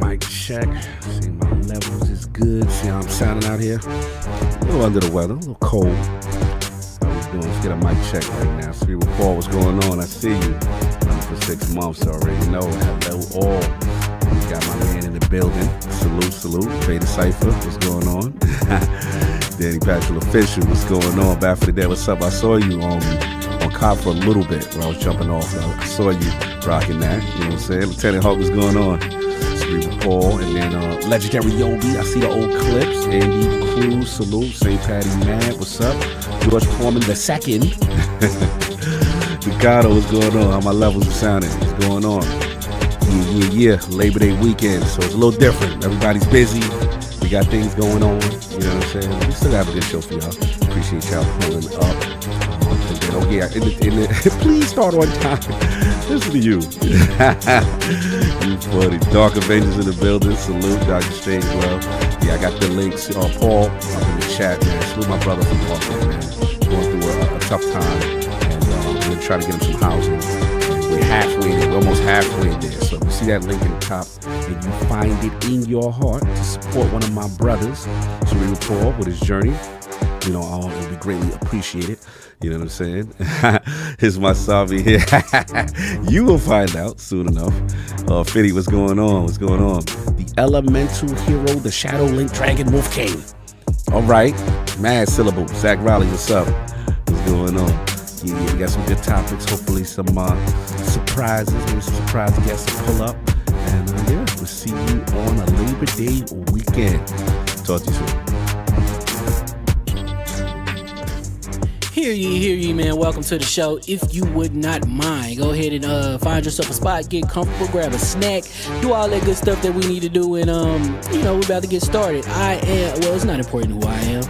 Mic check. See, my levels is good. See how I'm sounding out here? A little under the weather, a little cold. How we doing? Let's get a mic check right now. See what Paul, what's going on? I see you. For 6 months already. Know. Hello all. We got my man in the building. Salute. Beta Cypher, what's going on? Danny Patrick Official, what's going on? Back for the day. What's up? I saw you on COP for a little bit where I was jumping off. I saw you rocking that. You know what I'm saying? Lieutenant Hawk, what's going on? With Paul, and then Legendary Yobi. I see the old clips. Andy Cruz, salute. St. Patty Mad, what's up? George Foreman the second. Ricardo, what's going on? How my levels are sounding? What's going on? Yeah. Labor Day weekend, so it's a little different. Everybody's busy. We got things going on. You know what I'm saying? We still have a good show for y'all. Appreciate y'all pulling up. Oh yeah, please start on time. Listen to you. You funny. Dark Avengers in the building. Salute, Dr. Strange. Well, yeah, I got the links. Paul up in the chat, man. Salute my brother from Boston, man. Going through a tough time, and we're gonna try to get him some housing. And we're halfway there. We're almost halfway there. So if you see that link in the top, and you find it in your heart to support one of my brothers, Cerebral Paul, with his journey, you know, it would be greatly appreciated. You know what I'm saying? Here's my Savi here. You will find out soon enough. Fitty, what's going on? What's going on? The elemental hero, the Shadow Link Dragon Wolf King. All right. Mad syllable. Zach Riley, what's up? What's going on? Yeah, we got some good topics. Hopefully some surprises. Maybe some surprise guests to pull up. And yeah, we'll see you on a Labor Day weekend. Talk to you soon. Hear ye, man. Welcome to the show. If you would not mind, go ahead and find yourself a spot, get comfortable, grab a snack, do all that good stuff that we need to do, and we're about to get started. It's not important who I am.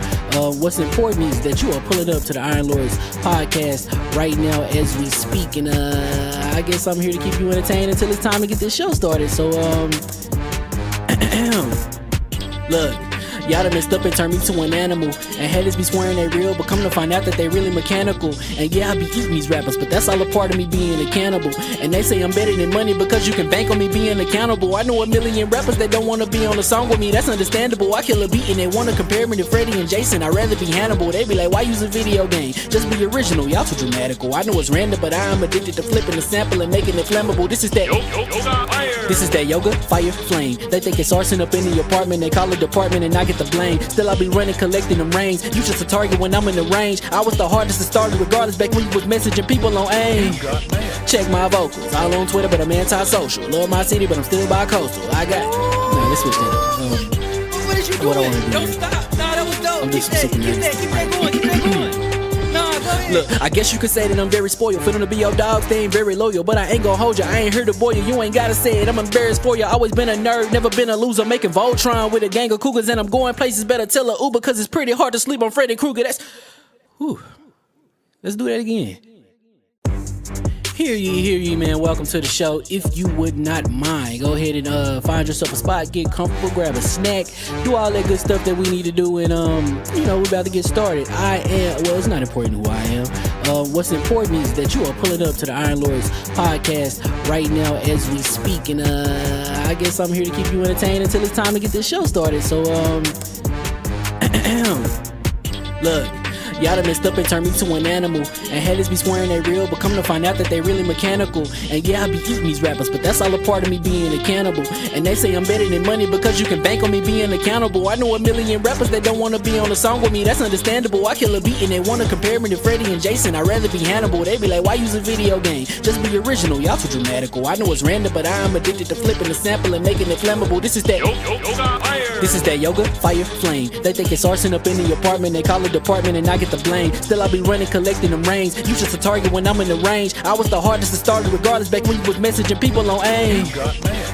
What's important is that you are pulling up to the Iron Lords podcast right now as we speak, and I guess I'm here to keep you entertained until it's time to get this show started. So look. Y'all done messed up and turned me to an animal, and haters be swearing they real, but come to find out that they really mechanical. And yeah, I be eating these rappers, but that's all a part of me being a cannibal. And they say I'm better than money because you can bank on me being accountable. I know a million rappers that don't wanna be on a song with me, that's understandable. I kill a beat and they wanna compare me to Freddie and Jason. I'd rather be Hannibal. They be like, why use a video game? Just be original, y'all too dramatical. I know it's random, but I am addicted to flipping the sample and making it flammable. This is that yoga, fire, flame. They think it's arson up in the apartment, they call it department and I get the blame. Still I be running, collecting them rings. You just a target when I'm in the range. I was the hardest to start regardless back when you was messaging people on AIM. Check my vocals, all on Twitter but I'm anti-social. Love my city but I'm still bi-coastal. Let's switch that up. What is you doing? Don't stop. Nah, that was dope. Keep that going. Look, I guess you could say that I'm very spoiled. For them to be your dogs, they ain't very loyal. But I ain't gon' hold ya, I ain't here to boil you. You ain't gotta say it, I'm embarrassed for ya. Always been a nerd, never been a loser. Making Voltron with a gang of cougars, and I'm going places. Better tell a Uber, cause it's pretty hard to sleep on Freddy Krueger. Let's do that again. Hear ye, man. Welcome to the show. If you would not mind, go ahead and find yourself a spot, get comfortable, grab a snack, do all that good stuff that we need to do, and we're about to get started. It's not important who I am. What's important is that you are pulling up to the Iron Lords podcast right now as we speak, and I guess I'm here to keep you entertained until it's time to get this show started. So look. Y'all done messed up and turned me to an animal, and haters be swearing they real, but come to find out that they really mechanical. And yeah, I be eating these rappers, but that's all a part of me being a cannibal. And they say I'm better than money because you can bank on me being accountable. I know a million rappers that don't wanna be on a song with me, that's understandable. I kill a beat and they wanna compare me to Freddie and Jason. I'd rather be Hannibal. They be like, why use a video game? Just be original, y'all too dramatical. I know it's random, but I am addicted to flipping the sample and making it flammable. This is that yoga, fire, flame. They think it's arson up in the apartment, they call it department and I get the blame. Still I be running, collecting them rings. You just a target when I'm in the range. I was the hardest to start regardless back when you was messaging people on AIM.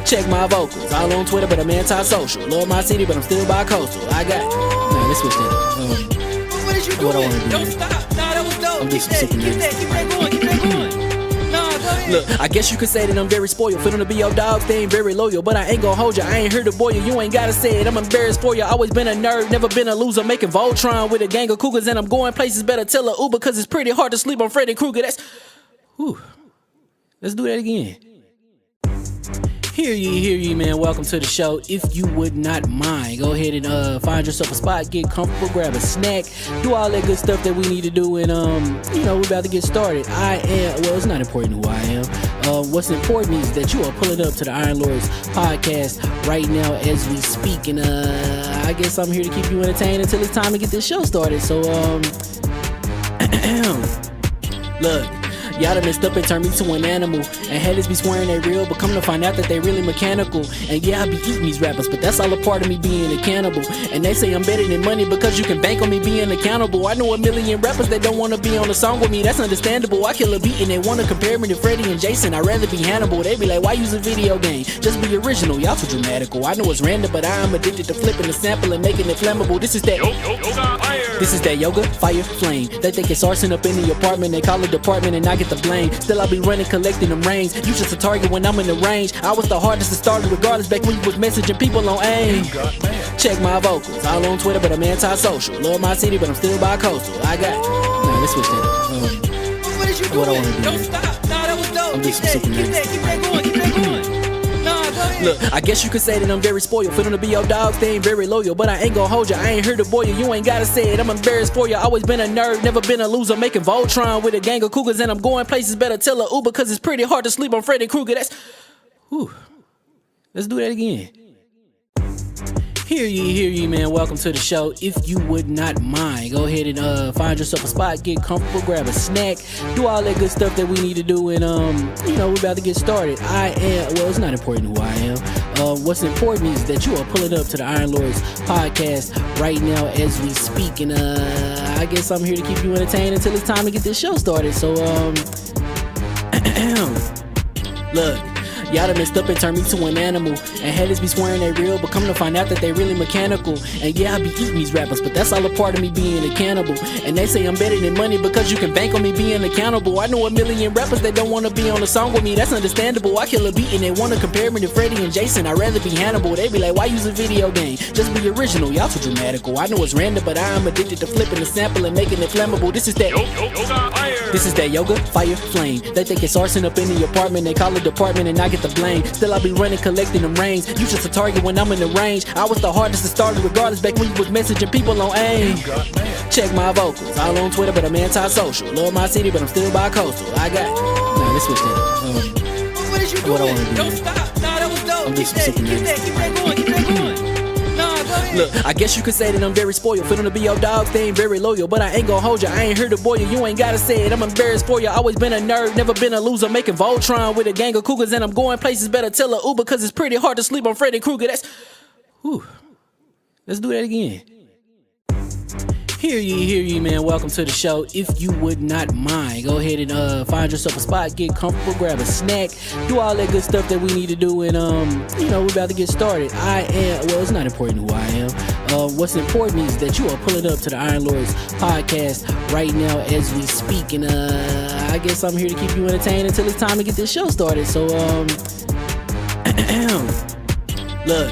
Check my vocals, all on Twitter but I'm anti-social. Love my city but I'm still bi-coastal. Let's switch that up. What is you doing? Don't stop. Nah, that was dope. Keep that going. Look, I guess you could say that I'm very spoiled. For them to be your dogs, they ain't very loyal. But I ain't gon' hold ya, I ain't here to boil you. You ain't gotta say it, I'm embarrassed for ya. Always been a nerd, never been a loser. Making Voltron with a gang of cougars, and I'm going places. Better tell a Uber, cause it's pretty hard to sleep on Freddy Krueger. Let's do that again. Hear ye, man. Welcome to the show. If you would not mind, go ahead and find yourself a spot, get comfortable, grab a snack, do all that good stuff that we need to do, and we're about to get started. It's not important who I am. What's important is that you are pulling up to the Iron Lords podcast right now as we speak, and I guess I'm here to keep you entertained until it's time to get this show started. So look. Y'all done messed up and turned me to an animal, and haters be swearing they real, but come to find out that they really mechanical. And yeah, I be eating these rappers, but that's all a part of me being a cannibal. And they say I'm better than money because you can bank on me being accountable. I know a million rappers that don't wanna be on a song with me, that's understandable. I kill a beat and they wanna compare me to Freddie and Jason. I'd rather be Hannibal. They be like, why use a video game? Just be original, y'all too dramatical. I know it's random, but I am addicted to flipping the sample and making it flammable. This is that yoga, fire, flame. They think it's arson up in the apartment, they call it department and I get the blame. Still I be running, collecting them rings. You just a target when I'm in the range. I was the hardest to start regardless back when you was messaging people on AIM. Check my vocals, all on Twitter but I'm anti-social. Love my city but I'm still bi-coastal. Let's switch that up. What is you doing? Don't stop. Nah, that was dope. Keep that going. Look, I guess you could say that I'm very spoiled. For them to be your dogs, they ain't very loyal. But I ain't gon' hold ya, I ain't here to boil you. You ain't gotta say it, I'm embarrassed for ya. Always been a nerd, never been a loser. Making Voltron with a gang of cougars, and I'm going places. Better tell a Uber, cause it's pretty hard to sleep on Freddy Krueger. Let's do that again. Hear ye, man. Welcome to the show. If you would not mind, go ahead and find yourself a spot, get comfortable, grab a snack, do all that good stuff that we need to do, and we're about to get started. It's not important who I am. What's important is that you are pulling up to the Iron Lords podcast right now as we speak, and I guess I'm here to keep you entertained until it's time to get this show started. So look, y'all done messed up and turned me to an animal, and haters be swearing they real, but come to find out that they really mechanical. And yeah, I be eating these rappers, but that's all a part of me being a cannibal. And they say I'm better than money because you can bank on me being accountable. I know a million rappers that don't wanna be on a song with me, that's understandable. I kill a beat and they wanna compare me to Freddie and Jason. I'd rather be Hannibal. They be like, why use a video game? Just be original, y'all too dramatical. I know it's random, but I am addicted to flipping the sample and making it flammable. This is that This is that yoga, fire, flame. They think it's arson up in the apartment, they call it department and I get the blame. Still I be running, collecting them rings. You just a target when I'm in the range. I was the hardest to start regardless back when you was messaging people on AIM. Check my vocals, all on Twitter but I'm anti-social. Love my city but I'm still bi-coastal. I got, nah, let's switch that up. What is you doing? What I wanna do, Don't man. stop. Nah, that was dope. I'm just Keep that going. Keep that going. Nah, go ahead. Look, I guess you could say that I'm very spoiled. For them to be your dogs, they ain't very loyal. But I ain't gon' hold ya, I ain't here to boil you. You ain't gotta say it, I'm embarrassed for ya. Always been a nerd, never been a loser. Making Voltron with a gang of cougars. And I'm going places, better tell a Uber. Cause it's pretty hard to sleep on Freddy Krueger. That's, whew. Let's do that again. Hear ye, man. Welcome to the show. If you would not mind, go ahead and find yourself a spot, get comfortable, grab a snack, do all that good stuff that we need to do, and we're about to get started. It's not important who I am. What's important is that you are pulling up to the Iron Lords podcast right now as we speak, and I guess I'm here to keep you entertained until it's time to get this show started. So look,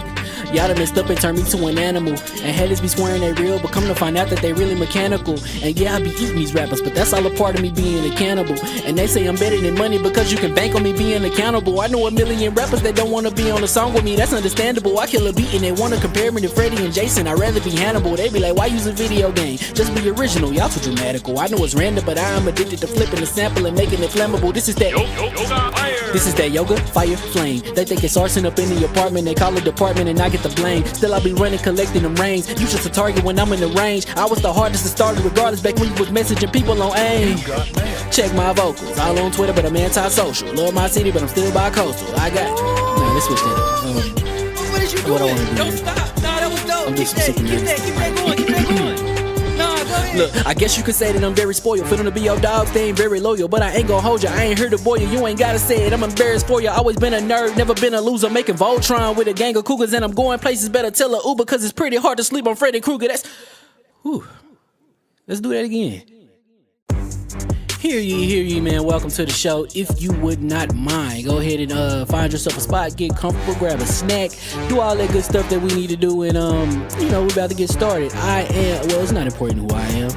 y'all done messed up and turned me to an animal, and haters be swearing they real, but come to find out that they really mechanical. And yeah, I be eating these rappers, but that's all a part of me being a cannibal. And they say I'm better than money because you can bank on me being accountable. I know a million rappers that don't wanna be on a song with me, that's understandable. I kill a beat and they wanna compare me to Freddie and Jason. I'd rather be Hannibal. They be like, why use a video game? Just be original, y'all too dramatical. I know it's random, but I am addicted to flipping the sample and making it flammable. This is that This is that yoga, fire, flame. They think it's arson up in the apartment, they call it department and I get the blame. Still I be running, collecting them rings. You just a target when I'm in the range. I was the hardest to start regardless back when you was messaging people on AIM. Check my vocals, all on Twitter but I'm anti-social. Love my city but I'm still bi-coastal. I got, nah, let's switch that up. What is you doing? What I wanna do, Don't man. stop. Nah, that was dope. I'm just Keep sick of that going. Keep that going. Nah, go ahead. Look, I guess you could say that I'm very spoiled. For them to be your dogs, they ain't very loyal. But I ain't gon' hold ya, I ain't here to boil you. You ain't gotta say it, I'm embarrassed for ya. Always been a nerd, never been a loser. Making Voltron with a gang of cougars. And I'm going places, better tell a Uber. Cause it's pretty hard to sleep on Freddy Krueger. That's, whew. Let's do that again. Hear ye, man. Welcome to the show. If you would not mind, go ahead and find yourself a spot, get comfortable, grab a snack, do all that good stuff that we need to do, and we're about to get started. It's not important who I am.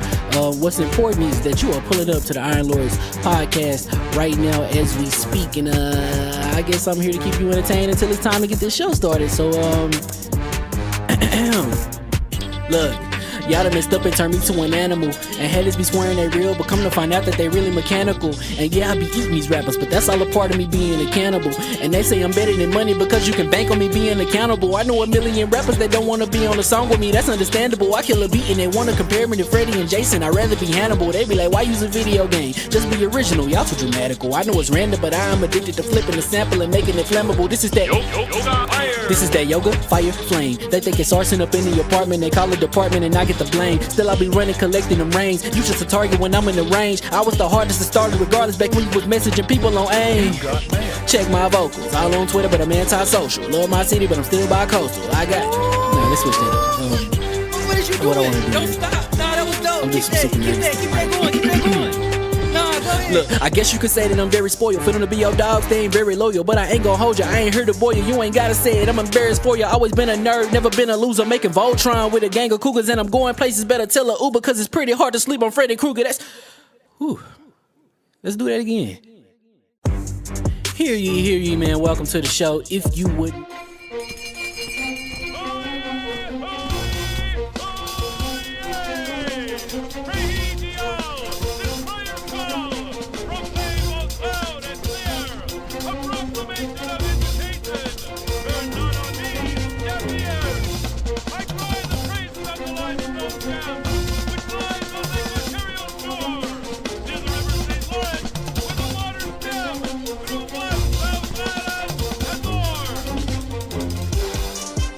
What's important is that you are pulling up to the Iron Lords podcast right now as we speak, and I guess I'm here to keep you entertained until it's time to get this show started. So look, y'all done messed up and turned me to an animal, and haters be swearing they real, but come to find out that they really mechanical. And yeah, I be eating these rappers, but that's all a part of me being a cannibal. And they say I'm better than money because you can bank on me being accountable. I know a million rappers that don't wanna be on a song with me, that's understandable. I kill a beat and they wanna compare me to Freddie and Jason. I'd rather be Hannibal. They be like, why use a video game? Just be original, y'all too dramatical. I know it's random, but I am addicted to flipping the sample and making it flammable. This is that This is that yoga, fire, flame. They think it's arson up in the apartment, they call it department and I get the blame. Still I be running, collecting them rings. You just a target when I'm in the range. I was the hardest to start regardless back when you was messaging people on AIM. Check my vocals, all on Twitter but I'm anti-social. Love my city but I'm still bi-coastal. I got, nah, let's switch that up. What is you doing? What I wanna do, Don't man. stop. Nah, that was dope. I'm just Keep sick of that going. Keep that going. Nah, go ahead. Look, I guess you could say that I'm very spoiled. For them to be your dogs, they ain't very loyal. But I ain't gon' hold ya, I ain't here to boil you. You ain't gotta say it, I'm embarrassed for ya. Always been a nerd, never been a loser. Making Voltron with a gang of cougars. And I'm going places, better tell a Uber. Cause it's pretty hard to sleep on Freddy Krueger. That's, whew. Let's do that again. Hear ye, man. Welcome to the show. If you would.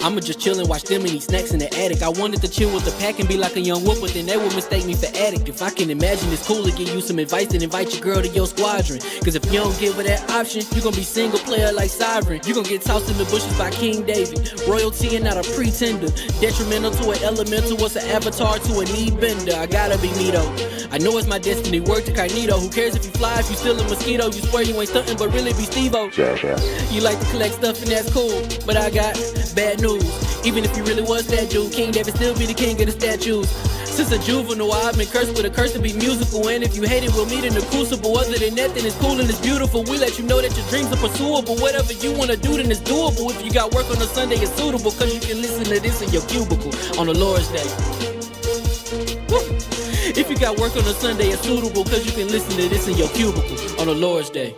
I'ma just chill and watch them and eat snacks in the attic. I wanted to chill with the pack and be like a young whoop, but then they would mistake me for addict. If I can imagine it's cool to give you some advice, then invite your girl to your squadron. Cause if you don't give her that option, you gon' be single player like Sovereign. You gon' get tossed in the bushes by King David. Royalty and not a pretender. Detrimental to an elemental, what's an avatar to a knee bender? I gotta be me though. I know it's my destiny, word to Cognito. Who cares if you fly, if you still a mosquito? You swear you ain't stuntin', but really be Steve-O. You like to collect stuff and that's cool, but I got bad news. Even if you really was that dude, King David still be the king of the statues. Since a juvenile, I've been cursed with a curse to be musical. And if you hate it, we'll meet in the crucible. Other than that, then it's cool and it's beautiful. We let you know that your dreams are pursuable. Whatever you wanna do, then it's doable. If you got work on a Sunday, it's suitable. Cause you can listen to this in your cubicle on the Lord's Day. Woo. If you got work on a Sunday, it's suitable. Cause you can listen to this in your cubicle on the Lord's Day.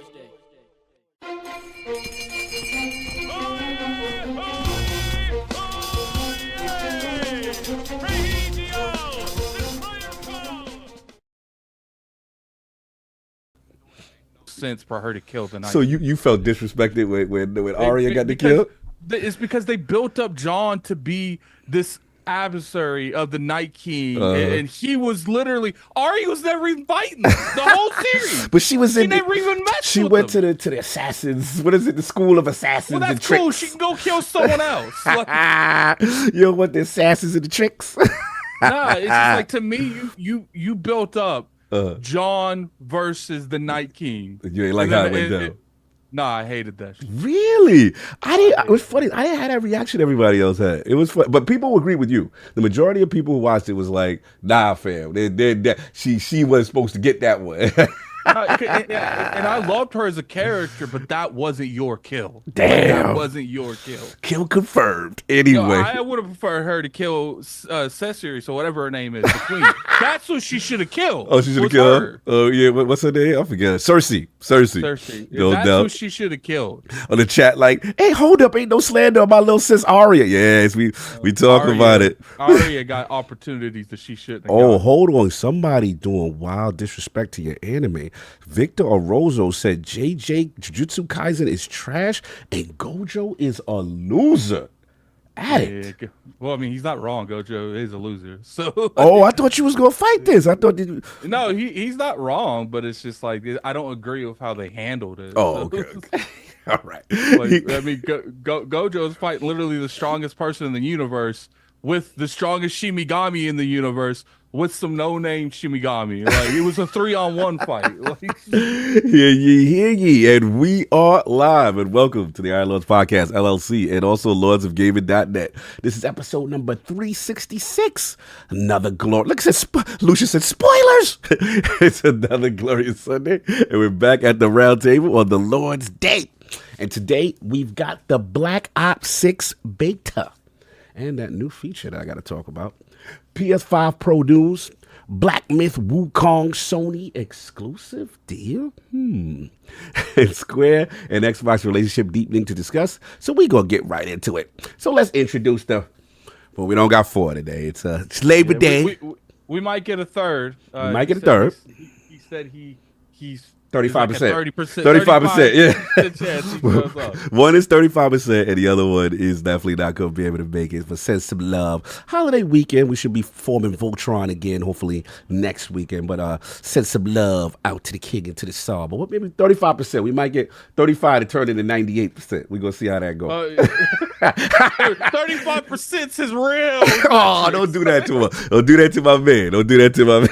Sense for her to kill the Night. So you felt disrespected when Arya got the kill? It's because they built up John to be this adversary of the Night King, and he was literally Arya was never even fighting the whole series. But she was in. Never even met. She went to the assassins. What is it? The school of assassins. Well, that's cool. She can go kill someone else. Like, you don't want the assassins and the tricks. Nah, it's just like, to me, you built up John versus the Night King. You ain't like how it went down. Nah, I hated that shit. Really? It was funny. I didn't have that reaction everybody else had. It was fun. But people agree with you. The majority of people who watched it was like, nah, fam. She was supposed to get that one. And I loved her as a character, but that wasn't your kill. Damn. That wasn't your kill. Kill confirmed. Anyway. No, I would have preferred her to kill Cesare, so whatever her name is, the queen. That's what she should have killed. Oh, she should have killed her? Oh, yeah. What's her name? I forget. Cersei. No That's doubt. what she should have killed. On the chat, like, hey, hold up. Ain't no slander on my little sis Arya. Yes, we talk about it. Arya got opportunities that she shouldn't have Oh, got. hold on. Somebody doing wild disrespect to your anime. Victor Orozo said JJ Jujutsu Kaisen is trash and Gojo is a loser. Addict. Yeah, well, I mean, he's not wrong. Gojo is a loser. So. Oh, I thought you was gonna fight this. I thought No, he's not wrong, but it's just like I don't agree with how they handled it. Oh, okay. All right. Like, I mean, Gojo is fighting literally the strongest person in the universe with the strongest Shimigami in the universe with some no-name Shimigami. Like, it was a 3-on-1 fight. Like, hear ye, and we are live. And welcome to the Outlaws Podcast, LLC, and also lordsofgaming.net. This is episode number 366. Another glory. Look, Lucius said spoilers. It's another glorious Sunday, and we're back at the round table on the Lord's Day. And today we've got the Black Ops 6 beta and that new feature that I got to talk about. PS5 Pro news, BlackMythWukong Sony exclusive deal, and Square and Xbox relationship deepening to discuss. So we gonna get right into it. So let's introduce them. But we don't got 4 today. It's Labor Day. We might get a third. We might get a third. He said he's 35%. 35%. Yeah. One is 35%, and the other one is definitely not going to be able to make it. But send some love. Holiday weekend, we should be forming Voltron again, hopefully next weekend. But send some love out to the king and to the Saw. But maybe 35%. We might get 35 to turn into 98%. We're going to see how that goes. 35% is real. Oh, don't do that to him. Don't do that to my man. Don't do that to my man.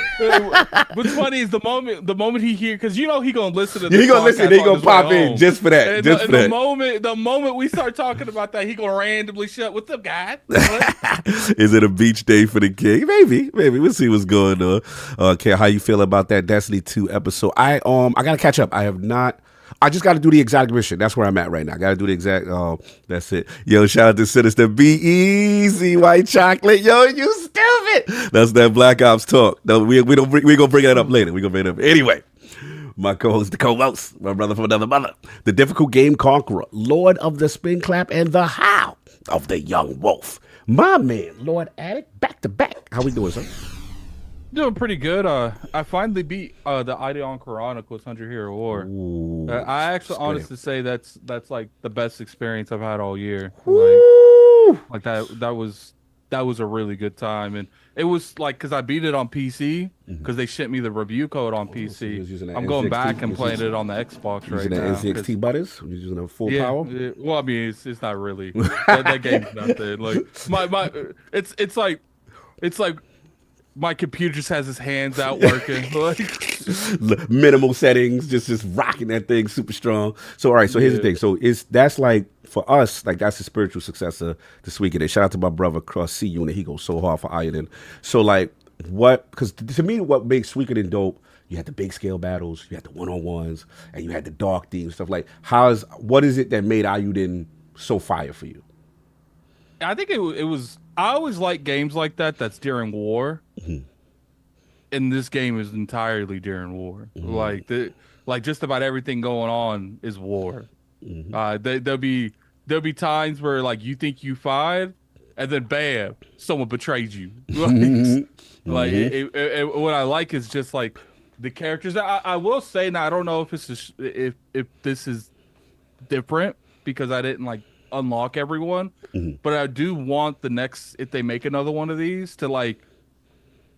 What's funny is the moment he hears, because you know he gonna listen to this. He gonna listen. He gonna pop in just for that. The moment we start talking about that, he gonna randomly shut. What's up, guys? Is it a beach day for the king? Maybe. We'll see what's going on. Okay, how you feel about that Destiny 2 episode? I gotta catch up. I have not. I just got to do the exact mission. That's where I'm at right now. I got to do the exact. That's it. Yo, shout out to Sinister. Be easy, white chocolate. Yo, you stupid. That's that Black Ops talk. No, we gonna bring that up later. We gonna bring it up anyway. My co-host, the co-host, my brother from another mother, the difficult game conqueror, Lord of the Spin Clap, and the How of the Young Wolf. My man, Lord Addict, back to back. How we doing, sir? Doing pretty good. I finally beat the Ideon Chronicles 100 Hero War. Ooh, I actually honestly say that's like the best experience I've had all year. Like that was a really good time, and it was like because I beat it on PC because they sent me the review code on So you was PC. using that I'm going N60 back and playing using- it on the Xbox right Using that now. 'Cause- N60 butters? You using a full yeah, power? well, I mean, it's not really that game's nothing. Like it's like my computer just has his hands out working. Like, Minimal settings, just rocking that thing super strong. So all right, so here's the thing. So that's like for us, like that's the spiritual successor to Suikoden. Shout out to my brother Cross C Unit. He goes so hard for Iron. So like what? Because to me, what makes Suikoden dope? You had the big scale battles, you had the one-on-ones, and you had the dark theme stuff. Like, what is it that made Ayuden so fire for you? I think it was. I always like games like that. That's during war. And this game is entirely during war. Like just about everything going on is war. There'll be times where like you think you fired, and then bam, someone betrays you. What I like is just like the characters. I will say now I don't know if this is different because I didn't like unlock everyone, but I do want the next if they make another one of these to like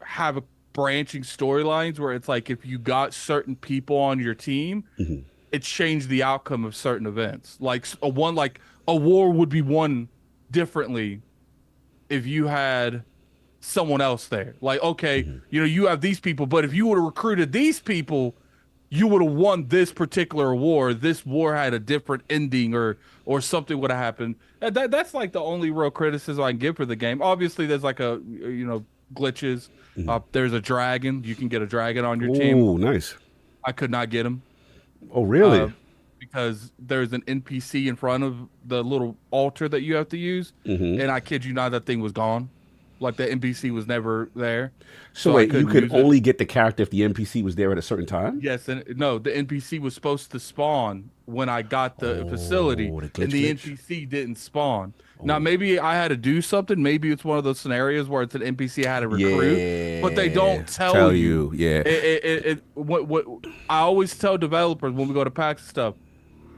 have a branching storylines where it's like if you got certain people on your team, it changed the outcome of certain events. Like a war would be won differently if you had someone else there. Like, okay, you have these people, but if you would have recruited these people, you would have won this particular war. This war had a different ending or something would have happened. That's like the only real criticism I can give for the game. Obviously, there's like glitches. There's a dragon. You can get a dragon on your team. Oh, nice. I could not get him. Oh, really? Because there's an NPC in front of the little altar that you have to use. And I kid you not, that thing was gone. Like the NPC was never there. So wait, you could only get the character if the NPC was there at a certain time? Yes, and no, the NPC was supposed to spawn when I got the facility, and the NPC didn't spawn. Now maybe I had to do something. Maybe it's one of those scenarios where it's an NPC I had to recruit, but they don't tell you. Yeah. What I always tell developers when we go to PAX and stuff,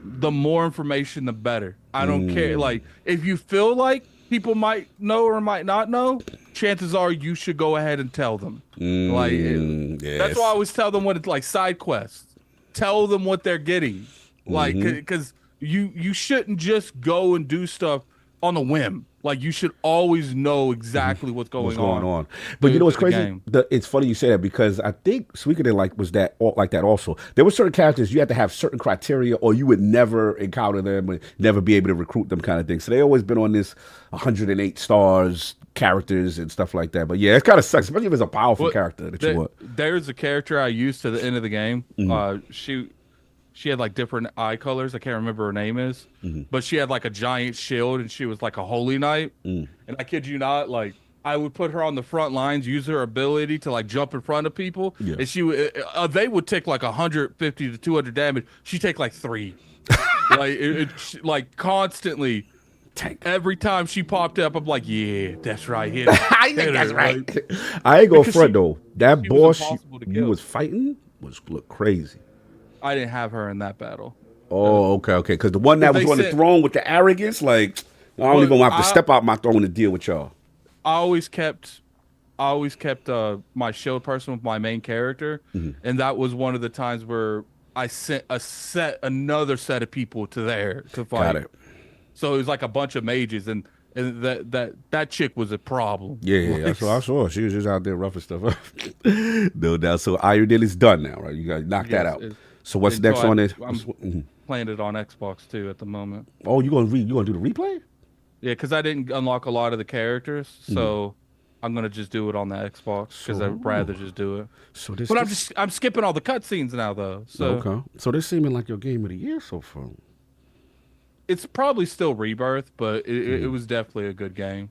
the more information, the better. I don't care. Like if you feel like people might know or might not know, chances are you should go ahead and tell them. That's why I always tell them when it's like side quests. Tell them what they're getting. Like, because you shouldn't just go and do stuff on a whim. Like, you should always know exactly what's going on. But you know what's crazy? It's funny you say that because I think Suikoden was like that also. There were certain characters you had to have certain criteria or you would never encounter them and never be able to recruit them kind of thing. So they always been on this 108 stars characters and stuff like that. But yeah, it kind of sucks, especially if it's a powerful character that you want. There's a character I used to the end of the game. She had like different eye colors. I can't remember her name is, but she had like a giant shield and she was like a holy knight. And I kid you not, like I would put her on the front lines, use her ability to like jump in front of people, and she would. They would take like 150 to 200 damage. She take like 3, like constantly. Tank. Every time she popped up, I'm like, yeah, that's right. I think that's right. I ain't gonna front though. That boss you was fighting looked crazy. I didn't have her in that battle. Oh, okay. Because the one that was on the throne with the arrogance, like I don't even have to step out my throne to deal with y'all. I always kept my shield person with my main character, and that was one of the times where I sent another set of people to fight. Got it. So it was like a bunch of mages, and that chick was a problem. Yeah, that's what I saw. She was just out there roughing stuff up. No doubt. So Ayuden is done now, right? You got to knock that out. So what's next on it? I'm playing it on Xbox too at the moment. Oh, you gonna do the replay? Yeah, because I didn't unlock a lot of the characters, so I'm gonna just do it on the Xbox because I'd rather just do it. So I'm skipping all the cutscenes now though. So okay. So this seeming like your game of the year so far. It's probably still Rebirth, but it was definitely a good game.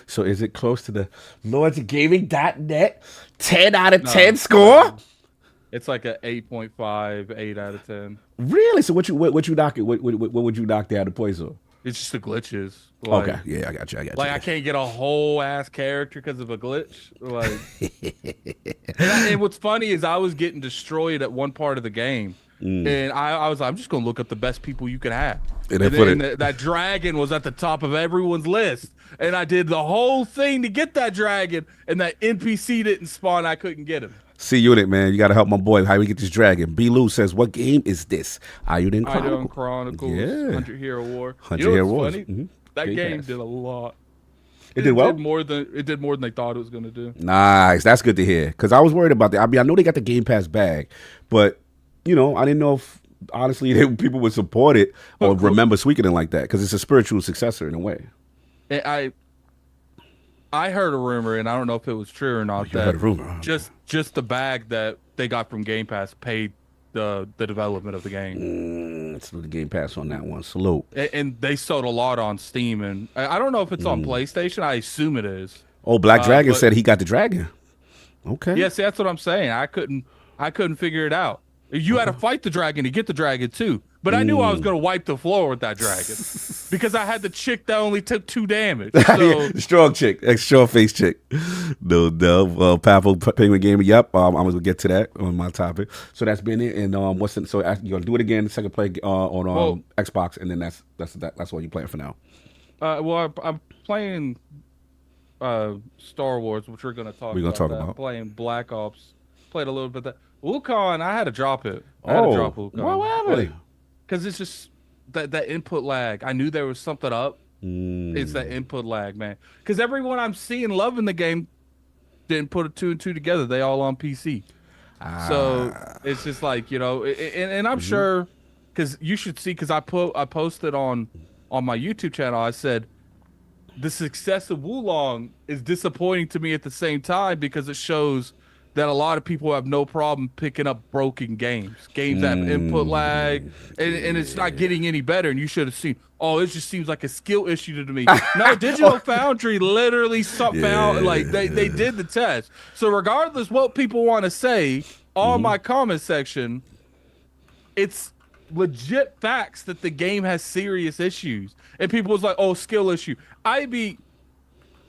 So is it close to the LordsGaming.net 10 out of 10 score? It's like a 8.5, 8 out of 10. Really? So what you knock it? What would you knock down the points on? It's just the glitches. Like, okay, yeah, I got you. Like I can't get a whole ass character because of a glitch. Like, and what's funny is I was getting destroyed at one part of the game and I was like, I'm just gonna look up the best people you can have. And then that dragon was at the top of everyone's list, and I did the whole thing to get that dragon, and that NPC didn't spawn. I couldn't get him. C-Unit, man, you got to help my boy. How we get this dragon? B. Lou says, what game is this? Ayuden Chronicles. Chronicles. Yeah. 100 Hero War. 100 Hero War. Funny? That game did a lot. It did well? It did more than they thought it was going to do. Nice. That's good to hear. Because I was worried about that. I mean, I know they got the Game Pass bag, but, you know, I didn't know if, honestly, people would support it or remember Suikoden like that. Because it's a spiritual successor in a way. I heard a rumor, and I don't know if it was true or not. You heard a rumor. Just the bag that they got from Game Pass paid the development of the game. It's the Game Pass on that one. Salute. And they sold a lot on Steam, and I don't know if it's on PlayStation. I assume it is. Oh, Black Dragon said he got the dragon. Okay. Yeah, see, that's what I'm saying. I couldn't figure it out. You had to fight the dragon to get the dragon too. But I knew I was going to wipe the floor with that dragon because I had the chick that only took 2 damage. So. Strong chick, strong face chick. No. Papo Penguin Gamer. Yep. I'm going to get to that on my topic. So that's been it. And so you're going to do it again, second play on Xbox, and then that's what you're playing for now. I'm playing Star Wars, which we're going to talk about. Playing Black Ops. Played a little bit of that. Wukong, I had to drop it. I had to drop Wukong. What happened? Because it's just that input lag. I knew there was something up. It's that input lag, man. Because everyone I'm seeing loving the game didn't put a 2 and 2 together. They all on PC. So it's just like, you know, and I'm sure, because you should see, because I posted on my YouTube channel, I said, the success of Wulong is disappointing to me at the same time because it shows that a lot of people have no problem picking up broken games that have input lag, and it's not getting any better. And you should have seen, it just seems like a skill issue to me. No, Digital Foundry literally found, like, they did the test. So regardless what people want to say, on my comment section, it's legit facts that the game has serious issues. And people was like, skill issue. I beat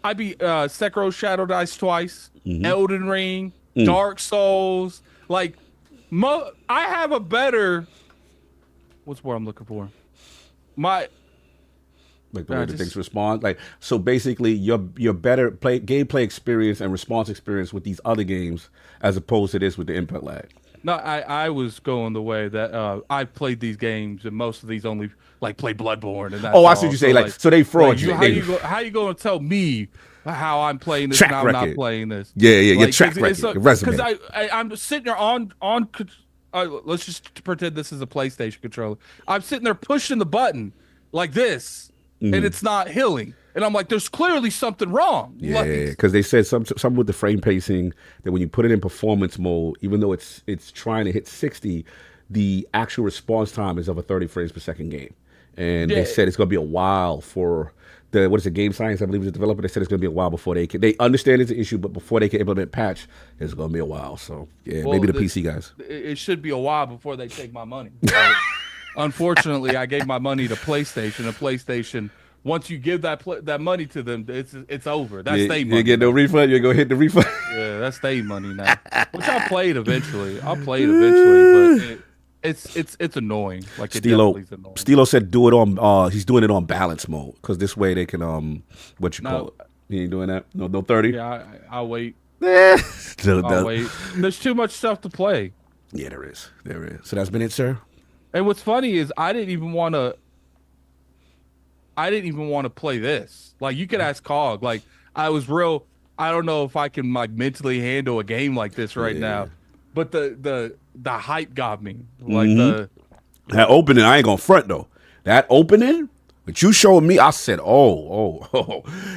Sekiro Shadow Dice twice, Elden Ring, Dark Souls, like I have a better. What's the word I'm looking for? Like the way the things respond. Like, so basically, your better gameplay experience and response experience with these other games as opposed to this with the input lag. No, I was going the way that I've played these games, and most of these only like play Bloodborne. And that's I see what you say. Like, so they fraud you. How you going to tell me how I'm playing this and I'm not playing this? Yeah, your track record, your resume. Because I'm sitting there on let's just pretend this is a PlayStation controller. I'm sitting there pushing the button like this, and it's not healing. And I'm like, there's clearly something wrong. Yeah, because they said some with the frame pacing that when you put it in performance mode, even though it's trying to hit 60, the actual response time is of a 30 frames per second game. And they said it's going to be a while for Game Science, I believe, is the developer. They said it's going to be a while before they understand it's an issue, but before they can implement patch, it's going to be a while. So, maybe the PC guys. It should be a while before they take my money. But unfortunately, I gave my money to PlayStation, and PlayStation, once you give that money to them, it's over. That's their money. You get no refund? You're going to hit the refund? Yeah, that's their money now. Which I played eventually. But it's annoying. Like, Stilo said do it on he's doing it on balance mode because this way they can call it. He ain't doing that? No 30? Yeah, I'll wait. I'll wait. There's too much stuff to play. Yeah, there is. So that's been it, sir? And what's funny is I didn't even want to play this. Like, you could ask Cog. Like, I don't know if I can like mentally handle a game like this right now. But the hype got me. Like that opening, I ain't gonna front though. That opening, but you showing me, I said,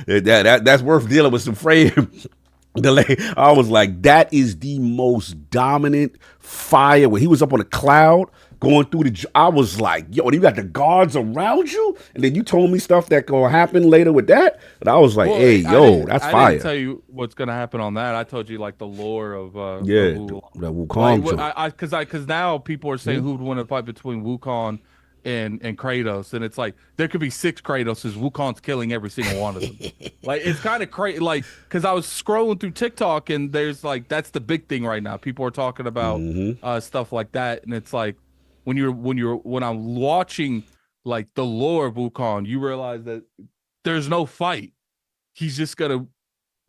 that's worth dealing with some frame delay. I was like, that is the most dominant fire. When he was up on the cloud going through I was like, yo, you got the guards around you, and then you told me stuff that gonna happen later with that, and I was like, that's fire. I didn't tell you what's gonna happen on that. I told you like the lore of the Wukong. Because now people are saying who would win a fight between Wukong and Kratos, and it's like there could be 6 Kratoses. Wukong's killing every single one of them. Like, it's kind of crazy. Like, because I was scrolling through TikTok, and there's like that's the big thing right now. People are talking about stuff like that, and it's like, when I'm watching like the lore of Wukong, you realize that there's no fight. He's just gonna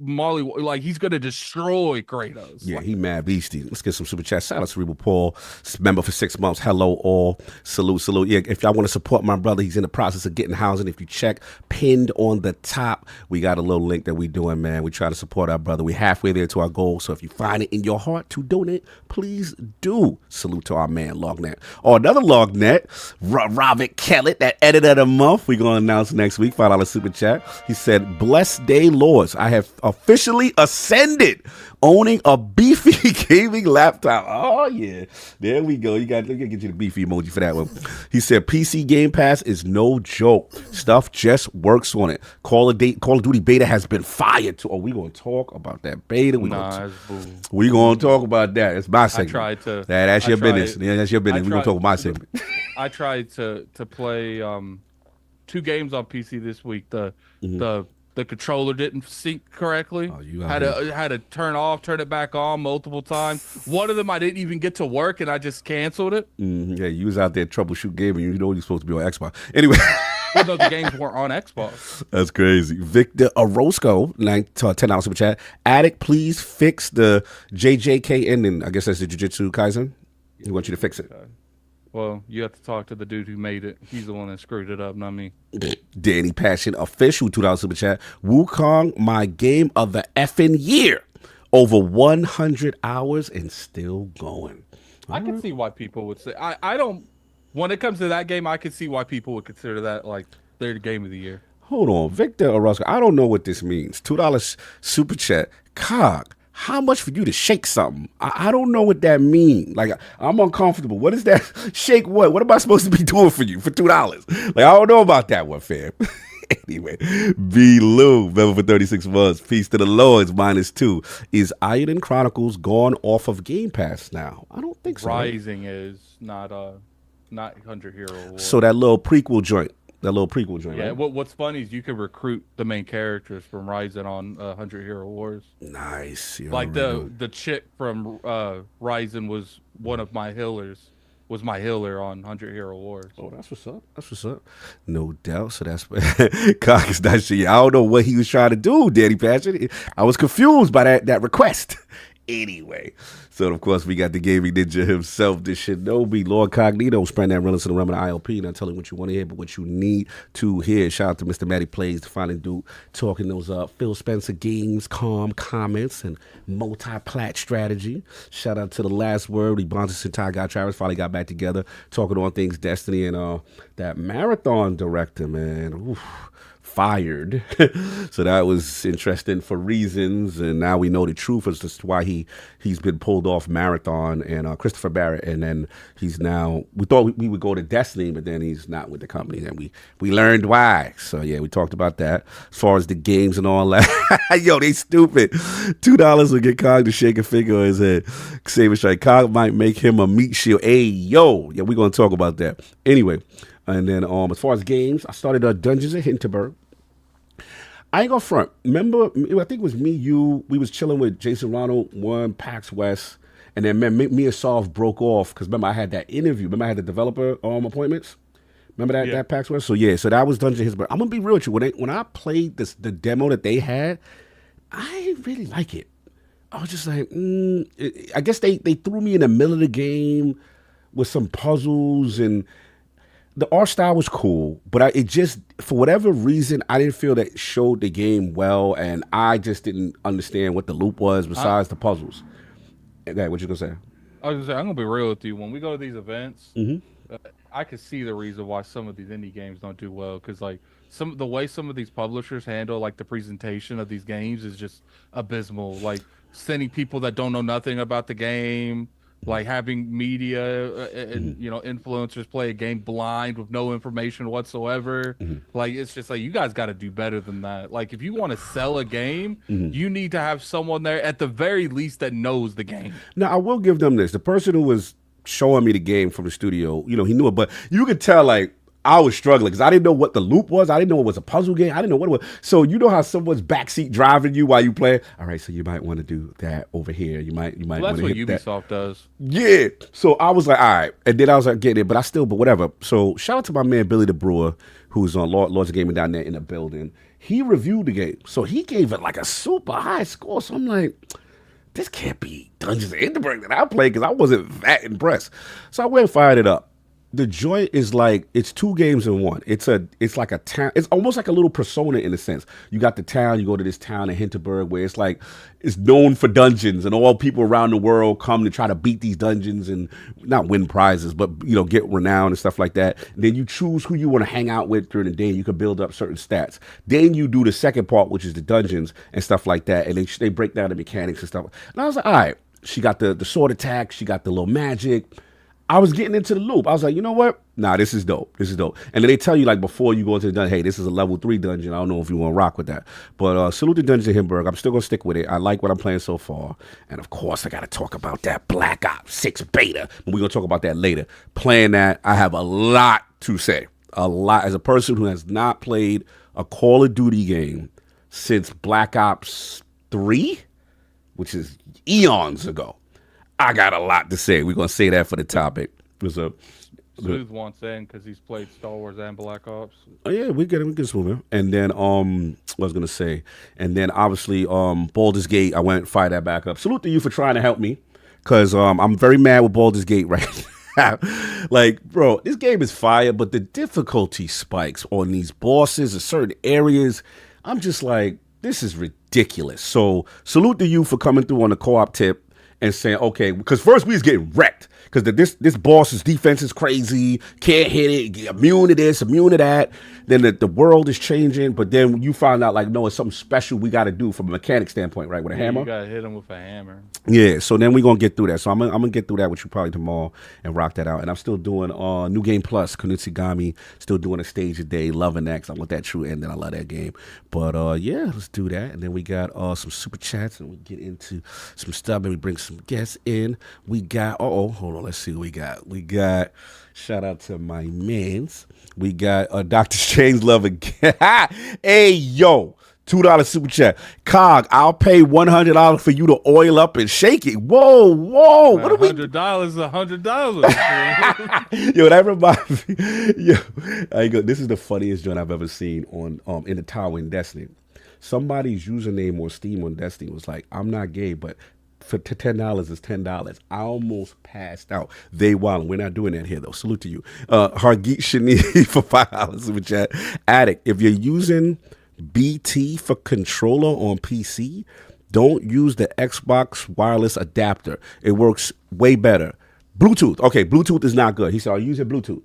he's gonna destroy Kratos. Yeah, he mad beastie. Let's get some super chat. Shout out to Cerebral Paul, member for 6 months. Hello all. Salute. Yeah, if y'all want to support my brother, he's in the process of getting housing. If you check pinned on the top, we got a little link that we doing, man. We try to support our brother. We halfway there to our goal. So if you find it in your heart to donate, please do. Salute to our man, Lognet. Or another Lognet, Robert Kellett, that editor of the month. We're going to announce next week. $5 super chat. He said, blessed day, Lords. I have officially ascended, owning a beefy gaming laptop. Oh yeah, there we go. Let me get you the beefy emoji for that one. He said PC Game Pass is no joke. Stuff just works on it. Call of Duty beta has been fired too. Oh, we gonna talk about that beta. We gonna talk about that. It's my segment. That's your business. Yeah, that's your business. We gonna talk about my segment. I tried to play 2 games on PC this week. The controller didn't sync correctly. Oh, you had to turn it back on multiple times. One of them I didn't even get to work, and I just canceled it. Yeah, you was out there troubleshoot gaming. You know you're supposed to be on Xbox. Anyway. Well, no, the games weren't on Xbox. That's crazy. Victor Orozco, $10 super chat. Addict, please fix the JJK ending. I guess that's the Jujutsu Kaisen. He wants you to fix it. Okay. Well, you have to talk to the dude who made it. He's the one that screwed it up, not me. Danny Passion Official, $2 super chat. Wukong, my game of the effing year. Over 100 hours and still going. I can see why people would say. I don't. When it comes to that game, I can see why people would consider that like their game of the year. Hold on, Victor Orozco. I don't know what this means. $2 super chat. Cog. How much for you to shake something? I don't know what that means. Like, I'm uncomfortable. What is that? Shake what? What am I supposed to be doing for you for $2? Like, I don't know about that one, fam. Anyway, B. Lou, member for 36 months. Peace to the Lords, -2. Is Iron Chronicles gone off of Game Pass now? I don't think so. Rising is not 100 Hero Wars. So that little prequel joint. Yeah, right? What's funny is you can recruit the main characters from Rising on 100 Hero Wars. Nice. Like the chick from Rising was one of my healers. Was my healer on 100 Hero Wars. Oh, that's what's up. No doubt. So that's Cock is not sure. I don't know what he was trying to do, Danny Passion. I was confused by that request. Anyway, so of course we got the gaming ninja himself, the Shinobi, LordCognito, spreading that realness in the realm of the ILP, not telling what you want to hear, but what you need to hear. Shout out to Mr. Matty Plays, the finally dude, talking those Phil Spencer games, calm comments, and multi-plat strategy. Shout out to the last word. We bonded since Ty got Travis, finally got back together, talking on things Destiny and that marathon director, man. Oof. Fired. So that was interesting for reasons, and now we know the truth as to why he's been pulled off Marathon and Christopher Barrett, and then he's now, we thought we would go to Destiny, but then he's not with the company, and we learned why. So yeah, we talked about that as far as the games and all that. Yo, they stupid. $2 will get Cog to shake a finger on his head. Saber Strike. Cog might make him a meat shield. Hey, yo, yeah, we're gonna talk about that anyway. And then as far as games, I started Dungeons of Hinterberg. I ain't gonna front. Remember, I think it was me, you, we was chilling with Jason Ronald, one, PAX West, and then me and Solve broke off because remember I had that interview. Remember I had the developer appointments? Remember that PAX West? So yeah, so that was Dungeons of Hinterberg. I'm gonna be real with you. When I played the demo that they had, I didn't really like it. I was just like, I guess they threw me in the middle of the game with some puzzles, and the art style was cool, but it just, for whatever reason, I didn't feel that showed the game well, and I just didn't understand what the loop was besides the puzzles. What you gonna say? I was gonna say, I'm gonna be real with you. When we go to these events, I can see the reason why some of these indie games don't do well, because like the way some of these publishers handle like the presentation of these games is just abysmal. Like sending people that don't know nothing about the game. Like having media and influencers play a game blind with no information whatsoever. Like it's just like, you guys got to do better than that. Like if you want to sell a game, you need to have someone there at the very least that knows the game. Now I will give them this: the person who was showing me the game from the studio, he knew it, but you could tell like I was struggling because I didn't know what the loop was. I didn't know it was a puzzle game. I didn't know what it was. So you know how someone's backseat driving you while you play? All right, so you might want to do that over here. You might Well, want that's to what hit Ubisoft does. Yeah. So I was like, all right. And then I was like, getting it, but whatever. So shout out to my man, Billy the Brewer, who's on Lords of Gaming down there in the building. He reviewed the game. So he gave it like a super high score. So I'm like, this can't be Dungeons of Hinterberg that I played because I wasn't that impressed. So I went and fired it up. The joint is like, it's 2 games in one. It's like a town. It's almost like a little Persona in a sense. You got the town, you go to this town in Hinterberg where it's like, it's known for dungeons and all people around the world come to try to beat these dungeons and not win prizes, but, you know, get renowned and stuff like that. And then you choose who you want to hang out with during the day. You can build up certain stats. Then you do the second part, which is the dungeons and stuff like that. And they break down the mechanics and stuff. And I was like, all right, she got the sword attack. She got the little magic. I was getting into the loop. I was like, you know what? Nah, this is dope. This is dope. And then they tell you, like, before you go into the dungeon, hey, this is a level 3 dungeon. I don't know if you want to rock with that. But salute to Dungeons of Hinterberg. I'm still going to stick with it. I like what I'm playing so far. And, of course, I got to talk about that Black Ops 6 beta. But we're going to talk about that later. Playing that, I have a lot to say. A lot. As a person who has not played a Call of Duty game since Black Ops 3, which is eons ago, I got a lot to say. We're going to say that for the topic. What's up? Smooth wants in because he's played Star Wars and Black Ops. Oh, yeah, we get Smooth. And then, what I was going to say, and then obviously, Baldur's Gate, I went and fired that back up. Salute to you for trying to help me because I'm very mad with Baldur's Gate right now. Like, bro, this game is fire, but the difficulty spikes on these bosses in certain areas. I'm just like, this is ridiculous. So, salute to you for coming through on the co-op tip and saying, okay, because first we was getting wrecked because this boss's defense is crazy, can't hit it, immune to this, immune to that. Then the world is changing, but then you find out, like, no, it's something special we got to do from a mechanic standpoint, right, with a hammer. You got to hit him with a hammer. Yeah, so then we're going to get through that. So I'm going to get through that with you probably tomorrow and rock that out. And I'm still doing New Game Plus, Kunitsigami, still doing a stage a day, loving that because I want that true ending. I love that game. But, yeah, let's do that. And then we got some super chats and we get into some stuff and we bring some guests in. We got, hold on, let's see what we got. We got, shout out to my mans. We got Dr. Strange Love again. Hey, yo. $2 super chat. Cog, I'll pay $100 for you to oil up and shake it. Whoa. What are we? $100 is $100. Yo, that reminds me. Yo, this is the funniest joint I've ever seen on in the tower in Destiny. Somebody's username on Steam on Destiny was like, I'm not gay, but for $10 is $10. I almost passed out. They wild. We're not doing that here though. Salute to you. Hargeet Shani for $5 super chat. Addict, if you're using BT for controller on PC, don't use the Xbox wireless adapter. It works way better. Bluetooth. Okay, Bluetooth is not good. He said, I'll use it Bluetooth.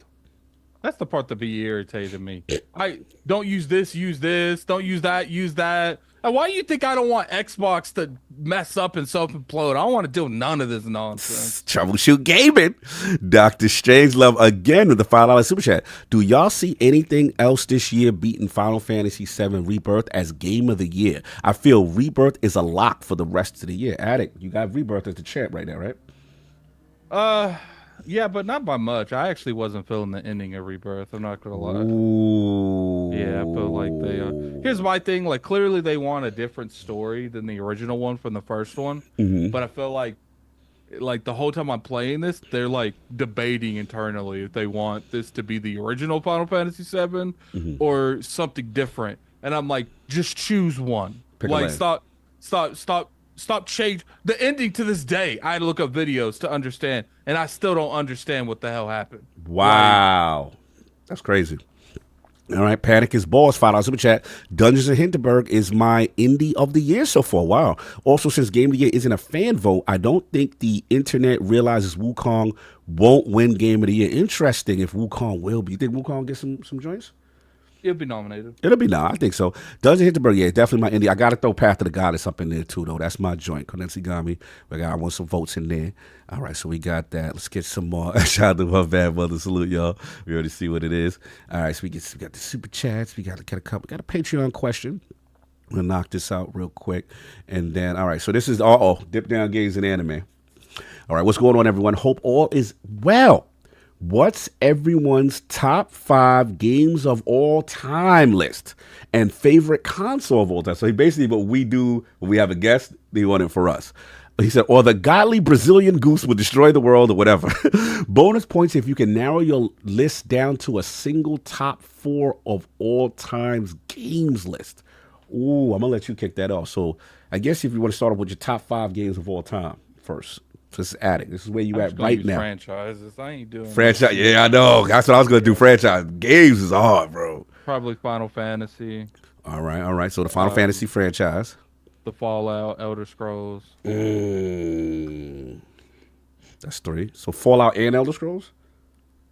That's the part that be irritating me. I don't use this, use this. Don't use that, use that. And why do you think I don't want Xbox to mess up and self-implode? I don't want to do none of this nonsense. Troubleshoot gaming. Dr. Strangelove again with the $5 super chat. Do y'all see anything else this year beating Final Fantasy VII Rebirth as game of the year? I feel Rebirth is a lock for the rest of the year. Addict, you got Rebirth as the champ right now, right? Yeah, but not by much. I actually wasn't feeling the ending of Rebirth. I'm not gonna lie. Ooh. Yeah, I feel like they. Here's my thing. Like, clearly they want a different story than the original one from the first one. Mm-hmm. But I feel like the whole time I'm playing this, they're like debating internally if they want this to be the original Final Fantasy VII or something different. And I'm like, just choose one. Pick a like, lane. Stop change the ending to this day. I had to look up videos to understand, and I still don't understand what the hell happened. Wow. That's crazy. All right, Panic is Boss, $5 super chat. Dungeons of Hinterberg is my indie of the year so far. Wow. Also, since Game of the Year isn't a fan vote, I don't think the internet realizes Wukong won't win Game of the Year. Interesting if Wukong will be. You think Wukong gets some joints? It'll be nominated. It'll be I think so. Dungeons of Hinterberg, yeah, definitely my indie. I got to throw Path of the Goddess up in there too, though. That's my joint. Konetsigami. I want some votes in there. All right, so we got that. Let's get some more. Shout out to my bad mother. Salute, y'all. We already see what it is. All right, so we got the super chats. We got a couple. We got a Patreon question. I'm going to knock this out real quick. And then, all right, so this is, Dip Down Games and Anime. All right, what's going on, everyone? Hope all is well. What's everyone's top 5 games of all time list and favorite console of all time? So basically what we do when we have a guest, they want it for us. He said, or the godly Brazilian goose will destroy the world or whatever. Bonus points if you can narrow your list down to a single top 4 of all times games list. Ooh, I'm going to let you kick that off. So I guess if you want to start off with your top 5 games of all time first. Just Addict. This is where you at right now. Franchises. I ain't doing franchise. Yeah, I know. That's what I was gonna do. Franchise games is hard, bro. Probably Final Fantasy. All right. So the Final Fantasy franchise, the Fallout, Elder Scrolls. That's 3. So Fallout and Elder Scrolls.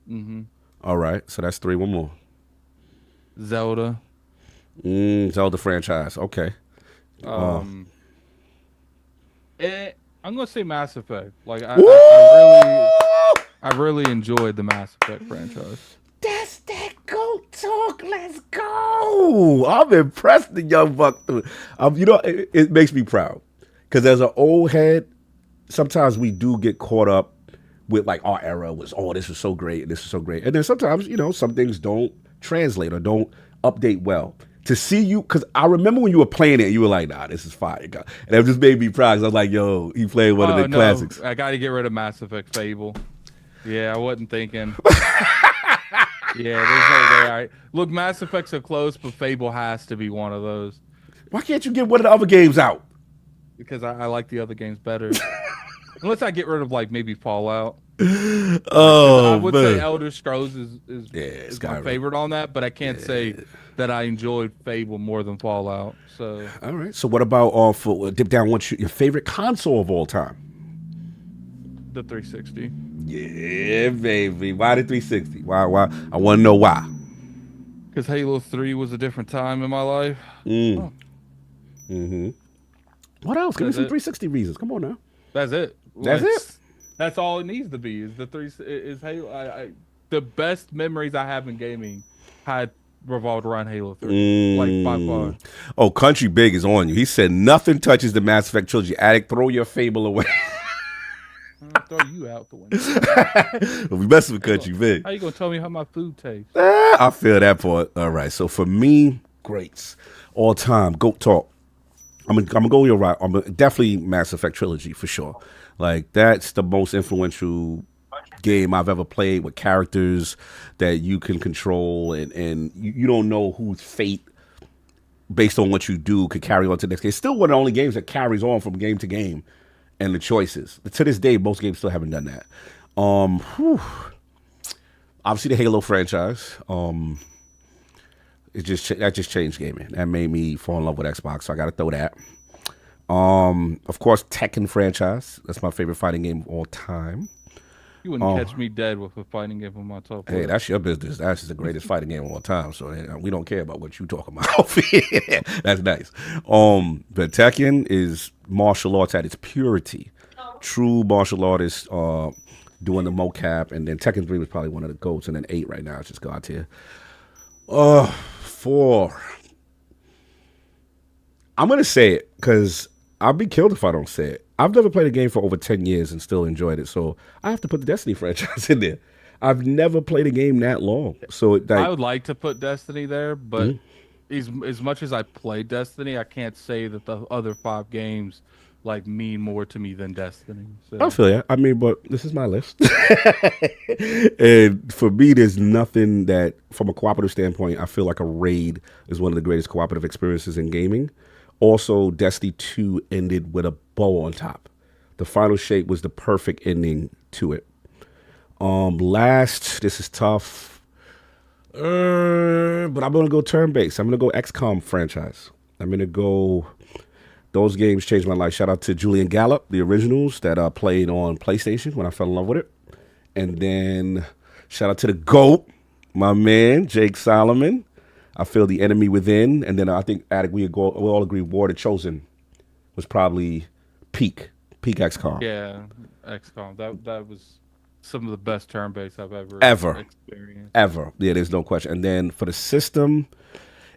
Mm-hmm. All right. So that's 3. One more. Zelda. Zelda franchise. Okay. I'm gonna say Mass Effect. Like I really enjoyed the Mass Effect franchise. That's that GOAT talk. Let's go. I'm impressed, the young buck. It makes me proud because as an old head, sometimes we do get caught up with like our era was, this is so great and this is so great, and then sometimes some things don't translate or don't update well. To see you, because I remember when you were playing it, you were like, nah, this is fire. And that just made me proud, because I was like, yo, he played one of the classics. I got to get rid of Mass Effect Fable. Yeah, I wasn't thinking. Yeah, there's no way. Look, Mass Effect's are close, but Fable has to be one of those. Why can't you get one of the other games out? Because I like the other games better. Unless I get rid of, like, maybe Fallout. I would say Elder Scrolls is my favorite on that, but I can't say that I enjoyed Fable more than Fallout. So all right. So what about dip down? What's your favorite console of all time? The 360. Yeah, baby. Why the 360? Why? I want to know why. Because Halo 3 was a different time in my life. Mm-hmm. What else? Give me some 360 reasons. Come on now. That's it. That's it. That's all it needs to be. Is Halo. The best memories I have in gaming had revolved around Halo 3, like by far. Oh, Country Big is on you. He said nothing touches the Mass Effect trilogy. Addict, throw your Fable away. I'll throw you out the window. We messing with Country Big. How you gonna tell me how my food tastes? I feel that part. All right. So for me, greats all time GOAT talk. I'm gonna go your right. I'm definitely Mass Effect trilogy for sure. Like that's the most influential game I've ever played, with characters that you can control and you don't know whose fate based on what you do could carry on to the next game. It's still one of the only games that carries on from game to game and the choices. To this day, most games still haven't done that. Obviously the Halo franchise. That just changed gaming. That made me fall in love with Xbox, so I gotta throw that. Of course, Tekken franchise. That's my favorite fighting game of all time. You wouldn't catch me dead with a fighting game on my top. Hey, that's your business. That's just the greatest fighting game of all time. So we don't care about what you talking about. That's nice. But Tekken is martial arts at its purity. True martial artists doing the mocap, and then Tekken 3 was probably one of the GOATs, and then 8 right now. It's just God tier. 4. I'm gonna say it because I'll be killed if I don't say it. I've never played a game for over 10 years and still enjoyed it, so I have to put the Destiny franchise in there. I've never played a game that long, so I would like to put Destiny there, but as much as I play Destiny, I can't say that the other 5 games like mean more to me than Destiny. So. I feel ya. I mean, but this is my list, and for me, there's nothing that, from a cooperative standpoint, I feel like a raid is one of the greatest cooperative experiences in gaming. Also, Destiny 2 ended with a bow on top. The final shape was the perfect ending to it. Last, this is tough, but I'm going to go turn-based. I'm going to go XCOM franchise. I'm going to go, those games changed my life. Shout out to Julian Gallup, the originals that I played on PlayStation when I fell in love with it. And then shout out to the GOAT, my man, Jake Solomon. I feel The Enemy Within, and then I think we all agree War of the Chosen was probably peak XCOM. Yeah, XCOM. That was some of the best turn-based I've ever experienced. Ever. Yeah, there's no question. And then for the system,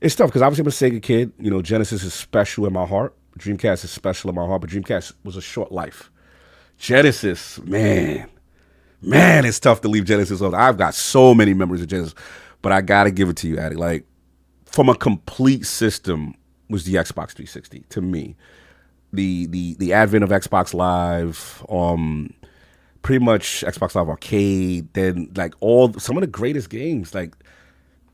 it's tough because obviously I'm a Sega kid. You know, Genesis is special in my heart. Dreamcast is special in my heart, but Dreamcast was a short life. Genesis, man, Man, it's tough to leave Genesis off. I've got so many memories of Genesis, but I gotta give it to you, Addy. Like, from a complete system was the Xbox 360 to me. The advent of Xbox Live, pretty much Xbox Live Arcade, then like some of the greatest games like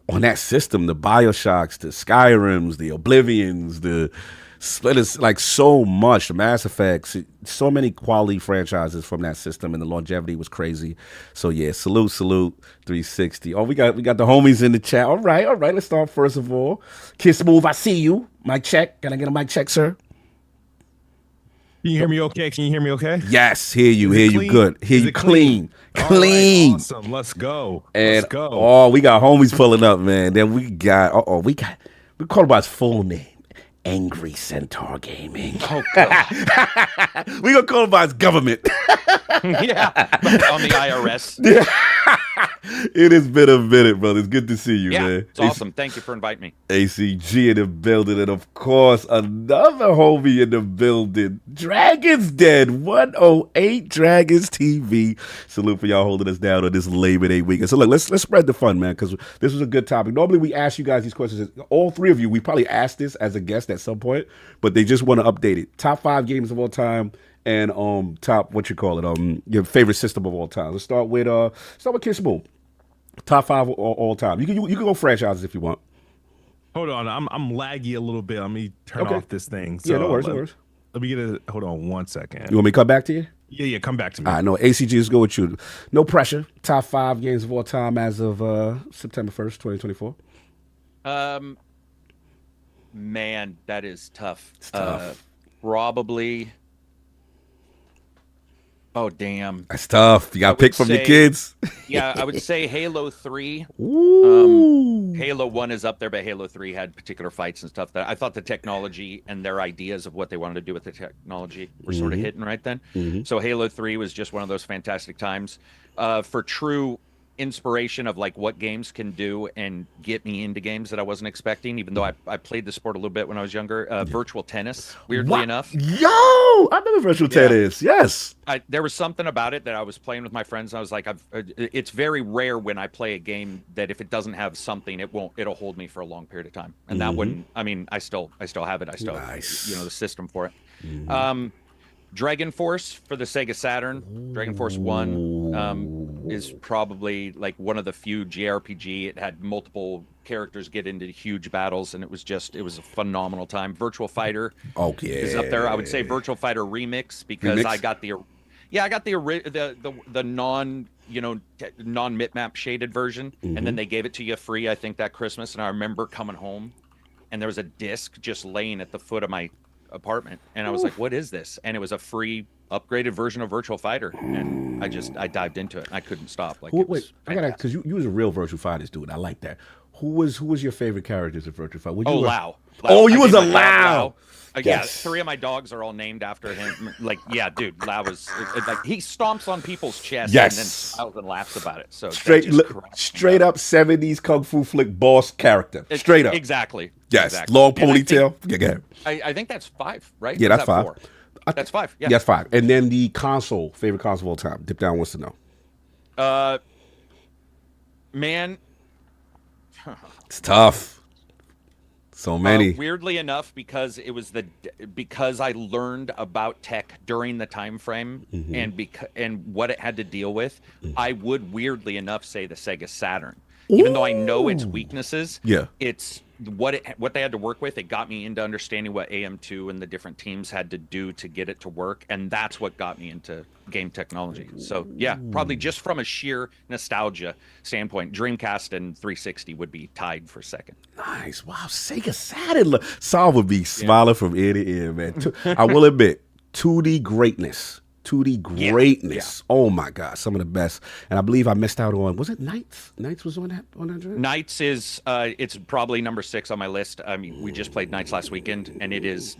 on that system, the BioShocks, the Skyrims, the Oblivions, the Splitters, like so much, the Mass Effects, so many quality franchises from that system, and the longevity was crazy. So yeah, salute 360. Oh, we got the homies in the chat. All right, let's start first of all. Kiss Move, I see you. Mic check. Can I get a mic check, sir? Can you hear me okay? Yes, hear you good. Hear you clean. Right, awesome. Let's go. Oh, we got homies pulling up, man. Then we call about his full name. Angry Centaur Gaming. Oh, God. We gonna call him by his government. Yeah, on the IRS. Yeah. It has been a minute, brother. It's good to see you, yeah, man. It's awesome. Thank you for inviting me. ACG in the building, and of course, another homie in the building. Dragons Den 108 Dragons TV. Salute for y'all holding us down on this Labor Day weekend. So look, let's spread the fun, man, because this was a good topic. Normally, we ask you guys these questions. All three of you, we probably asked this as a guest at some point, but they just want to update it. Top 5 games of all time. And top your favorite system of all time. Let's start with Kiss Boom. Top 5 all time. You can go franchises if you want. Hold on, I'm laggy a little bit. Let me turn off this thing. So yeah, no worries. Let me hold on 1 second. You want me to come back to you? Yeah, come back to me. All right, no, ACG, let's go with you. No pressure. Top 5 games of all time as of September 1st, 2024. Man, that is tough. It's tough. Probably. Oh, damn. That's tough. You got to pick from your kids. Yeah, I would say Halo 3. Ooh. Halo 1 is up there, but Halo 3 had particular fights and stuff that I thought the technology and their ideas of what they wanted to do with the technology were sort of hitting right then. So Halo 3 was just one of those fantastic times. For true inspiration of like what games can do and get me into games that I wasn't expecting, even though I played the sport a little bit when I was younger. Virtual tennis, weirdly enough. Yo, I remember virtual tennis. Yes. There was something about it that I was playing with my friends, and I was like, it's very rare when I play a game that if it doesn't have something, it'll hold me for a long period of time. And that one, I mean, I still have it. I still have, the system for it. Dragon Force for the Sega Saturn. Dragon Force 1 is probably like one of the few JRPG. It had multiple characters get into huge battles, and it was a phenomenal time. Virtual Fighter is up there. I would say Virtual Fighter Remix because I got the non non-mip-map shaded version, and then they gave it to you free, I think, that Christmas. And I remember coming home, and there was a disc just laying at the foot of my apartment, and I was like, what is this? And it was a free upgraded version of Virtual Fighter, and I dived into it, and I couldn't stop. Like, wait, I gotta, because you was a real Virtual Fighters dude. I like that. Who was your favorite characters in Virtual Fighter? Lao. Oh, you was a Lao. Yeah, 3 of my dogs are all named after him. Like, yeah, dude, Lao was like, he stomps on people's chests and then smiles and laughs about it. So straight up 70s kung fu flick boss character. Straight up. Exactly. Yes. Exactly. Long ponytail. I think that's 5, right? Yeah, that's 5. 4? That's 5. Yeah, that's 5. And then the favorite console of all time. Dip Down wants to know. Man, it's tough. So many. Weirdly enough, because I learned about tech during the time frame and what it had to deal with, I would weirdly enough say the Sega Saturn. Even though I know its weaknesses, it's what they had to work with. It got me into understanding what AM2 and the different teams had to do to get it to work, and that's what got me into game technology. So yeah, probably just from a sheer nostalgia standpoint, Dreamcast and 360 would be tied for second. Nice. Wow, Sega Saturn. Saul would be smiling from ear to ear, man. I will admit, 2D greatness. 2D greatness. Oh my God, some of the best. And I believe I missed out on, was it Knights? Knights was on that joint? Knights is it's probably number 6 on my list. I mean, we just played Knights last weekend, and it is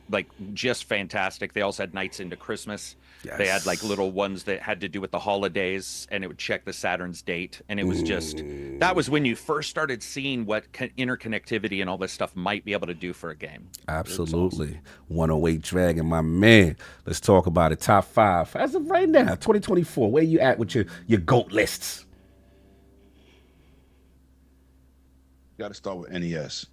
like just fantastic. They also had Nights into Christmas. They had like little ones that had to do with the holidays, and it would check the Saturn's date. And it was just, that was when you first started seeing what interconnectivity and all this stuff might be able to do for a game. Absolutely. Awesome. 108 Dragon, my man. Let's talk about it. Top 5 as of right now, 2024. Where you at with your GOAT lists? Got to start with NES.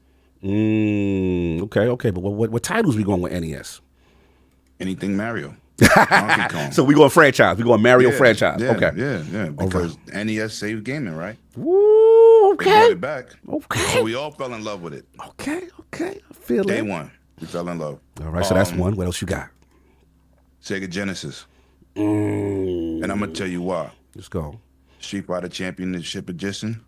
Okay. But what titles we going with NES? Anything Mario. Donkey Kong. So we going franchise. We going Mario franchise. Yeah, okay. Yeah. Because NES saved gaming, right? Woo, okay. They brought it back. Okay. So we all fell in love with it. Okay. I feel Day it. one, we fell in love. All right, so that's one. What else you got? Sega Genesis. And I'm going to tell you why. Let's go. Street Fighter Championship Edition.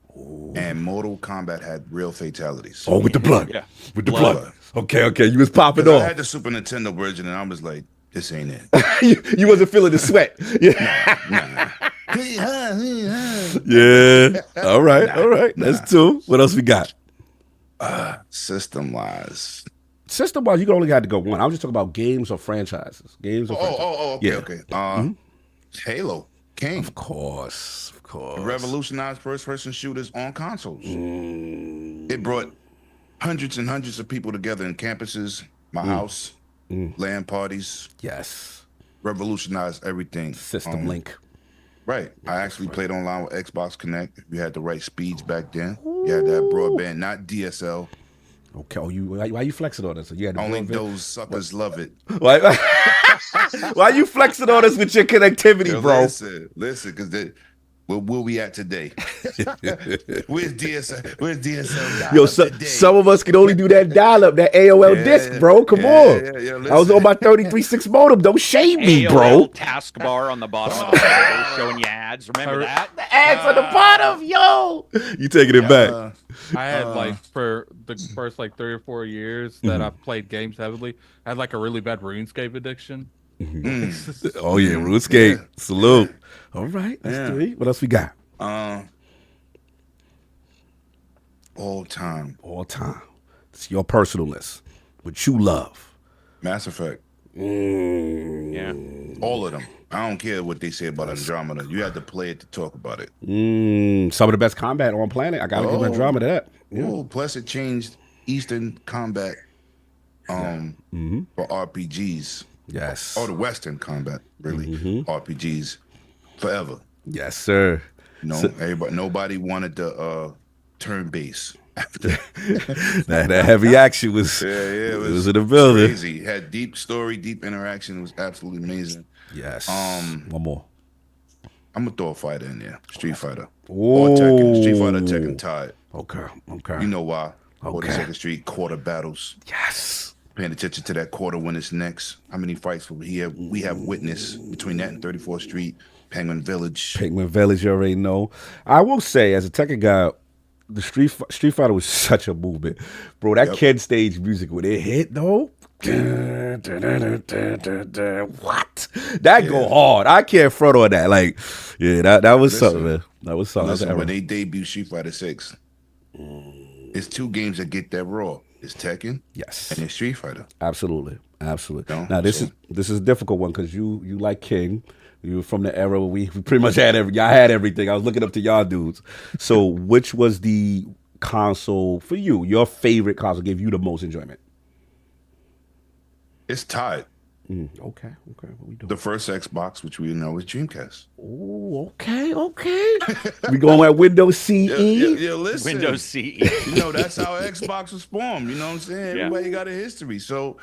And Mortal Kombat had real fatalities. Oh, with the blood. Yeah. With the blood. Okay. You was popping off. I had the Super Nintendo version, and I was like, this ain't it. you wasn't feeling the sweat. Yeah. Nah. Yeah. All right. That's two. What else we got? System-wise. System-wise, you only had to go one. I was just talking about games or franchises. Games or franchises. Okay. Halo. King. Of course. Revolutionized first-person shooters on consoles. It brought hundreds and hundreds of people together in campuses, my house, LAN parties. Yes. Revolutionized everything. System Link. Right. I actually played online with Xbox Connect. You had the right speeds back then. You had to have broadband, not DSL. Okay. Why you flexing on us? You had only those suckers love it. Why you flexing on us with your connectivity, bro? Listen, because where we at today? Where's DSL? Yo, some of us can only do that dial-up, that AOL disc, bro. Come on. I was on my 33.6 modem. Don't shame me, bro. AOL taskbar on the bottom of the page showing you ads. Remember that? The ads on the bottom, yo. You taking it back? I had like for the first like 3 or 4 years that I played games heavily, I had like a really bad RuneScape addiction. Oh yeah, RuneScape. Yeah. Salute. All right, that's 3. What else we got? All time. It's your personal list. What you love? Mass Effect. Yeah. All of them. I don't care what they say about Andromeda. You had to play it to talk about it. Some of the best combat on planet. I gotta give Andromeda that. Yeah. Oh, plus it changed Eastern combat for RPGs. Yes. Or the Western combat, really. RPGs forever. Yes, sir. Nobody wanted the turn base after that heavy action was it was in the building. Crazy. It had deep story, deep interaction. It was absolutely amazing. Yes. One more. I'm gonna throw a fighter in there. Street Fighter. Or Tekken. Street Fighter, Tekken, Tide. Okay. You know why? Okay. 42nd Street quarter battles. Yes. Paying attention to that quarter when it's next. How many fights we have witnessed between that and 34th Street, Penguin Village. You already know. I will say, as a Tekken guy, the Street Fighter was such a movement, bro. That Kid stage music when it hit though. What? That go hard. I can't front on that. Like, that was something, man. That was something. Listen, when they debuted Street Fighter 6, it's 2 games that get that raw. It's Tekken, yes, and it's Street Fighter. Absolutely. No? Now this is a difficult one because you like King. You were from the era where we pretty much had y'all had everything. I was looking up to y'all dudes. So which was the console for you? Your favorite console gave you the most enjoyment? It's tied. Okay. What we doing? The first Xbox, which we know is Dreamcast. Oh, okay. We going at Windows CE? Yeah, listen. Windows CE. You know, that's how Xbox was formed. You know what I'm saying? Everybody got a history. So,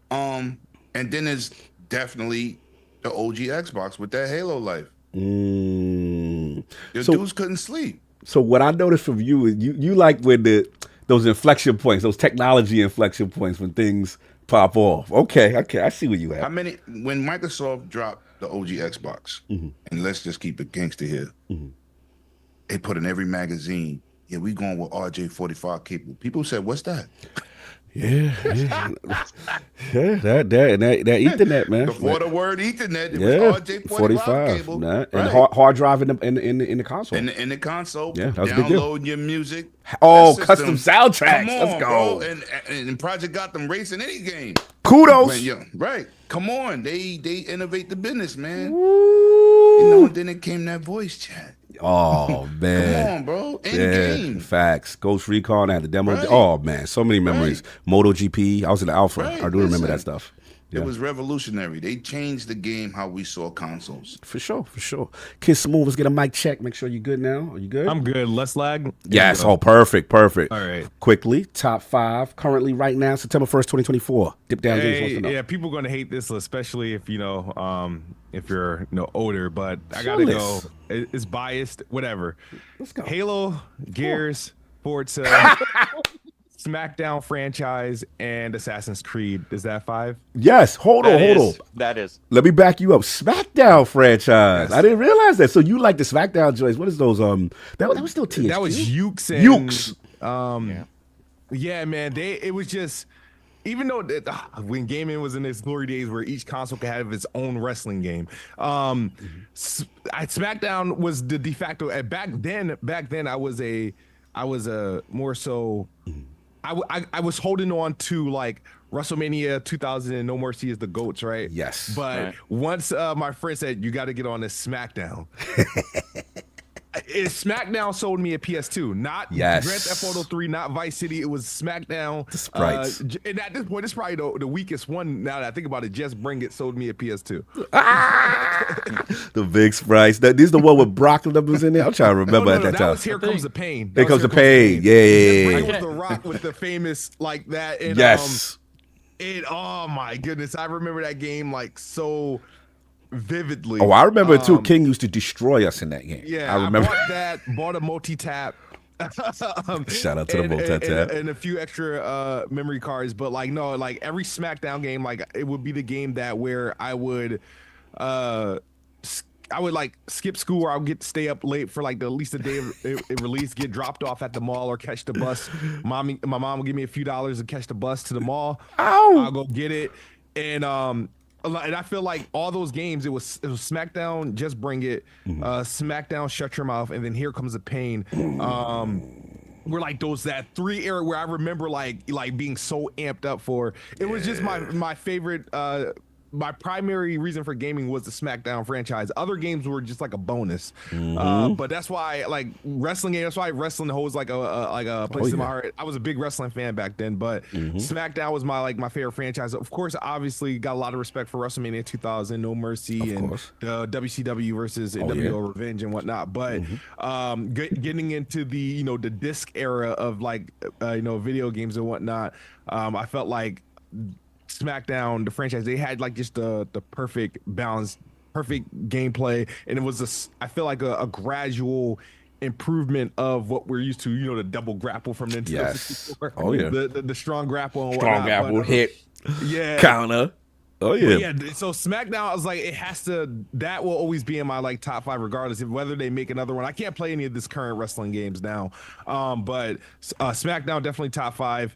and then there's definitely the OG Xbox with that Halo life. Your dudes couldn't sleep. So what I noticed from you is you like when those inflection points, those technology inflection points when things pop off. Okay, I see where you at. When Microsoft dropped the OG Xbox, and let's just keep it gangster here, they put in every magazine, we going with RJ45 capable. People said, what's that? Yeah, that Ethernet, man. Before the word Ethernet, it was RJ45 cable. Nah. And hard drive in the console. In the console. Yeah, that was a big deal. Downloading your music. Oh, custom soundtracks. Let's go. Bro. And Project Gotham racing any game. Kudos. Yeah, right. Come on, they innovate the business, man. You know, and then it came that voice chat. Oh man, Come on, bro. In yeah, game. facts. Ghost Recon, I had the demo. Right. Oh man, so many memories. MotoGP, I was in the alpha. Right, I do remember listen. that stuff. It was revolutionary. They changed the game how we saw consoles. For sure, for sure. Kid Smooth, let's get a mic check. Make sure you're good now. Are you good? I'm good. Less lag. Yes. Oh, perfect. All right. Quickly, top 5 currently right now, September 1st, 2024. Dip Down Games wants to know. Yeah, people are gonna hate this, especially if if you're older. But I gotta go. It's biased. Whatever. Let's go. Halo, Gears, Forza, SmackDown franchise, and Assassin's Creed. Is that 5? Yes. Hold on. That is. Let me back you up. SmackDown franchise. Yes. I didn't realize that. So you like the SmackDown joints? What is those? That was still THQ. That was Ukes. Yeah, man. It was just. Even though when gaming was in its glory days where each console could have its own wrestling game, SmackDown was the de facto. Back then I was a more so. I was holding on to like WrestleMania 2000 and No Mercy is the GOATs, right? Yes. But once my friend said, you got to get on this SmackDown. SmackDown sold me a PS2, not Grand Theft Auto 3, not Vice City. It was SmackDown. The sprites. And at this point, it's probably the weakest one. Now that I think about it, Just Bring It sold me a PS2. The big sprites. This is the one with Brock that was in there. I'm trying to remember at that time. Was Here Comes the Pain. Here Comes the Pain. Yeah. It was The Rock with the famous like that. And, yes. Oh my goodness, I remember that game like so vividly. Oh, I remember it too. King used to destroy us in that game. Yeah, I remember. Bought a multi-tap. Shout out to the multi-tap. And a few extra memory cards. But like, no, like every SmackDown game, like it would be the game that where I would like skip school, or I would get to stay up late for like at least a day it released, get dropped off at the mall or catch the bus. My mom would give me a few dollars to catch the bus to the mall. I'll go get it. And I feel like all those games, it was SmackDown, Just Bring It, SmackDown, Shut Your Mouth, and then Here Comes the Pain. Were like that 3 era where I remember like being so amped up for. It was just my favorite. My primary reason for gaming was the SmackDown franchise. Other games were just like a bonus, but that's why like wrestling game. That's why wrestling holds like a place in my heart. I was a big wrestling fan back then, but SmackDown was my favorite franchise. Of course, obviously got a lot of respect for WrestleMania 2000, No Mercy, and the WCW versus NWO Revenge and whatnot. But getting into the the disc era of like video games and whatnot, I felt like SmackDown, the franchise, they had like just the perfect balance, perfect gameplay, and it was I feel like a gradual improvement of what we're used to. The double grapple from Nintendo 64. Oh yeah, the strong grapple and strong whatnot. grapple hit, counter. Oh yeah. So SmackDown, I was like, that will always be in my like top 5 regardless of whether they make another one. I can't play any of this current wrestling games now, but SmackDown definitely top 5.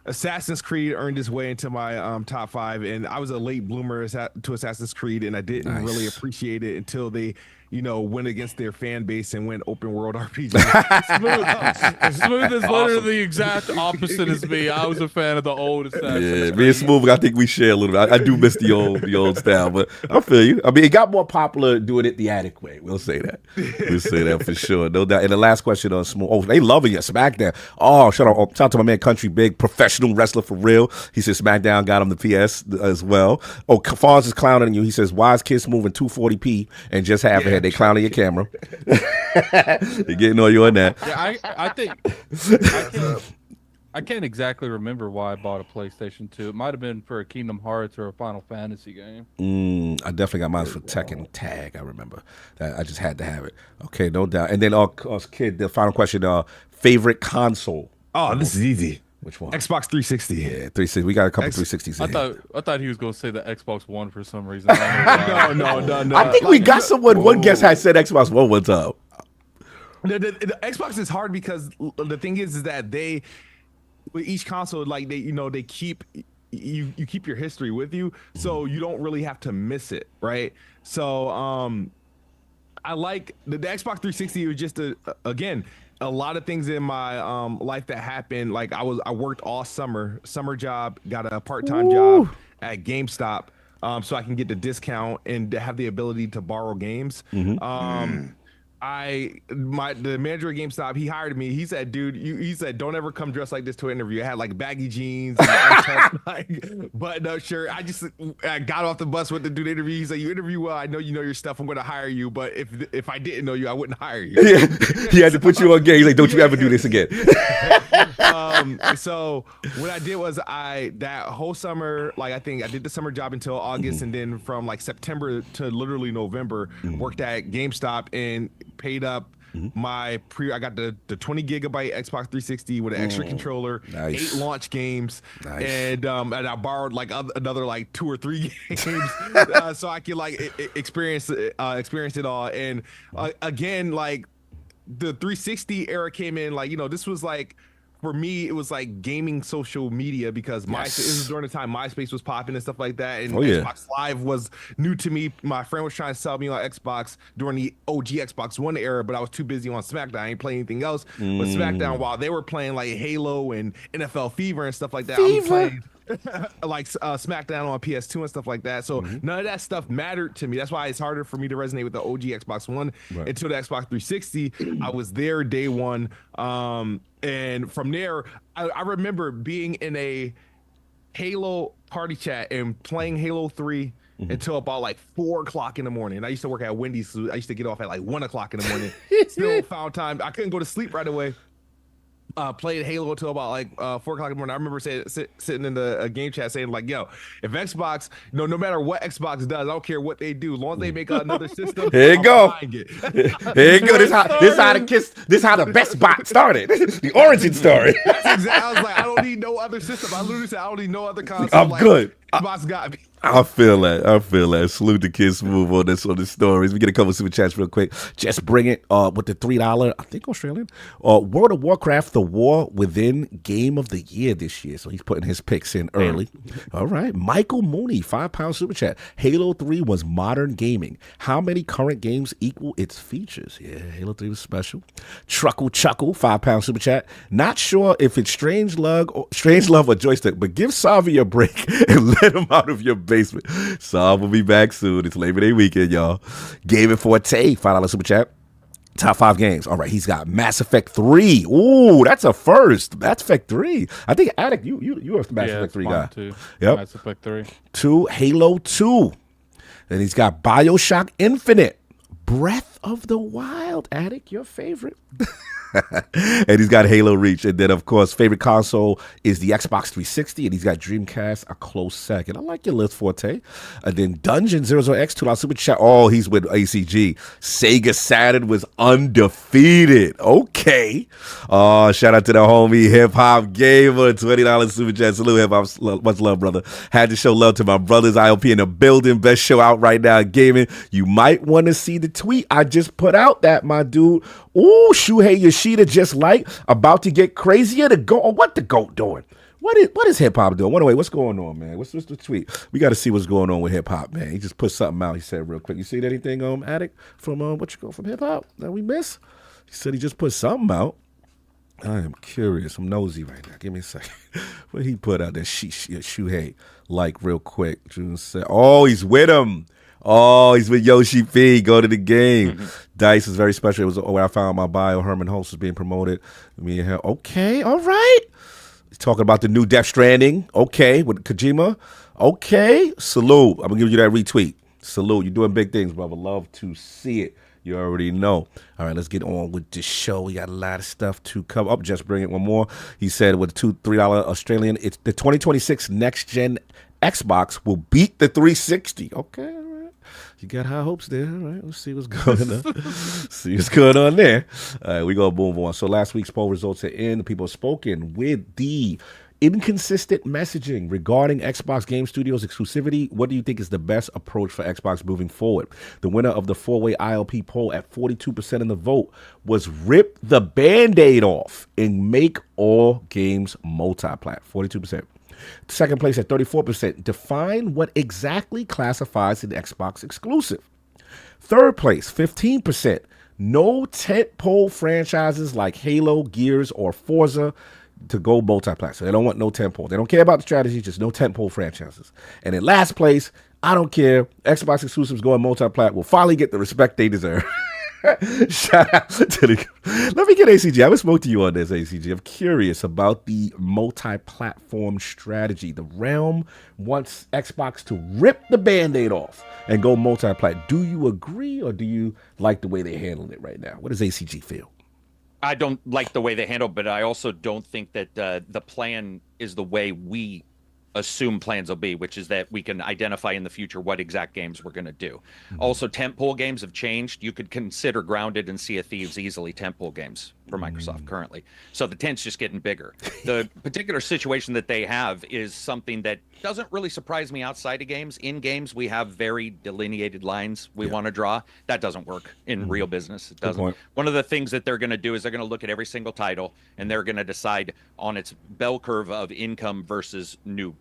Assassin's Creed earned its way into my top 5, and I was a late bloomer to Assassin's Creed, and I didn't really appreciate it until they went against their fan base and went open world RPG. Smooth is literally the exact opposite as me. I was a fan of the old Assassin's Creed. Me and Smooth, I think we share a little bit. I do miss the old style, but I feel you. I mean, it got more popular doing it the attic way. We'll say that. We'll say that for sure. No doubt. And the last question on Smooth. Oh, they loving you. SmackDown. Oh, shout out to my man Country Big, professional wrestler for real. He says SmackDown got him the PS as well. Oh, Fonz is clowning you. He says, why is Kids moving 240p and just half ahead? They clowning your camera. They're getting on you on that. Yeah, I think I can't exactly remember why I bought a PlayStation 2. It might have been for a Kingdom Hearts or a Final Fantasy game. I definitely got mine for Tekken Tag. I remember that. I just had to have it. Okay, no doubt. And then, kid, the final question: favorite console? Oh, this is easy. Which one? Xbox 360. Yeah, 360. We got a couple 360s. I thought he was going to say the Xbox One for some reason. No. I think we got someone. One guest had said Xbox One time. The Xbox is hard because the thing is that they, with each console, like they keep you keep your history with you, so you don't really have to miss it, right? So I like the Xbox 360 was just again. A lot of things in my life that happened. Like I worked all summer job, got a part-time job, at GameStop, so I can get the discount and have the ability to borrow games. The manager at GameStop, he hired me. He said, dude, he said, don't ever come dressed like this to an interview. I had like baggy jeans, and like button-up shirt. I got off the bus with the dude interview. He said, you interview well. I know you know your stuff. I'm going to hire you. But if I didn't know you, I wouldn't hire you. Yeah. He had to put you on game. He's like, don't you ever do this again. So what I did was that whole summer, like I think I did the summer job until August, and then from like September to literally November, worked at GameStop and paid up I got the 20 gigabyte Xbox 360 with an extra controller, 8 launch games, and I borrowed like another like 2 or 3 games so I could like experience it all. And again, like the 360 era came in, like, you know, this was like, for me, it was like gaming social media, because it was during the time MySpace was popping and stuff like that, and Xbox Live was new to me. My friend was trying to sell me on Xbox during the OG Xbox One era, but I was too busy on SmackDown. I ain't playing anything else but SmackDown, while they were playing like Halo and NFL Fever and stuff like that. I was playing like SmackDown on PS2 and stuff like that. So none of that stuff mattered to me. That's why it's harder for me to resonate with the OG Xbox One until the Xbox 360. I was there day one. And from there, I remember being in a Halo party chat and playing Halo 3 until about like 4 o'clock in the morning. And I used to work at Wendy's, so I used to get off at like 1 o'clock in the morning. Still found time. I couldn't go to sleep right away. Played Halo until about like 4 o'clock in the morning. I remember sitting in the game chat saying like, yo, if Xbox, no matter what Xbox does, I don't care what they do, as long as they make another system, here you go. Here you go. This how the best bot started. The origin story. That's exactly. I was like, I don't need no other system. I literally said I don't need no other console. I'm like, good. Xbox got me. I feel that. Salute the Kid Smooth on the stories. We get a couple super chats real quick. Just bring it with the $3, I think Australian. World of Warcraft, the War Within Game of the Year this year. So he's putting his picks in early. All right. Michael Mooney, £5 super chat. Halo 3 was modern gaming. How many current games equal its features? Yeah, Halo 3 was special. Chuckle, £5 super chat. Not sure if it's Strange Love or Joystick, but give Savi a break and let him out of your basement. Sav will be back soon. It's Labor Day weekend, y'all. Gaming Forte, $5 super chat. Top 5 games. All right, he's got Mass Effect 3. Ooh, that's a first. Mass Effect 3. I think Attic, you're a Mass Effect 3 guy. Too. Yep. Mass Effect 3. 2, Halo 2. Then he's got BioShock Infinite. Breath of the Wild, Attic, your favorite. And he's got Halo Reach. And then, of course, favorite console is the Xbox 360. And he's got Dreamcast a close second. I like your list, Forte. And then Dungeon 00X, $2 super chat. Oh, he's with ACG. Sega Saturn was undefeated. Okay. Oh, shout out to the homie Hip Hop Gamer. $20 super chat. Salute, Hip Hop. Much love, brother. Had to show love to my brothers. ILP in the building. Best show out right now in gaming. You might want to see the tweet I just put out, that my dude. Ooh, Shuhei Yoshida just about to get crazier. The GOAT. What the GOAT doing? What is hip hop doing? Wait, what's going on, man? What's the tweet? We got to see what's going on with hip hop, man. He just put something out. He said real quick. You see anything, Addict, from from hip hop that we miss? He said he just put something out. I am curious. I'm nosy right now. Give me a second. What he put out there? Shuhei, real quick. June said, oh, he's with him. Oh, he's with Yoshi P. Go to the game. Dice is very special. It was where I found my bio. Herman Holtz was being promoted. Me and him. Okay, all right. He's talking about the new Death Stranding. Okay, with Kojima. Okay, salute. I'm going to give you that retweet. Salute. You're doing big things, brother. Love to see it. You already know. All right, let's get on with the show. We got a lot of stuff to cover up. Just bring it one more. He said with $3 Australian, it's the 2026 next-gen Xbox will beat the 360. Okay, all right. You got high hopes there. All right, let's see what's going on. See what's going on there. All right, we go move on. So last week's poll results are in. The people have spoken with the inconsistent messaging regarding Xbox Game Studios exclusivity. What do you think is the best approach for Xbox moving forward? The winner of the 4-way ILP poll at 42% in the vote was rip the Band-Aid off and make all games multi-plat. 42%. Second place at 34%. Define what exactly classifies an Xbox exclusive. Third place, 15%. No tentpole franchises like Halo, Gears, or Forza to go multi-plat. So they don't want no tentpole. They don't care about the strategy, just no tentpole franchises. And in last place, I don't care. Xbox exclusives going multi-plat will finally get the respect they deserve. Shout out to the. Let me get ACG. I haven't spoke to you on this, ACG. I'm curious about the multi-platform strategy. The Realm wants Xbox to rip the Band-Aid off and go multi-plat. Do you agree, or do you like the way they handle it right now? What does ACG feel? I don't like the way they handle, but I also don't think that the plan is the way we assume plans will be, which is that we can identify in the future what exact games we're going to do. Also, tentpole games have changed. You could consider Grounded and Sea of Thieves easily tentpole games for Microsoft currently. So the tent's just getting bigger. The particular situation that they have is something that doesn't really surprise me outside of games. In games, we have very delineated lines we want to draw. That doesn't work in real business. It doesn't. One of the things that they're going to do is they're going to look at every single title and they're going to decide on its bell curve of income versus new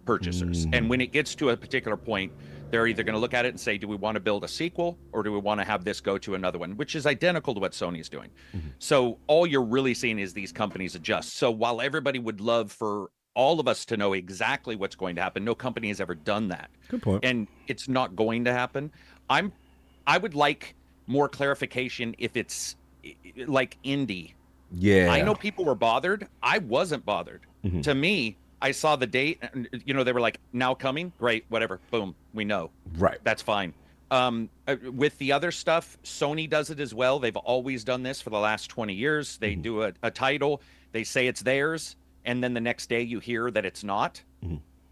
purchasers. And when it gets to a particular point, they're either going to look at it and say, do we want to build a sequel or do we want to have this go to another one, which is identical to what Sony is doing. So all you're really seeing is these companies adjust. So while everybody would love for all of us to know exactly what's going to happen, no company has ever done that. Good point. And it's not going to happen. I would like more clarification if it's like indie. Yeah. I know people were bothered. I wasn't bothered. To me, I saw the date, and they were like, now coming, great, whatever, boom, we know. Right. That's fine. With the other stuff, Sony does it as well. They've always done this for the last 20 years. They do a title, they say it's theirs, and then the next day you hear that it's not.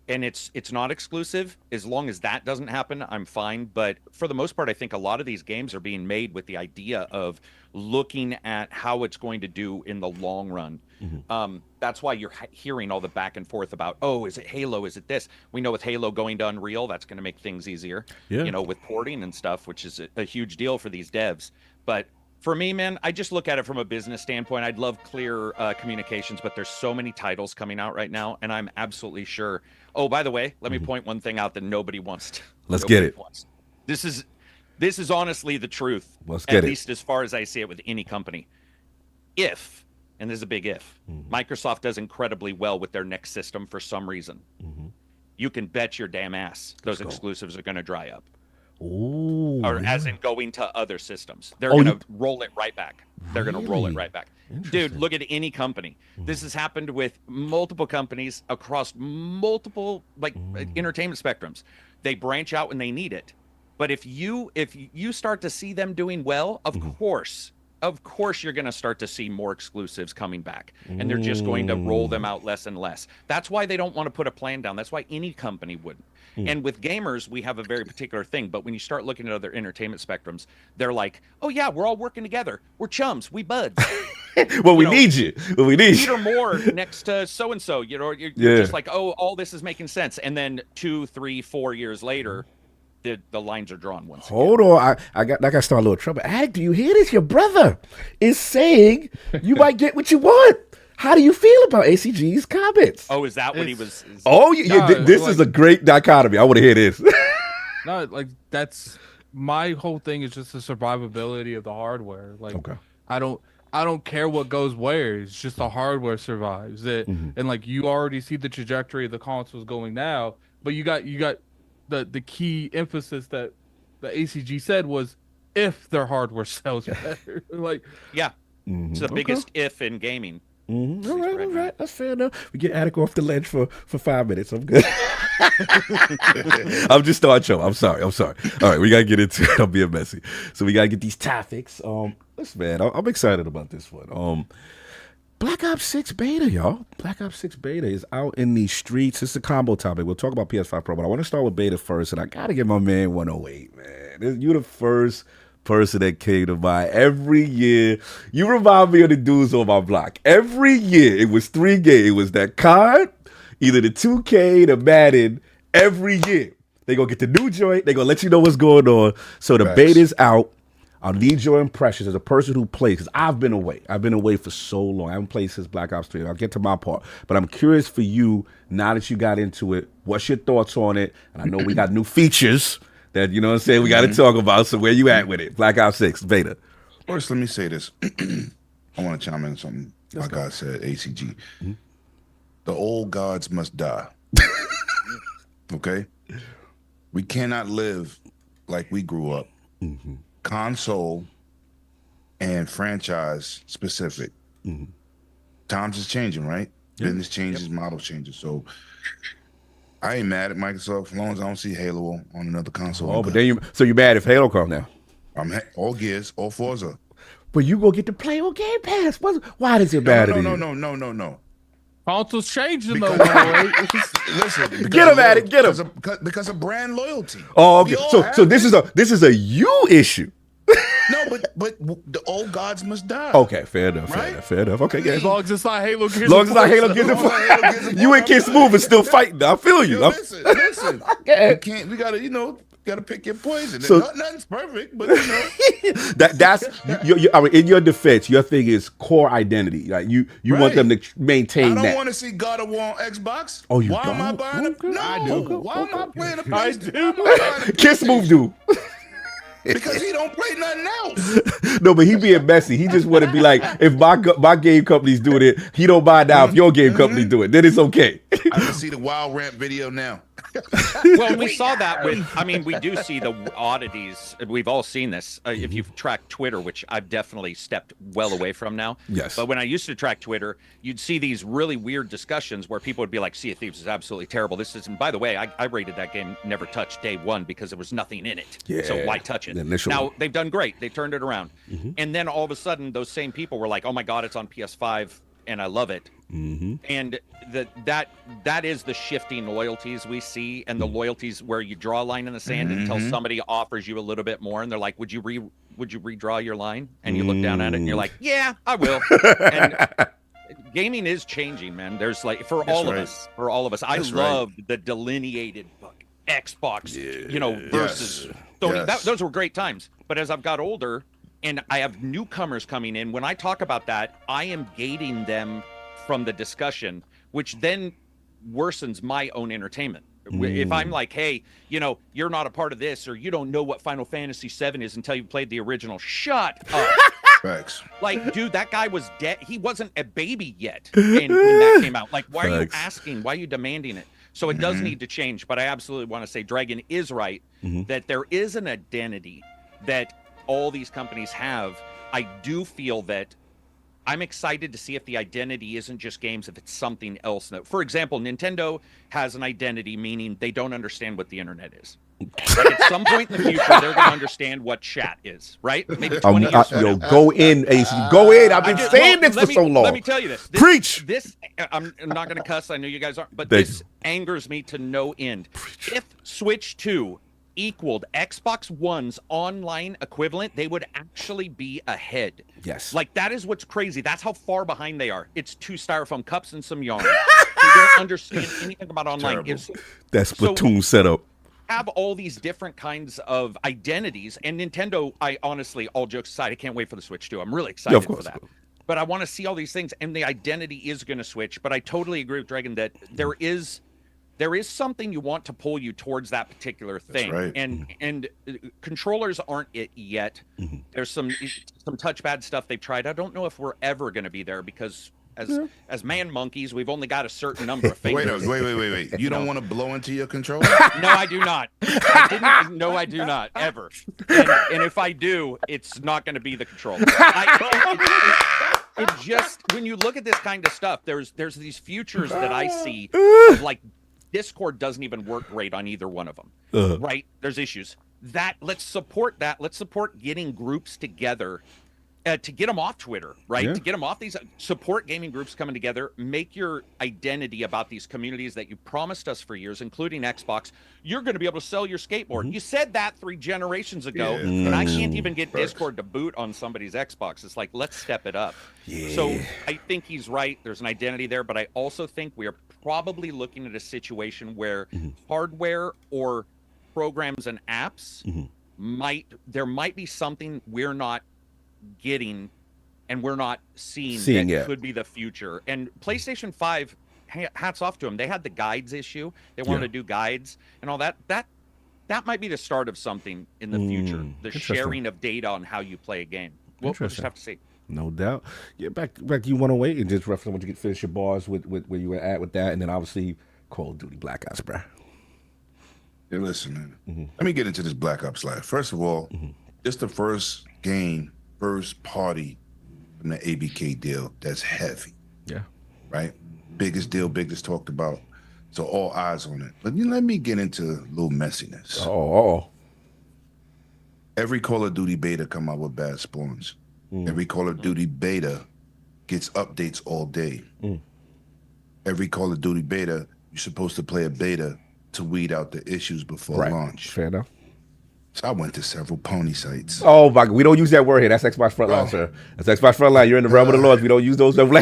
And it's not exclusive. As long as that doesn't happen, I'm fine. But for the most part, I think a lot of these games are being made with the idea of looking at how it's going to do in the long run. That's why you're hearing all the back and forth about, oh, is it Halo? Is it this? We know with Halo going to Unreal, that's going to make things easier, with porting and stuff, which is a huge deal for these devs. But for me, man, I just look at it from a business standpoint. I'd love clear communications, but there's so many titles coming out right now, and I'm absolutely sure. Oh, by the way, let me point one thing out that nobody wants to. Let's get it. This is honestly the truth. Let's get it. At least as far as I see it with any company. If, and there's a big if, Microsoft does incredibly well with their next system for some reason, you can bet your damn ass those exclusives are going to dry up. Ooh, or as in going to other systems. They're going to roll it right back. They're going to roll it right back. Dude, look at any company. This has happened with multiple companies across multiple entertainment spectrums. They branch out when they need it. But if you start to see them doing well, of course you're going to start to see more exclusives coming back, and they're just going to roll them out less and less. That's why they don't want to put a plan down. That's why any company wouldn't. And with gamers, we have a very particular thing. But when you start looking at other entertainment spectrums, they're like, oh, yeah, we're all working together. We're chums. We buds. Well, we need you. Well, we need you. Peter Moore next to so-and-so. You're just like, oh, all this is making sense. And then 2, 3, 4 years later, the lines are drawn once again. Hold on. I got started a little trouble. Ag, do you hear this? Your brother is saying you might get what you want. How do you feel about ACG's comments? Oh, is that what he was? This is a great dichotomy. I want to hear this. No, that's my whole thing is just the survivability of the hardware. I don't care what goes where. It's just the hardware survives it. And you already see the trajectory of the consoles going now, but you got the key emphasis that the ACG said was if their hardware sells better. It's the biggest if in gaming. All right. That's fair enough. We get Attic off the ledge for 5 minutes. I'm good. I'm just starting show. I'm sorry. All right, we got to get into it. I'm being messy. So we got to get these topics. Listen, man, I'm excited about this one. Black Ops 6 beta, y'all. Black Ops 6 beta is out in the streets. It's a combo topic. We'll talk about PS5 Pro, but I want to start with beta first, and I got to get my man 108, man. You're the first person that came to mind. Every year, you remind me of the dudes on my block. Every year, it was 3 games. It was that card, either the 2K, the Madden. Every year, they going to get the new joint. They going to let you know what's going on. So the beta's out. I need your impressions as a person who plays, because I've been away. I've been away for so long. I haven't played since Black Ops 3. I'll get to my part. But I'm curious for you, now that you got into it, what's your thoughts on it? And I know we got new features that, you know what I'm saying, we got to talk about. So where you at with it? Black Ops 6 beta. First, let me say this. I want to chime in on something My God said ACG. The old gods must die. Okay? We cannot live like we grew up. Console and franchise specific. Times is changing, right? Business changes, models changes. So I ain't mad at Microsoft as long as I don't see Halo on another console. Oh, but then you're mad if Halo come now. I'm all Gears, all Forza. But you gonna get to play on Game Pass. Why does it matter? No. Console's changing though. Listen, get him at it. Get him. Because of brand loyalty. Oh, okay. So this is a you issue. No, but the old gods must die. Okay, fair enough. Right? Fair enough. Okay, yeah. As long as it's not Halo Gears. As long as it's not Halo Gears. You and Kid Smooth is still fighting. I feel you. Listen. Okay. You can't. We gotta pick your poison. So, nothing's perfect, but you know. that's I mean, in your defense, your thing is core identity. Like you want them to maintain that. I don't want to see God of War on Xbox. Oh, you Why don't? am I buying it? No, I do. Why am I playing a I PlayStation? do. Kiss Move do. Because he don't play nothing else. No, but he being messy. He just want to be like, if my game company's doing it, he don't buy now. If your game company do it, then it's okay. I can see the Wild Rant video now. Well, we saw that with, I mean, we do see the oddities. We've all seen this. If you've tracked Twitter, which I've definitely stepped well away from now. Yes. But when I used to track Twitter, you'd see these really weird discussions where people would be like, Sea of Thieves is absolutely terrible. This isn't, by the way, I rated that game never touched day one because there was nothing in it. Yeah. So why touch it? Now, they've done great. They turned it around. And then all of a sudden, those same people were like, oh my God, it's on PS5 and I love it. And that is the shifting loyalties we see, and the loyalties where you draw a line in the sand until somebody offers you a little bit more, and they're like, would you redraw your line? And you look down at it and you're like, yeah, I will. And gaming is changing, man. There's like for all of us. I loved the delineated Xbox, versus Sony. Those were great times. But as I've got older and I have newcomers coming in, when I talk about that, I am gating them from the discussion, which then worsens my own entertainment. If I'm like, hey, you're not a part of this, or you don't know what Final Fantasy VII is until you played the original, shut up. Facts. Like, dude, that guy was dead. He wasn't a baby yet when that came out. Like, why are you asking? Why are you demanding it? So it does need to change. But I absolutely want to say Dragon is right, that there is an identity that all these companies have. I do feel that I'm excited to see if the identity isn't just games, if it's something else. For example, Nintendo has an identity, meaning they don't understand what the internet is. Like at some point in the future, they're going to understand what chat is, right? Maybe 20 years from now. Go in, AC. Go in. I've been saying this for so long. Let me tell you this. Preach. I'm not going to cuss. I know you guys aren't. But this angers me to no end. If Switch 2 equaled Xbox One's online equivalent, they would actually be ahead. Yes. Like, that is what's crazy. That's how far behind they are. It's 2 styrofoam cups and some yarn. They don't understand anything about online. That Splatoon setup. Have all these different kinds of identities, and Nintendo, I honestly, all jokes aside, I can't wait for the Switch 2. I'm really excited for that. But I want to see all these things, and the identity is going to switch. But I totally agree with Dragon that there is something you want to pull you towards that particular thing. Right. And controllers aren't it yet. There's some touchpad stuff they've tried. I don't know if we're ever going to be there because as man monkeys, we've only got a certain number of fingers. Wait. You don't want to blow into your controller? No, I do not. I do not, ever. And if I do, it's not going to be the controller. It just, when you look at this kind of stuff, there's these futures that I see of like Discord doesn't even work great on either one of them, right? There's issues. Let's support that. Let's support getting groups together to get them off Twitter, right? To get them off these, support gaming groups coming together, make your identity about these communities that you promised us for years, including Xbox. You're going to be able to sell your skateboard. You said that 3 generations ago, and I can't even get Discord to boot on somebody's Xbox. It's like, let's step it up. So I think he's right. There's an identity there, but I also think we are probably looking at a situation where hardware or programs and apps there might be something we're not getting and we're not seeing that yet. Could be the future. And PlayStation 5, hats off to them. They had the guides issue. They wanted to do guides and all that. That might be the start of something in the future. The sharing of data on how you play a game. We'll just have to see. No doubt. Yeah, back to you 108 and just reference when you get finish your bars with where you were at with that, and then obviously Call of Duty Black Ops, bro. Hey, listen, man. Let me get into this Black Ops life. First of all, it's the first game, first party from the ABK deal that's heavy. Yeah. Right? Biggest deal, biggest talked about. So all eyes on it. But let me get into a little messiness. Oh. Every Call of Duty beta come out with bad spawns. Every Call of Duty beta gets updates all day. Every Call of Duty beta, you're supposed to play a beta to weed out the issues before launch. Fair enough. So I went to several pony sites. Oh my God, we don't use that word here. That's Xbox Frontline, sir. That's Xbox Frontline. You're in the realm of the Lords. We don't use those. Okay.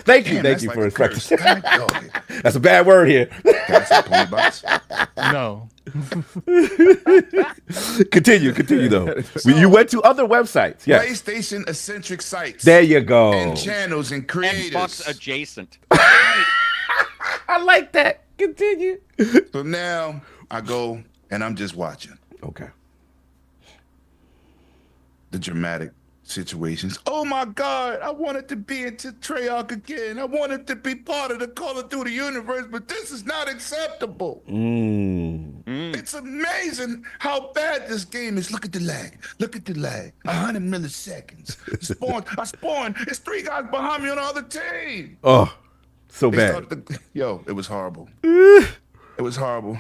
Thank you Damn, for like respecting. God dog it. That's a bad word here. Can I say pony bots? No. Continue though. You went to other websites. Yes. PlayStation eccentric sites. There you go. And channels and creators. Xbox adjacent. I like that. Continue. So now I go and I'm just watching Okay. the dramatic situations. Oh my God, I wanted to be into Treyarch again. I wanted to be part of the Call of Duty universe, but this is not acceptable. It's amazing how bad this game is. Look at the lag. Look at the lag. 100 milliseconds. I spawned. It's 3 guys behind me on the other team. Oh, so They bad. started yo, it was horrible. It was horrible.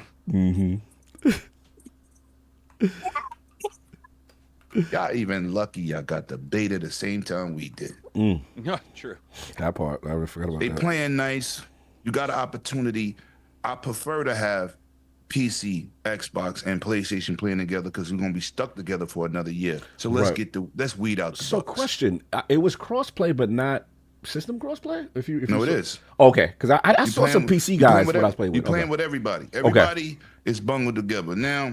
Y'all even lucky y'all got the beta the same time we did. Yeah, true. That part, I forgot about They that. playing nice. You got an opportunity. I prefer to have PC, Xbox, and PlayStation playing together because we're gonna be stuck together for another year. So let's Right. let's weed out the So, bugs. question: it was crossplay, but not system crossplay. If you No, it is. Okay, because I You saw playing some with- PC you playing guys with when I was playing with. You playing Okay. with everybody. Everybody is bungled together. Now,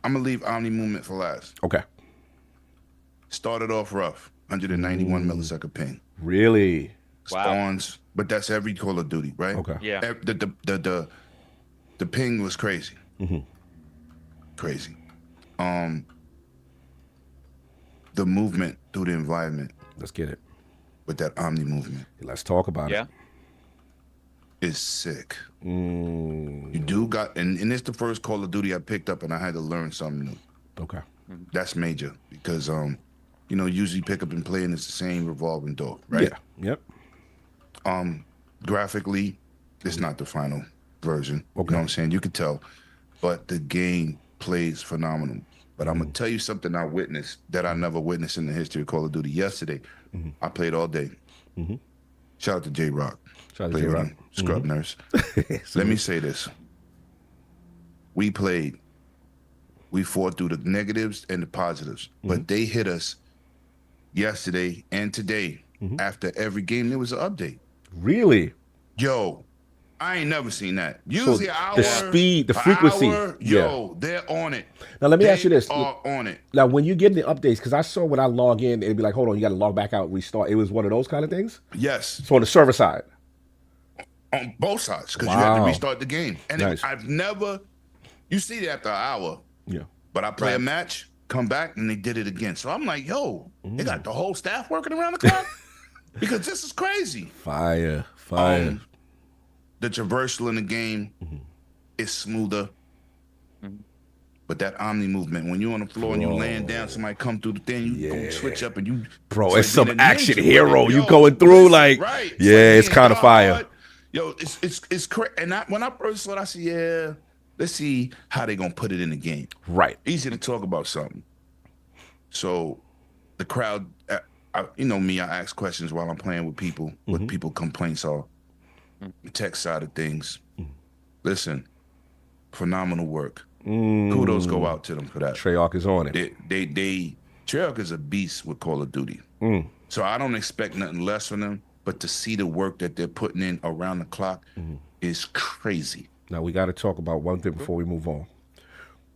I'm gonna leave Omni Movement for last. Okay. Started off rough, 191 millisecond ping. Really? Wow. Spawns, but that's every Call of Duty, right? Okay. Yeah. The ping was crazy. Crazy. The movement through the environment Let's get it. with that Omni movement Let's talk about Yeah. is sick. You do got, and it's the first Call of Duty I picked up, and I had to learn something new. it. Okay. That's major because usually pick up and play, and it's the same revolving door, right? Yeah. Yep. Graphically, it's not the final version. You Okay. know what I'm saying? You could tell, but the game plays phenomenal. But I'm gonna tell you something I witnessed that I never witnessed in the history of Call of Duty. Yesterday, I played all day. Shout out to J Rock. Shout out to Played with J-Rock. him. Scrub nurse. Let me say this. We played. We fought through the negatives and the positives, but they hit us yesterday and today. After every game, there was an update. Really? Yo, I ain't never seen that. Usually an hour, the speed, the an frequency. hour, yo, they're on it. Now let me ask you this. They are on it. Now, when you get the updates, because I saw when I log in, it'd be like, hold on, you got to log back out, restart. It was one of those kind of things. Yes, So on the server side. on both sides because you have to Wow. restart the game. And Nice. I've never, you see it after an hour, Yeah. but I play a match, come back, and they did it again. So I'm like, yo, they got the whole staff working around the clock because this is crazy. Fire. The traversal in the game is smoother. But that Omni movement, when you're on the floor and you laying down, somebody come through the thing, you go switch up and you. Bro, like it's some being a action ninja hero. with it. You Yo, going through like, right. yeah, it's being kind of fire. God. Yo, it's crazy. And when I first saw it, I said, yeah, let's see how they gonna put it in the game. Right. Easy to talk about something. So the crowd, you know me, I ask questions while I'm playing with people, what people complaints are. The tech side of things. Listen, phenomenal work. Kudos go out to them for that. Treyarch is on it. Treyarch is a beast with Call of Duty. So I don't expect nothing less from them, but to see the work that they're putting in around the clock is crazy. Now, we got to talk about one thing before we move on.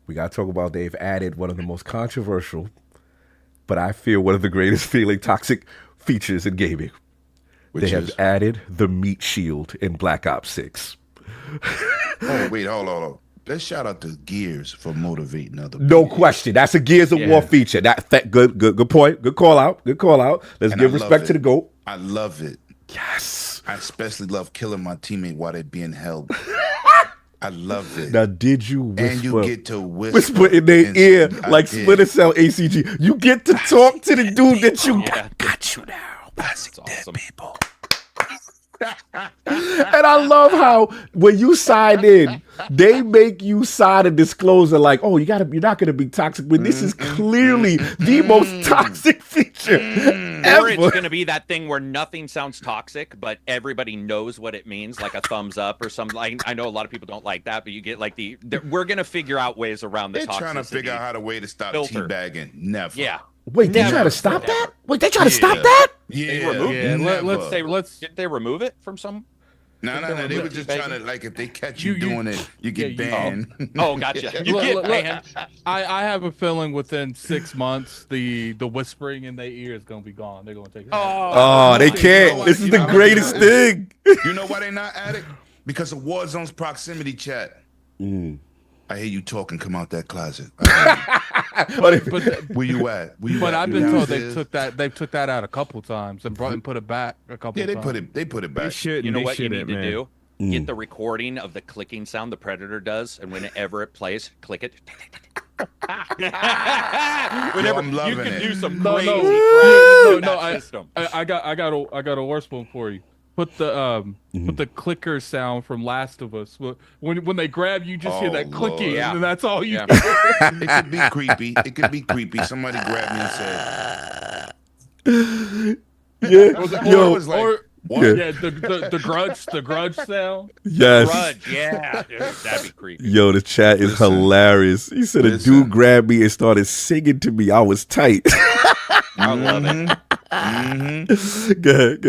We got to talk about they've added one of the most controversial, but I feel one of the greatest feeling toxic features in gaming. They have added the meat shield in Black Ops 6. Oh, wait, hold on. let's shout out to Gears for motivating other No people. question. That's a Gears of War feature. Good point. Good call out. Good call out. Let's And give I love respect to it. the GOAT. I love it. Yes. I especially love killing my teammate while they're being held. I love it. Now, did you whisper? And you get to whisper in their ear like Splinter Cell ACG. You get to talk to the dude that you got you now. That's awesome. people. And I love how when you sign in, they make you sign a disclosure like, "Oh, you're not gonna be toxic," but this is clearly the most toxic feature ever. Or it's going to be that thing where nothing sounds toxic, but everybody knows what it means, like a thumbs up or something. Like, I know a lot of people don't like that, but you get like we're going to figure out ways around the They're toxicity. trying to figure out how to way to stop filter. teabagging. Never. Yeah. Wait, they try to stop that? Wait, they try to stop that? Yeah. Let's say Did they remove it from some? No. They were just trying to, like, if they catch you doing it, you get banned. Oh, gotcha. You get banned. I have a feeling within 6 months the whispering in their ear is gonna be gone. They're gonna take it. Oh, they can't. This is the greatest thing. You know why they not at it? Because of Warzone's proximity chat. I hear you talking. Come out that closet. Where you at? But I've been told they took that out a couple times and put it back a couple. Yeah, they times. put it back. They should. You know they what you shouldn't, need to man. do? Get the recording of the clicking sound the Predator does, and whenever it plays, click it. Whenever I'm loving you can it. do some No, crazy no, crap no, with that system. I got a worse one for you. Put the clicker sound from Last of Us. When they grab you, just hear that Lord. clicking, Yeah. and that's all you. Yeah. It could be creepy. It could be creepy. Somebody grabbed me and said, Yo, was like, or what? yeah, the grudge sound. yes. Grudge, yeah, dude, that'd be creepy. Yo, the chat is hilarious. He said a dude grabbed me and started singing to me. I was tight. I love it. Go ahead.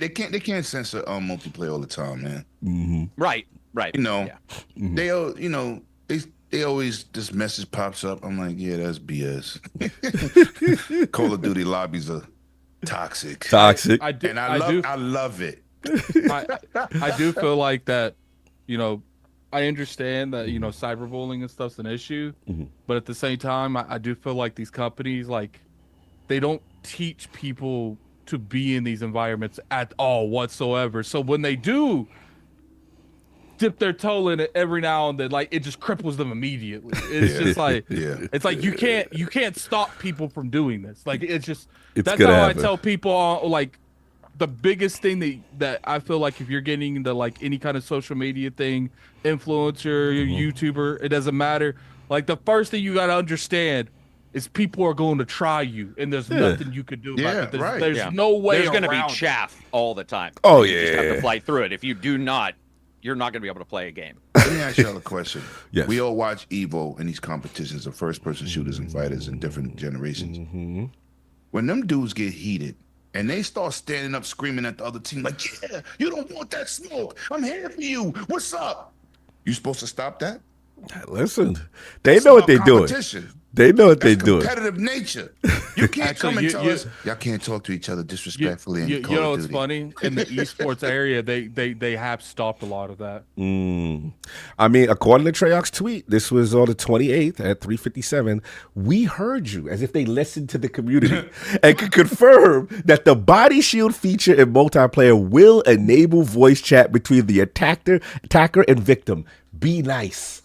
They can't censor multiplayer all the time, man. Right. You know, Yeah. they always this message pops up. I'm like, yeah, that's BS. Call of Duty lobbies are toxic. I do. And I love it. I do feel like that. I understand that cyberbullying and stuff's an issue, but at the same time, I do feel like these companies they don't teach people to be in these environments at all whatsoever. So when they do dip their toe in it every now and then, it just cripples them immediately. It's just it's like you can't stop people from doing this. That's how I tell people. The biggest thing that I feel like if you're getting into any kind of social media thing, influencer, YouTuber, it doesn't matter. The first thing you got to understand is people are going to try you, and there's nothing you could do about it. There's no way. There's going to be around it. chaff all the time. Oh, You just have to fly through it. If you do not, you're not going to be able to play a game. Let me ask y'all a question. Yes. We all watch Evo and these competitions of first-person shooters and fighters in different generations. When them dudes get heated and they start standing up screaming at the other team like, yeah, you don't want that smoke. I'm here for you. What's up? You supposed to stop that? Listen, they know what they're doing. They know what they're doing. Competitive nature. You can't come and tell us y'all can't talk to each other disrespectfully. You know what's funny? In the esports area, they have stopped a lot of that. I mean, according to Treyarch's tweet, this was on the 28th at 3:57. We heard you, as if they listened to the community and could confirm that the body shield feature in multiplayer will enable voice chat between the attacker and victim. Be nice.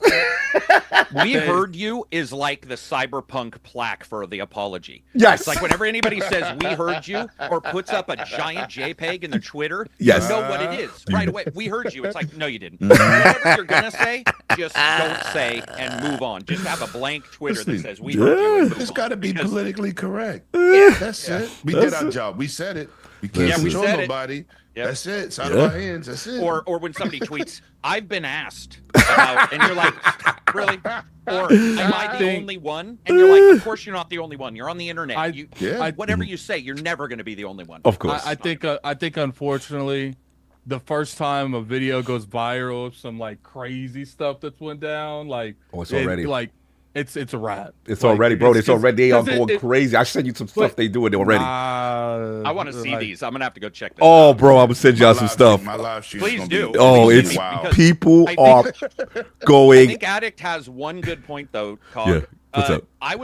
We heard you is like the cyberpunk plaque for the apology. Yes. It's like whenever anybody says we heard you or puts up a giant JPEG in their Twitter, Yes. you know what it is. Right away. We heard you. It's like, no, you didn't. Whatever you're going to say, just don't say and move on. Just have a blank Twitter that says we heard you and move It's on. got to be Because- politically correct. That's it. We did our job. We said it. We can't we control said it. nobody. Yep. That's it. It's out of our hands. That's it. Or when somebody tweets, I've been asked about, and you're like, really? Or am I the only one? And you're like, of course you're not the only one. You're on the internet. Whatever you say, you're never going to be the only one. Of course. I think unfortunately, the first time a video goes viral of some crazy stuff that's went down, it's already it's a wrap. It's Like, already, bro. It's already. They are 'cause going crazy. I sent you some stuff they doing already. I want to see like, these. I'm gonna have to go check this Oh, out. bro, I'm gonna send y'all some stuff. My live stream. Please is gonna do. Be, Oh, Please it's do, wow. because people I are think- I going. think Addict has one good point though, Cog. Yeah, what's up? I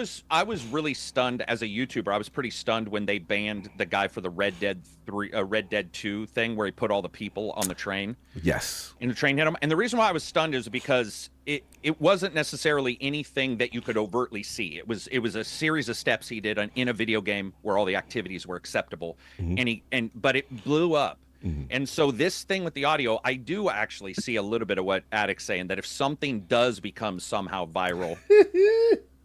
was really stunned as a YouTuber. I was pretty stunned when they banned the guy for the Red Dead 2 thing where he put all the people on the train. Yes. And the train hit him. And the reason why I was stunned is because it wasn't necessarily anything that you could overtly see. It was a series of steps he did in a video game where all the activities were acceptable. But it blew up. And so this thing with the audio, I do actually see a little bit of what Addict's saying, that if something does become somehow viral,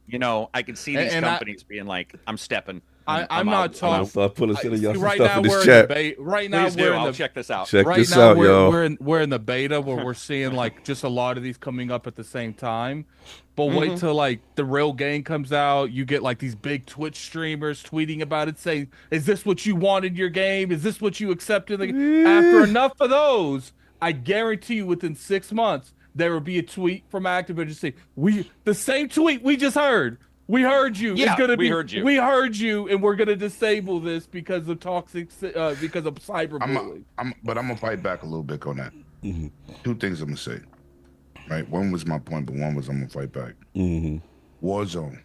you know, I can see these companies being like, I'm stepping. I'm not talking. I'll put us in y'all some Right stuff now in this we're chat. in the right now Please do. we're in I'll the check this out. Check right this now out, yo. we're in the beta where we're seeing like just a lot of these coming up at the same time. But wait till like the real game comes out, you get like these big Twitch streamers tweeting about it, saying, "Is this what you want in your game? Is this what you accepted?" After enough of those, I guarantee you, within 6 months, there will be a tweet from Activision saying, the same tweet we just heard. We heard you. Yeah, it's gonna we be, heard you. We heard you, and we're gonna disable this because of toxic, because of cyberbullying. But I'm gonna fight back a little bit on that. Two things I'm gonna say. Right, one was my point, but one was I'm gonna fight back. Warzone.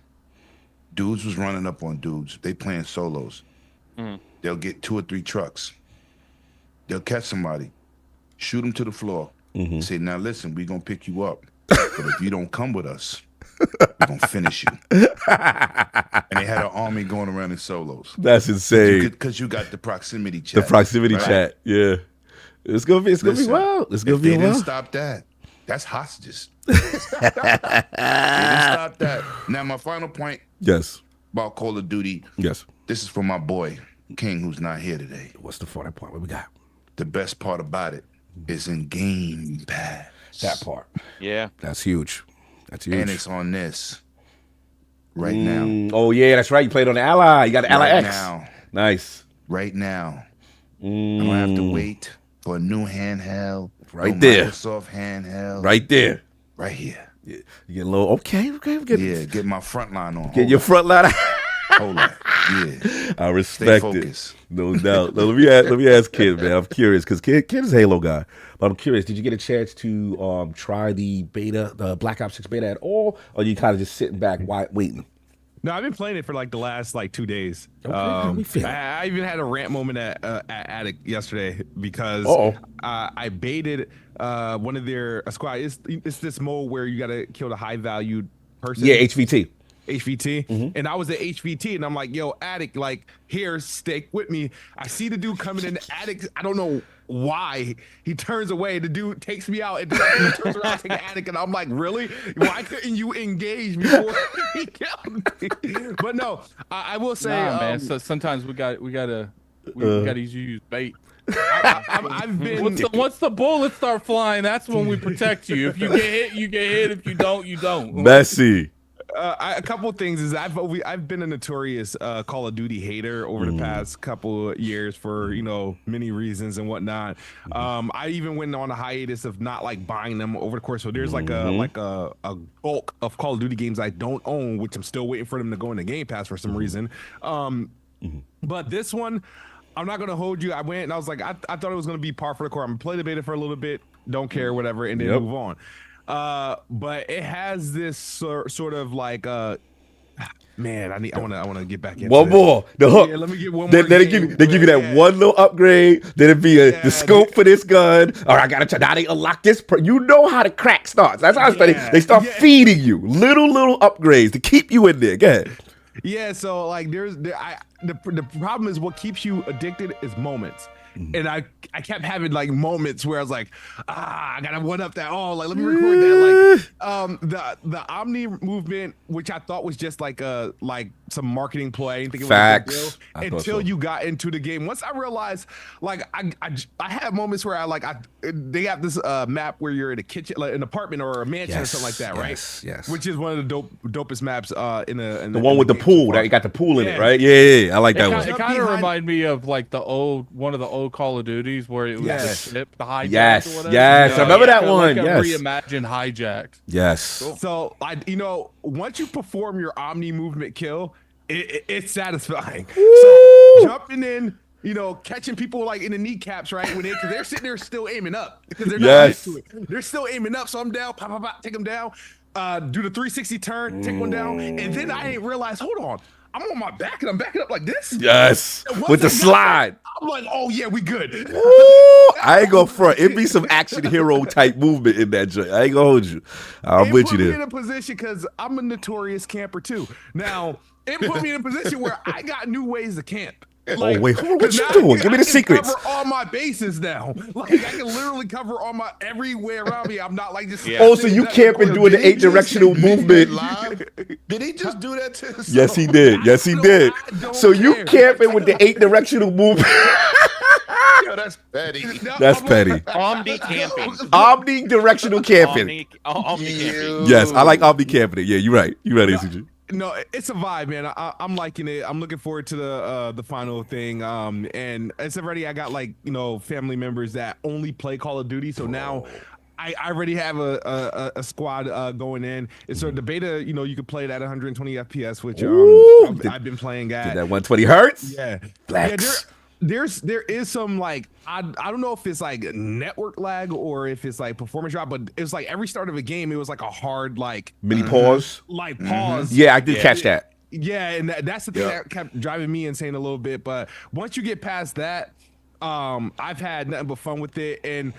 Dudes was running up on dudes. They playing solos. They'll get 2 or 3 trucks. They'll catch somebody, shoot them to the floor, say, "Now listen, we gonna pick you up, but if you don't come with us, we're gonna finish you." And they had an army going around in solos. That's insane. Because you got the proximity chat. The proximity right? chat. Yeah. It's gonna be wild. It's gonna if be they didn't wild. stop that, that's hostages. They didn't stop that. Now my final point Yes. about Call of Duty. Yes. This is for my boy King, who's not here today. What's the final point? What we got? The best part about it is in Game Pass. That part. Yeah. That's huge. That's huge. And it's on this right now. Oh yeah, that's right. You played on the Ally. You got the Ally Right X. now. Nice. Right now. I don't have to wait for a new handheld. Right no there. Microsoft handheld. Right there. Right here. Yeah. You get a little okay. Yeah, get my front line on. Get your front line. Hold on. Yeah. I respect Stay it. focused. No doubt. Let me ask Kid, man. I'm curious because Kid is a Halo guy. But I'm curious. Did you get a chance to try the beta, the Black Ops 6 beta at all, or you kind of just sitting back waiting? No, I've been playing it for like the last 2 days. Okay, how we feel? I even had a rant moment at Addict yesterday because I baited one of their squad. It's this mode where you got to kill the high valued person. Yeah, HVT. And I was at HVT, and I'm like, "Yo, Addict, like here, stick with me." I see the dude coming in. Addict, I don't know why he turns away. The dude takes me out, and then he turns around to Addict, and I'm like, "Really? Why couldn't you engage before he killed me?" But no, I will say, man. So sometimes we gotta use bait. I've been Once the bullets start flying, that's when we protect you. If you get hit, you get hit. If you don't, you don't. Messy. a couple of things is I've been a notorious Call of Duty hater over the past couple of years for many reasons and whatnot. I even went on a hiatus of not like buying them over the course. So there's like a bulk of Call of Duty games I don't own, which I'm still waiting for them to go into Game Pass for some reason. But this one, I'm not gonna hold you. I went and I was like, I thought it was gonna be par for the course. I'm gonna play the beta for a little bit, don't care, whatever, and then move on. But it has this sort of like man, I want to get back into one more. The hook. Yeah, let me get one more. Then they give you that one little upgrade. Then it'd be the scope for this gun. All right, I gotta try. Now they unlock this. You know how the crack starts. That's how they start feeding you little upgrades to keep you in there. Go ahead. Yeah, so like the problem is what keeps you addicted is moments. And I kept having like moments where I was like, I gotta one up that. Oh, like let me record that. Like the Omni movement, which I thought was just like some marketing play. I didn't think it was a big deal until you got into the game. Once I realized, like I had moments where they have this map where you're in a kitchen, like an apartment or a mansion or something like that, right? Yes. Which is one of the dopest maps in the one with the pool that you got the pool in it, right? Yeah. I like that one. It kind of reminded me of like one of the old old Call of Duties where it was Yes. the ship, the hijack. Yes, or whatever. yes, I remember that Kinda one. like a Yes, reimagined hijacked. yes. So once you perform your omni movement kill, it's satisfying. So jumping in, catching people like in the kneecaps, right? Because they're sitting there still aiming up because they're not used to it. They're still aiming up, so I'm down, pop, pop, pop, take them down. Do the 360 turn, take one down, and then I didn't realize. Hold on, I'm on my back and I'm backing up like this. Yes, with the slide. I'm like, oh yeah, we good. Ooh, I ain't gonna front. It be some action hero type movement in that joint. I ain't gonna hold you. I'm with you It put me there. in a position because I'm a notorious camper too. Now it put me in a position where I got new ways to camp. Oh wait, hold on, what 'cause you now doing? Give me I the can secrets. Cover all my bases now. Like I can literally cover all my everywhere around me. I'm not like just. Yeah. Oh, so you camping doing the 8-directional movement? Live? Did he just do that to himself? Yes, he did. Yes, he did. I don't So you care. camping with the 8-directional movement? Yo, that's petty. No, That's I'm petty. like- Omni camping. Omni-directional camping. Omni camping. Yes, I like omni camping. Yeah, you're right. You're right, ACG. No, it's a vibe, man. I'm liking it. I'm looking forward to the final thing. And it's already I got family members that only play Call of Duty, so now I already have a squad going in. And so the beta, you can play it at 120 FPS, which Ooh. I've been playing at. That 120 hertz? Yeah, Flex. there is some I don't know if it's like network lag or if it's like performance drop, but it's like every start of a game it was like a hard Mini pause. pause. Yeah, I did catch that. Yeah, and that's the thing that kept driving me insane a little bit. But once you get past that, I've had nothing but fun with it, and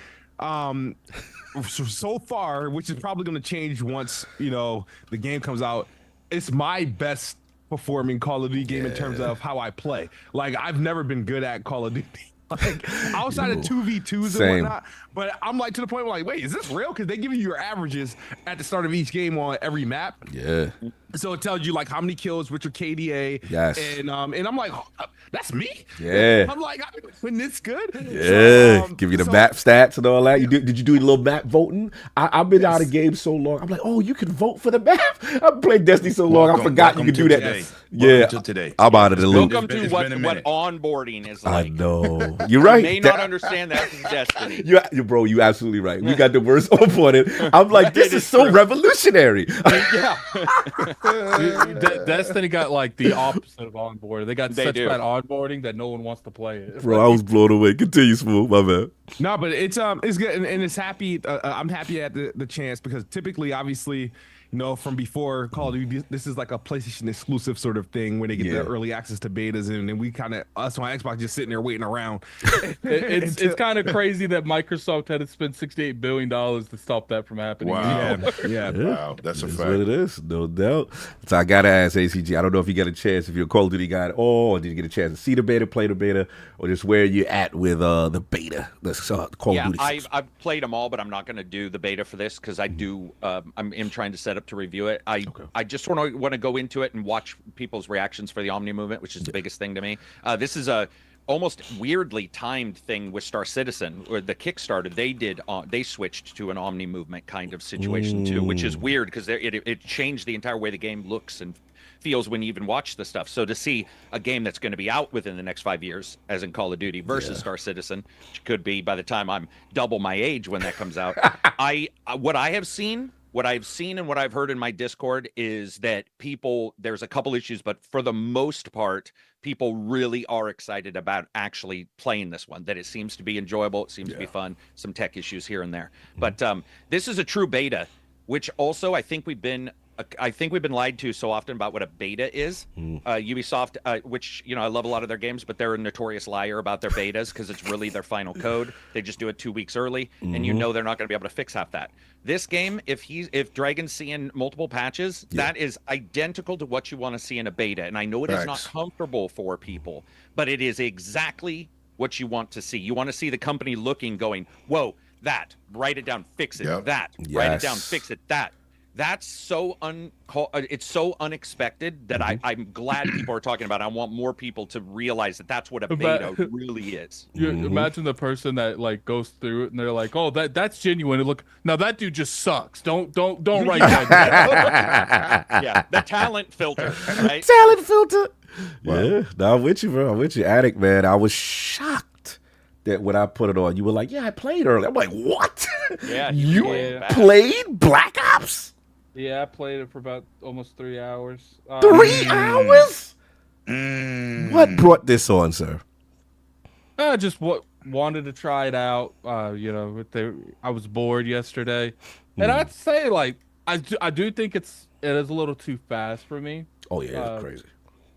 so far, which is probably going to change once the game comes out. It's my best performing Call of Duty game in terms of how I play. Like I've never been good at Call of Duty. Like outside of 2v2s and whatnot, but I'm like to the point where wait, is this real? Because they give you your averages at the start of each game on every map. Yeah. So it tells you how many kills with your KDA. Yes. And I'm like, that's me. Yeah. I'm like, I've been doing this good. Yeah. So, Give you the map stats and all that. Did you do a little map voting? I've been out of games so long. I'm like, oh, you can vote for the map. I've played Destiny so long. I forgot you could do that. Yeah. To today. I'm out of the loop. Welcome to It's what been a minute. onboarding is I like. know. You're right. You may not understand that in Destiny. Bro, you absolutely right. We got the worst opponent. I'm like, this is so revolutionary. Yeah. Destiny got the opposite of onboarding. They got They such do. bad onboarding that no one wants to play it. Bro, I was blown away. Continue, Smooth. My bad. No, but it's good and it's happy. I'm happy at the chance because typically, obviously, from before Call of Duty, this is like a PlayStation exclusive sort of thing where they get the early access to betas, and then we kind of us on Xbox just sitting there waiting around. It's kind of crazy that Microsoft had to spend $68 billion to stop that from happening. Wow. Yeah. Wow, that's a That's fact. what it is, no doubt. So I gotta ask ACG. I don't know if you got a chance, if you're a Call of Duty guy at all, or did you get a chance to see the beta, play the beta, or just where you at with the beta, the Call of Duty? I've played them all, but I'm not going to do the beta for this because I do. I'm trying to set up to review it. I just want to go into it and watch people's reactions for the Omni movement, which is the biggest thing to me. This is a almost weirdly timed thing with Star Citizen, or the Kickstarter. They switched to an Omni movement kind of situation too, which is weird because it changed the entire way the game looks and feels when you even watch the stuff. So to see a game that's going to be out within the next 5 years, as in Call of Duty versus Star Citizen, which could be by the time I'm double my age when that comes out, what I've seen and what I've heard in my Discord is that there's a couple issues, but for the most part, people really are excited about actually playing this one, that it seems to be enjoyable. It seems to be fun. Some tech issues here and there. But this is a true beta, which also I think we've been lied to so often about what a beta is. Ubisoft, which, I love a lot of their games, but they're a notorious liar about their betas because it's really their final code. They just do it 2 weeks early, and they're not going to be able to fix half that. This game, if Dragon's seeing multiple patches, that is identical to what you want to see in a beta. And I know it is not comfortable for people, but it is exactly what you want to see. You want to see the company going, whoa, that, write it down, fix it, that, write it down, fix it, that. That's so it's so unexpected that I'm glad people are talking about it. I want more people to realize that that's what a beta really is. You imagine the person that goes through it and they're like, "Oh, that's genuine." And look, now that dude just sucks. Don't write that down. Yeah, the talent filter, right? Talent filter. Wow. Yeah, no, I'm with you, bro. I'm with you, Addict, man. I was shocked that when I put it on, you were like, "Yeah, I played earlier." I'm like, "What? Yeah, You played Black Ops? Yeah, I played it for about almost 3 hours. 3 hours? Mm. What brought this on, sir?" I just wanted to try it out. You know, I was bored yesterday, and I'd say like I do think it is a little too fast for me. Oh yeah, it's crazy.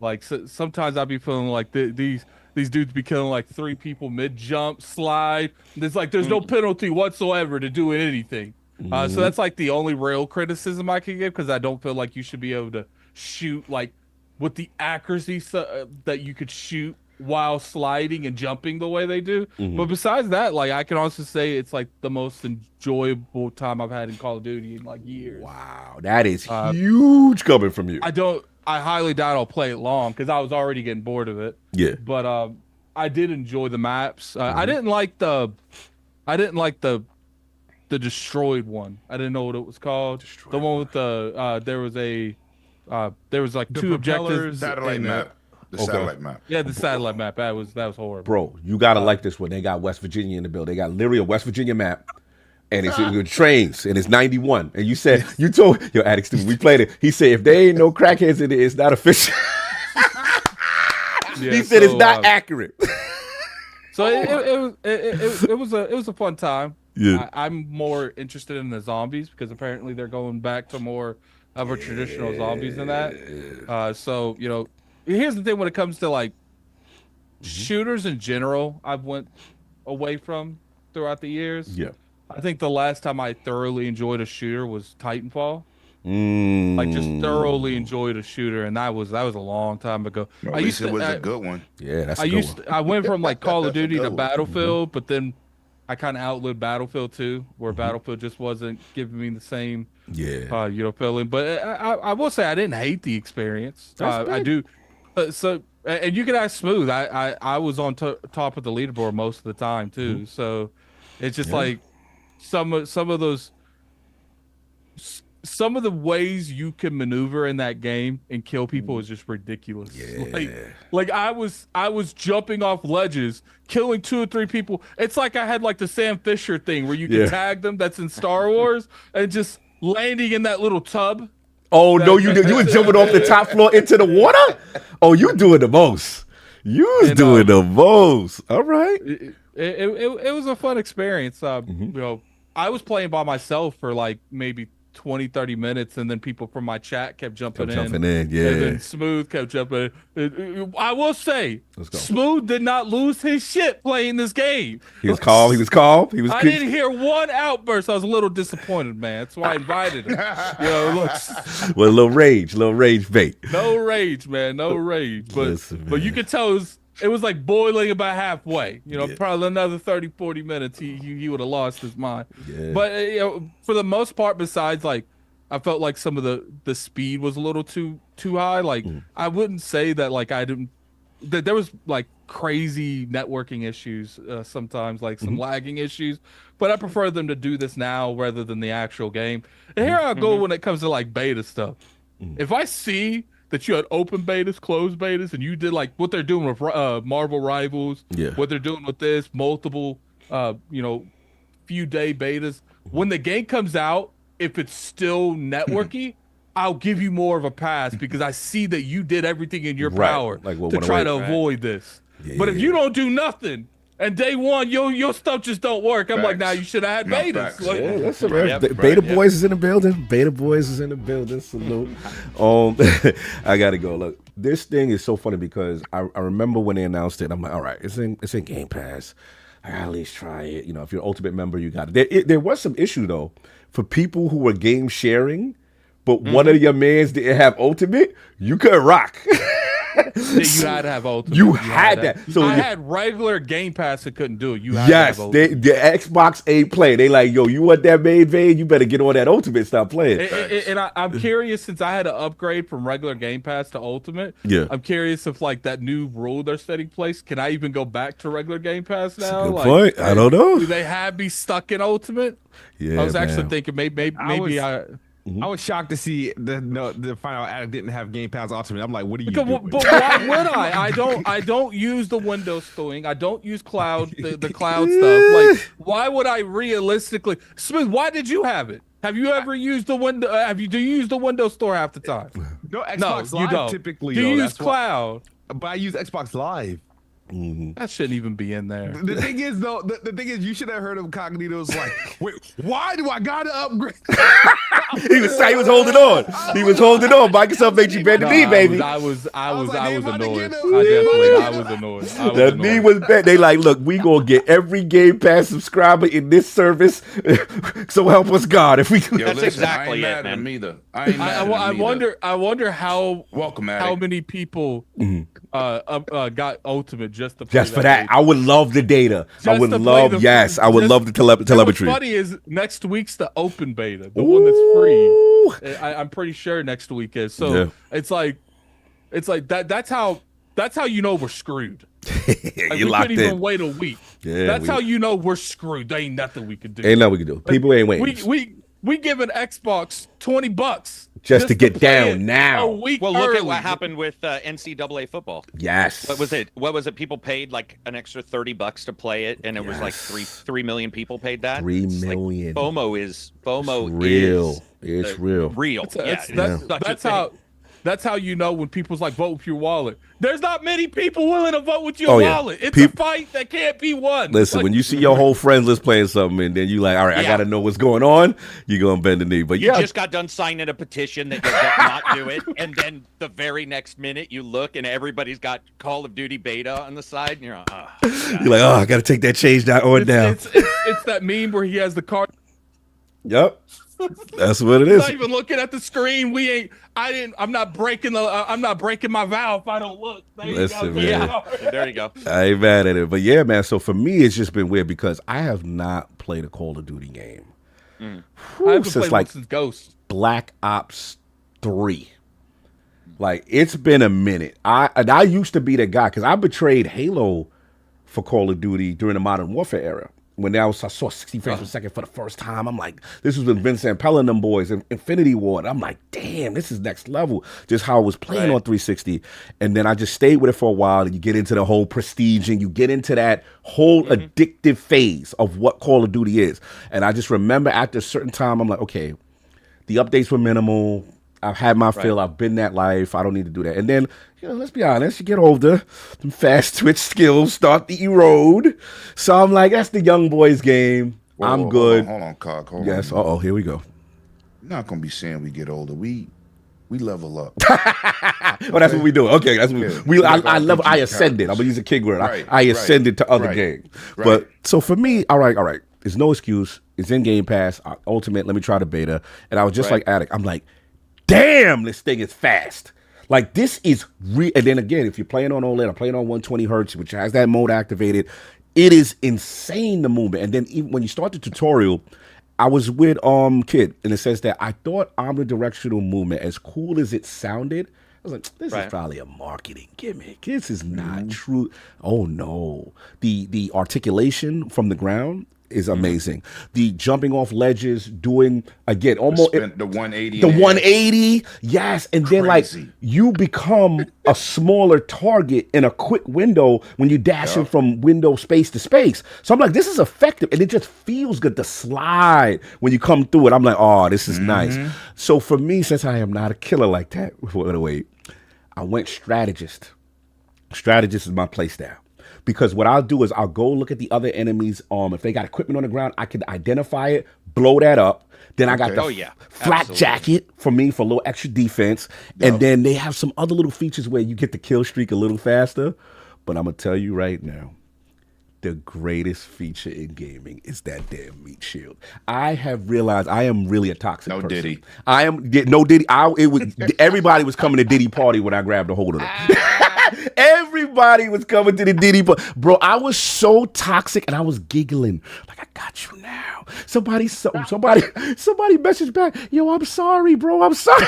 Like sometimes I'd be feeling like these dudes be killing like 3 people mid jump slide. There's no penalty whatsoever to doing anything. So that's like the only real criticism I can give, because I don't feel like you should be able to shoot like with the accuracy that you could shoot while sliding and jumping the way they do. But besides that, like I can also say it's like the most enjoyable time I've had in Call of Duty in like years. Wow, that is huge coming from you. I highly doubt I'll play it long because I was already getting bored of it. Yeah. But I did enjoy the maps. I didn't like the destroyed one. I didn't know what it was called. The one with the there was like The 2 objectives. Satellite map. The satellite map. Yeah, the satellite map. That was horrible. Bro, you gotta like this one. They got West Virginia in the building. They got literally a West Virginia map. And it's with trains, and it's 91. And you told your Addict Stupid, we played it. He said, if there ain't no crackheads in it, it's not official. He said it's not accurate. So it was a fun time. Yeah. I'm more interested in the zombies because apparently they're going back to more of a traditional zombies than that. So you know, here's the thing when it comes to like shooters in general, I've went away from throughout the years. Yeah. I think the last time I thoroughly enjoyed a shooter was Titanfall. Like just thoroughly enjoyed a shooter, and that was a long time ago. At least it was a good one. Yeah, that's a good one. I went from like Call of Duty to Battlefield, but then I kind of outlived Battlefield 2, where Battlefield just wasn't giving me the same feeling. But I will say I didn't hate the experience. I do. So and you can ask Smooth. I was on top of the leaderboard most of the time too. So it's just like some of the ways you can maneuver in that game and kill people is just ridiculous. Like I was jumping off ledges, killing 2 or 3 people. It's like I had like the Sam Fisher thing where you can tag them. That's in Star Wars, and just landing in that little tub. Oh no, you were jumping off the top floor into the water. Oh, you doing the most. You was doing the most. All right. It was a fun experience. You know, I was playing by myself for like maybe 20-30 minutes, and then people from my chat kept jumping in. Yeah. And then Smooth kept jumping in. I will say, Smooth did not lose his shit playing this game. He was calm. I didn't hear one outburst. I was a little disappointed, man. That's why I invited him. You know, look. Well, a little rage bait. No rage, man. No rage. But you could tell it was like boiling about halfway. You know, probably another 30-40 minutes, he would have lost his mind. Yeah. But you know, for the most part, besides like, I felt like some of the speed was a little too high. Like I wouldn't say that like that there was like crazy networking issues sometimes, like some lagging issues. But I prefer them to do this now rather than the actual game. And here I go when it comes to like beta stuff. If I see that you had open betas, closed betas, and you did like what they're doing with Marvel Rivals, what they're doing with this, multiple, few day betas. When the game comes out, if it's still networky, I'll give you more of a pass because I see that you did everything in your power to try to avoid this. But if you don't do nothing, and day one, your stuff just don't work. I'm like, now you should have had betas. Like, that's right. Beta Boys is in the building. Beta Boys is in the building. Salute. I gotta go. Look, this thing is so funny because I remember when they announced it. I'm like, all right, it's in Game Pass. I gotta at least try it. You know, if you're an Ultimate member, you got it. There was some issue though for people who were game sharing, but one of your mans didn't have Ultimate. You could rock. You had to have Ultimate. You had that. So I had regular Game Pass that couldn't do it. You had to have Ultimate. The Xbox ain't playing. They like, yo, you want that main vein? You better get on that Ultimate. Stop playing. And I'm curious, since I had to upgrade from regular Game Pass to Ultimate. Yeah. I'm curious if like that new rule they're setting place. Can I even go back to regular Game Pass now? Good point. I don't know. Do they have me stuck in Ultimate? Yeah. I was actually thinking maybe I was shocked to see the final Addict didn't have Game Pass Ultimate. I'm like, what are you doing? But why would I? I don't use the Windows thing. I don't use cloud the cloud stuff. Like, why would I realistically? Smith, why did you have it? Have you ever used the window? Do you use the Windows Store half the time? No, Xbox Live you don't. typically. Do you use cloud? But I use Xbox Live. That shouldn't even be in there. The thing is, though, the thing is, you should have heard of Cognito's like, wait, why do I gotta upgrade? he was holding on. He was holding on. Microsoft made you bend the knee, baby. I was annoyed. I was annoyed. The knee was bent. They like, look, we gonna get every Game Pass subscriber in this service. So help us God. If we That's exactly it, man. I wonder how Welcome, many people got Ultimate just to play just for that. I would love the data. I would love the telemetry. What's funny is next week's the open beta, the one that's free. I'm pretty sure next week is. So it's like that. That's how you know we're screwed. Like, you we locked couldn't even in. wait a week. Yeah, that's how you know we're screwed. There ain't nothing we could do. Ain't nothing we can do. People ain't waiting. We giving Xbox $20 just to get play down it now. A week Well, look early. at what happened with NCAA football. Yes. What was it? People paid like an extra $30 to play it, and it was like 3 million people paid that. 3 It's million. Like, FOMO real. is It's real. Real. That's how you know when people's like, vote with your wallet. There's not many people willing to vote with your wallet. It's a fight that can't be won. Listen, when you see your whole friends list playing something, and then you like, all right, I got to know what's going on, you're going to bend the knee. But you just got done signing a petition that you'll not do it, and then the very next minute you look and everybody's got Call of Duty beta on the side, and you're like, you're like, I got to take that change down. It's that meme where he has the card. Yep. That's what it is. Not even looking at the screen. I'm not breaking my vow if I don't look. Listen, man. There you go. I ain't mad at it. But yeah, man. So for me, it's just been weird because I have not played a Call of Duty game. I haven't played one since Ghost. Black Ops 3. Like, it's been a minute. I used to be the guy because I betrayed Halo for Call of Duty during the Modern Warfare era. When I saw 60 frames per second for the first time, I'm like, this was when Vincent Pella and them boys, Infinity Ward. I'm like, damn, this is next level. Just how I was playing on 360. And then I just stayed with it for a while, and you get into the whole prestige, and you get into that whole addictive phase of what Call of Duty is. And I just remember after a certain time, I'm like, okay, the updates were minimal. I've had my fill. I've been that life. I don't need to do that. And then, let's be honest, you get older, some fast twitch skills start to erode. So I'm like, that's the young boys game. I'm good. Hold on, Cog. Hold on. Yes. Here we go. You're not gonna be saying we get older. We level up. That's what we do. Okay, that's what I ascended. I'm gonna use a king word. I ascended to other games. But so for me, all right. There's no excuse. It's in Game Pass. Ultimate. Let me try the beta. And I was just like Addict. I'm like, damn, this thing is fast. Like, this is and then again, if you're playing on OLED, I'm playing on 120 hertz, which has that mode activated. It is insane, the movement. And then even when you start the tutorial, I was with Kid, and it says that I thought omnidirectional movement, as cool as it sounded, I was like, this is probably a marketing gimmick. This is not true. Oh no. The articulation from the ground is amazing. The jumping off ledges, doing again almost the 180. The 180, yes. And then like you become a smaller target in a quick window when you dashing from window space to space. So I'm like, this is effective, and it just feels good to slide when you come through it. I'm like, oh, this is nice. So for me, since I am not a killer like that, wait, I went strategist. Strategist is my play style. Because what I'll do is I'll go look at the other enemies. If they got equipment on the ground, I can identify it, blow that up. Then I got the flat jacket for me for a little extra defense. And then they have some other little features where you get the kill streak a little faster. But I'm going to tell you right now, the greatest feature in gaming is that damn meat shield. I have realized I am really a toxic person. Diddy. I am no Diddy. Everybody was coming to Diddy party when I grabbed a hold of them. Everybody was coming to the Diddy party. Bro, I was so toxic and I was giggling. Like, I got you now. Somebody messaged back, yo, I'm sorry, bro. I'm sorry.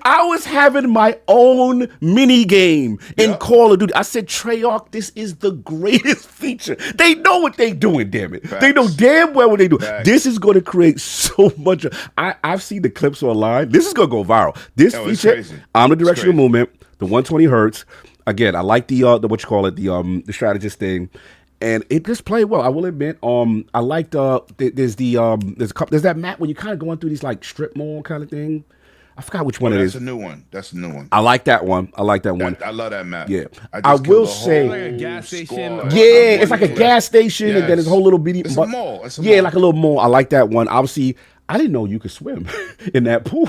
I was having my own mini game in Call of Duty. I said, Treyarch, this is the greatest feature. They know what they doing, damn it. Facts. They know damn well what they do. Facts. This is going to create so much. I've seen the clips online. This is going to go viral. This it's feature, crazy. omnidirectional movement, the 120 hertz. Again, I like the what you call it, the strategist thing. And it just played well. I will admit. I liked there's that map where you kind of going through these like strip mall kind of thing. I forgot which one it is. That's a new one. That's a new one. I like that one. I love that map. Yeah. I will say, like a gas station. yeah, it's like a gas station, and then it's a whole little bitty. It's a mall. It's a yeah, mall. like a little mall. I like that one. Obviously, I didn't know you could swim in that pool,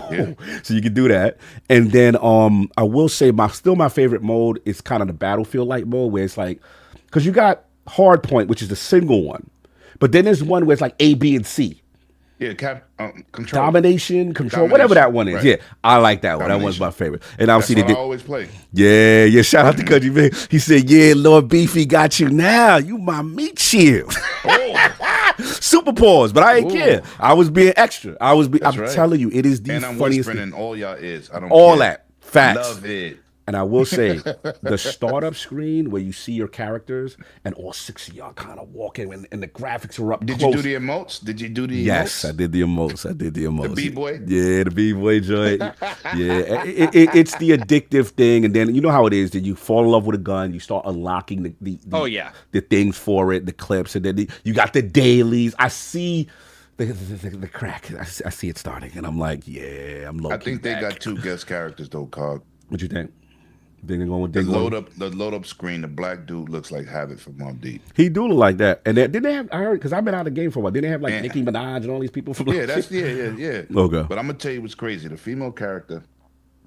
so you could do that. And then I will say my favorite mode is kind of the battlefield like mode, where it's like, because you got hard point, which is the single one, but then there's one where it's like A, B, and C. Yeah, control. Domination, control, whatever that one is. Right. Yeah, I like that one. That one's my favorite. And obviously That's they what I did. always play. Yeah. Shout out to Country Man. He said, "Yeah, Lord Beefy got you now. You my meat shield." Super pause, but I ain't care. I was being extra. I'm right. telling you, it is the And I'm funniest whispering thing. in all y'all ears. I don't All care. that facts. Love it. And I will say, the startup screen where you see your characters and all 6 of y'all kind of walking and the graphics are up Did close. you do the emotes? Did you do the Yes, emotes? I did the emotes. The B-boy? Yeah, the B-boy joint. Yeah, it's the addictive thing. And then you know how it is that you fall in love with a gun, you start unlocking the things for it, the clips, and then you got the dailies. I see the crack. I see it starting, and I'm like, yeah, I'm low. I think they got 2 guest characters though, Cog. What you think? They're going with The load up screen, the black dude looks like Havoc from Mobb Deep. He do look like that. And didn't they have, I heard, because I've been out of the game for a while, didn't they have like Nicki Minaj and all these people from Yeah, yeah. Okay. But I'm gonna tell you what's crazy. The female character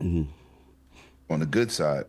on the good side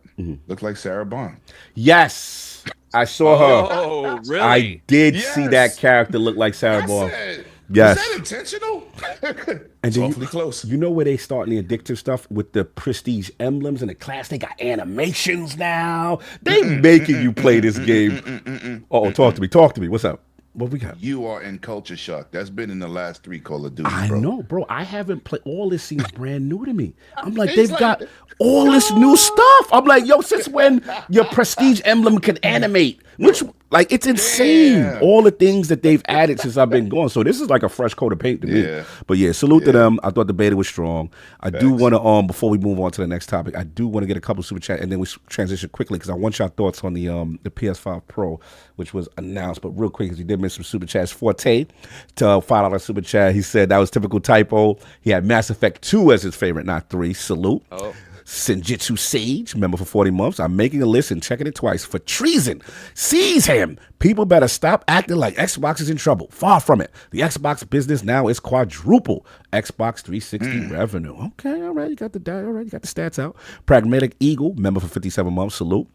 looked like Sarah Bond. Yes. I saw her. Oh, really? I did Yes. see that character look like Sarah Bond. Said, Yes. Was that intentional? And It's then awfully close. You know where they starting the addictive stuff with the prestige emblems and the class? They got animations now. They making you play this game. Talk to me. What's up? What we got? You are in culture shock. That's been in the last 3 Call of Duty, I bro. know, bro. I haven't played. All this seems brand new to me. I'm like, they've got all this new stuff. I'm like, yo, since when your prestige emblem can animate? Which, like, it's insane. Damn. All the things that they've added since I've been gone. So this is like a fresh coat of paint to me. Yeah. But yeah, salute to them. I thought the beta was strong. I do want to, before we move on to the next topic, I do want to get a couple super chat, and then we transition quickly because I want your thoughts on the PS5 Pro, which was announced. But real quick, because he did miss some super chats. Forte to $5 super chat. He said that was typical typo. He had Mass Effect 2 as his favorite, not 3. Salute. Oh. Senjutsu Sage, member for 40 months. I'm making a list and checking it twice for treason. Seize him. People better stop acting like Xbox is in trouble. Far from it. The Xbox business now is quadruple Xbox 360 revenue. Okay, all right. You got the stats out. Pragmatic Eagle, member for 57 months. Salute.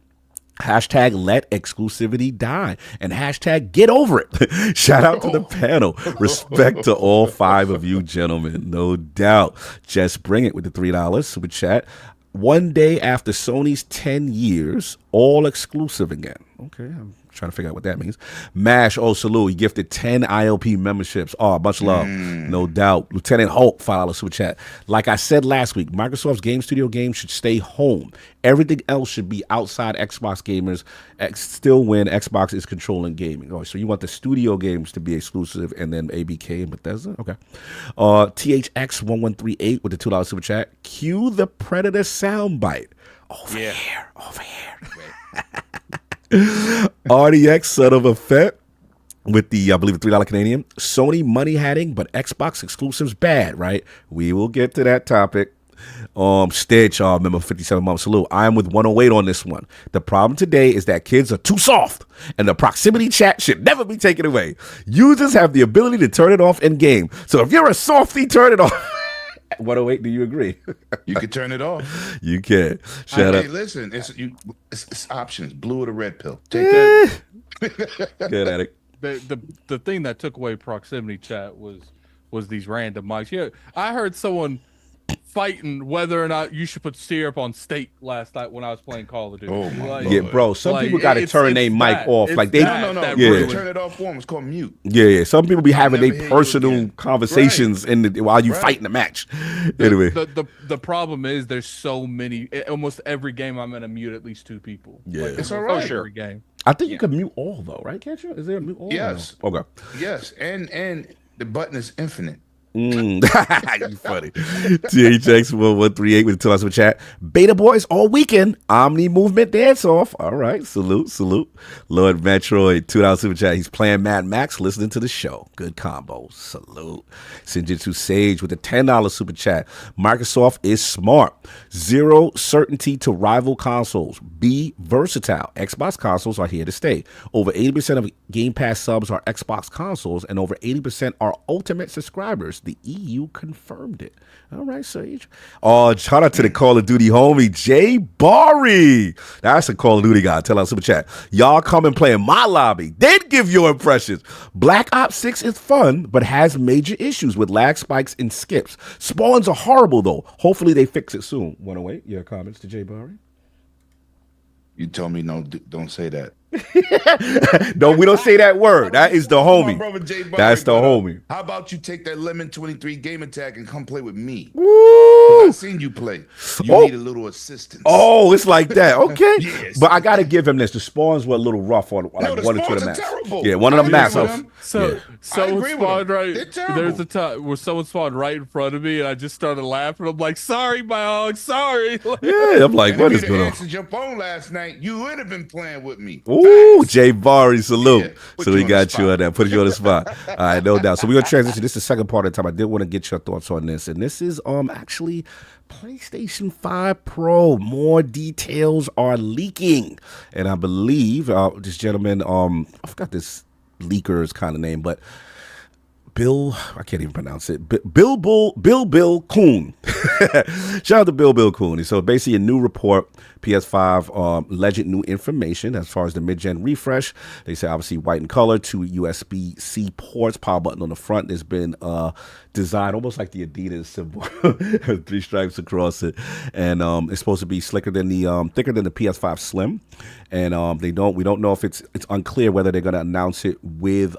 Hashtag let exclusivity die and hashtag get over it. Shout out to the panel. Respect to all 5 of you gentlemen. No doubt. Just bring it with the $3 super chat. One day after Sony's 10 years, all exclusive again. Okay, I'm trying to figure out what that means. Mash, salute. He gifted 10 ILP memberships. Oh, much love. No doubt. Lieutenant Hulk, $5 super chat. Like I said last week, Microsoft's Game Studio games should stay home. Everything else should be outside Xbox gamers. Still when Xbox is controlling gaming. Oh, so you want the studio games to be exclusive and then ABK and Bethesda? Okay. THX1138 with the $2 super chat. Cue the Predator soundbite. Over here. RDX, son of a fet, with the, I believe, $3 Canadian. Sony money hatting, but Xbox exclusives bad, right? We will get to that topic. Stitch, member 57 months. Salute. I am with 108 on this one. The problem today is that kids are too soft, and the proximity chat should never be taken away. Users have the ability to turn it off in game. So if you're a softie, turn it off. 108, do you agree? You can turn it off. You can. Shut up. Hey, listen, it's options. Blue or the red pill. Take that. Good at it. The thing that took away proximity chat was these random mics. Yeah, I heard someone fighting whether or not you should put syrup on steak last night when I was playing Call of Duty. Oh my Yeah, bro. Some people got to turn their mic off. Like they, No. Yeah. Turn it off for them. It's called mute. Yeah. Some people be having never their hear you personal again. conversations while you fighting the match. Anyway, The problem is there's so many. Almost every game I'm gonna mute at least 2 people. Yeah. It's all right. Every game. I think you can mute all though, right? Can't you? Is there a mute all? Yes. Okay. Yes, and the button is infinite. You funny. THX1138 with the tell us in chat. Beta boys all weekend. Omni movement dance off. All right. Salute. Lord Metroid, $2 super chat. He's playing Mad Max, listening to the show. Good combo. Salute. Sinjitsu Sage with a $10 super chat. Microsoft is smart. Zero certainty to rival consoles. Be versatile. Xbox consoles are here to stay. Over 80% of Game Pass subs are Xbox consoles, and over 80% are Ultimate subscribers. The EU confirmed it. All right, Sage. Oh, shout out to the Call of Duty homie, Jay Barry. That's a Call of Duty guy. Tell us super chat. Y'all come and play in my lobby. Then give your impressions. Black Ops 6 is fun, but has major issues with lag spikes and skips. Spawns are horrible, though. Hopefully they fix it soon. 108, your comments to Jay Barry? You told me no, don't say that. No, we don't say that word. That is the homie. My brother Jay Barry, That's the homie. How about you take that Lemon 23 game attack and come play with me? Woo! I've seen you play. You need a little assistance. Oh, it's like that. Okay. Yes. But I got to give him this. The spawns were a little rough on like the one or two of spawns the are maps. terrible. Yeah, one of the I maps. agree with him. So someone agree with spawned them. right. They're terrible. There's a time where someone spawned right in front of me, and I just started laughing. I'm like, "Sorry, my hog, sorry." Yeah, I'm like, what If is you'd going have on? answered your phone last night, you would have been playing with me. Ooh, Jay Barry, salute. Yeah, put So you we on got the you spot. on that. Put you on the spot. All right, no doubt. So we're gonna transition. This is the second part of the time. I did want to get your thoughts on this, and this is actually PlayStation 5 Pro. More details are leaking, and I believe this gentleman, I forgot this leaker's kind of name, but Bill, I can't even pronounce it. Bill Kuhn. Shout out to Bill Kuhn. So basically a new report, PS5 legend new information as far as the mid-gen refresh. They say obviously white in color, 2 USB-C ports, power button on the front. There's been designed almost like the Adidas symbol, 3 stripes across it, and it's supposed to be thicker than the PS5 Slim. And we don't know if it's unclear whether they're going to announce it with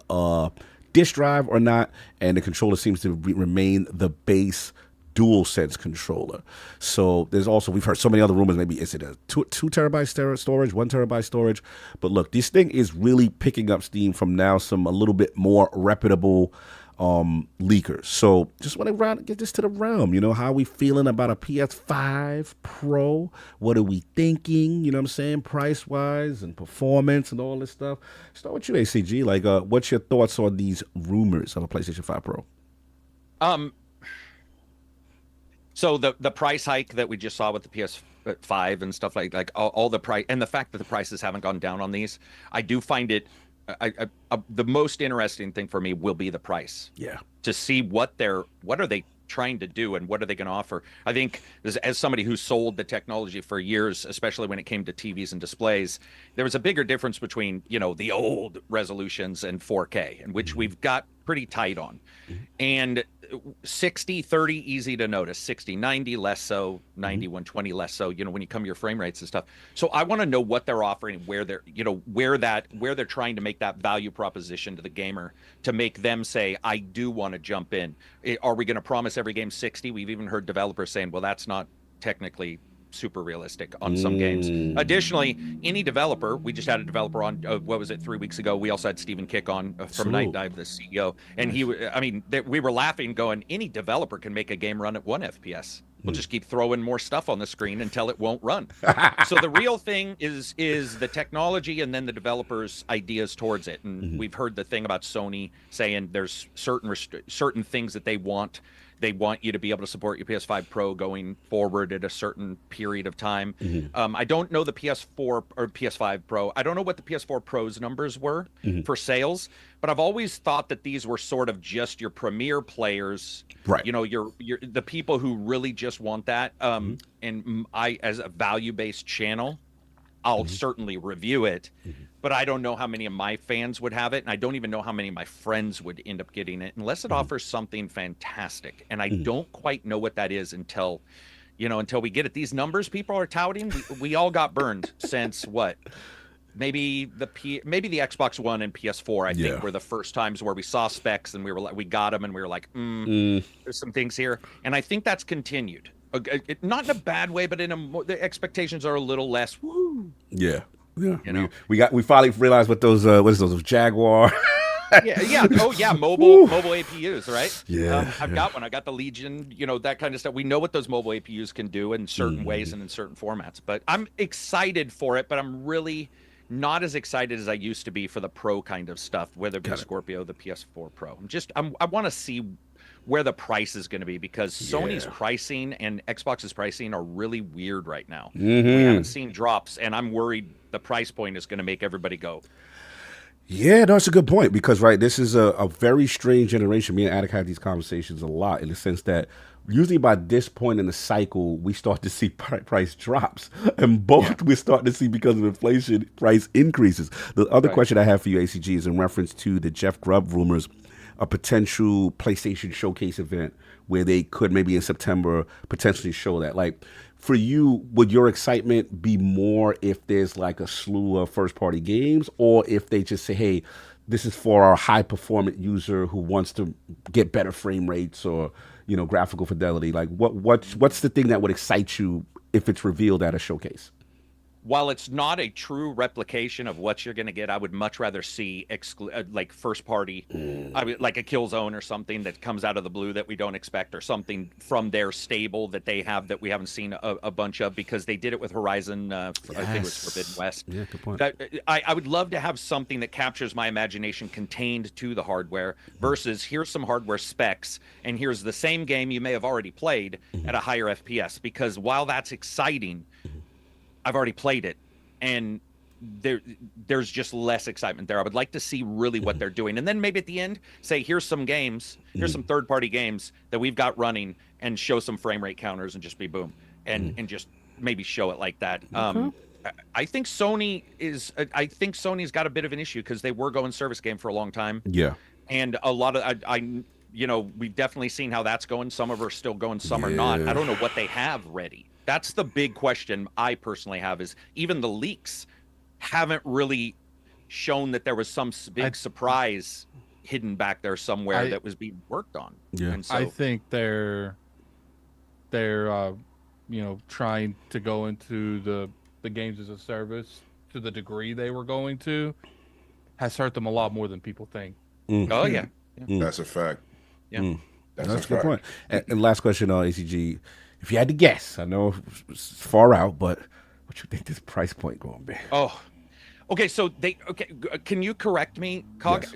disk drive or not, and the controller seems to remain the base DualSense controller. So there's also, we've heard so many other rumors, maybe is it a 2 terabyte storage, 1 terabyte storage? But look, this thing is really picking up steam from now some a little bit more reputable leakers. So just want to get this to the realm. You know, how are we feeling about a PS5 Pro? What are we thinking? You know what I'm saying? Price wise and performance and all this stuff. Start with you, ACG. Like, what's your thoughts on these rumors of a PlayStation 5 Pro? So the price hike that we just saw with the PS5 and stuff like all the price, and the fact that the prices haven't gone down on these, I do find it the most interesting thing for me will be the price. Yeah. To see what are they trying to do and what are they going to offer. I think as somebody who sold the technology for years, especially when it came to TVs and displays, there was a bigger difference between, the old resolutions and 4K, and which we've got pretty tight on. And 60, 30, easy to notice. 60, 90, less so. 90, 120, less so. When you come to your frame rates and stuff. So I want to know what they're offering, where they're, where they're trying to make that value proposition to the gamer to make them say, I do want to jump in. Are we going to promise every game 60? We've even heard developers saying, well, that's not technically super realistic on some games. Additionally, any developer, we just had a developer on, 3 weeks ago. We also had Stephen Kick on from Night Dive, the CEO. And we were laughing going, any developer can make a game run at 1 FPS. We'll just keep throwing more stuff on the screen until it won't run. So the real thing is the technology and then the developers' ideas towards it. And we've heard the thing about Sony saying there's certain things that they want. They want you to be able to support your PS5 Pro going forward at a certain period of time. I don't know the PS4 or PS5 Pro. I don't know what the PS4 Pro's numbers were for sales, but I've always thought that these were sort of just your premier players, right? Your the people who really just want that. And I, as a value-based channel, I'll certainly review it. but I don't know how many of my fans would have it, and I don't even know how many of my friends would end up getting it unless it offers something fantastic. And I don't quite know what that is until we get it. These numbers people are touting, we all got burned since what? Maybe the Xbox One and PS4, I think, were the first times where we saw specs and we got them and we were like, there's some things here. And I think that's continued. Not in a bad way, but the expectations are a little less. Woo. Yeah. We finally realized what those those Jaguar. mobile APUs, right? Yeah. I've got one. I got the Legion, that kind of stuff. We know what those mobile APUs can do in certain ways and in certain formats. But I'm excited for it, but I'm really not as excited as I used to be for the Pro kind of stuff, whether it be Scorpio, the PS4 Pro. I want to see where the price is going to be, because Sony's pricing and Xbox's pricing are really weird right now. We haven't seen drops, and I'm worried the price point is going to make everybody go. Yeah, no, that's a good point, because, right, this is a very strange generation. Me and Attic had these conversations a lot, in the sense that usually by this point in the cycle, we start to see price drops, and both we start to see, because of inflation, price increases. The other question I have for you, ACG, is in reference to the Jeff Grubb rumors, a potential PlayStation showcase event where they could maybe in September potentially show that. Like, for you, would your excitement be more if there's like a slew of first-party games, or if they just say, hey, this is for our high-performant user who wants to get better frame rates or, graphical fidelity? Like, what's the thing that would excite you if it's revealed at a showcase? While it's not a true replication of what you're going to get, I would much rather see like first party, like a Killzone or something that comes out of the blue that we don't expect, or something from their stable that they have that we haven't seen a bunch of, because they did it with Horizon. I think it was Forbidden West. Yeah, good point. I would love to have something that captures my imagination contained to the hardware, versus here's some hardware specs and here's the same game you may have already played at a higher FPS. Because while that's exciting, I've already played it, and there's just less excitement there. I would like to see really what they're doing, and then maybe at the end say, here's some games, here's some third-party games that we've got running, and show some frame rate counters, and just be boom, and just maybe show it like that. I think Sony's got a bit of an issue, because they were going service game for a long time. Yeah, and a lot of we've definitely seen how that's going. Some of them are still going, some are not. I don't know what they have ready. That's the big question I personally have, is even the leaks haven't really shown that there was some big surprise hidden back there somewhere that was being worked on. Yeah. And so, I think they're trying to go into the games as a service to the degree they were going to, has hurt them a lot more than people think. Oh yeah. That's a fact. Yeah. That's a a good fact. point. And last question on ACG. If you had to guess, I know it's far out, but what you think this price point going to be? Oh, okay. So can you correct me, Cog? Yes.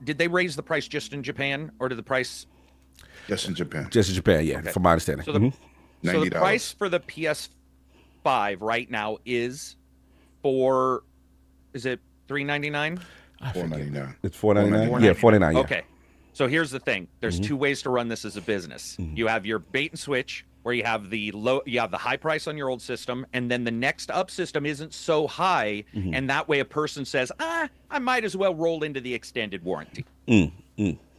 Did they raise the price just in Japan, or did the price? Just in Japan. Just in Japan, yeah, from my understanding. So the price for the PS5 right now is is it $399? $499. It's $499. Yeah, $499. Yeah. Okay. So here's the thing. There's two ways to run this as a business. You have your bait and switch, where you have the high price on your old system, and then the next up system isn't so high, and that way a person says, I might as well roll into the extended warranty.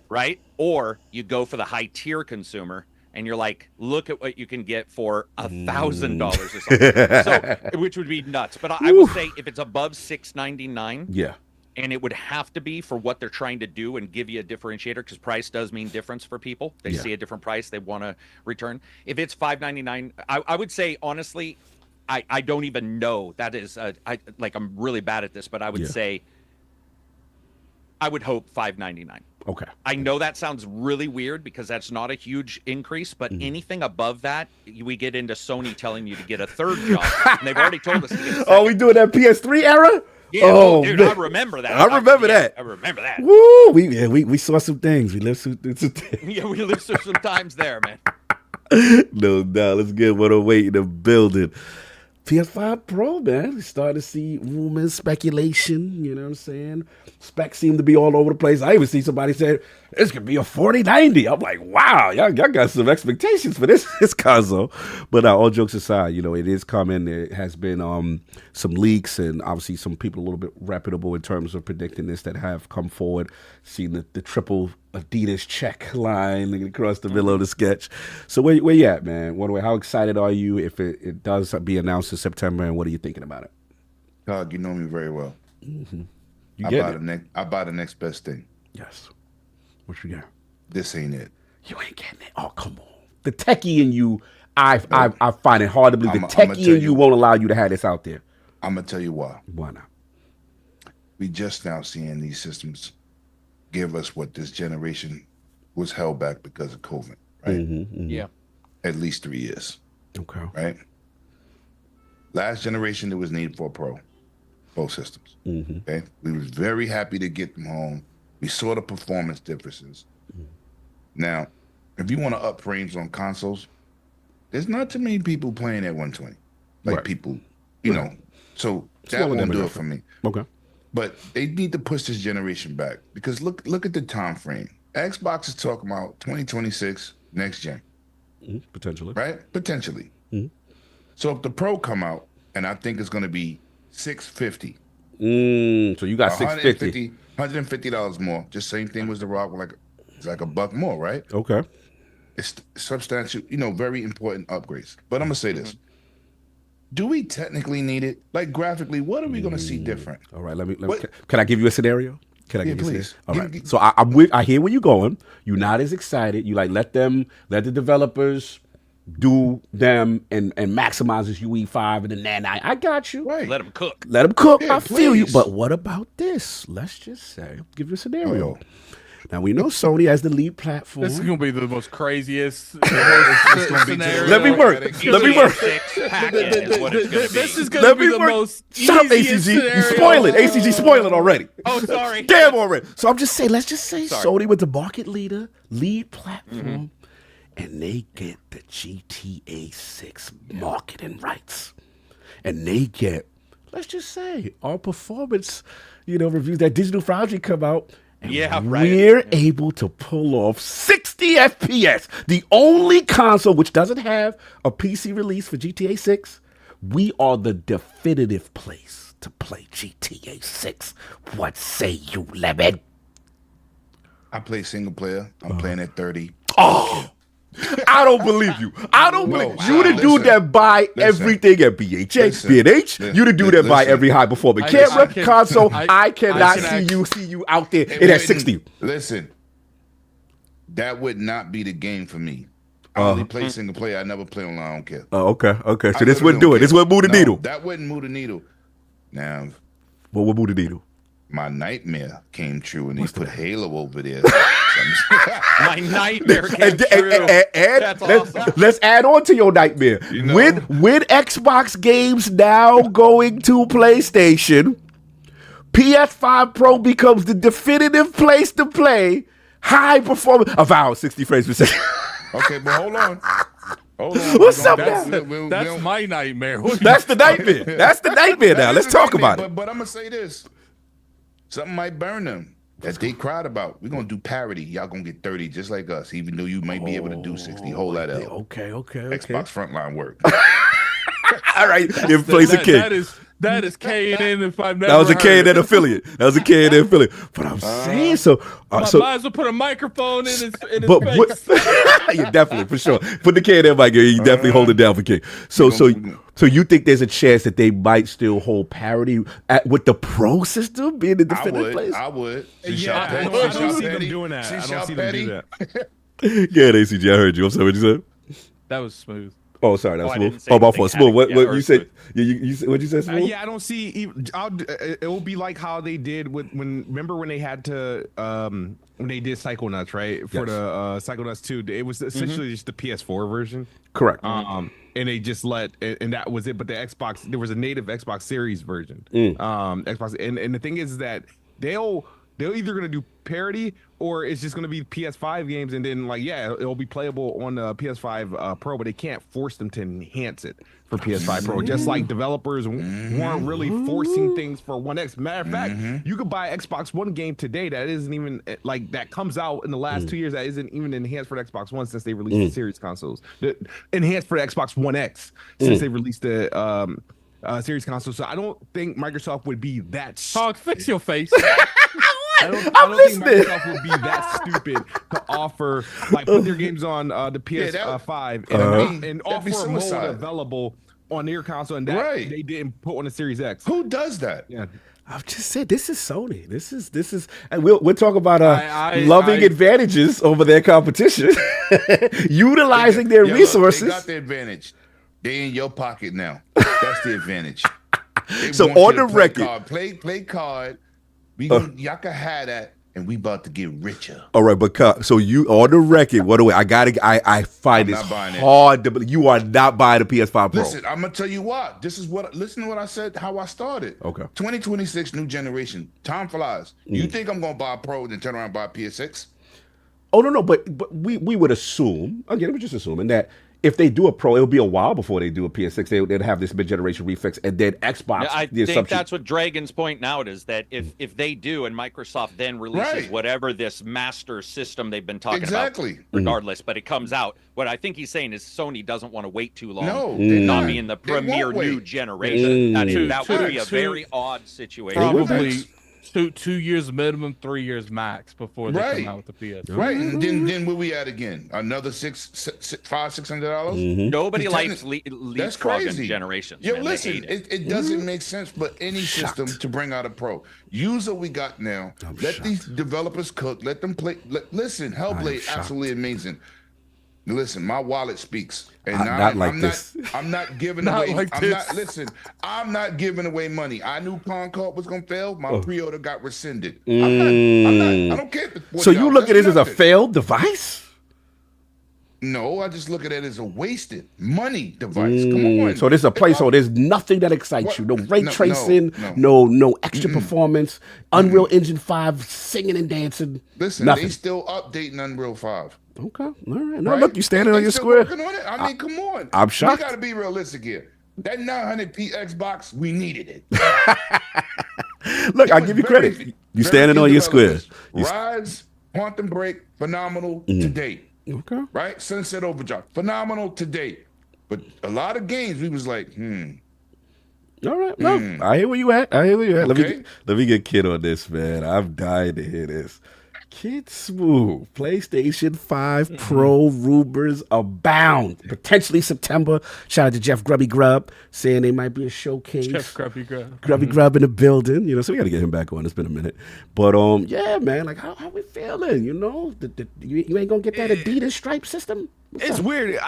Right? Or you go for the high tier consumer, and you're like, look at what you can get for $1,000 or something. So, which would be nuts. But I will say, if it's above $699, yeah, and it would have to be for what they're trying to do and give you a differentiator, because price does mean difference for people. They see a different price, they want to return. If it's $599, I would say, honestly, I don't even know. That is, I'm really bad at this, but I would say, I would hope $599. Okay. I know that sounds really weird, because that's not a huge increase, but anything above that, we get into Sony telling you to get a third job. And they've already told us to get a second. Oh, we doing that PS3 era? Yeah, dude, man. I remember that. I remember that. I remember that. Woo! We saw some things. We lived through some things. Yeah, we lived through some times there, man. No doubt. Let's get 108 in the building. PS5 Pro, man. We started to see rumors, speculation. You know what I'm saying? Specs seem to be all over the place. I even see somebody said, It's gonna be a 4090. I'm like, wow, y'all got some expectations for this console. But all jokes aside, you know, it is coming. There has been some leaks and obviously some people a little bit reputable in terms of predicting this that have come forward, seen the triple Adidas check line across the middle of the sketch. So where you at, man? How excited are you if it does be announced in September, and what are you thinking about it? Cog, you know me very well. Mm-hmm. I buy the next best thing. Yes. What you got? This ain't it. You ain't getting it. Oh, come on. The techie in you, I find it hard to believe. The techie in you won't allow you to have this out there. I'm gonna tell you why. Why not? We just now seeing these systems give us what this generation was held back because of COVID, right? Yeah. At least 3 years. Okay. Right? Last generation, there was need for a pro, both systems. Okay? We was very happy to get them home. We saw the performance differences. Now, if you want to up frames on consoles, there's not too many people playing at 120. Like people, you know. So that won't do it for me. Okay. But they need to push this generation back because look at the time frame. Xbox is talking about 2026 next gen. Potentially. Right? Potentially. So if the Pro come out, and I think it's going to be $650. So you got $650. $150 more. Just same thing with the Rock, it's like $1 more, right? Okay. It's substantial, you know, very important upgrades. But I'm gonna say this: do we technically need it? Like graphically, what are we gonna see different? All right, let me can I give you a scenario? Can I give you a please. scenario? All right. So I hear where you're going. You're not as excited. You let the developers do them and maximize this UE5 and then I got you. Right. Let them cook. Let them cook. Yeah, I feel you. please. But what about this? Let's just say, give you a scenario. Now we know Sony has the lead platform. This is gonna be the most craziest scenario. Let me work. Let me work. This is gonna be the most Shut up, easiest ACG. You scenario. spoil it. ACG spoil it already. Oh, sorry. Damn already. So I'm just saying, let's just say Sony was the market leader, lead platform, and they get the GTA 6 marketing rights. And they get, let's just say, our performance, reviews that Digital Foundry come out. And we're able to pull off 60 FPS. The only console which doesn't have a PC release for GTA 6. We are the definitive place to play GTA 6. What say you, Lemon? I play single player. I'm playing at 30. Oh, I don't believe you. I don't believe you. The dude that buy everything at BHA, B&H. You the dude that buy every high performing camera, console. I cannot see you out there. It has 60. Listen, that would not be the game for me. I only play single player. I never play online. I don't care. Oh, okay. So this wouldn't do it. This wouldn't move the needle. That wouldn't move the needle. Now, what would move the needle? My nightmare came true, and they put Halo over there. My nightmare came true. That's awesome. Let's add on to your nightmare. With Xbox games now going to PlayStation, PS5 Pro becomes the definitive place to play high performance. Avowed 60 frames per second. Okay, but hold on. What's up, man? That's my nightmare. That's the nightmare. That's the nightmare now. Let's talk about it. But I'm going to say this. Something might burn them that they cried about. We're going to do parity. Y'all going to get 30 just like us, even though you might be able to do 60. Hold that up. Okay. Xbox frontline work. All right. In place of King. That is K&N if I've never That was a heard K&N affiliate. But I'm saying so. Might as well put a microphone in his face. Yeah, definitely, for sure. Put the K&N mic in. You definitely hold it down for King. So you think there's a chance that they might still hold parity with the Pro system being the definitive place? I would. I don't see them doing that. I don't see them do that. Yeah, ACG, I heard you. I'm sorry, what you said? That was smooth. Oh, sorry, that was I smooth. didn't say My fault. Smooth. What you said? smooth. You said? What'd you say? Smooth? Yeah, I don't see. It will be like how they did remember when they had to when they did Psychonauts, right? For the Psychonauts 2, it was essentially just the PS4 version. Correct. And they just and that was it. But the Xbox, there was a native Xbox Series version. Xbox, and the thing is that they'll they're either gonna do parity or it's just gonna be PS5 games, and then like it'll be playable on the PS5 Pro, but they can't force them to enhance it for PS5 Pro. Just like developers weren't really forcing things for One X. Matter of fact, you could buy Xbox One game today that isn't even like that comes out in the last 2 years that isn't even enhanced for the Xbox One since they released the Series consoles. Enhanced for the Xbox One X since they released the Series console. So I don't think Microsoft would be that. Hog, fix your face. I don't think Microsoft would be that stupid to offer like put their games on the PS5 and offer a mode available on their console, and that they didn't put on the Series X. Who does that? Yeah. I've just said this is Sony. This is, and we'll talk about loving advantages over their competition, utilizing their resources. They got the advantage. They in your pocket now. That's the advantage. So on the record, play card. Y'all can have that, and we about to get richer. All right, but so you on the record? What do I find this hard to believe. You are not buying a PS5 Pro. Listen, I'm gonna tell you what. Listen to what I said. How I started. Okay. 2026 new generation. Time flies. You think I'm gonna buy a Pro and then turn around and buy a PS6? Oh no, but we would assume again. We're just assuming that if they do a Pro, it'll be a while before they do a PS6. They'd have this mid-generation refix, and then Xbox. I think that's what Dragon's pointing out is that if they do, and Microsoft then releases whatever this master system they've been talking about, regardless, but it comes out. What I think he's saying is Sony doesn't want to wait too long. No, not be in the premier new generation. That would be a very odd situation. Probably 2 years minimum, 3 years max before they come out with the PS. Right, and then where we at again? Another $600? Nobody likes leapfrogging generations. Yo, listen, it doesn't make sense for any system to bring out a Pro. Use what we got now. Let these developers cook. Let them play. Listen, Hellblade, absolutely amazing. Listen, my wallet speaks, and I'm not giving away. I'm not giving away money. I knew Concord was gonna fail. My pre-order got rescinded. I don't care. So you look at it as a failed device? No, I just look at it as a wasted money device. Come on. So there's a placeholder. There's nothing that excites you. No ray tracing. No extra performance. Unreal Engine 5 singing and dancing. Listen, nothing. They still updating Unreal 5. Okay, all right. No, look, you standing on your square. Working on it. I mean, come on. I'm shocked. We got to be realistic here. That 900p Xbox, we needed it. Look, I give you credit. You standing on your square. Rise, Quantum Break, phenomenal to date. Okay. Right? Sunset Overdrive, phenomenal to date. But a lot of games, we was like, All right. No, I hear where you at. Okay. Let me get Kid on this, man. I'm dying to hear this. Kid Smooth, PlayStation 5 Pro rumors abound. Potentially September. Shout out to Jeff Grubby Grub saying they might be a showcase. Jeff Grubby Grub. Grubby Grub in the building. So we got to get him back on. It's been a minute. But yeah, man, like how we feeling? You ain't gonna get that Adidas stripe system? It's weird.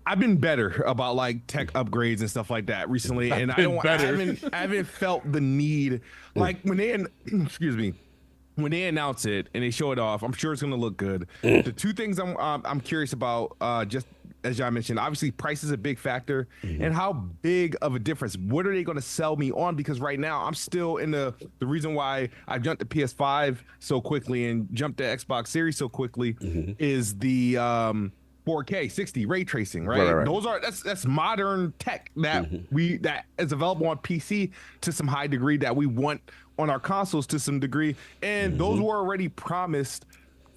I've been better about like tech upgrades and stuff like that recently, and I haven't felt the need like when they when they announce it and they show it off. I'm sure it's gonna look good. The two things I'm curious about, just as y'all mentioned, obviously price is a big factor, and how big of a difference. What are they gonna sell me on? Because right now I'm still in the reason why I jumped to PS5 so quickly and jumped to Xbox Series so quickly is the 4K 60 ray tracing, right? Those are that's modern tech that that is available on PC to some high degree that we want on our consoles to some degree, and those were already promised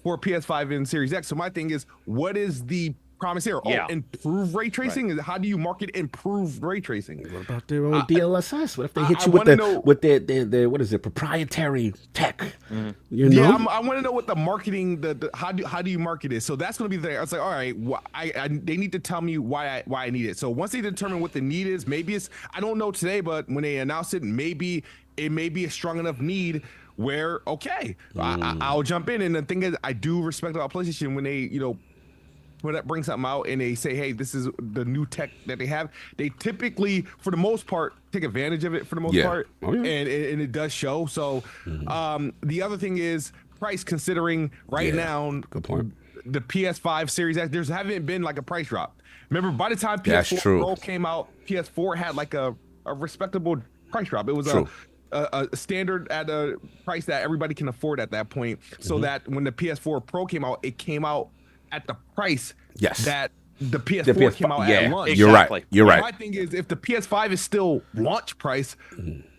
for PS5 and Series X. So my thing is, what is the promise here? Improved ray tracing. How do you market improved ray tracing? What about their own DLSS? What if they hit you with their what is it, proprietary tech? You know? Yeah, I want to know what the marketing, how do you market it? So that's going to be there. I was like, all right, they need to tell me why I need it. So once they determine what the need is, maybe it's, I don't know today, but when they announce it, maybe it may be a strong enough need where I'll jump in. And the thing is, I do respect about PlayStation when they when that brings something out and they say, hey, this is the new tech that they have, they typically, for the most part, take advantage of it for the most part. And it does show. So the other thing is price, considering now, good point, the PS5 Series X, there haven't been like a price drop. Remember, by the time PS4 Pro came out, PS4 had like a respectable price drop. It was a standard at a price that everybody can afford at that point, so that when the PS4 Pro came out, it came out at the price that the PS4 came out at launch. You're right. You're right. My thing is, if the PS5 is still launch price,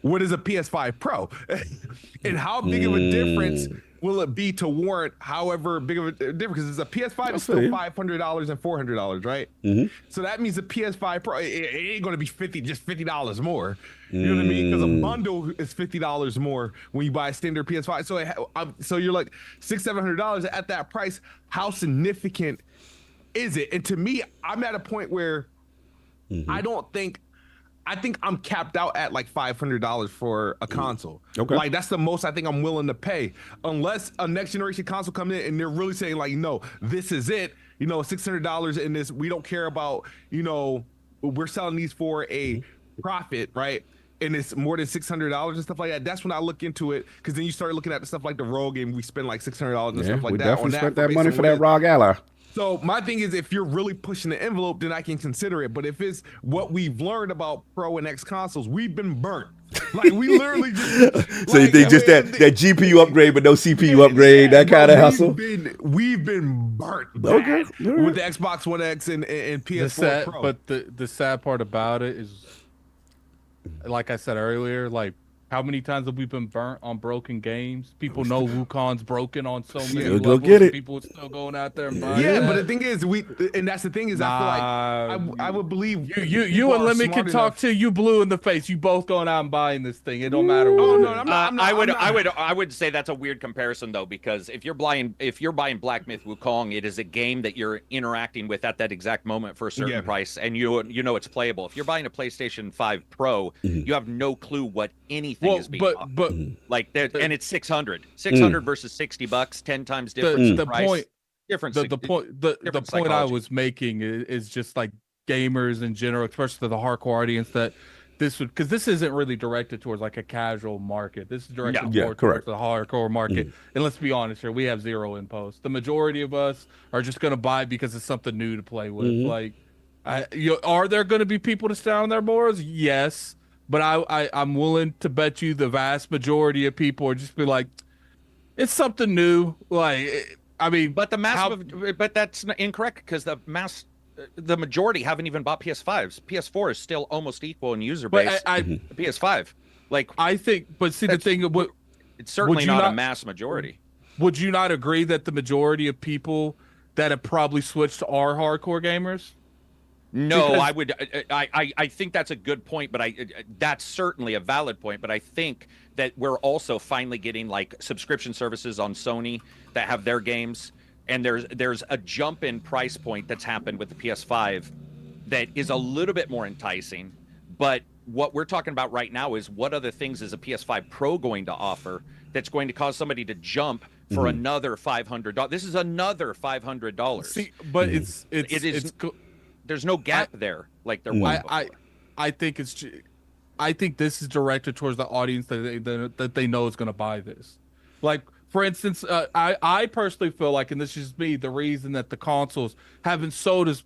what is a PS5 Pro? And how big of a difference will it be to warrant however big of a difference? Because a PS5 is still $500 and $400, right? So that means the PS5 Pro, it ain't going to be $50 more. You know what I mean? Because a bundle is $50 more when you buy a standard PS5. So you're like $600-700 at that price. How significant is it? And to me, I'm at a point where I think I'm capped out at like $500 for a console. Okay. Like that's the most I think I'm willing to pay, unless a next generation console comes in and they're really saying like, no, this is it. You know, $600 in this. We don't care about, you know, we're selling these for a profit, right? And it's more than $600 and stuff like that. That's when I look into it, because then you start looking at the stuff like the Rogue game. We spend like $600 and stuff like we that. definitely spent that money for that ROG Ally. So my thing is, if you're really pushing the envelope, then I can consider it. But if it's what we've learned about Pro and X consoles, we've been burnt. Like we literally just. So you think just that GPU upgrade but no CPU upgrade, that kind of hustle? We've been burnt with the Xbox One X and PS4 Pro. But the sad part about it is, like I said earlier, like, how many times have we been burnt on broken games? People know Wukong's broken on so many levels. Go get it. People are still going out there and buying but the thing is, and that's the thing is, I feel like I would believe you and Lemmy can talk to you blue in the face. You both going out and buying this thing. It don't matter what. Oh no, I'm not. I would say that's a weird comparison though, because if you're buying BlackMythWukong, it is a game that you're interacting with at that exact moment for a certain price, and you know it's playable. If you're buying a PlayStation 5 Pro, you have no clue what anything is being but like there, and it's 600 versus $60, 10 times difference. The point I was making is just like gamers in general, especially the hardcore audience, that this would, because this isn't really directed towards like a casual market. This is directed more towards the hardcore market. And let's be honest here, we have zero in post. The majority of us are just going to buy because it's something new to play with. Like, are there going to be people to stay on their boards? Yes. But I'm willing to bet you the vast majority of people are just be like, it's something new. Like, I mean, but but that's incorrect, because the majority haven't even bought PS5s. PS4 is still almost equal in user base. PS5, like, I think, but see the thing, it's certainly not a mass majority. Would you not agree that the majority of people that have probably switched are hardcore gamers? No, I think that's a good point, but that's certainly a valid point. But I think that we're also finally getting like subscription services on Sony that have their games, and there's a jump in price point that's happened with the PS5 that is a little bit more enticing. But what we're talking about right now is, what other things is a PS5 Pro going to offer that's going to cause somebody to jump for another $500? This is another $500. See, but there's no gap there like there was. I think I think this is directed towards the audience that they know is going to buy this. Like, for instance, I personally feel like, and this is just me, the reason that the consoles haven't sold is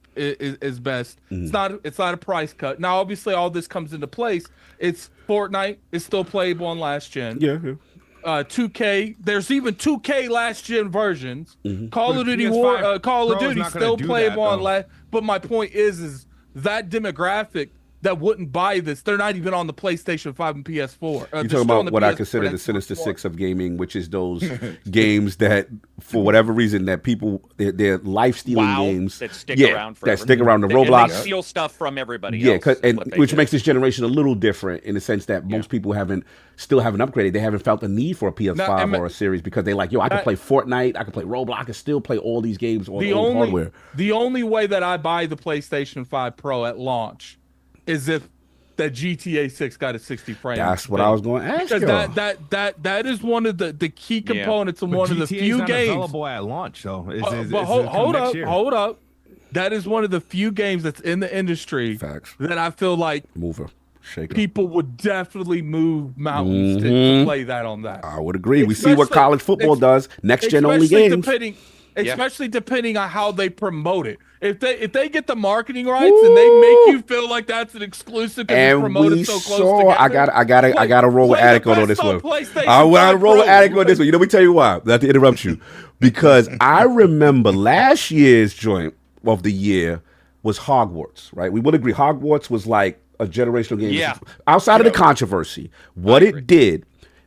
best. It's not a price cut. Now, obviously, all this comes into place. It's Fortnite is still playable on last gen. 2K, there's even 2K last gen versions. Call of Duty Call of Duty still playable on last. But my point is that demographic that wouldn't buy this, they're not even on the PlayStation 5 and PS4. You're talking about what I consider the Sinister Six of gaming, which is those games that, for whatever reason, that people, they're life-stealing games. That stick around forever. That stick around. The Roblox. And they steal stuff from everybody else. Which makes this generation a little different in the sense that most people still haven't upgraded. They haven't felt the need for a PS5 or a series, because they like, I can play Fortnite, I can play Roblox, I can still play all these games on old hardware. The only way that I buy the PlayStation 5 Pro at launch is if that GTA 6 got a 60 frame. That's what I was going to ask you. That is one of the key components of one of the few not games available at launch though. Hold up. That is one of the few games that's in the industry that I feel like people would definitely move mountains to play that on that. I would agree. We see what college football does. Next gen only games. especially depending on how they promote it. If they get the marketing rights and they make you feel like that's an exclusive because it's promoted so close together. I gotta roll with Attica on this one. I gotta roll with Attica on this one. You know, let me tell you why. Not to interrupt you, because I remember last year's joint of the year was Hogwarts. Right? We would agree Hogwarts was like a generational game. Yeah. Outside of the controversy, what it did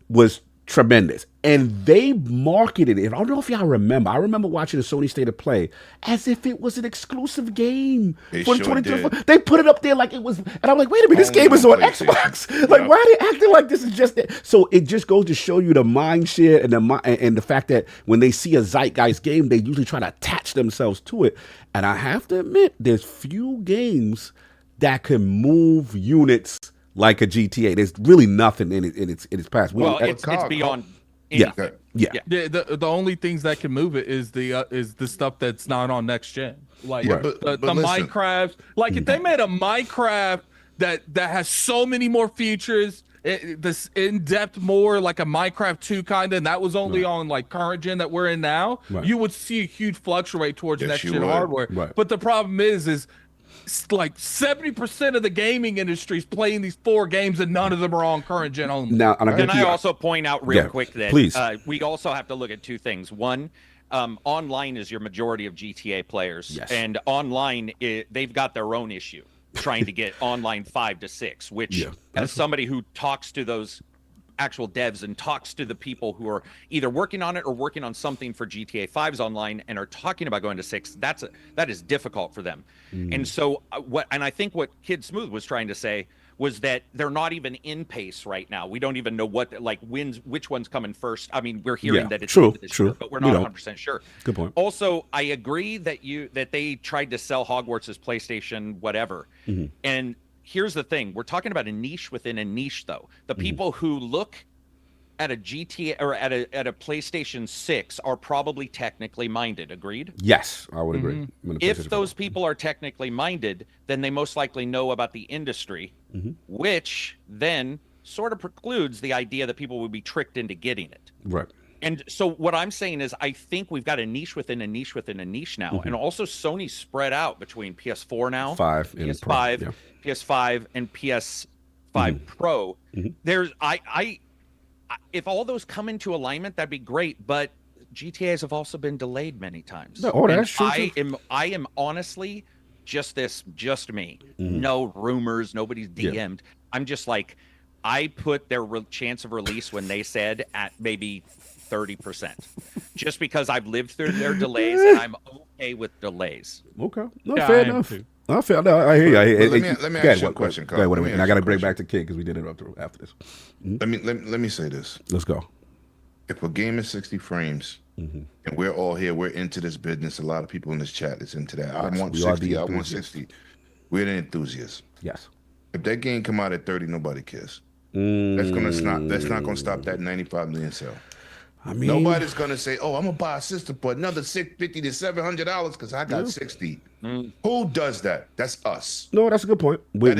was tremendous. And they marketed it. I don't know if y'all remember. I remember watching the Sony State of Play as if it was an exclusive game for 2024. They put it up there like it was, and I'm like, wait a minute, this game is on Xbox. Like, why are they acting like this is just it? So it just goes to show you the mind share and the fact that when they see a zeitgeist game, they usually try to attach themselves to it. And I have to admit, there's few games that can move units like a GTA. There's really nothing in its past. Well, it's beyond. Yeah. The only things that can move it is the stuff that's not on next gen. Like the Minecraft. Like if they made a Minecraft that has so many more features, this in-depth more like a Minecraft 2 kind of, and that was only on like current gen that we're in now, you would see a huge fluctuate towards next gen hardware. But the problem is like 70% of the gaming industry is playing these 4 games and none of them are on current gen only. Now, can I also point out real quick that we also have to look at 2 things. One, online is your majority of GTA players, and online they've got their own issue trying to get online 5 to 6, which as somebody who talks to those actual devs and talks to the people who are either working on it or working on something for GTA 5's online and are talking about going to 6, that is difficult for them. And so I think what Kid Smooth was trying to say was that they're not even in pace right now. We don't even know which one's coming first. I mean, we're hearing that it's true, but we're not 100% sure. Good point. Also, I agree that they tried to sell Hogwarts as PlayStation whatever. And here's the thing. We're talking about a niche within a niche, though. The people who look at a GTA or at a PlayStation 6 are probably technically minded. Agreed? Yes, I would agree. If those people are technically minded, then they most likely know about the industry, which then sort of precludes the idea that people would be tricked into getting it. Right. And so what I'm saying is I think we've got a niche within a niche within a niche now. And also Sony's spread out between PS4 now, PS5, PS5 and PS5 Pro. There's if all those come into alignment, that'd be great. But GTAs have also been delayed many times. That's true. I am honestly just me. No rumors. Nobody's DM'd. I'm just like, I put their chance of release when they said at maybe 30%, just because I've lived through their delays and I'm okay with delays. Okay, fair enough. I hear you. Let me ask you a question, Carl. Wait a minute. And I got to bring back to Kid because we did interrupt after this. Let me say this. Let's go. If a game is 60 frames and we're all here, we're into this business. A lot of people in this chat is into that. I want 60. I want 60. We're the enthusiasts. Yes. If that game come out at 30, nobody cares. That's not gonna stop that 95 million sale. I mean, nobody's gonna say, "Oh, I'm gonna buy a system for another $650 to $700 because I got 60." Who does that? That's us. No, that's a good point. We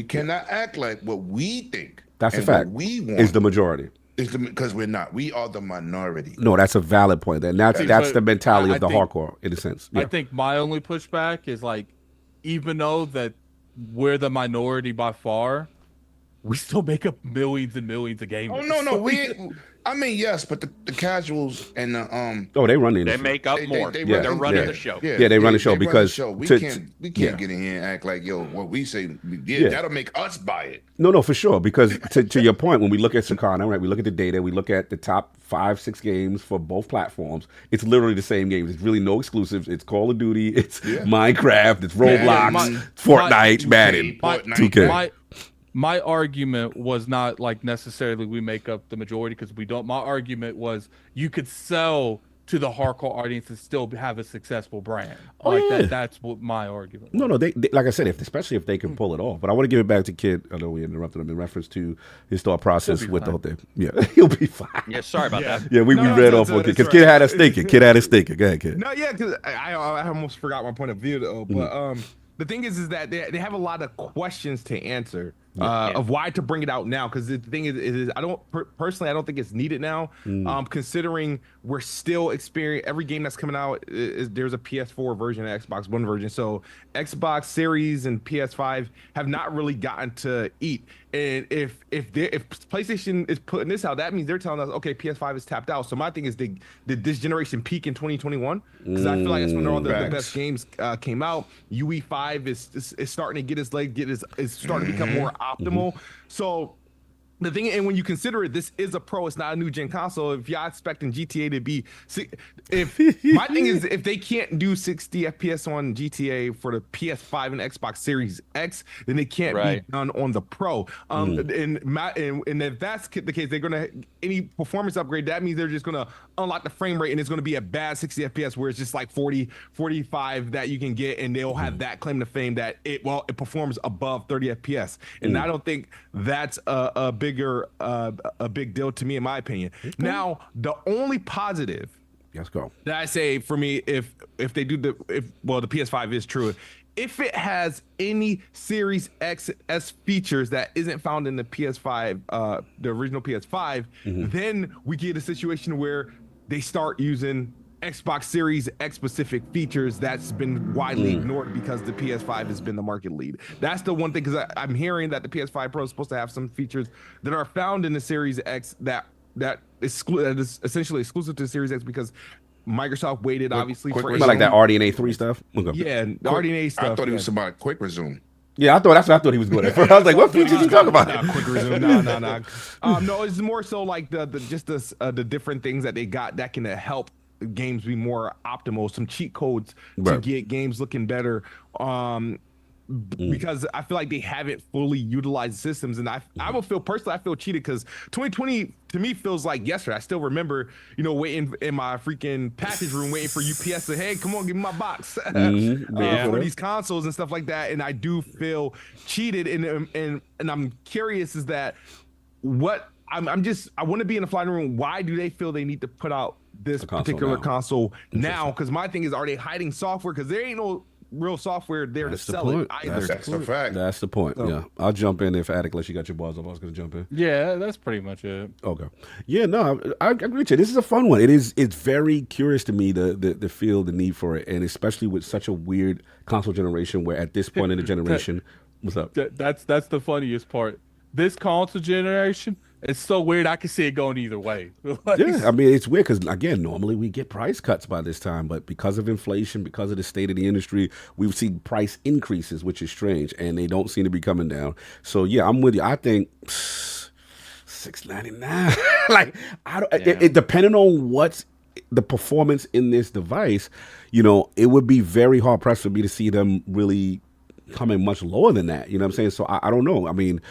cannot act like what we think. That's a fact. What we want is the majority. Because we're not. We are the minority. No, that's a valid point. And that's the mentality of the hardcore in a sense. Yeah. I think my only pushback is like, even though that we're the minority by far, we still make up millions and millions of gamers. Oh no, I mean, yes, but the casuals and the they run the industry. They make up more. They're running the show. Yeah, they run the show because we can't get in here and act like what we say. That'll make us buy it. No, for sure. Because to your point, when we look at Sakana, right, we look at the data, we look at the top 5-6 games for both platforms. It's literally the same games. It's really no exclusives. It's Call of Duty. It's Minecraft. It's Roblox. Fortnite. Madden. 2K. My argument was not like necessarily we make up the majority because we don't. My argument was you could sell to the hardcore audience and still have a successful brand. That's what my argument was. No, they like I said, especially if they can pull it off. But I want to give it back to Kid. I know we interrupted him in reference to his thought process with the whole thing. Yeah, he'll be fine. Yeah, sorry about that. Yeah, we read off on Kid because Kid had us thinking. Kid had us thinking. Go ahead, Kid. No, yeah, because I almost forgot my point of view though. But the thing is that they have a lot of questions to answer. of why to bring it out now. Because the thing is I don't personally, I don't think it's needed now. Considering we're still experiencing every game that's coming out there's a PS4 version and Xbox One version. So Xbox Series and PS5 have not really gotten to eat. And if PlayStation is putting this out, that means they're telling us, okay, PS5 is tapped out. So my thing is, did this generation peak in 2021? Because I feel like that's when all the best games came out. UE5 is starting to get its leg, is starting to become more optimal. So the thing, and when you consider it, this is a pro, it's not a new gen console. If y'all expecting GTA to be, my thing is, if they can't do 60 FPS on GTA for the PS5 and Xbox Series X, then it can't be done on the Pro. And if that's the case, they're gonna any performance upgrade. That means they're just gonna unlock the frame rate, and it's gonna be a bad 60 FPS where it's just like 40, 45 that you can get, and they'll have that claim to fame that it performs above 30 FPS. And I don't think that's a big deal to me, in my opinion. Now, the only positive that I say for me, if they do the PS5 is true, if it has any Series XS features that isn't found in the PS5, the original PS5, then we get a situation where they start using Xbox Series X specific features that's been widely ignored because the PS5 has been the market lead. That's the one thing, because I'm hearing that the PS5 Pro is supposed to have some features that are found in the Series X that is essentially exclusive to the Series X because Microsoft waited obviously for like that RDNA 3 stuff. Yeah, the RDNA stuff. I thought he was about quick resume. Yeah, that's what I thought he was going at first. I was like, what features you talking about? Quick resume. No. No, it's more so like the different things that they got that can help games be more optimal, some cheat codes to get games looking better, because I feel like they haven't fully utilized systems. And I will feel personally, I feel cheated because 2020 to me feels like yesterday. I still remember, waiting in my freaking package room, waiting for UPS to, hey, come on, give me my box for these consoles and stuff like that. And I do feel cheated. And I'm curious is that what I want to be in the flying room. Why do they feel they need to put out this particular console now? Because my thing is, are they hiding software? Because there ain't no real software there to sell it either. That's a fact. That's the point. Yeah, I'll jump in if Attic, unless you got your balls up. I was going to jump in. Yeah, that's pretty much it. Okay. Yeah, no, I agree with you. This is a fun one. It's very curious to me the feel the need for it, and especially with such a weird console generation where at this point in the generation, what's up? That's the funniest part. This console generation. It's so weird. I can see it going either way. Yeah, I mean, it's weird because, again, normally we get price cuts by this time, but because of inflation, because of the state of the industry, we've seen price increases, which is strange, and they don't seem to be coming down. So, yeah, I'm with you. I think $699. Like, it depending on what's the performance in this device, it would be very hard pressed for me to see them really coming much lower than that. You know what I'm saying? So, I don't know. I mean,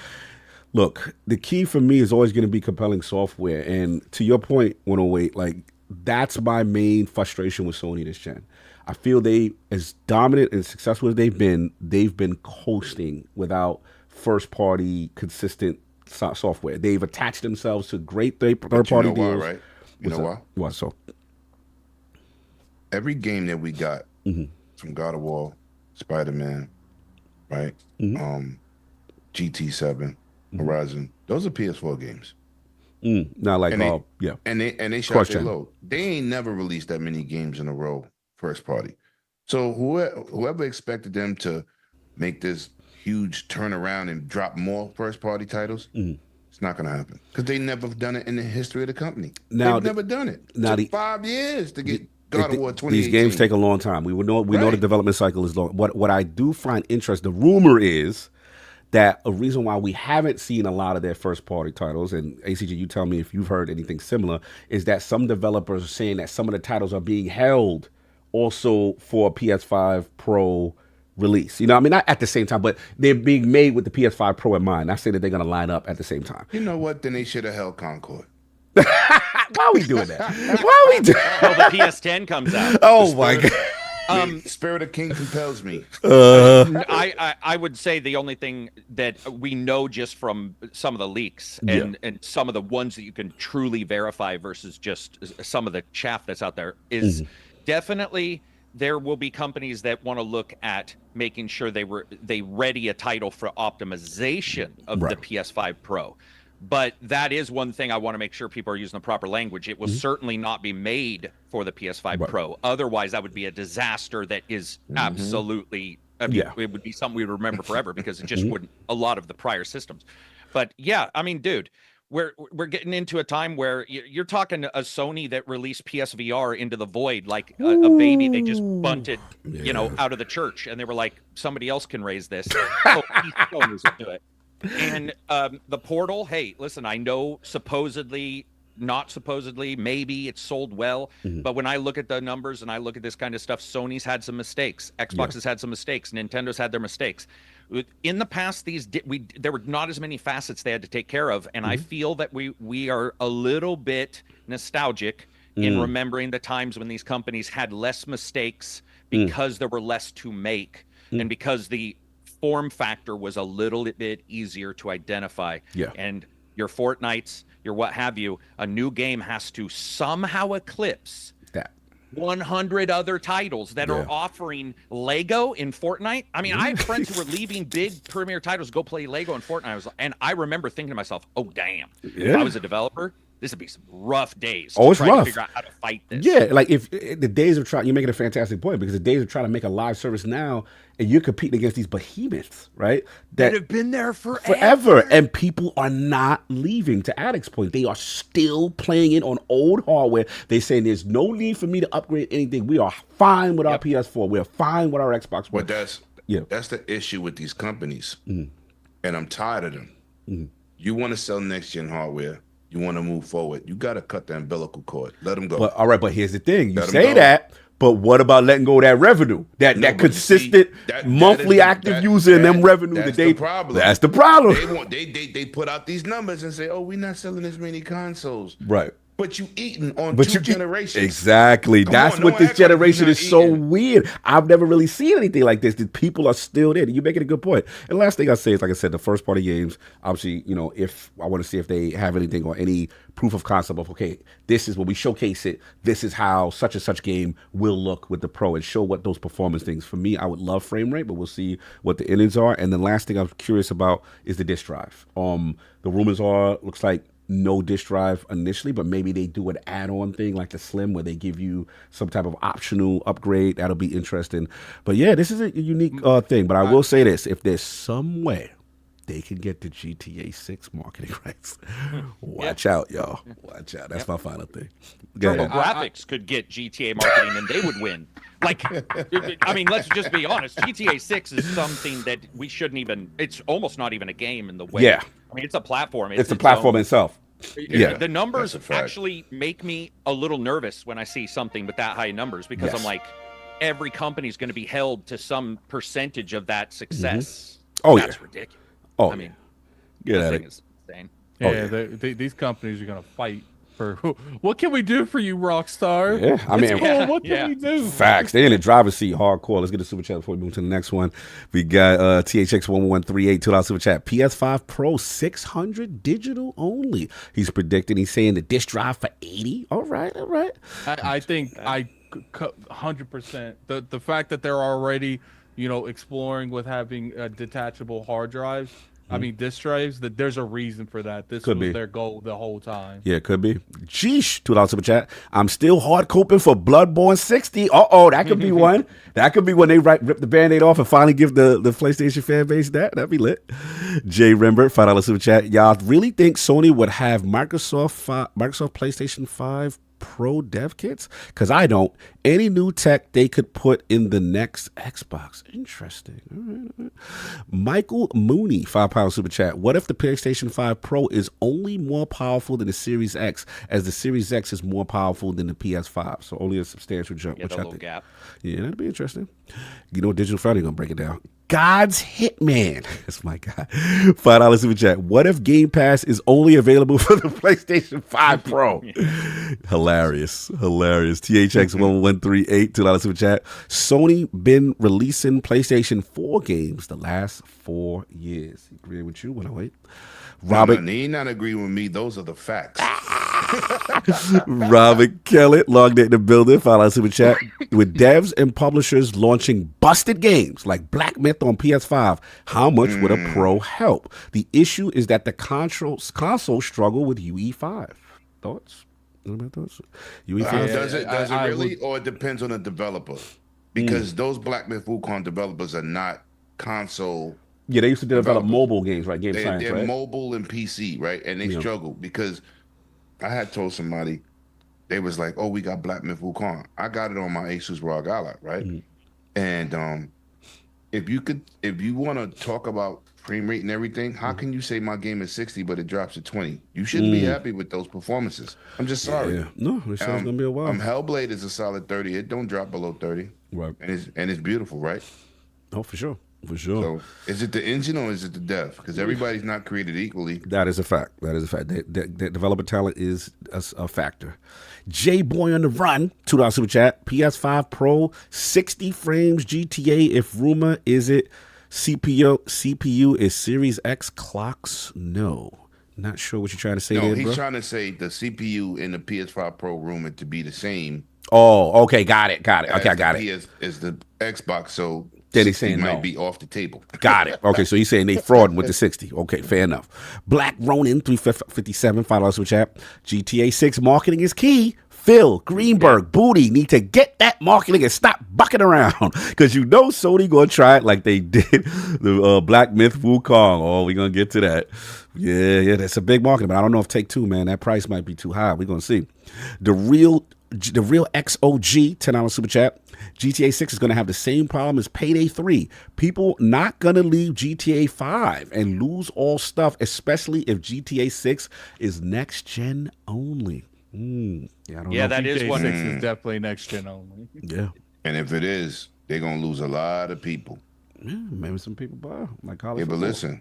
look, the key for me is always going to be compelling software. And to your point, 108, like, that's my main frustration with Sony this gen. I feel they, as dominant and successful as they've been coasting without first-party, consistent software. They've attached themselves to great third-party deals. Why, right? You know why? Why so? Every game that we got from God of War, Spider-Man, right? GT7, Horizon, those are PS4 games. Not like, and they shot their load. They ain't never released that many games in a row, first party. So whoever expected them to make this huge turnaround and drop more first party titles, it's not going to happen because they never done it in the history of the company. They've never done it. It took 5 years to get God of War 2018. These games take a long time. We know the development cycle is long. What I do find interesting, the rumor is that a reason why we haven't seen a lot of their first-party titles, and ACG, you tell me if you've heard anything similar, is that some developers are saying that some of the titles are being held also for PS5 Pro release. Not at the same time, but they're being made with the PS5 Pro in mind. I say that they're going to line up at the same time. You know what? Then they should have held Concord. Why are we doing that? Why are we doing Well, the PS10 comes out. Oh, my God. Spirit of King compels me. I would say the only thing that we know just from some of the leaks and some of the ones that you can truly verify versus just some of the chaff that's out there is definitely there will be companies that want to look at making sure they ready a title for optimization of the PS5 Pro. But that is one thing I want to make sure people are using the proper language. It will certainly not be made for the PS5 Pro. Otherwise, that would be a disaster that is absolutely, I mean, it would be something we would remember forever because it just wouldn't, a lot of the prior systems. But yeah, I mean, dude, we're getting into a time where you're talking a Sony that released PSVR into the void like a baby they just bunted, you know, out of the church. And they were like, somebody else can raise this. Oh, Sony's will do it. And the Portal, hey, listen, I know supposedly, not supposedly, maybe it's sold well, but when I look at the numbers and I look at this kind of stuff, Sony's had some mistakes, Xbox has had some mistakes, Nintendo's had their mistakes. In the past, there were not as many facets they had to take care of, and I feel that we are a little bit nostalgic in remembering the times when these companies had less mistakes because there were less to make, and because the form factor was a little bit easier to identify. And your Fortnites, your what have you, a new game has to somehow eclipse that 100 other titles that are offering Lego in Fortnite. I mean, I have friends who were leaving big premier titles to go play Lego in Fortnite. And I remember thinking to myself, oh, damn, if I was a developer, this would be some rough days. Oh, it's rough. To figure out how to fight this. Yeah, like if the days of trying, you're making a fantastic point because the days of trying to make a live service now, and you're competing against these behemoths, right? That have been there forever, and people are not leaving. To Addict's point, they are still playing it on old hardware. They're saying there's no need for me to upgrade anything. We are fine with our PS4. We're fine with our Xbox One. But that's the issue with these companies, and I'm tired of them. You want to sell next gen hardware. You want to move forward. You got to cut the umbilical cord. Let them go. But all right, but here's the thing: you say that, but what about letting go of that revenue? That consistent monthly active user and them revenue that they. That's the problem. They put out these numbers and say, "Oh, we're not selling as many consoles." Right. But you eating on two generations. Exactly. That's what this generation is so weird. I've never really seen anything like this. The people are still there. You're making a good point. And last thing I say is, like I said, the first party games, obviously, you know, if I want to see if they have anything or any proof of concept of, okay, this is when we showcase it. This is how such and such game will look with the Pro and show what those performance things. For me, I would love frame rate, but we'll see what the innings are. And the last thing I'm curious about is the disk drive. The rumors are, looks like, no disk drive initially, but maybe they do an add-on thing like the Slim where they give you some type of optional upgrade. That'll be interesting. But yeah, this is a unique thing. But I will say this: if there's some way they can get the GTA 6 marketing rights, watch out, y'all. Watch out. That's my final thing. TurboGrafx could get GTA marketing and they would win. Like, I mean, let's just be honest. GTA 6 is something that we shouldn't even, it's almost not even a game in the way. Yeah. I mean, it's a platform. It's a platform itself. Yeah. The numbers actually make me a little nervous when I see something with that high numbers because I'm like, every company is going to be held to some percentage of that success. Oh, that's ridiculous. Oh, I mean, get this at thing it. is insane. Yeah, these companies are going to fight for what can we do for you, Rockstar? Yeah, I mean, cool. What can we do? Facts. They in the driver's seat hardcore. Let's get a super chat before we move to the next one. We got THX1138, $2 super chat. PS5 Pro 600 digital only. He's predicting. He's saying the disk drive for 80. All right. I think 100%. The fact that they're already, you know, exploring with having detachable hard drives. I mean, disk drives, that there's a reason for that. This was their goal the whole time. Yeah, it could be. Sheesh, $2 super chat. I'm still hard coping for Bloodborne 60. That could be one. That could be when they rip the Band-Aid off and finally give the PlayStation fan base that. That'd be lit. Jay Rembert, $5 super chat. Y'all really think Sony would have Microsoft PlayStation 5 Pro dev kits? Because I don't. Any new tech they could put in the next Xbox. Interesting. All right. Michael Mooney, £5 super chat. What if the PlayStation 5 Pro is only more powerful than the Series X, as the Series X is more powerful than the PS5? So only a substantial jump. Yeah, the little gap. Yeah, that'd be interesting. You know, Digital Foundry gonna break it down. God's Hitman. That's my guy. $5 super chat. What if Game Pass is only available for the PlayStation 5 Pro? Hilarious. THX1138, $2 super chat. Sony been releasing PlayStation 4 games the last 4 years. Agree with you? 108. Robert, he not agreeing with me. Those are the facts. Robert Kelly, logged in the building. Follow us super chat. With devs and publishers launching busted games like Black Myth on PS5, how much would a pro help? The issue is that the console struggle with UE5. Thoughts? UE5? Does it really, or it depends on the developer? Because those BlackMythWukong developers are not console. Yeah, they used to develop mobile games, right? They're right? mobile and PC, right? And they struggle because I had told somebody, they was like, "Oh, we got BlackMythWukong." I got it on my Asus ROG Ally, right? And if you want to talk about frame rate and everything, how can you say my game is 60 but it drops to 20? You shouldn't be happy with those performances. I'm just sorry. Yeah. No, it's gonna be a while. Hellblade is a solid 30. It don't drop below 30. Right. And it's beautiful, right? Oh, for sure. For sure. So is it the engine or is it the dev? Because everybody's not created equally. That is a fact. The developer talent is a factor. J Boy on the run, $2 super chat. PS5 Pro, 60 frames GTA. If rumor is it CPU is Series X clocks? No. Not sure what you're trying to say there, bro. He's trying to say the CPU in the PS5 Pro rumored to be the same. Oh, okay, got it. Okay, I got it. Is the Xbox, so then he's saying might be off the table. Got it. Okay, so he's saying they fraud with the 60. Okay, fair enough. Black Ronin 357 $5 super chat. GTA 6 marketing is key. Phil Greenberg, Booty need to get that marketing and stop bucking around, because you know Sony gonna try it like they did the BlackMythWukong. Oh, we're gonna get to that. Yeah, that's a big marketing, but I don't know if Take-Two, man, that price might be too high. We're gonna see. The real XOG, $10 super chat. GTA 6 is going to have the same problem as Payday 3. People not going to leave GTA 5 and lose all stuff, especially if GTA 6 is next gen only. Yeah, I don't know. That is what GTA 6 is definitely next gen only. Yeah. And if it is, they're going to lose a lot of people. Yeah, maybe some people buy like college. Yeah, but football.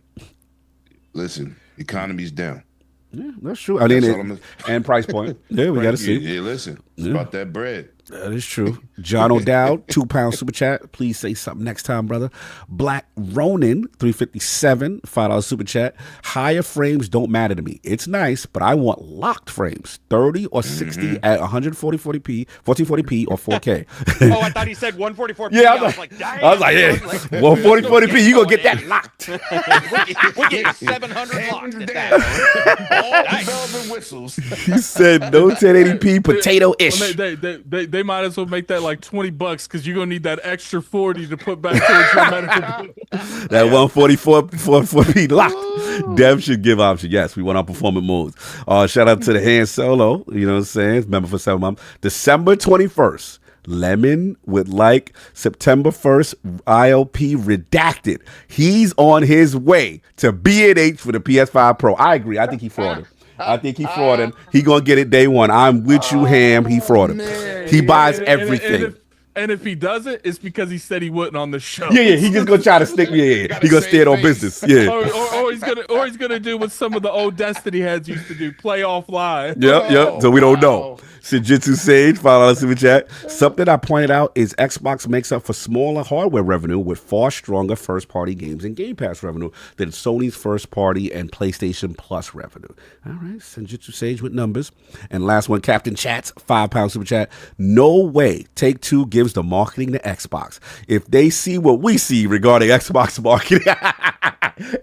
listen, economy's down. Yeah, that's true. I mean, and price point. Yeah, we got to see. Yeah, listen, it's about that bread. That is true. John O'Dowd, £2 super chat. Please say something next time, brother. Black Ronin, 357 $5 super chat. Higher frames don't matter to me. It's nice, but I want locked frames, 30 or 60 at 1440p or 4K. Oh, I thought he said 144p. Yeah, I was like, dang. I was like, yeah, 1440p, you gonna get that locked. We'll get you 700 locked at that. All bells and whistles. He said no 1080p potato-ish. Well, they might as well make that like $20 because you're gonna need that extra 40 to put back towards your medical bill. That 144p locked. Dev should give option. Yes, we want our performance modes. Shout out to the hand solo. You know what I'm saying? Member for 7 months. December 21st. Lemon would like September 1st ILP redacted. He's on his way to B&H for the PS5 Pro. I agree. I think he frauded. He gonna get it day one. I'm with you, Ham. He frauded. He buys everything. And if he doesn't, it's because he said he wouldn't on the show. Yeah. He just gonna try to stick me. Yeah. He gonna stay on business. Yeah. Or he's gonna do what some of the old Destiny heads used to do: play offline. Yep. So we don't know. Shinjitsu Sage, follow us in the chat. Something I pointed out is Xbox makes up for smaller hardware revenue with far stronger first-party games and Game Pass revenue than Sony's first-party and PlayStation Plus revenue. All right, Shinjitsu Sage with numbers. And last one, Captain Chats, £5 super chat. No way Take-Two gives the marketing to Xbox. If they see what we see regarding Xbox marketing,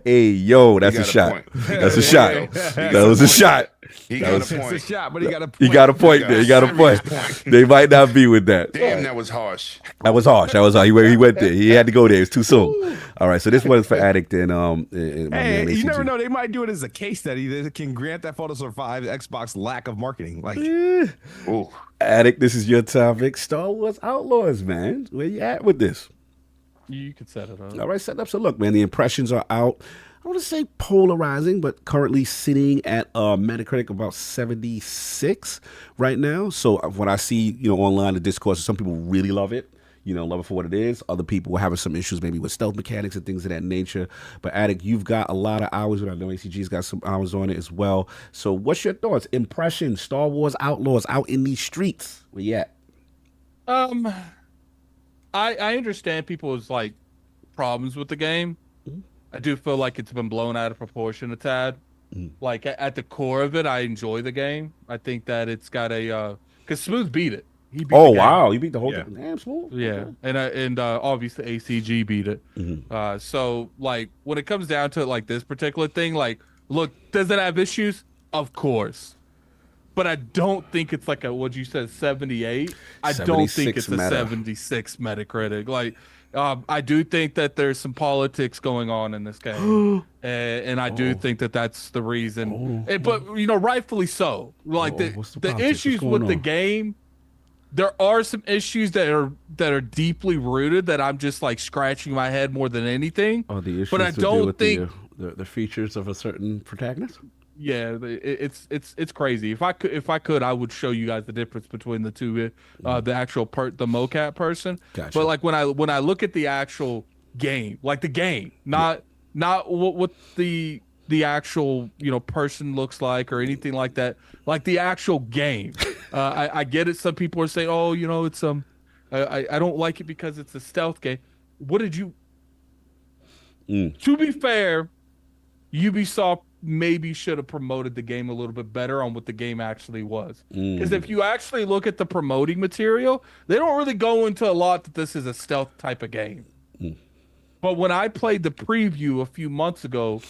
hey, yo, that's a shot. That's a shot. That was a shot. He got a point. It's a shot, but he got a point. He got a point there. He got a point. They might not be with that. Damn, that was harsh. That was harsh. He went there. He had to go there. It's too soon. All right, so this one is for Addict and hey, you never know. They might do it as a case study that can grant that photo survive Xbox lack of marketing. Like, Addict, this is your topic. Star Wars Outlaws, man. Where you at with this? You could set it up. All right, set it up. So look, man, the impressions are out. I want to say polarizing, but currently sitting at Metacritic about 76 right now. So when I see, online the discourse, some people really love it, love it for what it is. Other people were having some issues maybe with stealth mechanics and things of that nature. But Addict, you've got a lot of hours. I know ACG's got some hours on it as well. So what's your thoughts? Impressions, Star Wars Outlaws out in these streets. Where you at? I understand people's problems with the game. I do feel like it's been blown out of proportion a tad. Like at the core of it, I enjoy the game. I think that it's got a because Smooth beat it. He beat Oh the game. wow, you beat the whole Yeah. thing. Damn, Smooth. Yeah, and obviously ACG beat it. So like when it comes down to like this particular thing, like look, does it have issues? Of course, but I don't think it's like a what you said 78. I don't think 76 it's a meta. 76 Metacritic. Like I do think that there's some politics going on in this game, and I do think that that's the reason. But you know, rightfully so. Like what's the the politics? issues What's with going the on? game. There are some issues that are deeply rooted that I'm just like scratching my head more than anything. Oh, the issues but I to do don't with think, the features of a certain protagonist. yeah, it's crazy. If I could, I would show you guys the difference between the two, the actual the mocap person. Gotcha. But like when I look at the actual game, like the game, not what the actual person looks like or anything like that, like the actual game. I get it. Some people are saying, oh, it's I don't like it because it's a stealth game. What did you? To be fair, Ubisoft maybe should have promoted the game a little bit better on what the game actually was. Because if you actually look at the promoting material, they don't really go into a lot that this is a stealth type of game. But when I played the preview a few months ago,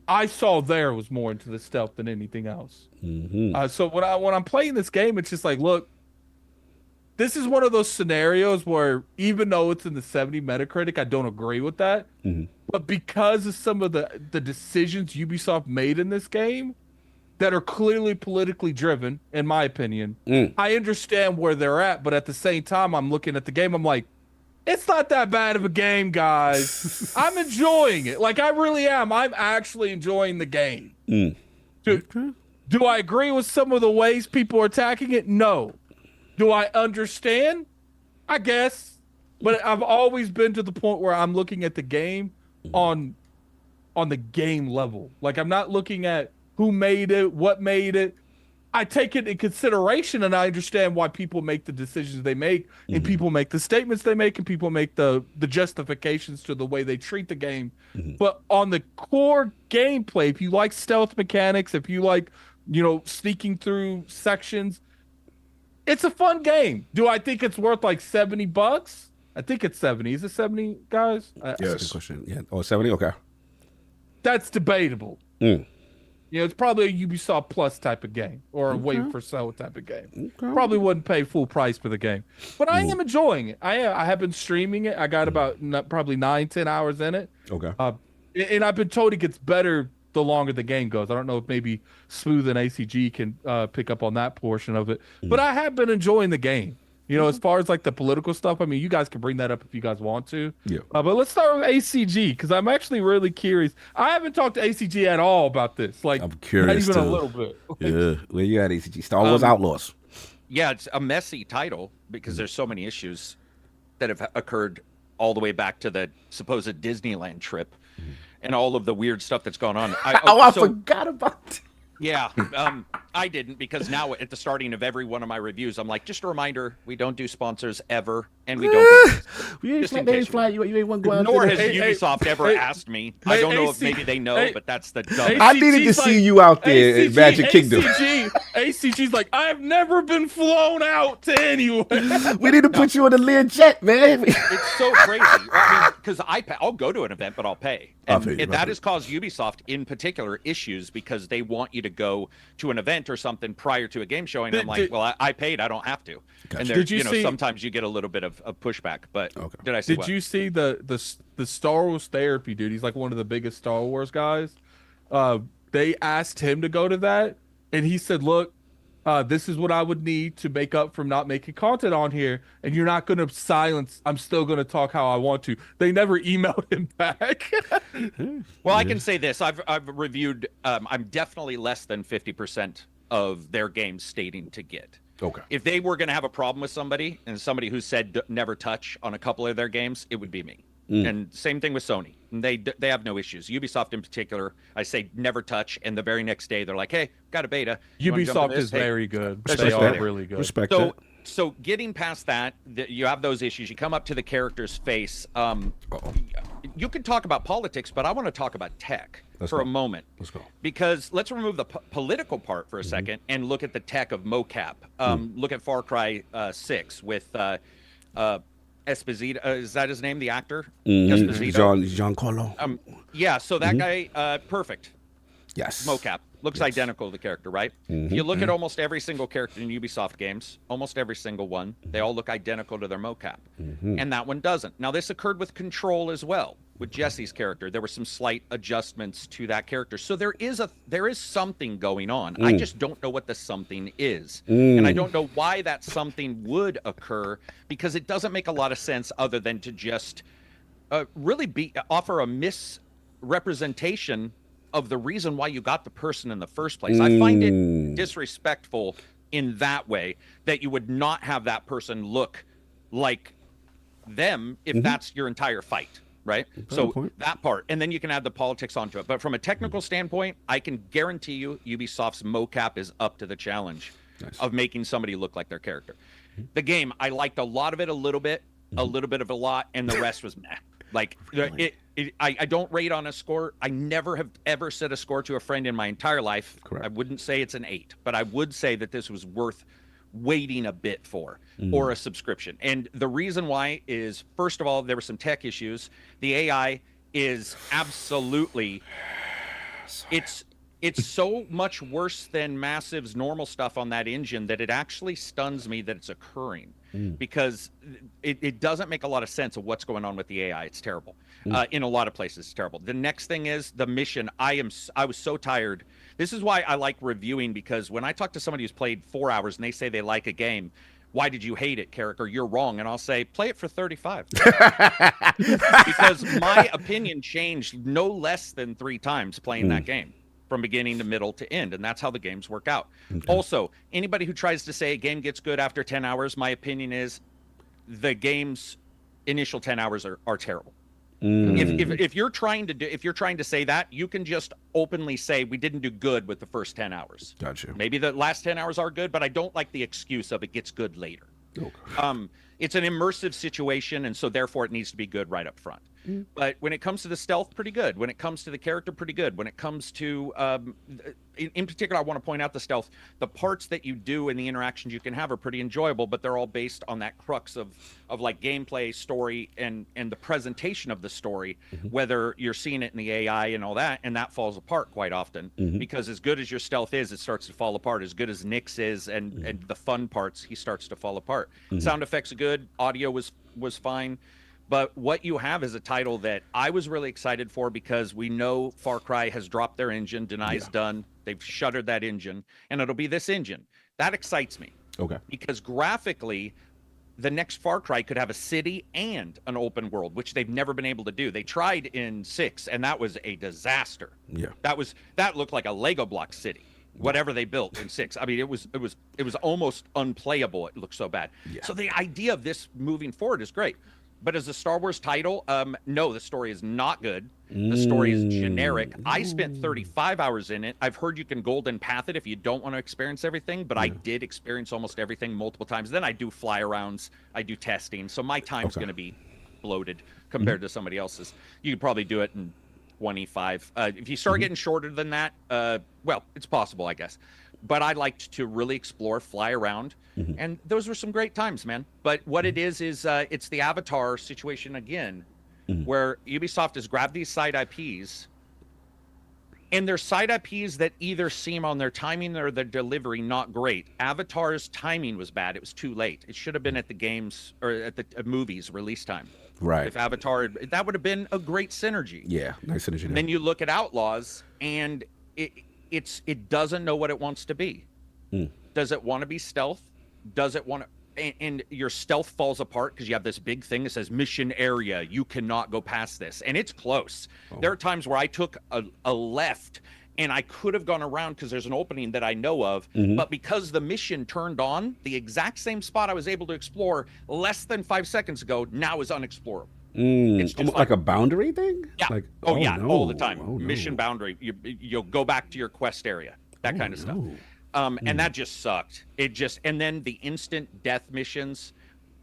I saw there was more into the stealth than anything else. So when I'm playing this game, it's just like, look, this is one of those scenarios where even though it's in the 70 Metacritic, I don't agree with that. But because of some of the decisions Ubisoft made in this game that are clearly politically driven, in my opinion, I understand where they're at. But at the same time, I'm looking at the game, I'm like, it's not that bad of a game, guys. I'm enjoying it. Like, I really am. I'm actually enjoying the game. Do I agree with some of the ways people are attacking it? No. Do I understand? I guess. But I've always been to the point where I'm looking at the game on the game level. Like, I'm not looking at who made it, what made it. I take it in consideration, and I understand why people make the decisions they make, and people make the statements they make, and people make the justifications to the way they treat the game. But on the core gameplay, if you like stealth mechanics, if you like, sneaking through sections, it's a fun game. Do I think it's worth like $70? I think it's 70. Is it 70, guys? That's a good question. Yeah. Oh, 70? Okay. That's debatable. It's probably a Ubisoft Plus type of game or a wait for sale type of game. Probably wouldn't pay full price for the game, but I am enjoying it. I have been streaming it. I got about probably 9-10 hours in it. Okay. And I've been told it gets better the longer the game goes. I don't know if maybe Smooth and ACG can pick up on that portion of it, but I have been enjoying the game. As far as like the political stuff, I mean, you guys can bring that up if you guys want to. Yeah. But let's start with ACG because I'm actually really curious. I haven't talked to ACG at all about this. Like, I'm curious not even too. a little bit. Yeah. Where you at, ACG? Star Wars Outlaws. Yeah, it's a messy title because there's so many issues that have occurred all the way back to the supposed Disneyland trip and all of the weird stuff that's gone on. I forgot about it. Yeah, I didn't because now at the starting of every one of my reviews, I'm like, just a reminder, we don't do sponsors ever, and we don't. You ain't one going. Nor has Ubisoft ever asked me. I don't know if maybe they know, but that's the dumb. I needed to see you out there in Magic Kingdom. ACG's like, I've never been flown out to anywhere. We need to put you on the Learjet, man. It's so crazy. I mean, because I'll go to an event, but I'll pay. And that has caused Ubisoft, in particular, issues because they want you to go to an event or something prior to a game showing. I'm like, well, I paid. I don't have to. Gotcha. And did you see, sometimes you get a little bit of pushback. But did I say Did you see the Star Wars therapy dude? He's like one of the biggest Star Wars guys. They asked him to go to that, and he said, look, this is what I would need to make up from not making content on here, and you're not going to silence. I'm still going to talk how I want to. They never emailed him back. Well, I can say this. I've reviewed, I'm definitely less than 50% of their games stating to get. Okay. If they were going to have a problem with somebody, and somebody who said never touch on a couple of their games, it would be me. And same thing with Sony. They have no issues. Ubisoft in particular, I say never touch, and the very next day they're like, "Hey, got a beta." Ubisoft is very good. They are really good. Respect that. So getting past that, you have those issues. You come up to the character's face. you can talk about politics, but I want to talk about tech for a moment. Let's go. Because let's remove the political part for a second and look at the tech of mocap. Look at Far Cry 6 with Esposito. Is that his name, the actor? Esposito. Giancarlo. Yeah, so that guy, perfect. Yes. Mocap. Looks identical to the character, right? If you look at almost every single character in Ubisoft games, almost every single one, they all look identical to their mocap. And that one doesn't. Now, this occurred with Control as well. With Jesse's character, there were some slight adjustments to that character. So there is something going on. I just don't know what the something is. And I don't know why that something would occur, because it doesn't make a lot of sense other than to just really offer a misrepresentation of the reason why you got the person in the first place. I find it disrespectful in that way, that you would not have that person look like them if that's your entire fight, right? So that part, and then you can add the politics onto it. But from a technical standpoint, I can guarantee you Ubisoft's mocap is up to the challenge of making somebody look like their character. The game, I liked a lot of it, a little bit of a lot, and the rest was meh. Like, I don't rate on a score. I never have ever set a score to a friend in my entire life. Correct. I wouldn't say it's an 8, but I would say that this was worth waiting a bit for, or a subscription. And the reason why is, first of all, there were some tech issues. The AI is absolutely, it's so much worse than Massive's normal stuff on that engine that it actually stuns me that it's occurring, because it doesn't make a lot of sense of what's going on with the AI. It's terrible. In a lot of places, it's terrible. The next thing is the mission. I was so tired. This is why I like reviewing, because when I talk to somebody who's played 4 hours and they say they like a game, why did you hate it, Carrick? Or you're wrong. And I'll say, play it for 35. Because my opinion changed no less than 3 times playing that game, from beginning to middle to end. And that's how the games work out. Also, anybody who tries to say a game gets good after 10 hours, my opinion is the game's initial 10 hours are terrible. If you're trying to say that, you can just openly say we didn't do good with the first 10 hours. Gotcha. Maybe the last 10 hours are good, but I don't like the excuse of it gets good later. Okay. It's an immersive situation, and so therefore it needs to be good right up front. But when it comes to the stealth, pretty good. When it comes to the character, pretty good. When it comes to, in particular, I want to point out the stealth. The parts that you do and the interactions you can have are pretty enjoyable, but they're all based on that crux of like gameplay, story, and the presentation of the story, whether you're seeing it in the AI and all that, and that falls apart quite often. Because as good as your stealth is, it starts to fall apart. As good as Nick's is, and the fun parts, he starts to fall apart. Sound effects are good. Audio was fine. But what you have is a title that I was really excited for, because we know Far Cry has dropped their engine. Denai's done. They've shuttered that engine, and it'll be this engine. That excites me. Okay. Because graphically, the next Far Cry could have a city and an open world, which they've never been able to do. They tried in 6, and that was a disaster. Yeah. That looked like a Lego block city. Whatever they built in 6. I mean, it was almost unplayable. It looked so bad. Yeah. So the idea of this moving forward is great. But as a Star Wars title, no, the story is not good. The story is generic. I spent 35 hours in it. I've heard you can golden path it if you don't want to experience everything, but I did experience almost everything multiple times. Then I do fly arounds, I do testing, so my time's going to be bloated compared to somebody else's. You could probably do it in 25. If you start getting shorter than that, well, it's possible, I guess. But I liked to really explore, fly around, and those were some great times, man. But what it is it's the Avatar situation again, where Ubisoft has grabbed these side IPs, and they're side IPs that either seem on their timing or their delivery not great. Avatar's timing was bad. It was too late. It should have been at the games, or at the movies release time. Right. If Avatar, that would have been a great synergy. Yeah, nice synergy. And then you look at Outlaws, and it doesn't know what it wants to be. Does it want to be stealth? Does it want to, and your stealth falls apart because you have this big thing that says mission area, you cannot go past this, and it's close. There are times where I took a left and I could have gone around because there's an opening that I know of, but because the mission turned on, the exact same spot I was able to explore less than 5 seconds ago now is unexplorable. It's just like a boundary thing? Yeah. Like, no. All the time. Mission boundary. You'll go back to your quest area. That kind of stuff. And that just sucked. And then the instant death missions,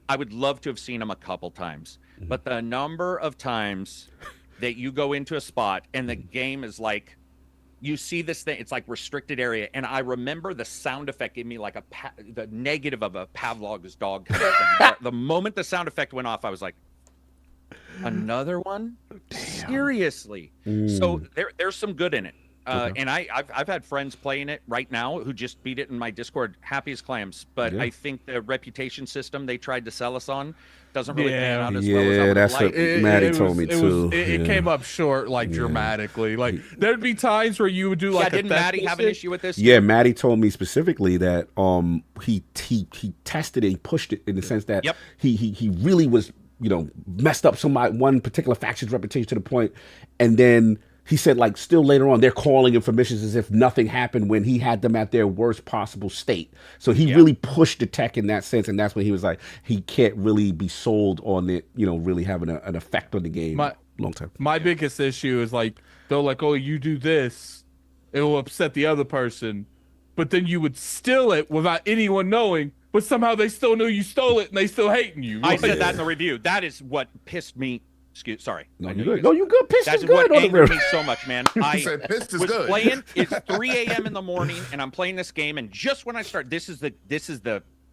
I would love to have seen them a couple times. but the number of times that you go into a spot and the game is like, you see this thing, it's like restricted area, and I remember the sound effect gave me like the negative of a Pavlov's dog kind of thing. The moment the sound effect went off, I was like, another one? Damn. Seriously. So there's some good in it. And I've had friends playing it right now who just beat it in my Discord, happy as clams. But I think the reputation system they tried to sell us on doesn't really pan out as well as I would that's like. what Maddie told me too. It came up short, like dramatically. Like there'd be times where you would do like. Yeah, didn't Maddie have an issue with this? Yeah, Maddie told me specifically that he tested it, he pushed it in the sense that he really was messed up one particular faction's reputation to the point, and then. He said, like, still later on, they're calling him for missions as if nothing happened when he had them at their worst possible state. So he really pushed the tech in that sense, and that's when he was like, he can't really be sold on it, really having an effect on the game long term. My biggest issue is, like, they're like, oh, you do this, it will upset the other person, but then you would steal it without anyone knowing, but somehow they still knew you stole it, and they still hating you. I said that in the review. That is what pissed me. Sorry. No, you good. No, you good. Pissed That's is good. That's what angered me so much, man. I pissed is was good. playing. It's 3 a.m. in the morning, and I'm playing this game. And just when I start, this is the.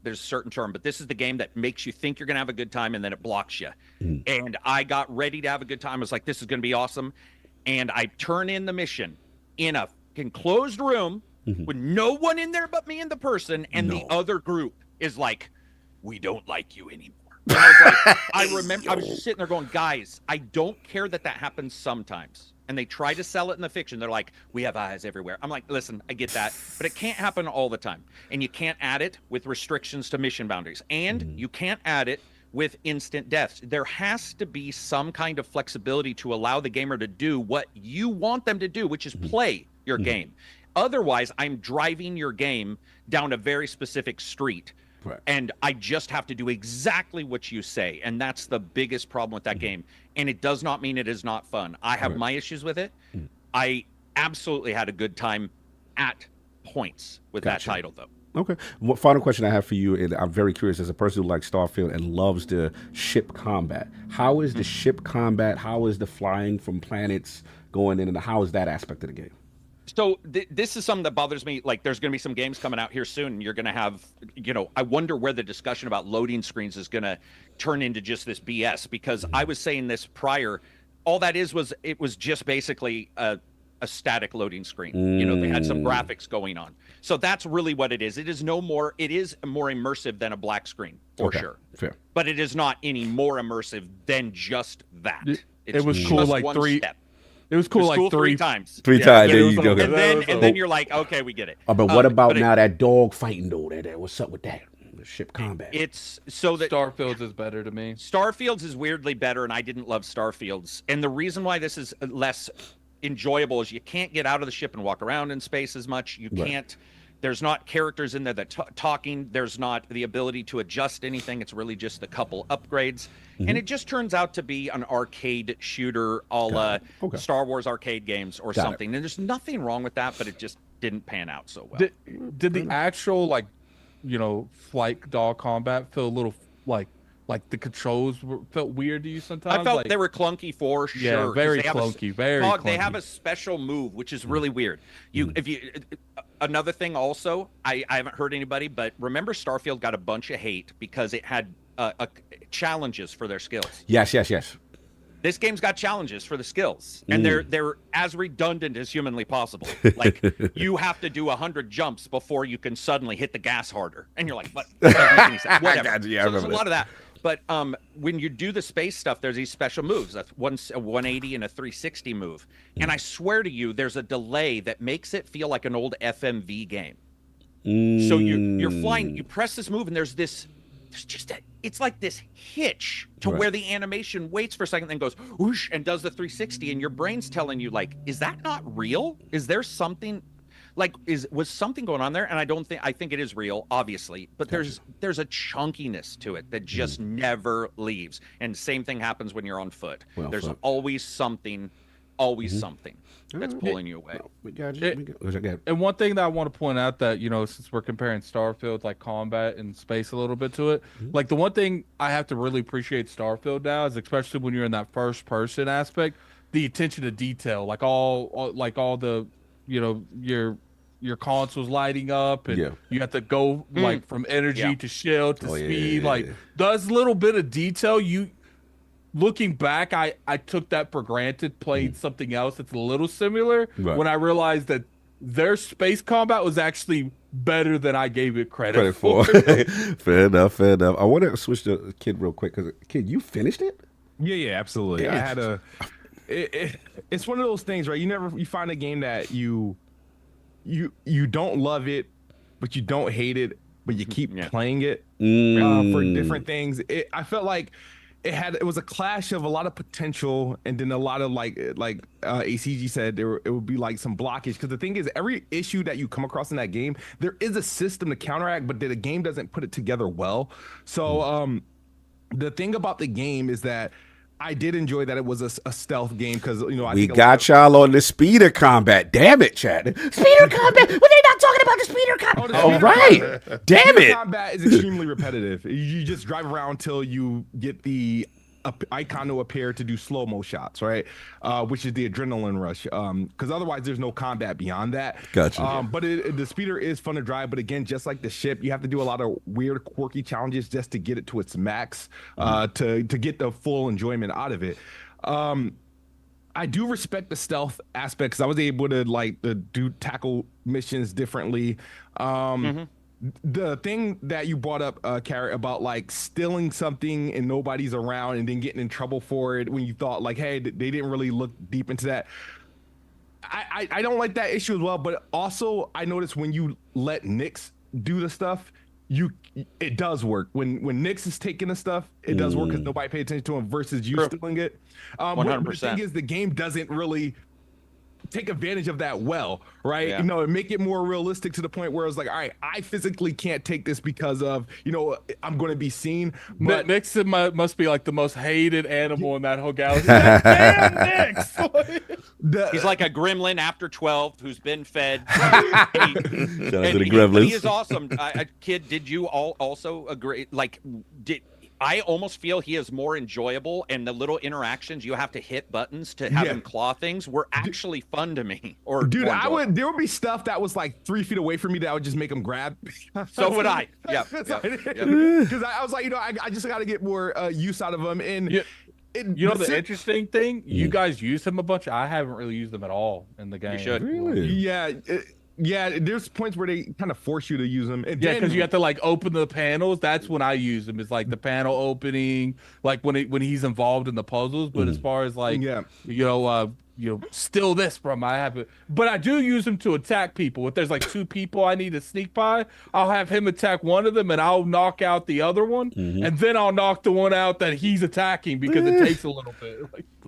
There's a certain term, but this is the game that makes you think you're gonna have a good time, and then it blocks you. And I got ready to have a good time. I was like, this is gonna be awesome. And I turn in the mission in a enclosed room with no one in there but me and the person, and the other group is like, we don't like you anymore. And I was like, I remember, I was just sitting there going, guys, I don't care that happens sometimes. And they try to sell it in the fiction. They're like, we have eyes everywhere. I'm like, listen, I get that, but it can't happen all the time. And you can't add it with restrictions to mission boundaries. And you can't add it with instant deaths. There has to be some kind of flexibility to allow the gamer to do what you want them to do, which is play your game. Otherwise, I'm driving your game down a very specific street. Right. And I just have to do exactly what you say. And that's the biggest problem with that game. And it does not mean it is not fun. I have my issues with it. I absolutely had a good time at points with that title, though. Okay. What final question I have for you, and I'm very curious as a person who likes Starfield and loves the ship combat. How is the ship combat? How is the flying from planets going in? And how is that aspect of the game? So this is something that bothers me. Like, there's going to be some games coming out here soon, and you're going to have, I wonder where the discussion about loading screens is going to turn into just this BS, because I was saying this prior. All that was just basically a static loading screen. They had some graphics going on. So that's really what it is. It is more immersive than a black screen, for sure. Fair. But it is not any more immersive than just that. It was cool like three. Step. It was cool like three times. Three times. There you go. And then you're like, okay, we get it. But what about now that dog fighting though? What's up with that? The ship combat. It's so that Starfields is better to me. Starfields is weirdly better, and I didn't love Starfields. And the reason why this is less enjoyable is you can't get out of the ship and walk around in space as much. You can't. There's not characters in there that talking. There's not the ability to adjust anything. It's really just a couple upgrades. And it just turns out to be an arcade shooter a la Star Wars arcade games or something. And there's nothing wrong with that, but it just didn't pan out so well. Did the actual, flight dog combat feel a little, like the controls felt weird to you sometimes? I felt they were clunky for sure. Yeah, very clunky, very clunky. They have a special move, which is really weird. Another thing also, I haven't heard anybody, but remember Starfield got a bunch of hate because it had challenges for their skills. Yes. This game's got challenges for the skills, and they're as redundant as humanly possible. Like, you have to do 100 jumps before you can suddenly hit the gas harder, and you're like, "What?" That doesn't make any sense. Whatever. So there's a lot of that. But when you do the space stuff, there's these special moves. That's a 180 and a 360 move. And I swear to you, there's a delay that makes it feel like an old FMV game. So you're flying, you press this move, and there's just it's like this hitch to where the animation waits for a second, then goes whoosh and does the 360, and your brain's telling you, like, is that not real? Is there something? Like, was something going on there? And I think it is real, obviously, but there's a chunkiness to it that just never leaves. And same thing happens when you're on foot. There's always something always something that's pulling you away. We got you. And one thing that I want to point out that, since we're comparing Starfield, like combat and space a little bit to it, like the one thing I have to really appreciate Starfield now is, especially when you're in that first person aspect, the attention to detail, like all the, your consoles lighting up, and you have to go like from energy to shield to speed, those little bit of detail. Looking back, I took that for granted, played something else that's a little similar when I realized that their space combat was actually better than I gave it credit for. Fair enough. I want to switch to Kid real quick, because Kid, you finished it? Yeah, absolutely. I had it's one of those things, right? You find a game that you don't love it, but you don't hate it, but you keep playing it for different things. I felt like it was a clash of a lot of potential, and then a lot of like ACG said, it would be like some blockage. Because the thing is, every issue that you come across in that game, there is a system to counteract, but the game doesn't put it together well. So the thing about the game is that I did enjoy that it was a stealth game, because we got y'all on the speeder combat. Damn it, chat. Speeder combat. Were they not talking about the speeder combat? All right. Damn it. Combat is extremely repetitive. You just drive around till you get the icon to appear to do slow-mo shots, right? Which is the adrenaline rush. Because otherwise, there's no combat beyond that. Gotcha. But the speeder is fun to drive. But again, just like the ship, you have to do a lot of weird, quirky challenges just to get it to its max, to get the full enjoyment out of it. I do respect the stealth aspect, because I was able to tackle missions differently. The thing that you brought up, Carrot, about like stealing something and nobody's around and then getting in trouble for it, when you thought like, hey, they didn't really look deep into that. I don't like that issue as well. But also, I noticed when you let Nyx do the stuff, it does work. When Nyx is taking the stuff, it does work, because nobody paid attention to him versus you stealing it. 100%. The thing is, the game doesn't really take advantage of that well, right? And make it more realistic to the point where it's like, all right, I physically can't take this because of, I'm going to be seen. But Nyx must be like the most hated animal in that whole galaxy. Damn, Nyx! He's like a gremlin after 12 who's been fed. He is awesome. Kid, did you also agree? I almost feel he is more enjoyable, and the little interactions you have to hit buttons to have him claw things were actually fun to me. Dude, there would be stuff that was like 3 feet away from me that I would just make him grab. So would I. Yeah. Because I was like, I just got to get more use out of him. And the interesting thing, you guys use him a bunch. I haven't really used them at all in the game. You should. Really? Yeah. Yeah, there's points where they kind of force you to use them. And because you have to like open the panels. That's when I use them. It's like the panel opening, like when he's involved in the puzzles. But as far as like, steal this from, I have it. But I do use him to attack people. If there's like 2 people I need to sneak by, I'll have him attack one of them, and I'll knock out the other one, and then I'll knock the one out that he's attacking, because it takes a little bit.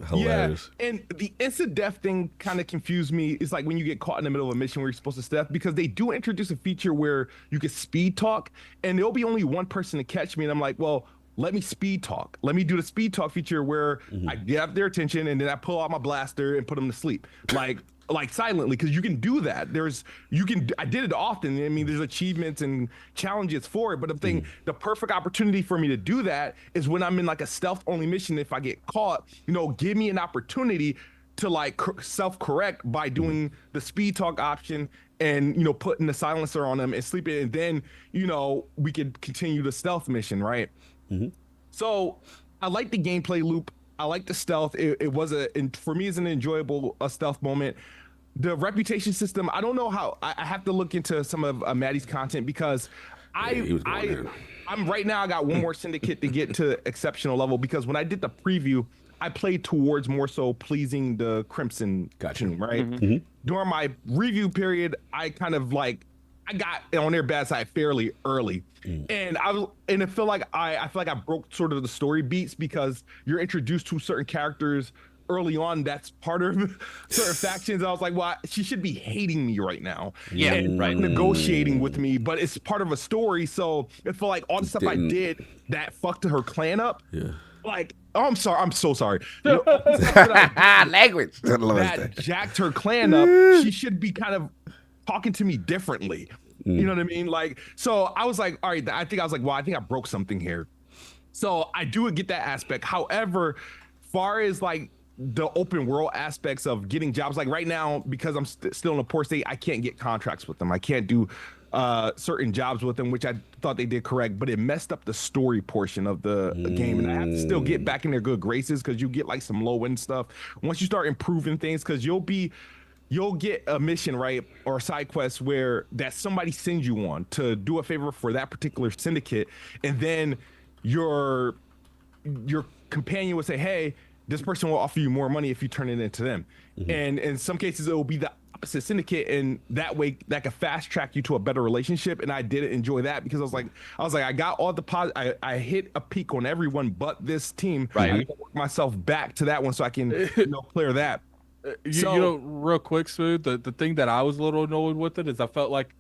Hilarious. Yeah, and the instant death thing kind of confused me. It's like when you get caught in the middle of a mission where you're supposed to step, because they do introduce a feature where you can speed talk, and there'll be only one person to catch me, and I'm like, well, let me speed talk. Let me do the speed talk feature where I get their attention, and then I pull out my blaster and put them to sleep, like silently, because you can do that. I did it often. I mean, there's achievements and challenges for it, but the perfect opportunity for me to do that is when I'm in like a stealth only mission. If I get caught, give me an opportunity to like self-correct by doing the speed talk option and putting the silencer on them and sleeping, and then we could continue the stealth mission, right? So I like the gameplay loop. I like the stealth. It was for me, it's an enjoyable stealth moment. The reputation system, I don't know how. I have to look into some of Maddie's content, because I'm right now, I got one more syndicate to get to exceptional level, because when I did the preview, I played towards more so pleasing the Crimson team, right? During my review period, I kind of like, I got on their bad side fairly early. And it felt like I feel like I broke sort of the story beats, because you're introduced to certain characters early on. That's part of certain factions. I was like, well, she should be hating me right now. Yeah, and right. Negotiating with me, but it's part of a story. So it felt like all the stuff I did that fucked her clan up. like, oh, I'm sorry. I'm so sorry. Language. That jacked her clan up. She should be kind of talking to me differently. You know what I mean? Like, so I was like, all right, I think I broke something here. So I do get that aspect. However, far as like the open world aspects of getting jobs, like right now, because I'm still in a poor state, I can't get contracts with them. I can't do certain jobs with them, which I thought they did correct, but it messed up the story portion of the game. And I have to still get back in their good graces because you get like some low end stuff. Once you start improving things, because you'll get a mission, right, or a side quest where that somebody sends you on to do a favor for that particular syndicate, and then your companion would say, hey, this person will offer you more money if you turn it into them. And in some cases, it will be the opposite syndicate, and that way that could fast track you to a better relationship. And I did enjoy that because I was like, I got all the I hit a peak on everyone but this team. Right. I work myself back to that one so I can clear that. You know, real quick, Smooth, the thing that I was a little annoyed with it is I felt like,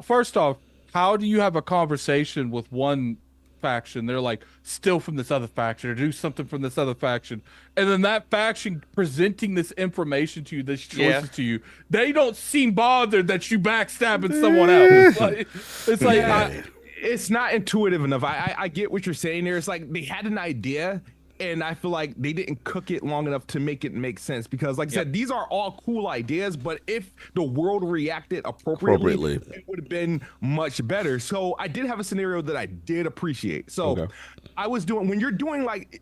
first off, how do you have a conversation with one faction? They're like, steal from this other faction or do something from this other faction. And then that faction presenting this information to you, this choices to you, they don't seem bothered that you backstabbing someone else. It's like, it's not intuitive enough. I get what you're saying there. It's like they had an idea, and I feel like they didn't cook it long enough to make it make sense because, like I said, these are all cool ideas, but if the world reacted appropriately. It would have been much better. So I did have a scenario that I did appreciate. So I was doing, when you're doing like,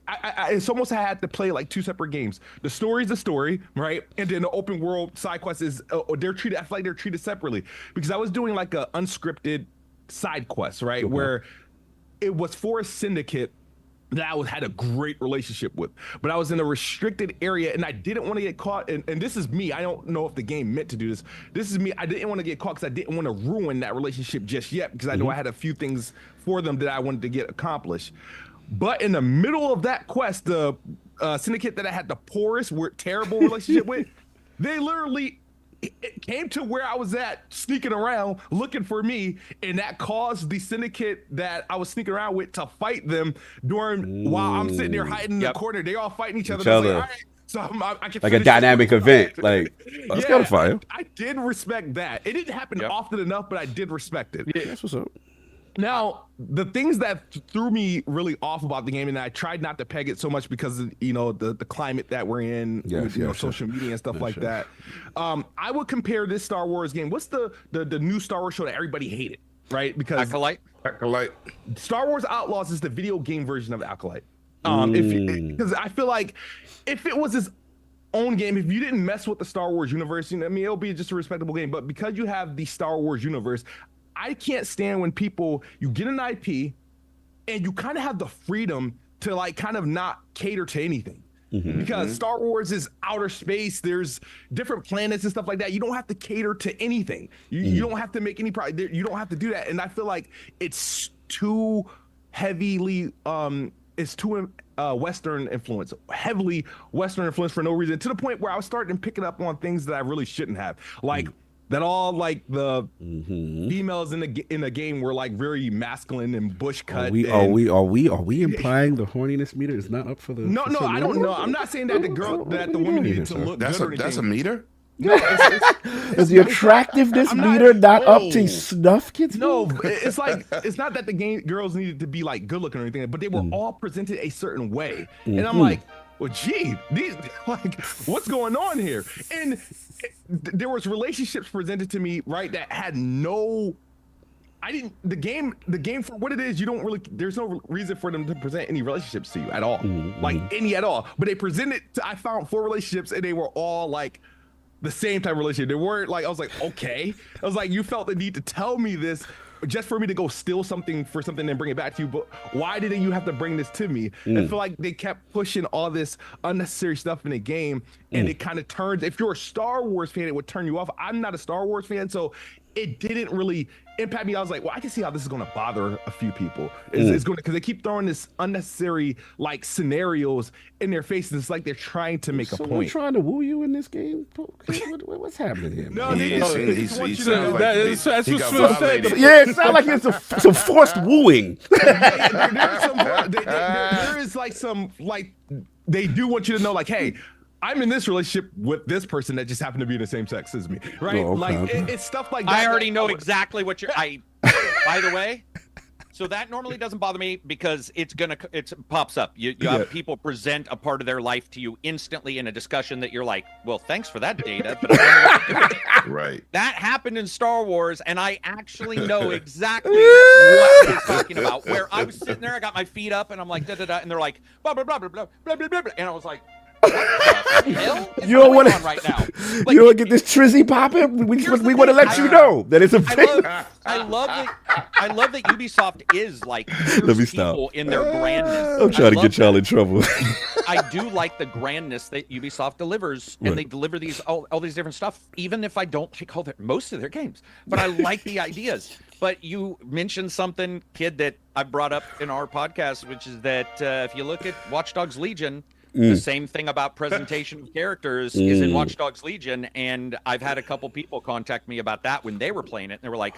it's almost I had to play like two separate games. The story is the story, right? And then the open world side quest is, they're treated, I feel like they're treated separately because I was doing like a unscripted side quest, right? Where it was for a syndicate that I had a great relationship with, but I was in a restricted area and I didn't want to get caught. And this is me. I don't know if the game meant to do this. This is me. I didn't want to get caught because I didn't want to ruin that relationship just yet because I know I had a few things for them that I wanted to get accomplished. But in the middle of that quest, the syndicate that I had the poorest, terrible relationship with, they literally it came to where I was at, sneaking around, looking for me, and that caused the syndicate that I was sneaking around with to fight them while I'm sitting there hiding in the corner. They all fighting each other. I was like, all right, so I can like a dynamic event. Like, that's kind of fire. I did respect that. It didn't happen often enough, but I did respect it. Yeah, that's what's up. Now, the things that threw me really off about the game, and I tried not to peg it so much because of, the climate that we're in, with, social media and stuff like that. I would compare this Star Wars game. What's the new Star Wars show that everybody hated, right? Because Acolyte. Star Wars Outlaws is the video game version of Acolyte. Because I feel like if it was its own game, if you didn't mess with the Star Wars universe, it'll be just a respectable game. But because you have the Star Wars universe, I can't stand when you get an IP and you kind of have the freedom to like kind of not cater to anything. Because Star Wars is outer space. There's different planets and stuff like that. You don't have to cater to anything. You don't have to make any you don't have to do that. And I feel like it's too heavily it's too Western influence, heavily Western influence for no reason, to the point where I was starting picking up on things that I really shouldn't have. Like that all like the females in the game were like very masculine and bush cut. Are we implying the horniness meter is not up for the? No, I don't know. I'm not saying that the women needed to look good or anything. That's a meter. No, is the attractiveness meter not up to snuff, kids? No, it's like it's not that the girls needed to be like good looking or anything, but they were all presented a certain way, and I'm like, well, gee, these like, what's going on here? And there was relationships presented to me, right, that had the game for what it is, there's no reason for them to present any relationships to you at all, like any at all. But they presented, I found 4 relationships and they were all like the same type of relationship. They weren't like, I was like, okay. I was like, you felt the need to tell me this just for me to go steal something for something and bring it back to you, but why didn't you have to bring this to me? I feel like they kept pushing all this unnecessary stuff in the game, and it kind of turns, if you're a Star Wars fan, it would turn you off. I'm not a Star Wars fan, so it didn't really impact me. I was like, well, I can see how this is going to bother a few people. It's going to, because they keep throwing this unnecessary like scenarios in their faces. It's like they're trying to make a Someone point. trying to woo you in this game? What's happening here? No, man? they just want you to know. That's what he got Smith said. violated. Yeah, it sounds like it's some forced wooing. There is like some like they do want you to know like, hey, I'm in this relationship with this person that just happened to be the same sex as me, right? Oh, okay, like okay. it's stuff like that. I already know exactly what you're. By the way, so that normally doesn't bother me because it pops up. You have people present a part of their life to you instantly in a discussion that you're like, well, thanks for that data, but I don't know what to do with it. Right. That happened in Star Wars, and I actually know exactly what he's talking about. Where I was sitting there, I got my feet up, and I'm like, da da da, and they're like, blah blah blah blah blah blah blah blah, and I was like. What the hell is You don't going want on right now? to. Like, You don't get this trizzy popping. We Here's the want to thing, let you know that it's a thing. I love that Ubisoft is like Let me stop. people in their grandness. I'm trying to I get love y'all in trouble. I do like the grandness that Ubisoft delivers, and Right. they deliver these all these different stuff, even if I don't like most of their games. But I like the ideas. But you mentioned something, kid, that I brought up in our podcast, which is that if you look at Watch Dogs Legion, the same thing about presentation of characters is in Watch Dogs Legion, and I've had a couple people contact me about that when they were playing it, and they were like,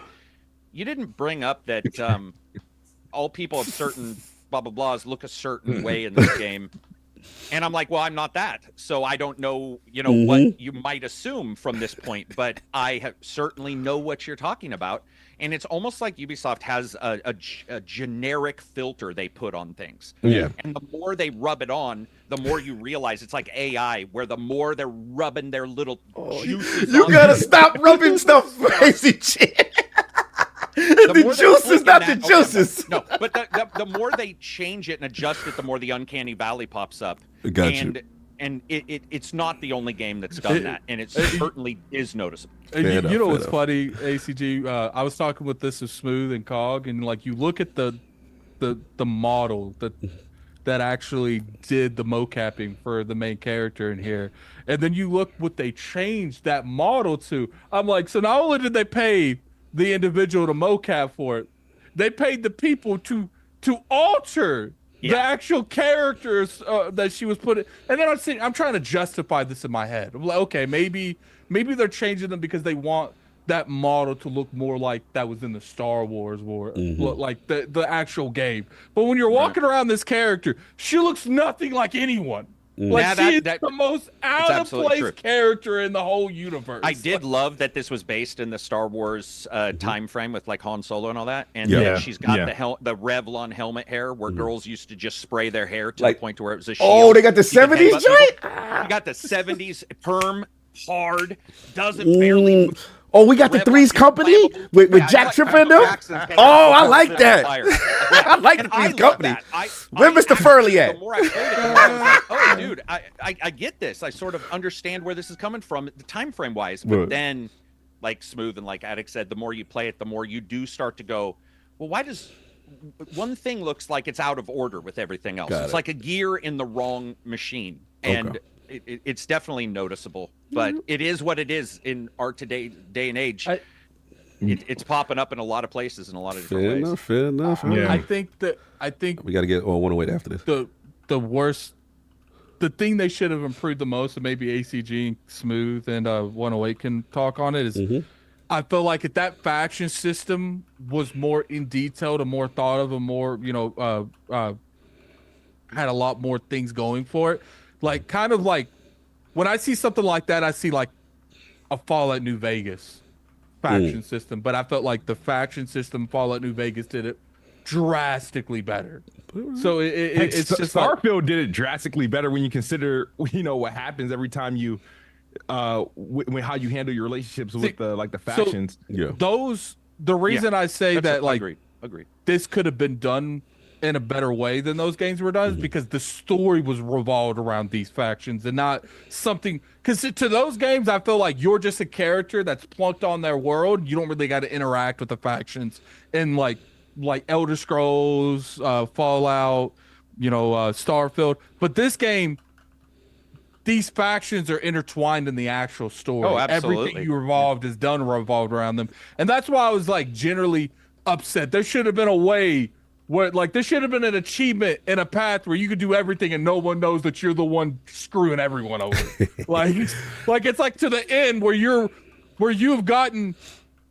"You didn't bring up that all people of certain blah blah blahs look a certain way in this game." And I'm like, well, I'm not that, so I don't know, what you might assume from this point, but I certainly know what you're talking about. And it's almost like Ubisoft has a generic filter they put on things. Yeah. And the more they rub it on, the more you realize it's like AI, where the more they're rubbing their little juices You on gotta there. stop rubbing stuff crazy shit. The more they're juices, clicking not the that- juices. No, but the more they change it and adjust it, the more the uncanny valley pops up. Got you. And it's not the only game that's done that, and it certainly is noticeable. And Fair you enough, know fair what's enough. funny, ACG? I was talking with this of Smooth and Cog, and like you look at the model that actually did the mocapping for the main character in here, and then you look what they changed that model to. I'm like, so not only did they pay the individual to mocap for it, they paid the people to alter the actual characters that she was putting. And then I'm trying to justify this in my head. I'm like, okay, maybe they're changing them because they want that model to look more like that was in the Star Wars war, like the actual game. But when you're walking around this character, she looks nothing like anyone. Like Yeah, she is that- the most out of absolutely place true. character in the whole universe. I did love that this was based in the Star Wars time frame with like Han Solo and all that, and Yeah. then she's got Yeah. the Revlon helmet hair, where girls used to just spray their hair to Like- the point to where it was a shield. Oh, they got the You could 70s headbutt people. joint? You got the 70s perm, hard, doesn't barely move. Oh, we got the Revlon Threes Company with Yeah, Jack like Tripper in Michael them? Jackson's head Oh, I was like on that. fire. I like the And I Threes love Company. that. Where I Mr. Furley at? The more I played it, the more I was like, oh, dude, I get this. I sort of understand where this is coming from, the time frame wise. But Right. then, like Smooth and like Attic said, the more you play it, the more you do start to go, well, why does one thing looks like it's out of order with everything else? Got It's it. like a gear in the wrong machine. And it's definitely noticeable. But it is what it is in our day and age. It's popping up in a lot of places in a lot of different Fair ways. enough, fair enough. Yeah. I think We got to get on 108 after this. the worst, the thing they should have improved the most, and maybe ACG, Smooth, and 108 can talk on it, is I feel like if that faction system was more in detail and more thought of, and more, had a lot more things going for it. Like, kind of like, when I see something like that, I see like a Fallout New Vegas faction system, but I felt like the faction system Fallout New Vegas did it drastically better. So it's just like, Starfield did it drastically better when you consider what happens every time you how you handle your relationships with the factions. Yeah. the reason I say that, like, Agreed. this could have been done in a better way than those games were done is because the story was revolved around these factions and not something, because to those games I feel like you're just a character that's plunked on their world. You don't really got to interact with the factions. And like Elder Scrolls, Fallout, Starfield, but this game, these factions are intertwined in the actual story. Oh, absolutely. Everything you revolved is done revolved around them. And that's why I was like generally upset. There should have been a way where like there should have been an achievement in a path where you could do everything and no one knows that you're the one screwing everyone over. like it's like to the end where you've gotten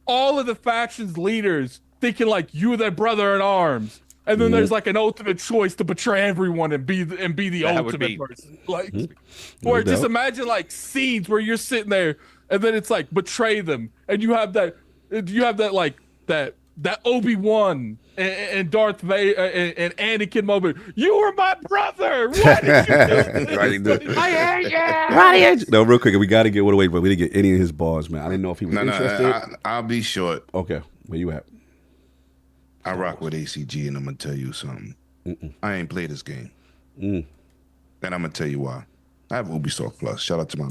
all of the factions leaders thinking like you're their brother in arms. And then there's like an ultimate choice to betray everyone and be the ultimate person. Like, or just imagine like scenes where you're sitting there and then it's like betray them, and you have that like that Obi-Wan and Darth Vader and Anakin moment. You were my brother. Why did you do this? I hate you. Why did you? No, real quick, we got to get away, but we didn't get any of his bars, man. I didn't know if he was interested. I'll be short. Okay, where you at? I rock with ACG, and I'm gonna tell you something. I ain't played this game, and I'm gonna tell you why. I have Ubisoft Plus. Shout out to my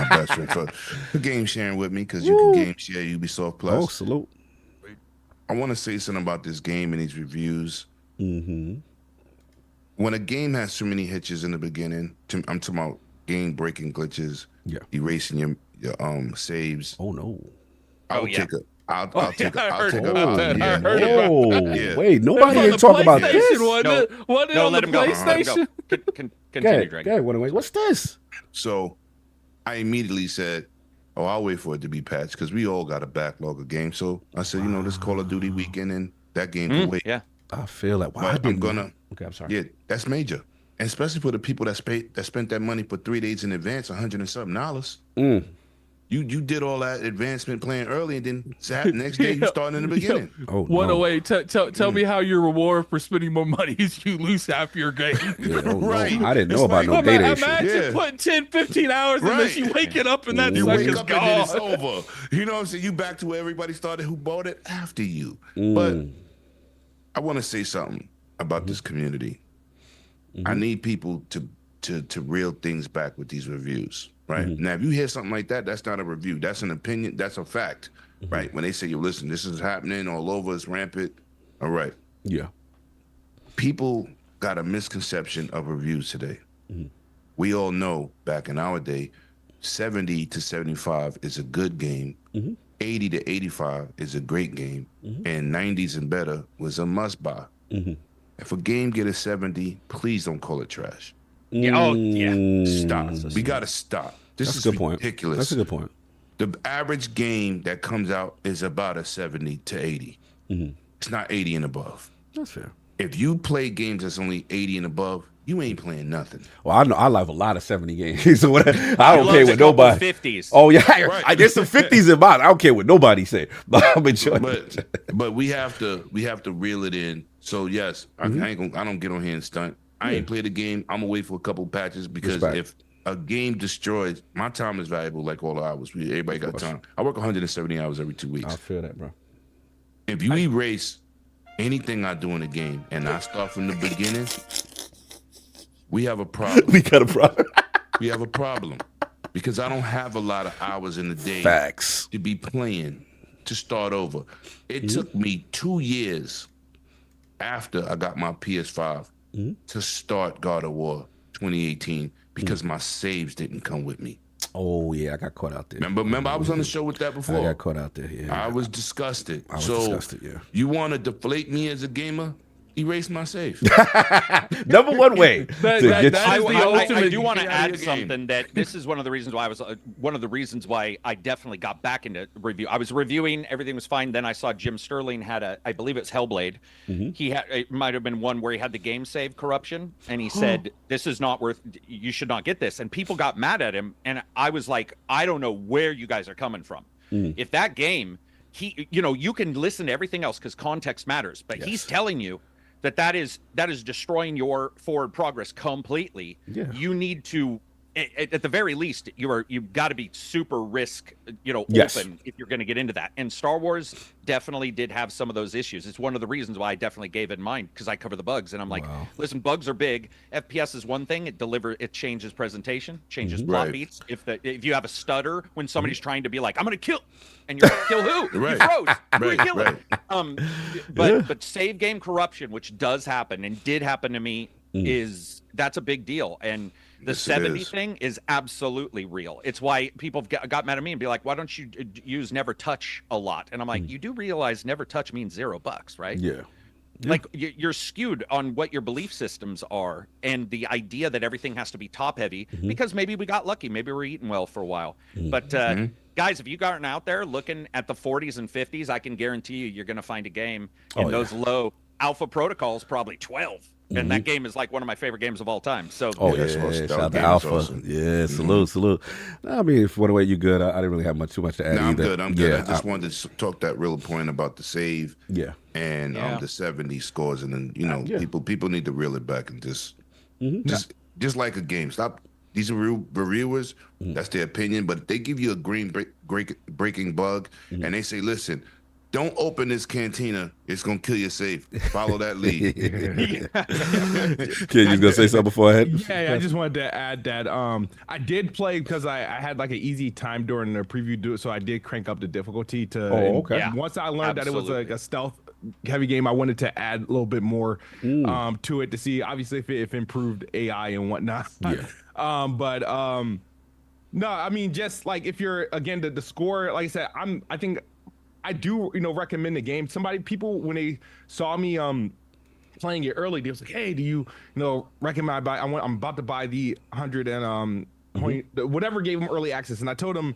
best friend for game sharing with me, because you can game share Ubisoft Plus. Oh, salute. I want to say something about this game and these reviews. When a game has so many hitches in the beginning, I'm talking about game-breaking glitches, erasing your saves. Oh no! I'll take a. I'll take a. I heard Wait, nobody ain't talking about this. No, let him go. Continue, Dragon. What's this? So I immediately said, "Oh, I'll wait for it to be patched," because we all got a backlog of games. So I said, this Call of Duty weekend, and that game can wait. Yeah, I feel like I'm gonna. Okay, I'm sorry. Yeah, that's major, and especially for the people that spent that money for 3 days in advance, $100 and something. You did all that advancement playing early, and then next day you start in the beginning. Oh, 108. Tell me how your reward for spending more money is you lose half your game. Right. I didn't know about no data issue. Imagine putting 10, 15 hours in this, you waking up and that sucker's gone. And then it's over. You know what I'm saying? You back to where everybody started who bought it after you. But I want to say something about this community. I need people to reel things back with these reviews. Right. Now, if you hear something like that, that's not a review. That's an opinion. That's a fact. Right. When they say, listen, this is happening all over, it's rampant. All right. Yeah. People got a misconception of reviews today. We all know back in our day, 70 to 75 is a good game. 80 to 85 is a great game. And 90s and better was a must buy. If a game get a 70, please don't call it trash. Stop. We got to stop. This is ridiculous. That's a good point. The average game that comes out is about a 70 to 80. It's not 80 and above. That's fair. If you play games that's only 80 and above, you ain't playing nothing. Well, I know I love a lot of 70 games. So I don't care what nobody. 50s. Oh yeah, there's some 50s in mine. I don't care what nobody say. But I'm enjoying it. But we have to reel it in. So yes, I don't get on here and stunt. I ain't played the game. I'm gonna wait for a couple patches, because if a game destroys, my time is valuable, like all the hours. Everybody got time. I work 170 hours every 2 weeks. I feel that, bro. If you erase anything I do in the game and I start from the beginning, we have a problem. We got a problem. We have a problem, because I don't have a lot of hours in the day to be playing to start over. It took me 2 years after I got my PS5 to start God of War 2018, because my saves didn't come with me. Oh yeah, I got caught out there. Remember, I was on the show with that before. I got caught out there. Yeah, I was disgusted. Yeah. You want to deflate me as a gamer? Erase my save. Number one way. I do want to add something, that this is one of the reasons why I definitely got back into review. I was reviewing, everything was fine. Then I saw Jim Sterling had I believe it's Hellblade. It might have been one where he had the game save corruption, and he said, "This is not worth. You should not get this." And people got mad at him, and I was like, I don't know where you guys are coming from. If that game, you can listen to everything else because context matters, but he's telling you that is destroying your forward progress completely. You need to, at the very least, you've got to be super risk, open if you're going to get into that. And Star Wars definitely did have some of those issues. It's one of the reasons why I definitely gave it in mind, because I cover the bugs, and I'm like, listen, bugs are big. FPS is one thing; it changes presentation, changes plot beats. If you have a stutter when somebody's trying to be like, I'm going to kill, and you're kill who? You froze. Who are you killing? But save game corruption, which does happen and did happen to me, that's a big deal. And The Yes, it 70 is. thing is absolutely real. It's why people got mad at me and be like, why don't you use never touch a lot? And I'm like, you do realize never touch means $0, right? Yeah. Like you're skewed on what your belief systems are, and the idea that everything has to be top heavy because maybe we got lucky, maybe we're eating well for a while. But guys, if you gotten out there looking at the 40s and 50s, I can guarantee you're going to find a game in those low alpha protocols, probably 12. And that game is like one of my favorite games of all time. So Shout out to Alpha. Awesome. Yeah, salute. I mean, if one way you good, I didn't really have too much to add No, I'm either. good. I'm good. Yeah, I just wanted to talk that real point about the save. Yeah. And the 70 scores, and then people need to reel it back and just like a game. Stop. These are real reviewers. That's their opinion, but they give you a breaking bug, and they say, "Listen, don't open this cantina. It's gonna kill your save. Follow that lead." Kid, you gonna say something before I head? Yeah, I just wanted to add that I did play because I had like an easy time during the preview, so I did crank up the difficulty to. okay. And once I learned that it was like a stealth heavy game, I wanted to add a little bit more to it to see, obviously, if it improved AI and whatnot. Yeah. No, I mean, just like if you're again the score, like I said, I think I do recommend the game. People when they saw me playing it early, they was like, "Hey, do you recommend I'm about to buy the 100 and point whatever gave them early access," and I told them,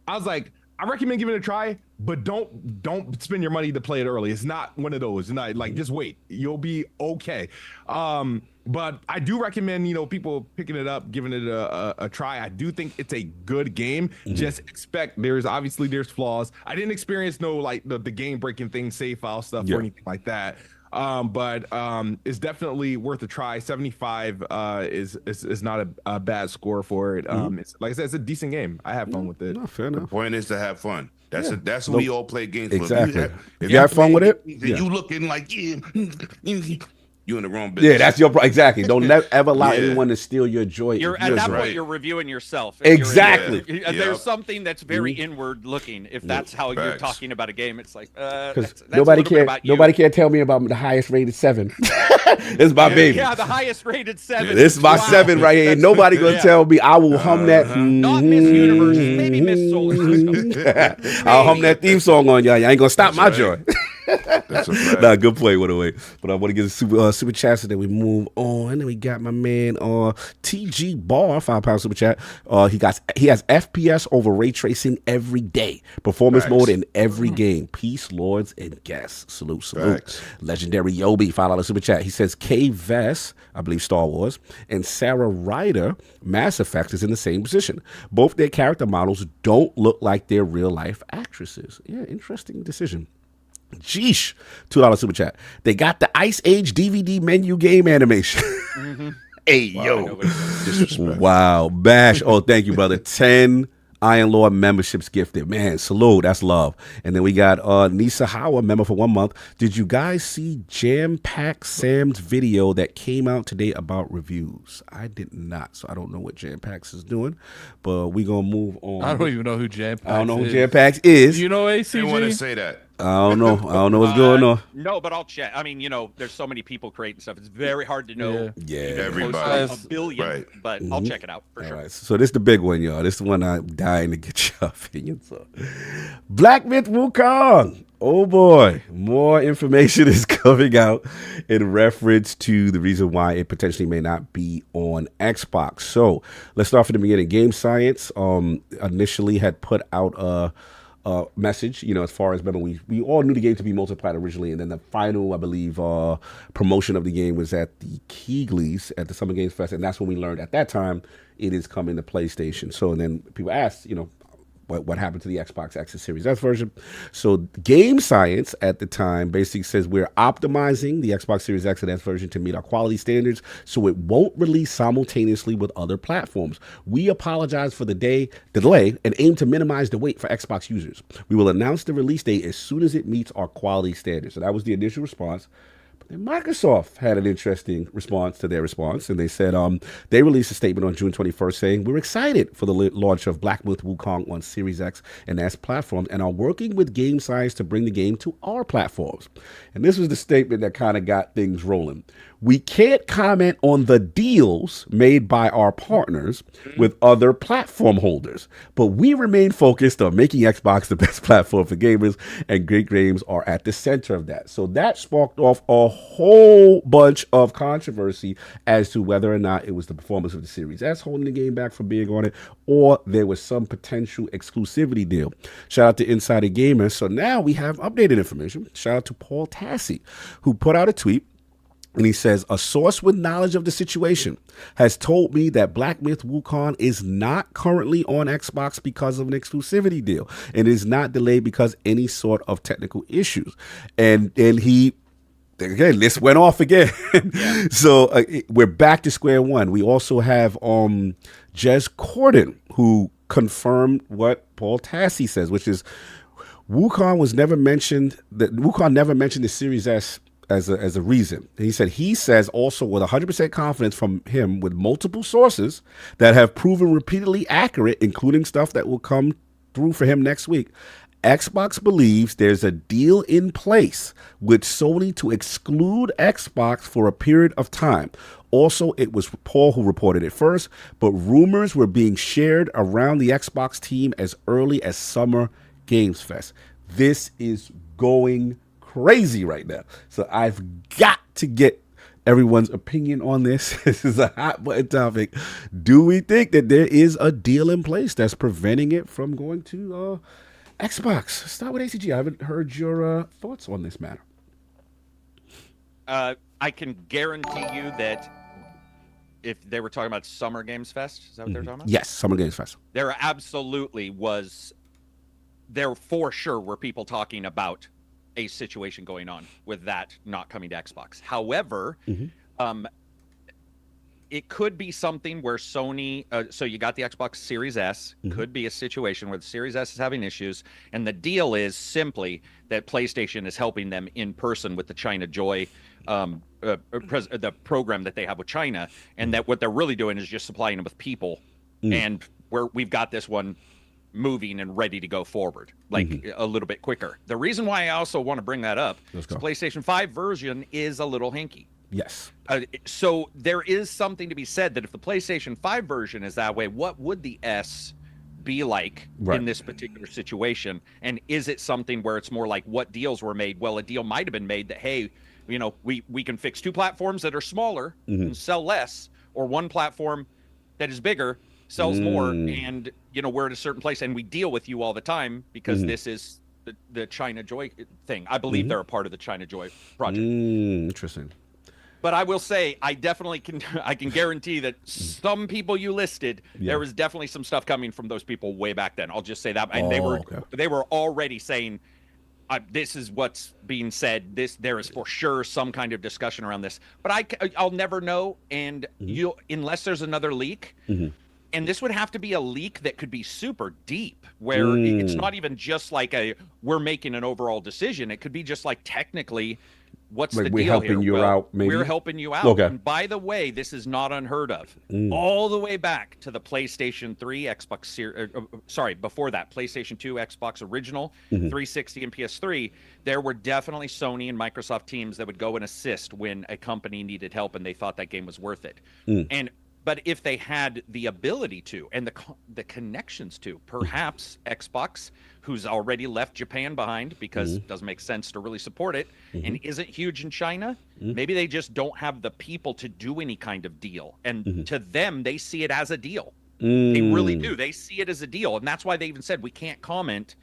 I was like, I recommend giving it a try, but don't spend your money to play it early. It's not one of those. It's not like just wait, you'll be okay. But I do recommend people picking it up, giving it a try. I do think it's a good game. Just expect there's flaws. I didn't experience the game breaking things, save file stuff or anything like that. But it's definitely worth a try. 75 is not a bad score for it. It's, like I said, it's a decent game. I have fun with it. No, fair enough. The point is to have fun. That's what we all play games for. Exactly. If you have fun with it, you looking like you in the wrong business. Yeah, that's your exactly. Don't ever allow anyone to steal your joy. You're at that point, you're reviewing yourself. Exactly. There's something that's very inward looking. If that's how you're talking about a game, it's like because nobody can't tell me about the highest rated 7. It's my baby. Yeah, the highest rated 7. This is my 7 right here. Nobody gonna tell me. I will hum that. Not Miss Universe, maybe Miss Solar System. I'll hum that theme song on y'all. Y'all ain't gonna stop my joy. That's a fact. Nah, good play, by the way. But I want to get a super chat so that we move on. And then we got my man TG Bar, £5 super chat. He has FPS over ray tracing every day. Performance mode in every game. Peace, lords, and guests. Salute. Facts. Legendary Yobi, $5 super chat. He says Kay Vess, I believe Star Wars, and Sarah Ryder, Mass Effect, is in the same position. Both their character models don't look like their real life actresses. Yeah, interesting decision. Jeesh, $2 super chat. They got the Ice Age DVD menu game animation. Hey, yo. Wow. Bash. Oh, thank you, brother. 10 Iron Lord memberships gifted. Man, salute. That's love. And then we got Nisa Howard, member for 1 month. Did you guys see Jam Pack Sam's video that came out today about reviews? I did not, so I don't know what Jam Packs is doing, but we going to move on. I don't even know who Jam Packs is. I don't know who Jam Packs is. You know I ACG? want to say that. I don't know. I don't know what's going on. No, but I'll check. I mean, there's so many people creating stuff. It's very hard to know. Yeah. Everybody. A billion, Right. but I'll check it out for All sure. right, so this is the big one, y'all. This is the one I'm dying to get your opinions on. BlackMythWukong. Oh boy, more information is coming out in reference to the reason why it potentially may not be on Xbox. So let's start from the beginning. Game Science initially had put out a message, as far as, remember, we all knew the game to be multiplayer originally, and then the final, I believe, promotion of the game was at the Keighley's at the Summer Games Fest, and that's when we learned at that time it is coming to PlayStation. So, and then people asked, what happened to the Xbox X Series X version. So Game Science at the time basically says we're optimizing the Xbox Series X and S version to meet our quality standards so it won't release simultaneously with other platforms. We apologize for the delay and aim to minimize the wait for Xbox users. We will announce the release date as soon as it meets our quality standards. So that was the initial response. And Microsoft had an interesting response to their response, and they said they released a statement on June 21st saying, we're excited for the launch of BlackMythWukong on Series X and S platforms and are working with Game Science to bring the game to our platforms. And this was the statement that kind of got things rolling. We can't comment on the deals made by our partners with other platform holders, but we remain focused on making Xbox the best platform for gamers, and great games are at the center of that. So that sparked off a whole bunch of controversy as to whether or not it was the performance of the Series S holding the game back from being on it, or there was some potential exclusivity deal. Shout out to Insider Gamers. So now we have updated information. Shout out to Paul Tassi, who put out a tweet. And he says, a source with knowledge of the situation has told me that BlackMythWukong is not currently on Xbox because of an exclusivity deal, and is not delayed because any sort of technical issues. And he, again, this went off again. Yeah. So we're back to square one. We also have Jez Corden, who confirmed what Paul Tassi says, which is Wukong never mentioned the Series S as a reason. And he says also with 100% confidence from him, with multiple sources that have proven repeatedly accurate, including stuff that will come through for him next week, Xbox believes there's a deal in place with Sony to exclude Xbox for a period of time. Also, it was Paul who reported it first, but rumors were being shared around the Xbox team as early as Summer Games Fest. This is going crazy right now. So I've got to get everyone's opinion on this. This is a hot button topic. Do we think that there is a deal in place that's preventing it from going to Xbox? Start with ACG. I haven't heard your thoughts on this matter. I can guarantee you that if they were talking about Summer Games Fest, is that what they're talking about? Yes, Summer Games Fest. There absolutely was. There for sure were people talking about a situation going on with that not coming to Xbox. However, it could be something where Sony, so you got the Xbox Series S, could be a situation where the Series S is having issues, and the deal is simply that PlayStation is helping them in person with the China Joy, the program that they have with China, and that what they're really doing is just supplying them with people, and we've got this one moving and ready to go forward, like a little bit quicker. The reason why I also want to bring that up is the PlayStation 5 version is a little hinky. Yes. So there is something to be said that if the PlayStation 5 version is that way, what would the S be like in this particular situation? And is it something where it's more like what deals were made? Well, a deal might have been made that, hey, you know, we can fix two platforms that are smaller and sell less, or one platform that is bigger sells more, and you know, we're at a certain place and we deal with you all the time because this is the China Joy thing. I believe they're a part of the China Joy project. Interesting. But I will say, I can guarantee that some people you listed, there was definitely some stuff coming from those people way back then. I'll just say that, and they were already saying, this is what's being said. There is for sure some kind of discussion around this, but I'll never know, and unless there's another leak. And this would have to be a leak that could be super deep, where it's not even just like we're making an overall decision. It could be just like technically, what's like the we're deal helping here? you out, maybe? We're helping you out. Okay. And by the way, this is not unheard of. All the way back to the PlayStation 3, Xbox Series, before that, PlayStation 2, Xbox Original, 360, and PS3, there were definitely Sony and Microsoft teams that would go and assist when a company needed help and they thought that game was worth it. But if they had the ability to, and the connections to, perhaps Xbox, who's already left Japan behind because it doesn't make sense to really support it, and isn't huge in China, maybe they just don't have the people to do any kind of deal. And to them, they see it as a deal. They really do. They see it as a deal. And that's why they even said we can't comment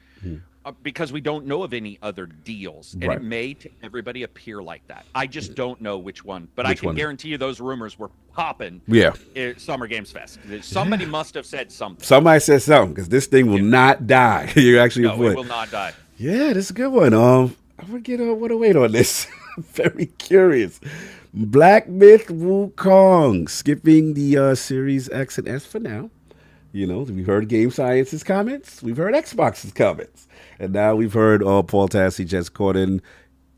because we don't know of any other deals. And it may to everybody appear like that. I just don't know which one. But I can guarantee you those rumors were popping at Summer Games Fest. Somebody must have said something. Somebody said something, because this thing will not die. You're actually it will not die. Yeah, this is a good one. I'm going to get what to wait on this. Very curious. BlackMythWukong skipping the Series X and S for now. You know, we've heard Game Science's comments. We've heard Xbox's comments. And now we've heard Paul Tassi, Jez Corden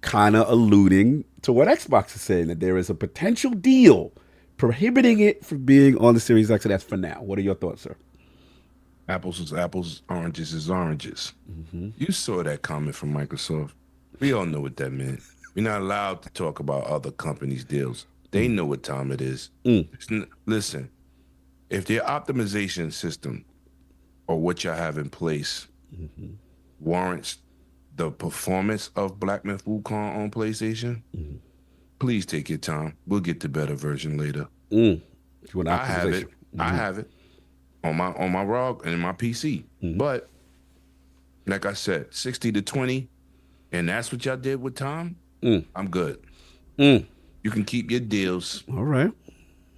kind of alluding to what Xbox is saying, that there is a potential deal prohibiting it from being on the Series X and S for now. What are your thoughts, sir? Apples is apples, oranges is oranges. You saw that comment from Microsoft. We all know what that meant. We're not allowed to talk about other companies' deals. They know what time it is. Listen, if their optimization system or what y'all have in place warrants the performance of BlackMythWukong on PlayStation, please take your time. We'll get the better version later. I have it. I have it on my ROG and my PC. But like I said, 60 to 20, and that's what y'all did with Tom. I'm good. You can keep your deals. All right.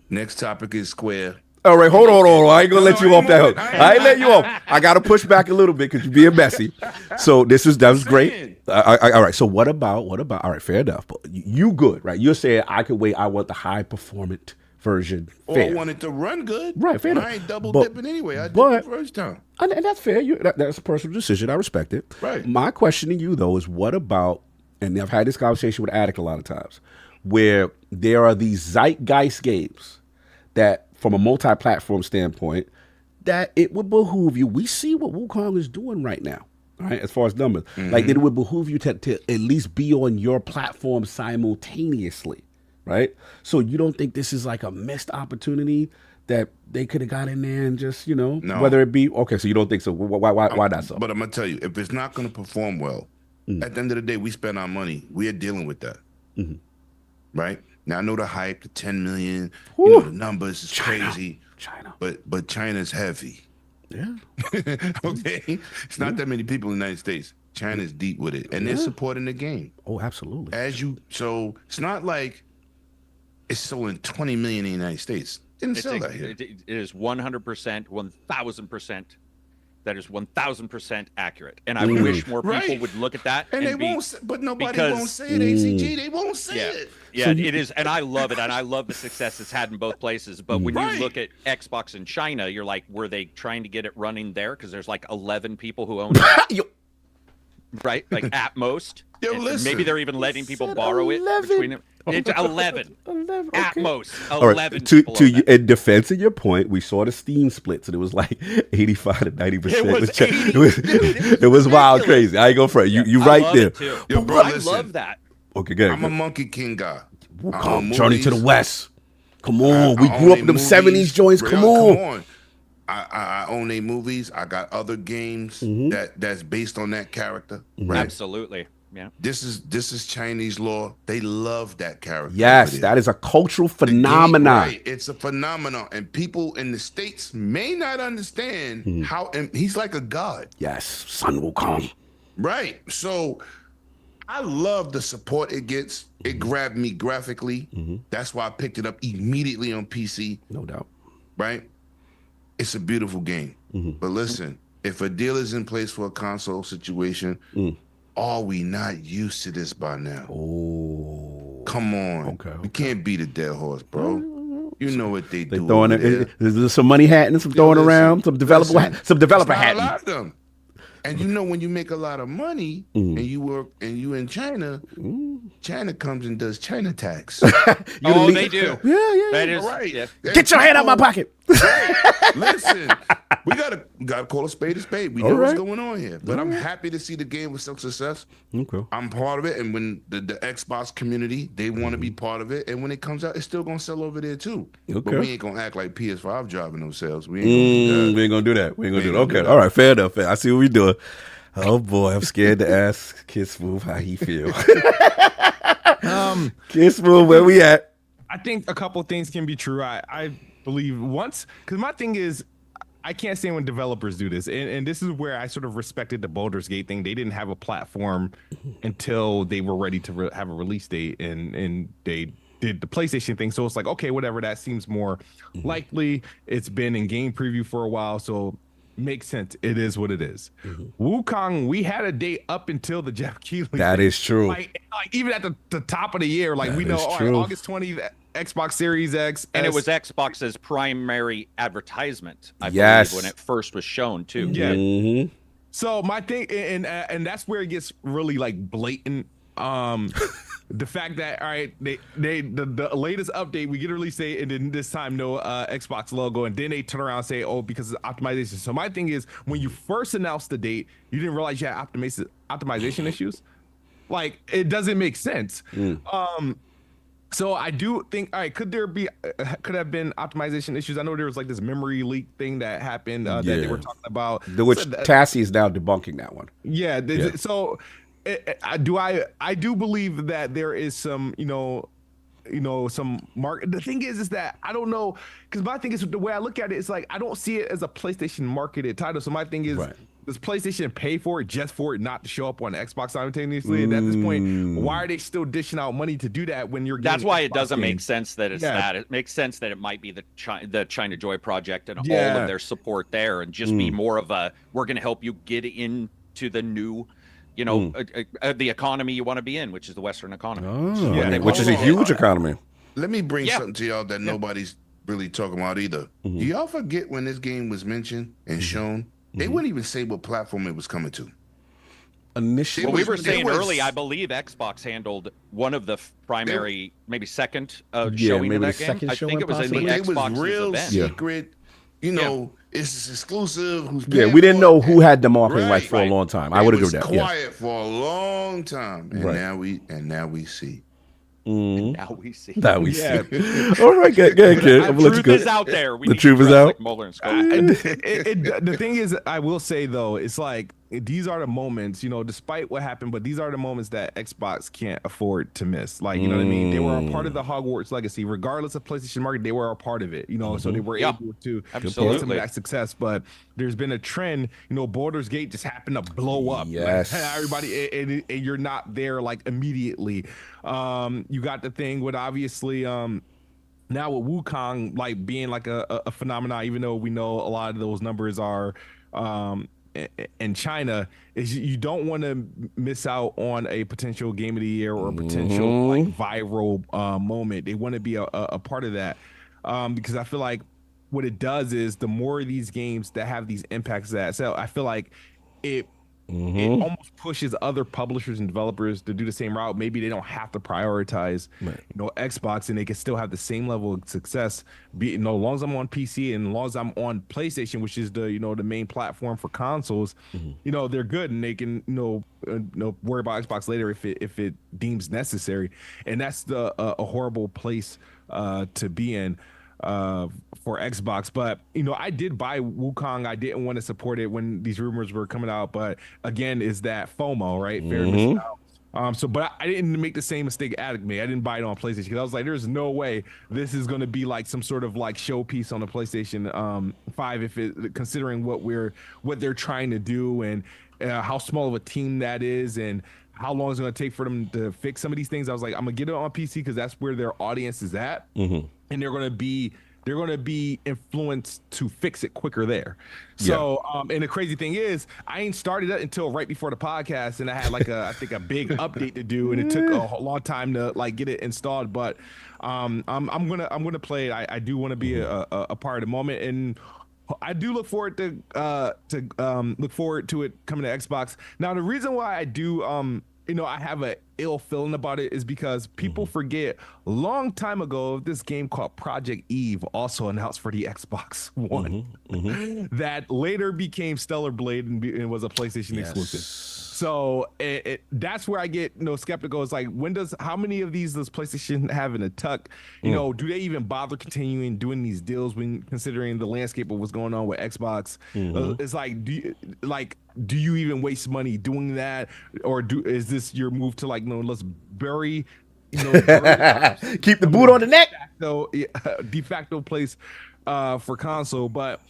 Next topic is Square. All right, hold on. I ain't gonna let you off that hook. I ain't letting you off. I gotta push back a little bit because you're being messy. So that was great. All right. So what about? All right, fair enough. But you good, right? You're saying I could wait. I want the high performant version. Fair. Or I want it to run good. Right, fair enough. I ain't double dipping anyway. I did the first time. And that's fair. That's a personal decision. I respect it. Right. My question to you though is, what about? And I've had this conversation with Attic a lot of times, where there are these zeitgeist games that, from a multi-platform standpoint, that it would behoove you. We see what Wukong is doing right now, right? As far as numbers, like it would behoove you to at least be on your platform simultaneously, right? So you don't think this is like a missed opportunity that they could have got in there and just, No. whether it be okay. So you don't think so? Why not so? But I'm gonna tell you, if it's not gonna perform well, at the end of the day, we spend our money. We are dealing with that, right? Now I know the hype, the 10 million, the numbers is crazy. China, but China's heavy. Yeah. Okay, it's not that many people in the United States. China's deep with it, and they're supporting the game. Oh, absolutely. So it's not like it's selling 20 million in the United States. Didn't sell that here. It is 100%, 1,000%. That is 1,000% accurate, and I wish more people would look at that. And they won't, but nobody won't say it. ACG, they won't say it. Yeah, so it is, and I love it, and I love the success it's had in both places. But when you look at Xbox in China, you're like, were they trying to get it running there? Because there's like 11 people who own it, right? Like at most. Maybe they're even letting people borrow 11. It between them. It's 11. 11 okay. At most. 11 people. In defense of your point, we saw the Steam splits, and it was like 85 to 90%. It was wild crazy. I ain't go for it. You right there. Yo, bro, I love that. Okay, good. I'm a Monkey King guy. Journey to the West. Come on. We grew up in them 70s joints. Come on. I own their movies. I got other games that's based on that character. Right? Absolutely. Yeah. This is Chinese law. They love that character. Yes, that is a cultural phenomenon. Right. It's a phenomenon. And people in the States may not understand how, and he's like a god. Yes, Sun Wukong. Right. So I love the support it gets. It grabbed me graphically. That's why I picked it up immediately on PC. No doubt. Right? It's a beautiful game. But listen, if a deal is in place for a console situation, are we not used to this by now? Oh, come on! Okay. We can't beat a dead horse, bro. You know what they do. Throwing there's some money hat and some throwing around, some developer hat. And you know when you make a lot of money and you work and you in China, China comes and does China tax. They do. Yeah. That is right. Yeah. Get your hand out my pocket. Listen, we gotta call a spade a spade. We know what's going on here. But I'm happy to see the game with some success. Okay. I'm part of it, and when the Xbox community, they want to be part of it, and when it comes out, it's still gonna sell over there too. Okay. But we ain't gonna act like PS5 driving those sales. We ain't gonna do that. Okay. All right. Fair enough. I see what we're doing. Oh boy, I'm scared to ask Kid Smooth how he feel. Kid Smooth, where we at? I think a couple things can be true. I believe once, because my thing is, I can't stand when developers do this, and this is where I sort of respected the Baldur's Gate thing. They didn't have a platform until they were ready to have a release date, and they did the PlayStation thing. So it's like, okay, whatever, that seems more likely. It's been in game preview for a while, so makes sense. It is what it is. Wukong, we had a date up until the Jeff Keighley. That is true. Like even at the top of the year, like we know, all right, August 20th, Xbox Series X. And it was Xbox's primary advertisement, I believe, when it first was shown, too. Yeah. So my thing, and that's where it gets really like blatant. The fact that, all right, the latest update, we get a release date, and then this time no Xbox logo, and then they turn around and say, oh, because of optimization. So my thing is, when you first announced the date, you didn't realize you had optimization issues. Like, it doesn't make sense. So I do think, all right, could have been optimization issues? I know there was like this memory leak thing that happened that they were talking about. Which Tassie is now debunking that one. Yeah. So I do believe that there is some, some market. The thing is that I don't know, because my thing is, the way I look at it is like, I don't see it as a PlayStation marketed title. So my thing is, does PlayStation pay for it just for it not to show up on Xbox simultaneously? And at this point, why are they still dishing out money to do that when you're getting That's why Xbox it doesn't games? make sense that it's that. It makes sense that it might be the China Joy Project and all of their support there, and just be more of a, we're going to help you get into the new, the economy you want to be in, which is the Western economy. Which is a huge economy. Let me bring something to y'all that nobody's really talking about either. Do y'all forget when this game was mentioned and shown? They wouldn't even say what platform it was coming to. Initially, well, we were saying early, I believe Xbox handled one of the primary, maybe second showing of that game. I think it was in the Xbox. It was real secret. It's exclusive. We didn't know who had the marketing rights for a long time. I would agree with that. Quiet for a long time, and now we see. Now we see. All right, good. The truth is out there. The truth is out. The thing is, I will say though, it's like these are the moments, despite what happened, but these are the moments that Xbox can't afford to miss. Like, you know what I mean? They were a part of the Hogwarts legacy, regardless of PlayStation market. They were a part of it, so they were able to get some of that success. But there's been a trend, Baldur's Gate just happened to blow up. Yes, like, everybody, and you're not there like immediately. You got the thing with obviously now with Wukong like being like a phenomenon, even though we know a lot of those numbers are in China, is you don't want to miss out on a potential game of the year or a potential like viral moment. They want to be a part of that because I feel like what it does is the more of these games that have these impacts that sell, I feel like it almost pushes other publishers and developers to do the same route. Maybe they don't have to prioritize, Xbox, and they can still have the same level of success. As long as I'm on PC and as long as I'm on PlayStation, which is the the main platform for consoles, they're good and they can worry about Xbox later if it deems necessary. And that's a horrible place to be in for Xbox. But I did buy Wukong. I didn't want to support it when these rumors were coming out, but again, is that FOMO, right? Fear of missing out. But I didn't make the same mistake Addict made. I didn't buy it on PlayStation because I was like, there's no way this is going to be like some sort of like showpiece on the PlayStation 5 considering what they're trying to do and how small of a team that is and how long it's going to take for them to fix some of these things. I was like, I'm gonna get it on PC because that's where their audience is at, and they're going to be influenced to fix it quicker there. So, and the crazy thing is, I ain't started it until right before the podcast, and I had like I think a big update to do, and it took a long time to like get it installed. But I'm gonna play it. I do want to be a part of the moment, and I do look forward to it coming to Xbox. Now, the reason why I do I have a ill feeling about it is because people forget a long time ago this game called Project Eve, also announced for the Xbox One, that later became Stellar Blade and was a PlayStation exclusive. So that's where I get skeptical. It's like, how many of these does PlayStation have in a tuck? Do they even bother continuing doing these deals when considering the landscape of what's going on with Xbox? It's like, do you even waste money doing that, or is this your move to like let's bury keep the boot on the neck, de facto place for console? But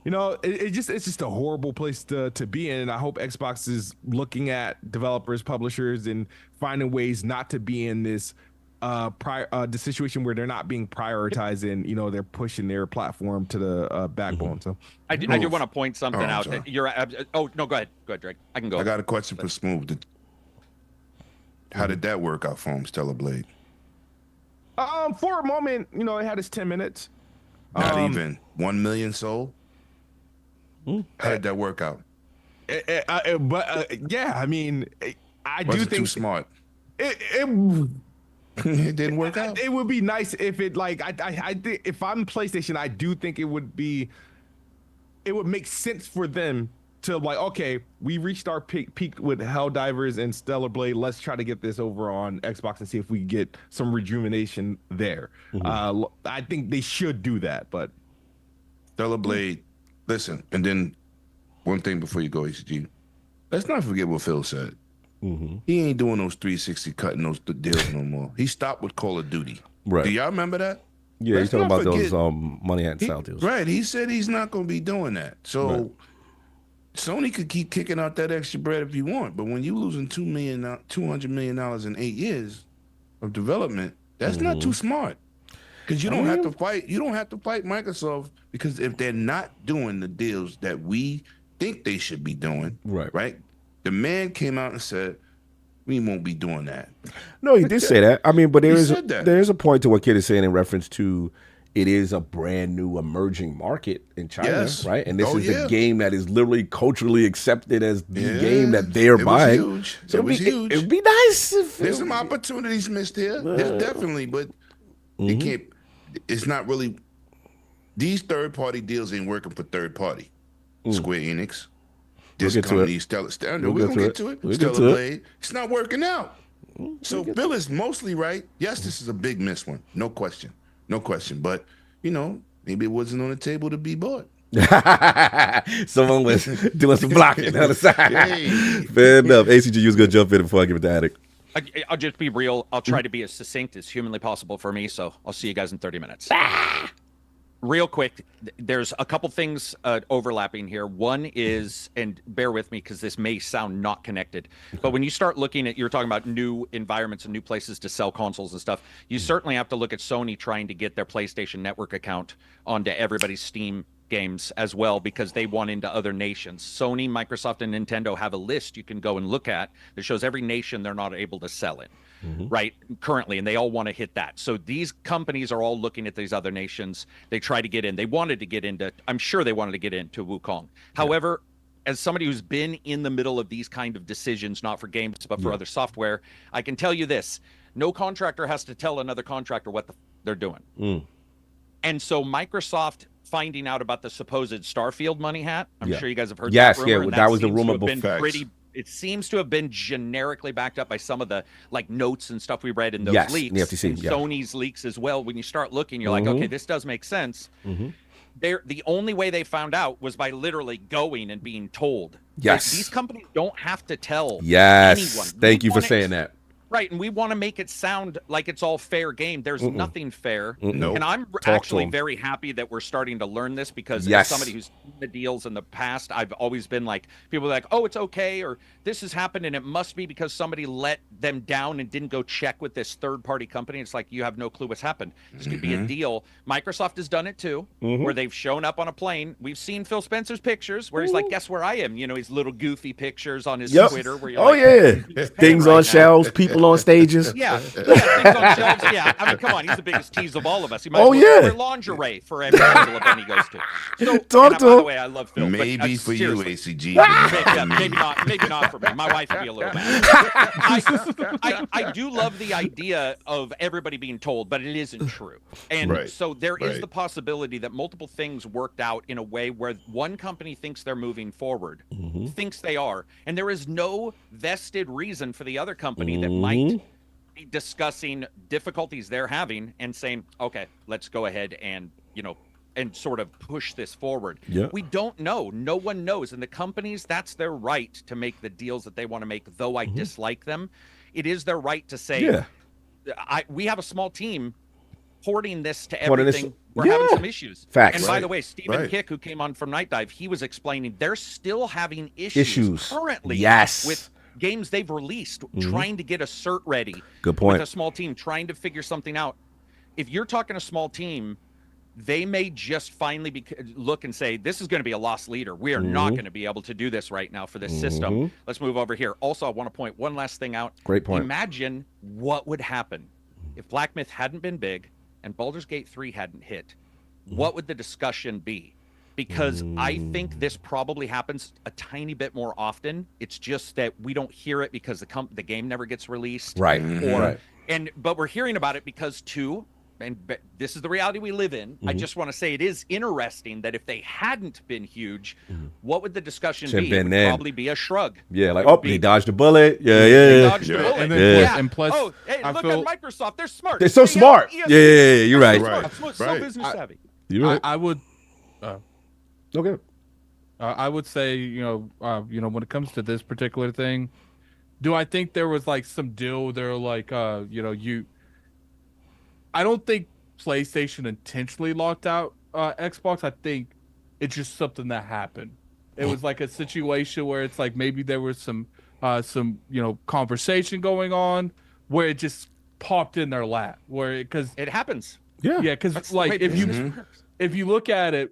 it's just a horrible place to be in, and I hope Xbox is looking at developers, publishers, and finding ways not to be in this the situation where they're not being prioritized and they're pushing their platform to the backbone. So I do want to point something out. That you're no, go ahead, Drake. I can go. I got a question for Smooth. How did that work out for him, Stellar Blade? For a moment, it had its 10 minutes. Not even 1 million sold. How did that work out? Yeah, I mean, I do think too smart. It didn't work out. It would be nice if it I think if I'm PlayStation, I do think it would make sense for them to like, okay, we reached our peak with Helldivers and Stellar Blade. Let's try to get this over on Xbox and see if we can get some rejuvenation there. I think they should do that, but Stellar Blade, listen, and then one thing before you go, HG, let's not forget what Phil said. He ain't doing those 360 cutting those deals no more. He stopped with Call of Duty. Right. Do y'all remember that? Yeah, Let's he's talking not about forget- those money and sale deals. Right. He said he's not going to be doing that. So Right. Sony could keep kicking out that extra bread if you want, but when you losing $200 million in 8 years of development, that's not too smart. Because you don't have to fight. You don't have to fight Microsoft, because if they're not doing the deals that we think they should be doing, right? The man came out and said, we won't be doing that. No, he did say that. I mean, but there said that. is a point to what Kid is saying in reference to it is a brand new emerging market in China, Yes. right? And this Oh, is yeah. the game that is literally culturally accepted as the game that they're It was buying. huge. So It was huge. It'd be nice if There's some opportunities missed here. There's definitely, but it can't. It's not really. These third-party deals ain't working for third-party. Square Enix, this get to company, it. Stellar. We'll We're gonna get get to to it. it. We'll get Stellar to it. Blade. It's not working out. So Bill is mostly right. Yes, this is a big miss one. No question. No question. But maybe it wasn't on the table to be bought. someone was doing some blocking on the side. Hey. Fair enough. ACG, you was gonna jump in before I give it to Attic. I'll just be real. I'll try to be as succinct as humanly possible for me. So I'll see you guys in 30 minutes. Real quick, there's a couple things overlapping here. One is, and bear with me because this may sound not connected, but when you start looking at, you're talking about new environments and new places to sell consoles and stuff, you certainly have to look at Sony trying to get their PlayStation Network account onto everybody's Steam games as well, because they want into other nations. Sony, Microsoft, and Nintendo have a list you can go and look at that shows every nation they're not able to sell in. Right, currently, and they all want to hit that. So these companies are all looking at these other nations. They try to get in. They wanted to get into, I'm sure they wanted to get into Wukong. However, as somebody who's been in the middle of these kind of decisions, not for games, but for other software, I can tell you this. No contractor has to tell another contractor what they're doing. And so Microsoft finding out about the supposed Starfield money hat, I'm sure you guys have heard that rumor. And that was the seems to rumor have been before. pretty. It seems to have been generically backed up by some of the notes and stuff we read in those Yes, leaks. the FTC, and yeah. Sony's leaks as well. When you start looking, you're like, okay, this does make sense. The only way they found out was by literally going and being told. Yes. These companies don't have to tell Yes. anyone. Thank We you for wanna- saying that. Right, and we want to make it sound like it's all fair game. There's nothing fair. Nope. And I'm to actually 'em. very happy that we're starting to learn this, because Yes. as somebody who's seen the deals in the past, I've always been like, people are like, oh, it's okay, or this has happened, and it must be because somebody let them down and didn't go check with this third-party company. It's like, you have no clue what's happened. This could be a deal. Microsoft has done it too, where they've shown up on a plane. We've seen Phil Spencer's pictures where he's like, guess where I am? His little goofy pictures on his Twitter. Where you're Oh, like, yeah. Things right on now. shelves, people on stages. Yeah, things on shelves. Yeah, I mean, come on, he's the biggest tease of all of us. He might Oh, as well yeah. wear lingerie for every single event he goes to. So, Talk and to by him. the way, I love Phil. Maybe but, for you, seriously. ACG. Yeah, maybe not for me. My wife would be a little mad. I do love the idea of everybody being told, but it isn't true. And Right, so there is right. the possibility that multiple things worked out in a way where one company thinks they're moving forward, thinks they are, and there is no vested reason for the other company that might be discussing difficulties they're having and saying, okay, let's go ahead and, and sort of push this forward. Yeah. We don't know. No one knows. And the companies, that's their right to make the deals that they want to make, though I dislike them. It is their right to say, we have a small team porting this to Porting this- everything. We're having some issues. Facts. And by Right, the way, Stephen right. Kick, who came on from Night Dive, he was explaining they're still having issues. Currently Yes. with games they've released, trying to get a cert ready. Good point. With a small team, trying to figure something out. If you're talking a small team, they may just finally look and say, this is going to be a lost leader. We are not going to be able to do this right now for this system. Let's move over here. Also, I want to point one last thing out. Great point. Imagine what would happen if Black Myth hadn't been big and Baldur's Gate 3 hadn't hit. What would the discussion be? Because I think this probably happens a tiny bit more often. It's just that we don't hear it because the game never gets released. Right. Or Right. but we're hearing about it because this is the reality we live in. I just want to say it is interesting that if they hadn't been huge, what would the discussion be? It would probably be a shrug. Yeah, like, they dodged a bullet. They dodged a bullet. And then And plus, oh, hey, look at Microsoft. They're smart. They're so smart. Yeah, you're right. So business savvy. You're right. I would. Okay. I would say, when it comes to this particular thing, do I think there was like some deal there, like, I don't think PlayStation intentionally locked out Xbox. I think it's just something that happened. It was like a situation where it's like maybe there was some conversation going on where it just popped in their lap, because it happens. Yeah, That's like the way if you look at it,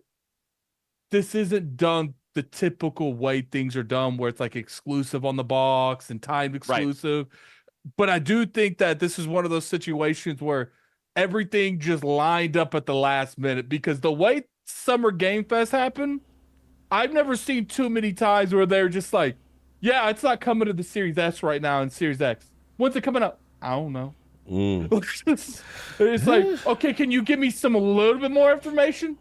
this isn't done the typical way things are done, where it's like exclusive on the box and timed exclusive. Right. But I do think that this is one of those situations where everything just lined up at the last minute, because the way Summer Game Fest happened, I've never seen too many times where they're just like, yeah, it's not coming to the Series S right now and Series X. When's it coming out? I don't know. It's like, okay, can you give me a little bit more information?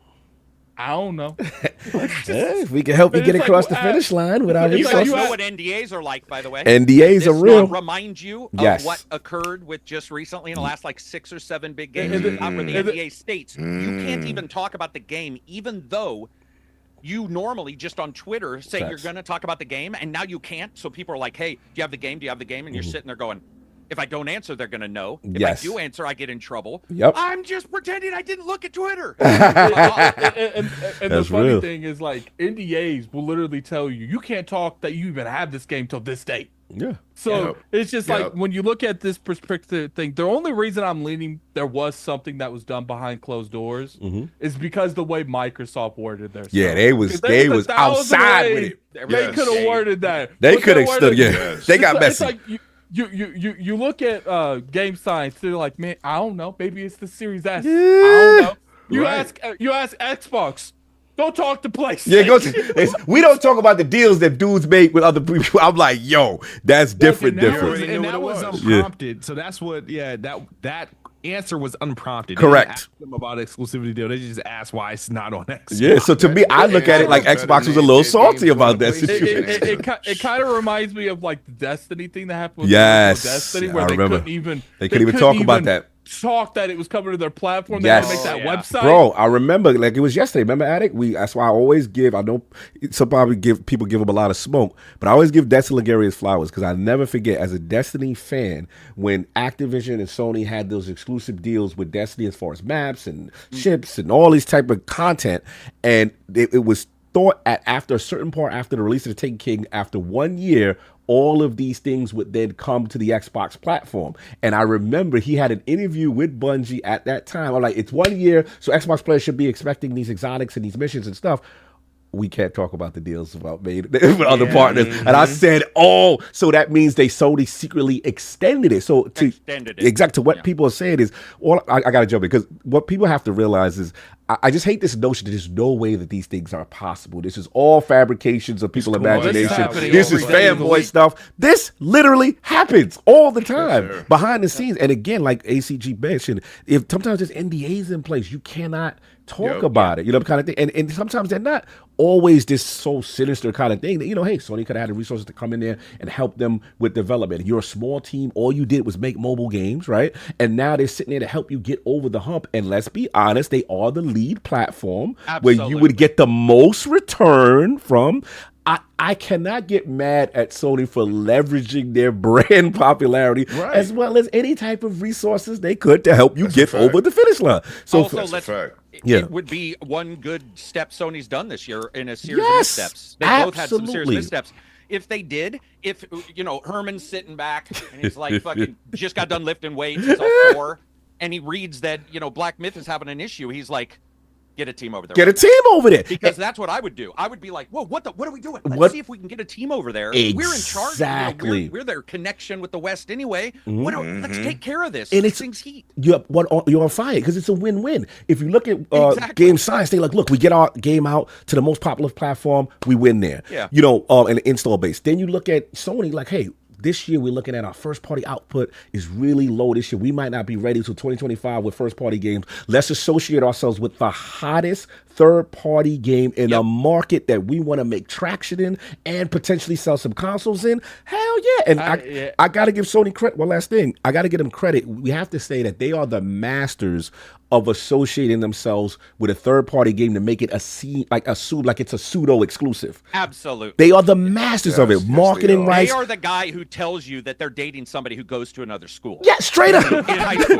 I don't know. If we can help you get across the finish line without you resources. guys know what NDAs are like, by the way. NDAs are real. Remind you of what occurred with just recently in the last like 6 or 7 big games. Where the NDA states you can't even talk about the game, even though you normally just on Twitter say you're going to talk about the game, and now you can't. So people are like, "Hey, do you have the game? Do you have the game?" And you're sitting there going, if I don't answer, they're going to know. If I do answer, I get in trouble. Yep. I'm just pretending I didn't look at Twitter. And the funny thing is, like, NDAs will literally tell you can't talk that you even have this game till this date. Yeah. So it's just like, when you look at this perspective thing, the only reason I'm leaning there was something that was done behind closed doors is because the way Microsoft worded their stuff. Yeah, they was outside with it. They could have worded that. They could have stood. Yeah, they got messy. It's like you look at game science. They're like, man, I don't know. Maybe it's the Series S. I don't know. You ask Xbox. Don't talk to PlayStation. Yeah, we don't talk about the deals that dudes make with other people. I'm like, yo, that's different. And that was unprompted. So that's what. Yeah, that answer was unprompted. Correct. They didn't ask them about exclusivity deal. They just asked why it's not on Xbox. Yeah. So to me, I look at it like Xbox was a little salty about that situation. It kind of reminds me of like the Destiny thing that happened with Destiny, where they couldn't even talk about that. Talk that it was coming to their platform. They had to make that website. Bro, I remember like it was yesterday. Remember, Addict? That's why I always give. I know people give them a lot of smoke, but I always give Destiny Ligarius flowers, because I never forget, as a Destiny fan, when Activision and Sony had those exclusive deals with Destiny as far as maps and ships and all these type of content, and it was thought after a certain part after the release of the Taken King, after 1 year, all of these things would then come to the Xbox platform. And I remember he had an interview with Bungie at that time. I'm like, it's 1 year, so Xbox players should be expecting these exotics and these missions and stuff. We can't talk about the deals about made with other partners. And I said, so that means Sony secretly extended it. So to what people are saying is, I got to jump in, because what people have to realize is, I just hate this notion that there's no way that these things are possible. This is all fabrications of people's imagination. This is fanboy stuff. This literally happens all the time behind the scenes. And again, like ACG mentioned, if sometimes there's NDAs in place, you cannot talk about it, kind of thing. And sometimes they're not always this so sinister kind of thing that, hey, Sony could have had the resources to come in there and help them with development. You're a small team. All you did was make mobile games, right? And now they're sitting there to help you get over the hump. And let's be honest, they are the lead platform where you would get the most return from. I cannot get mad at Sony for leveraging their brand popularity as well as any type of resources they could to help you get over the finish line. So also, it would be one good step Sony's done this year in a series of missteps. They both had some serious missteps. If they did, Herman's sitting back and he's like, fucking just got done lifting weights, he's all sore, and he reads that, Black Myth is having an issue, he's like, get a team over there. Get a team over there. Because that's what I would do. I would be like, whoa, what are we doing? Let's see if we can get a team over there. Exactly. We're in charge. Exactly. We're their connection with the West anyway. Let's take care of this. And this thing's heat. You're on fire because it's a win-win. If you look at game science, they like, look, we get our game out to the most popular platform, we win there. Yeah. And install base. Then you look at Sony like, hey, this year we're looking at our first party output is really low this year. We might not be ready till 2025 with first party games. Let's associate ourselves with the hottest third party game in a market that we want to make traction in and potentially sell some consoles in. Hell yeah. And I got to give Sony credit. One last thing. I got to give them credit. We have to say that they are the masters of associating themselves with a third-party game to make it like it's a pseudo exclusive. Absolutely, they are the masters of it. Marketing rights. They are the guy who tells you that they're dating somebody who goes to another school. Yeah, straight up. In high school,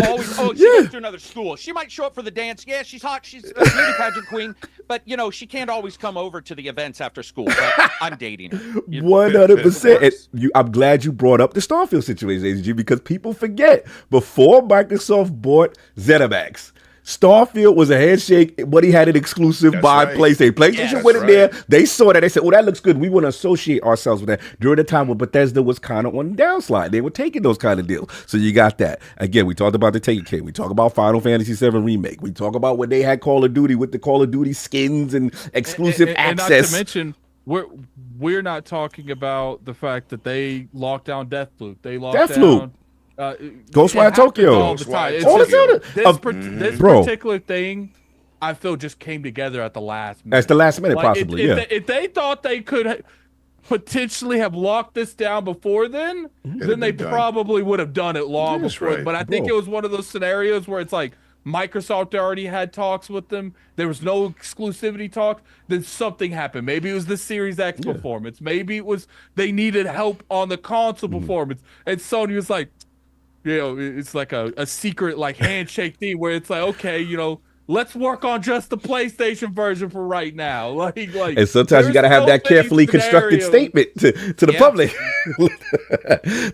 always. Oh, she goes to another school. She might show up for the dance. Yeah, she's hot. She's a beauty pageant queen. But she can't always come over to the events after school. But I'm dating her. 100%. I'm glad you brought up the Starfield situation, ACG, because people forget before Microsoft bought ZeniMax, Starfield was a handshake, but he had an exclusive PlayStation. PlayStation went in there, they saw that, they said, oh, that looks good. We want to associate ourselves with that. During the time when Bethesda was kind of on the downslide, they were taking those kind of deals. So you got that. Again, we talked about the Taken King. We talk about Final Fantasy VII Remake. We talk about when they had Call of Duty with the Call of Duty skins and exclusive access. And not to mention, we're not talking about the fact that they locked down Deathloop. They locked down Ghostwire Tokyo. All the time. This particular thing, I feel, just came together at the last minute. At the last minute, possibly, if they thought they could potentially have locked this down before then they probably would have done it long before. Right. But I think it was one of those scenarios where it's like Microsoft already had talks with them. There was no exclusivity talk. Then something happened. Maybe it was the Series X performance. Maybe it was they needed help on the console performance. And Sony was like, it's like a secret like handshake thing where it's like, okay, let's work on just the PlayStation version for right now. Like, and sometimes you got to have that carefully constructed statement to the public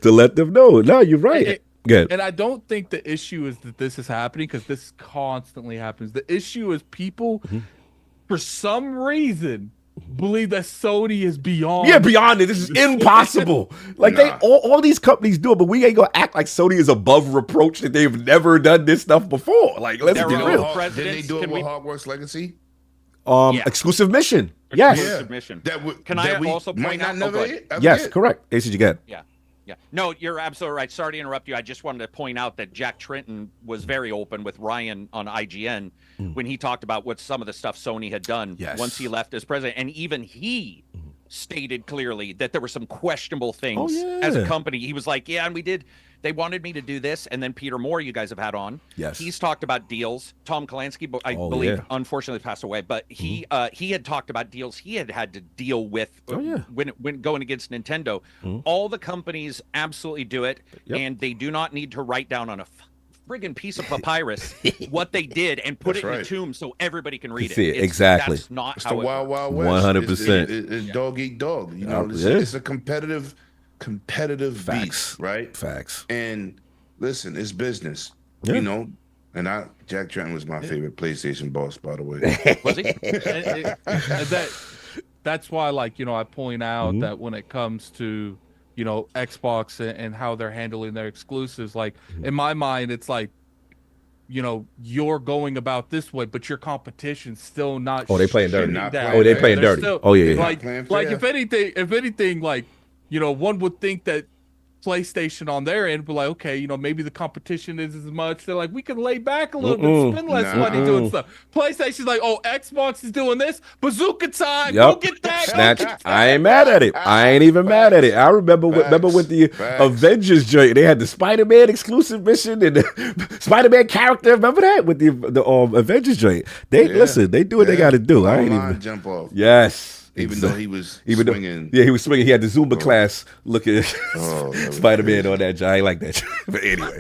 to let them know. No, you're right. Good. And I don't think the issue is that this is happening, because this constantly happens. The issue is people, for some reason, believe that Sony is beyond. Yeah, beyond it. This is impossible. Like all these companies do it, but we ain't gonna act like Sony is above reproach that they've never done this stuff before. Like, let's be real. Didn't they do it with Hogwarts Legacy? Exclusive mission. Yes. Exclusive mission. Can I also point out? Yes, correct. ACG, go ahead. Yeah. No, you're absolutely right. Sorry to interrupt you. I just wanted to point out that Jack Tritton was very open with Ryan on IGN when he talked about what some of the stuff Sony had done once he left as president. And even he stated clearly that there were some questionable things as a company. He was like, and they wanted me to do this. And then Peter Moore, you guys have had on. Yes. He's talked about deals. Tom Kalinske, I believe, unfortunately passed away. But he had talked about deals he had to deal with when going against Nintendo. All the companies absolutely do it. And they do not need to write down on a friggin' piece of papyrus what they did and put it in a tomb so everybody can read it. Exactly. That's not it's how the Wild Wild West. 100%. It's dog eat dog. It's a competitive beast, right? Facts. And listen, it's business. And Jack Tritton was my favorite PlayStation boss, by the way. Was he? That's why, I point out that when it comes to Xbox and how they're handling their exclusives, in my mind, it's like, you're going about this way, but your competition's still not. Oh, they playing dirty. They playing dirty. Still, if anything, one would think that PlayStation on their end be like, okay, maybe the competition is as much. They're like, we can lay back a little bit, spend less money doing stuff. PlayStation's like, oh, Xbox is doing this. Bazooka time. Go get that. Snatch. I ain't mad at it. I ain't even mad at it. I remember with the Avengers joint, they had the Spider-Man exclusive mission and the Spider-Man character. Remember that with the Avengers joint? They do what they got to do. I ain't even jump off. Yes. Even though he was swinging. He was swinging. He had the Zumba class looking Spider-Man on that. I ain't like that. But anyway,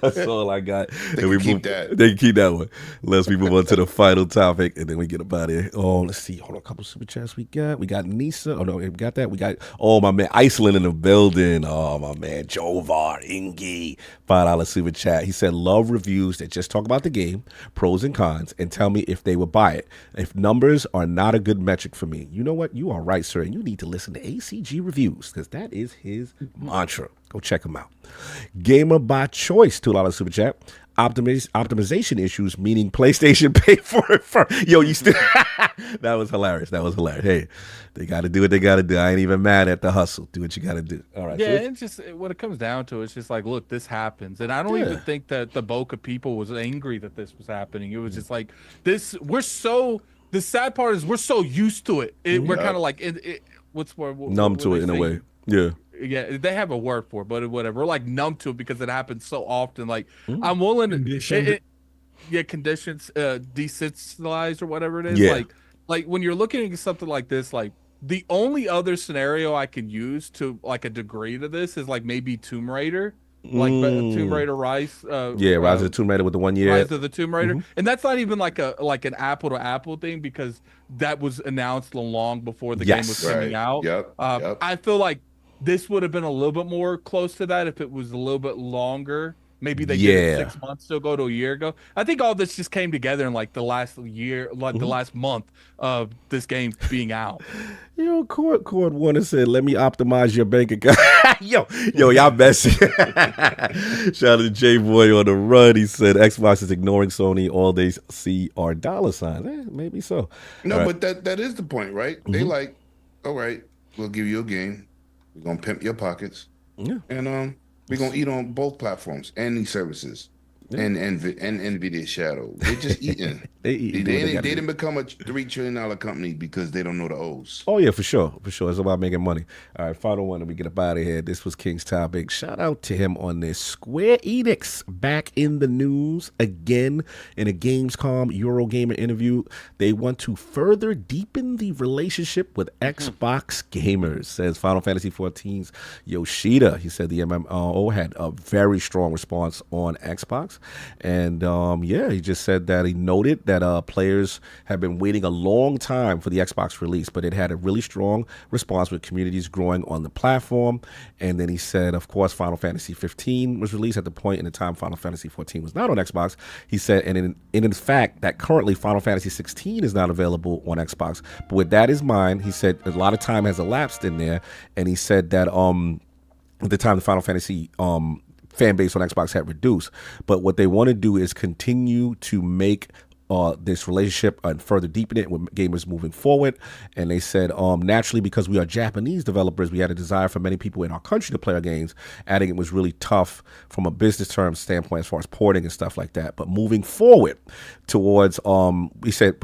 that's all I got. They can keep that. They can keep that one. Let's move on to the final topic, and then we get up out of here. Oh, let's see. Hold on, a couple super chats we got. We got Nisa. Oh, no, we got that. We got, my man, Iceland in the building. Oh, my man, Jovar Ingi. $5 super chat. He said, love reviews that just talk about the game, pros and cons, and tell me if they would buy it. If numbers are not a good metric for me, you know what? You are right, sir. And you need to listen to ACG Reviews, because that is his mantra. Go check him out. Gamer by choice, $2 super chat. Optimization issues, meaning PlayStation paid for it first. Yo, you still That was hilarious. Hey, they got to do what they got to do. I ain't even mad at the hustle. Do what you got to do. All right. Yeah, it's just when it comes down to it, it's just like, look, this happens, and I don't even think that the bulk of people was angry that this was happening. It was just like this. The sad part is we're so used to it. We're kind of like numb to it in a way. Yeah. Yeah, they have a word for it, but whatever. We're like numb to it because it happens so often. Like I'm willing to. Conditions desensitized or whatever it is. Yeah. Like when you're looking at something like this, like the only other scenario I can use to like a degree to this is like maybe Tomb Raider, like Tomb Raider Rise. Rise of the Tomb Raider with the 1 year. Rise of the Tomb Raider, and that's not even like an apple to apple thing because that was announced long before the game was coming out. Yep. I feel like this would have been a little bit more close to that if it was a little bit longer. Maybe they did it 6 months ago to a year ago. I think all this just came together in like the last year, like the last month of this game being out. Yo, Cord Warner said, "Let me optimize your bank account." yo, y'all messy. Shout out to J Boy on the run. He said Xbox is ignoring Sony. All they see are dollar signs. Maybe so. No, but that is the point, right? They like, all right, we'll give you a game. We're gonna pimp your pockets. Yeah. And we're gonna eat on both platforms and these services, and Nvidia Shadow. They're just eating. they didn't become a $3 trillion company because they don't know the O's. Oh yeah, for sure. It's about making money. All right, final one, and we get up out of here. This was King's topic. Shout out to him on this. SquareEnix back in the news again in a Gamescom Eurogamer interview. They want to further deepen the relationship with Xbox gamers, says Final Fantasy XIV's Yoshida. He said the MMO had a very strong response on Xbox, and he just said that he noted that players have been waiting a long time for the Xbox release, but it had a really strong response with communities growing on the platform. And then he said, of course, Final Fantasy 15 was released at the point in the time Final Fantasy 14 was not on Xbox. He said, and in fact, that currently Final Fantasy 16 is not available on Xbox. But with that in mind, he said a lot of time has elapsed in there, and he said that at the time the Final Fantasy fan base on Xbox had reduced, but what they want to do is continue to make this relationship and further deepen it with gamers moving forward. And they said, naturally, because we are Japanese developers, we had a desire for many people in our country to play our games. Adding it was really tough from a business terms standpoint as far as porting and stuff like that. But moving forward towards, he said,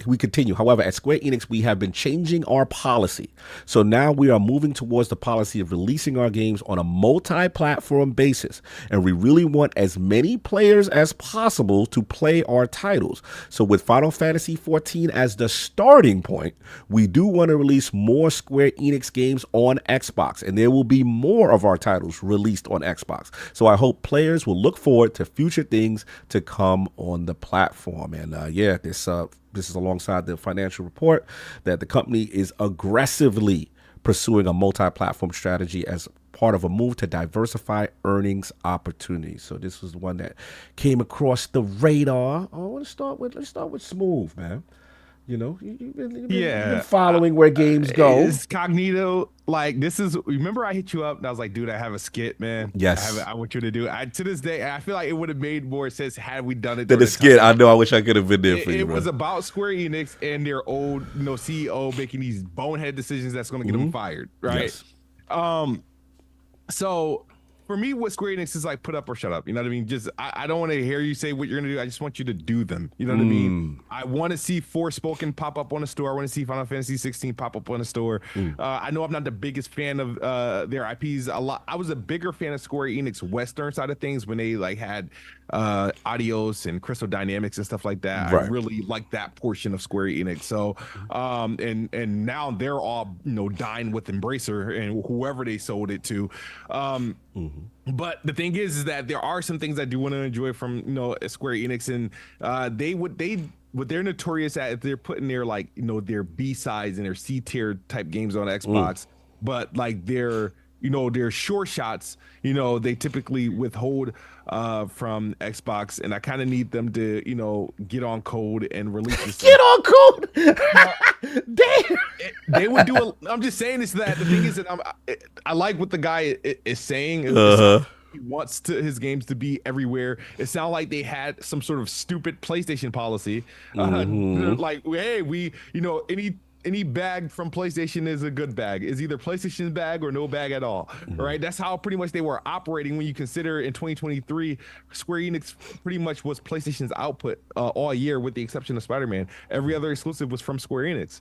we continue. However, at Square Enix, we have been changing our policy. So now we are moving towards the policy of releasing our games on a multi-platform basis. And we really want as many players as possible to play our titles. So with Final Fantasy 14 as the starting point, we do want to release more Square Enix games on Xbox, and there will be more of our titles released on Xbox. So I hope players will look forward to future things to come on the platform. And this is alongside the financial report that the company is aggressively pursuing a multi-platform strategy as part of a move to diversify earnings opportunities. So this was the one that came across the radar. Let's start with Smooth, man. You know, you've been following where games go. It's Cognito. Like, this is, remember I hit you up and I was like, dude, I have a skit, man. Yes. I want you to do it. To this day, I feel like it would have made more sense had we done it. The skit, I know, I wish I could have been there for you, It was about Square Enix and their old, CEO making these bonehead decisions that's going to get them fired, right? Yes. So for me, what Square Enix is like, put up or shut up. You know what I mean? Just I don't want to hear you say what you're gonna do. I just want you to do them. You know what I mean? I want to see Forspoken pop up on the store. I want to see Final Fantasy 16 pop up on the store. I know I'm not the biggest fan of their IPs. I was a bigger fan of Square Enix Western side of things when they like had Adios and Crystal Dynamics and stuff like that. Right. I really like that portion of Square Enix. So and now they're all dying with Embracer and whoever they sold it to. But the thing is that there are some things I do want to enjoy from Square Enix, and what they're notorious at, if they're putting their their B-sides and their C-tier type games on Xbox, but like their sure shots, they typically withhold from Xbox, and I kind of need them to get on code and release this. Get on code. Damn. They would do I'm just saying this, that the thing is that I like what the guy is saying. He wants his games to be everywhere. It sounded like they had some sort of stupid PlayStation policy. Like, hey, any bag from PlayStation is a good bag. It's either PlayStation's bag or no bag at all, right? That's how pretty much they were operating when you consider in 2023, Square Enix pretty much was PlayStation's output all year with the exception of Spider-Man. Every other exclusive was from Square Enix.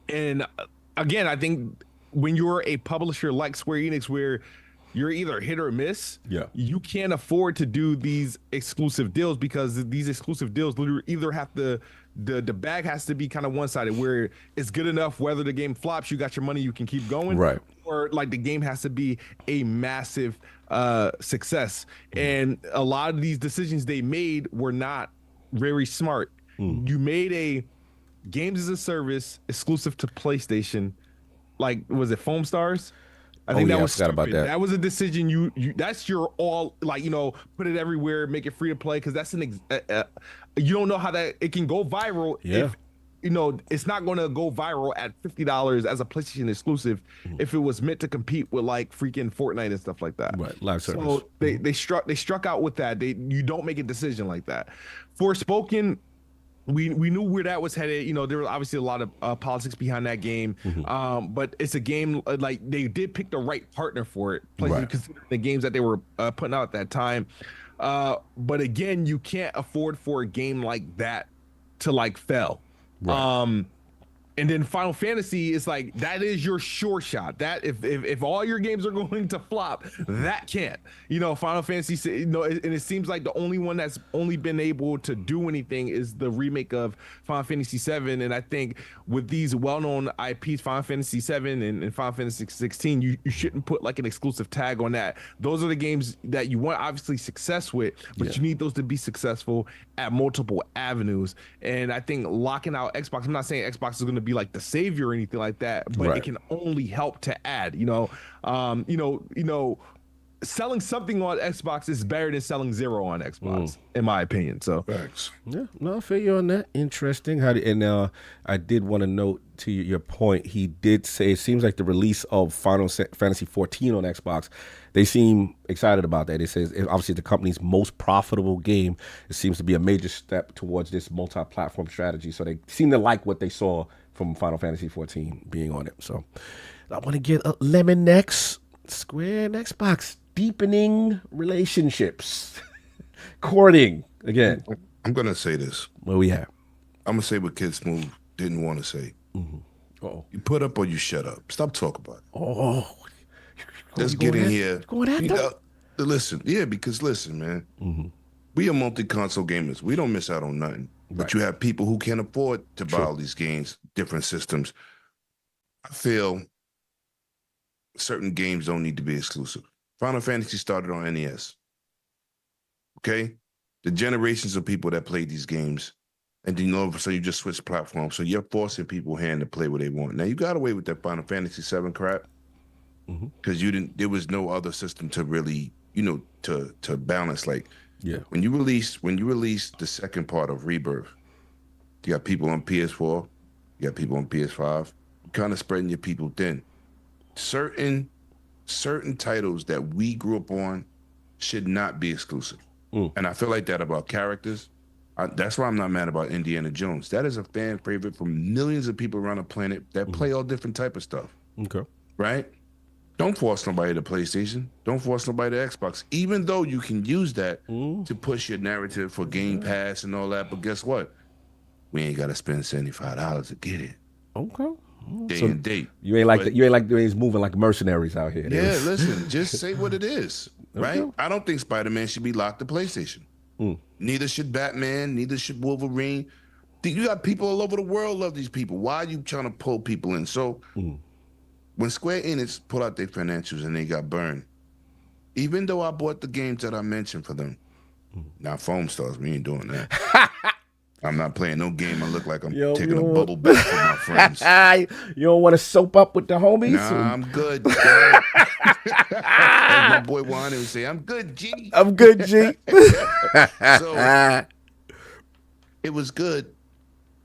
And again, I think when you're a publisher like Square Enix where you're either hit or miss, you can't afford to do these exclusive deals because these exclusive deals literally either have to the bag has to be kind of one-sided where it's good enough whether the game flops, you got your money, you can keep going, right? Or like the game has to be a massive success. And a lot of these decisions they made were not very smart. You made a games as a service exclusive to PlayStation, like was it Foam Stars? I think that was stupid. About that. That was a decision. You that's your all, like, put it everywhere, make it free to play, because that's you don't know how that it can go viral. If it's not going to go viral at $50 as a PlayStation exclusive if it was meant to compete with like freaking Fortnite and stuff like that. Right, live service. So they struck out with that. You don't make a decision like that. Forspoken, we knew where that was headed. There was obviously a lot of politics behind that game, but it's a game like they did pick the right partner for it, considering the games that they were putting out at that time. But again, you can't afford for a game like that to like fail. Right. And then Final Fantasy is like, that is your sure shot. That if all your games are going to flop, that can't. Final Fantasy, and it seems like the only one that's only been able to do anything is the remake of Final Fantasy VII. And I think with these well-known IPs, Final Fantasy VII and Final Fantasy 16, you shouldn't put like an exclusive tag on that. Those are the games that you want obviously success with, but you need those to be successful at multiple avenues. And I think locking out Xbox, I'm not saying Xbox is going to be like the savior or anything like that, but it can only help to add. Selling something on Xbox is better than selling zero on Xbox, in my opinion. So thanks. Yeah, no, I feel you on that. Interesting. I did want to note to your point. He did say it seems like the release of Final Fantasy 14 on Xbox, they seem excited about that. It says obviously the company's most profitable game. It seems to be a major step towards this multi-platform strategy. So they seem to like what they saw from Final Fantasy 14 being on it. So I want to get a lemon next. Square and Xbox deepening relationships, courting again. I'm gonna say this. What we have? I'm gonna say what Kid Smooth didn't want to say. Oh, you put up or you shut up. Stop talking about it. Oh, let's get in here. Going at them? Listen, because listen, man. We are multi-console gamers. We don't miss out on nothing. But you have people who can't afford to buy all these games, different systems. I feel certain games don't need to be exclusive. Final Fantasy started on NES. Okay? The generations of people that played these games, and then so you just switch platforms. So you're forcing people hand to play what they want. Now you got away with that Final Fantasy 7 crap because there was no other system to really, to balance. Like when you release the second part of Rebirth, you got people on PS4, you got people on PS5, kind of spreading your people thin. Certain titles that we grew up on should not be exclusive. And I feel like that about characters. That's why I'm not mad about Indiana Jones. That is a fan favorite for millions of people around the planet that play all different type of stuff. Okay. Right? Don't force nobody to PlayStation. Don't force nobody to Xbox. Even though you can use that to push your narrative for Game Pass and all that. But guess what? We ain't got to spend $75 to get it. Okay. Day and date. You ain't like the moving like mercenaries out here. Yeah, listen, just say what it is, right? Okay. I don't think Spider-Man should be locked to PlayStation. Neither should Batman, neither should Wolverine. You got people all over the world love these people. Why are you trying to pull people in? So when Square Enix put out their financials and they got burned, even though I bought the games that I mentioned for them, not Foam Stars, we ain't doing that. I'm not playing no game. I look like I'm taking a bubble bath with my friends. You don't want to soap up with the homies? Nah, I'm good. As my boy Juan would say, I'm good, G. I'm good, G. So it was good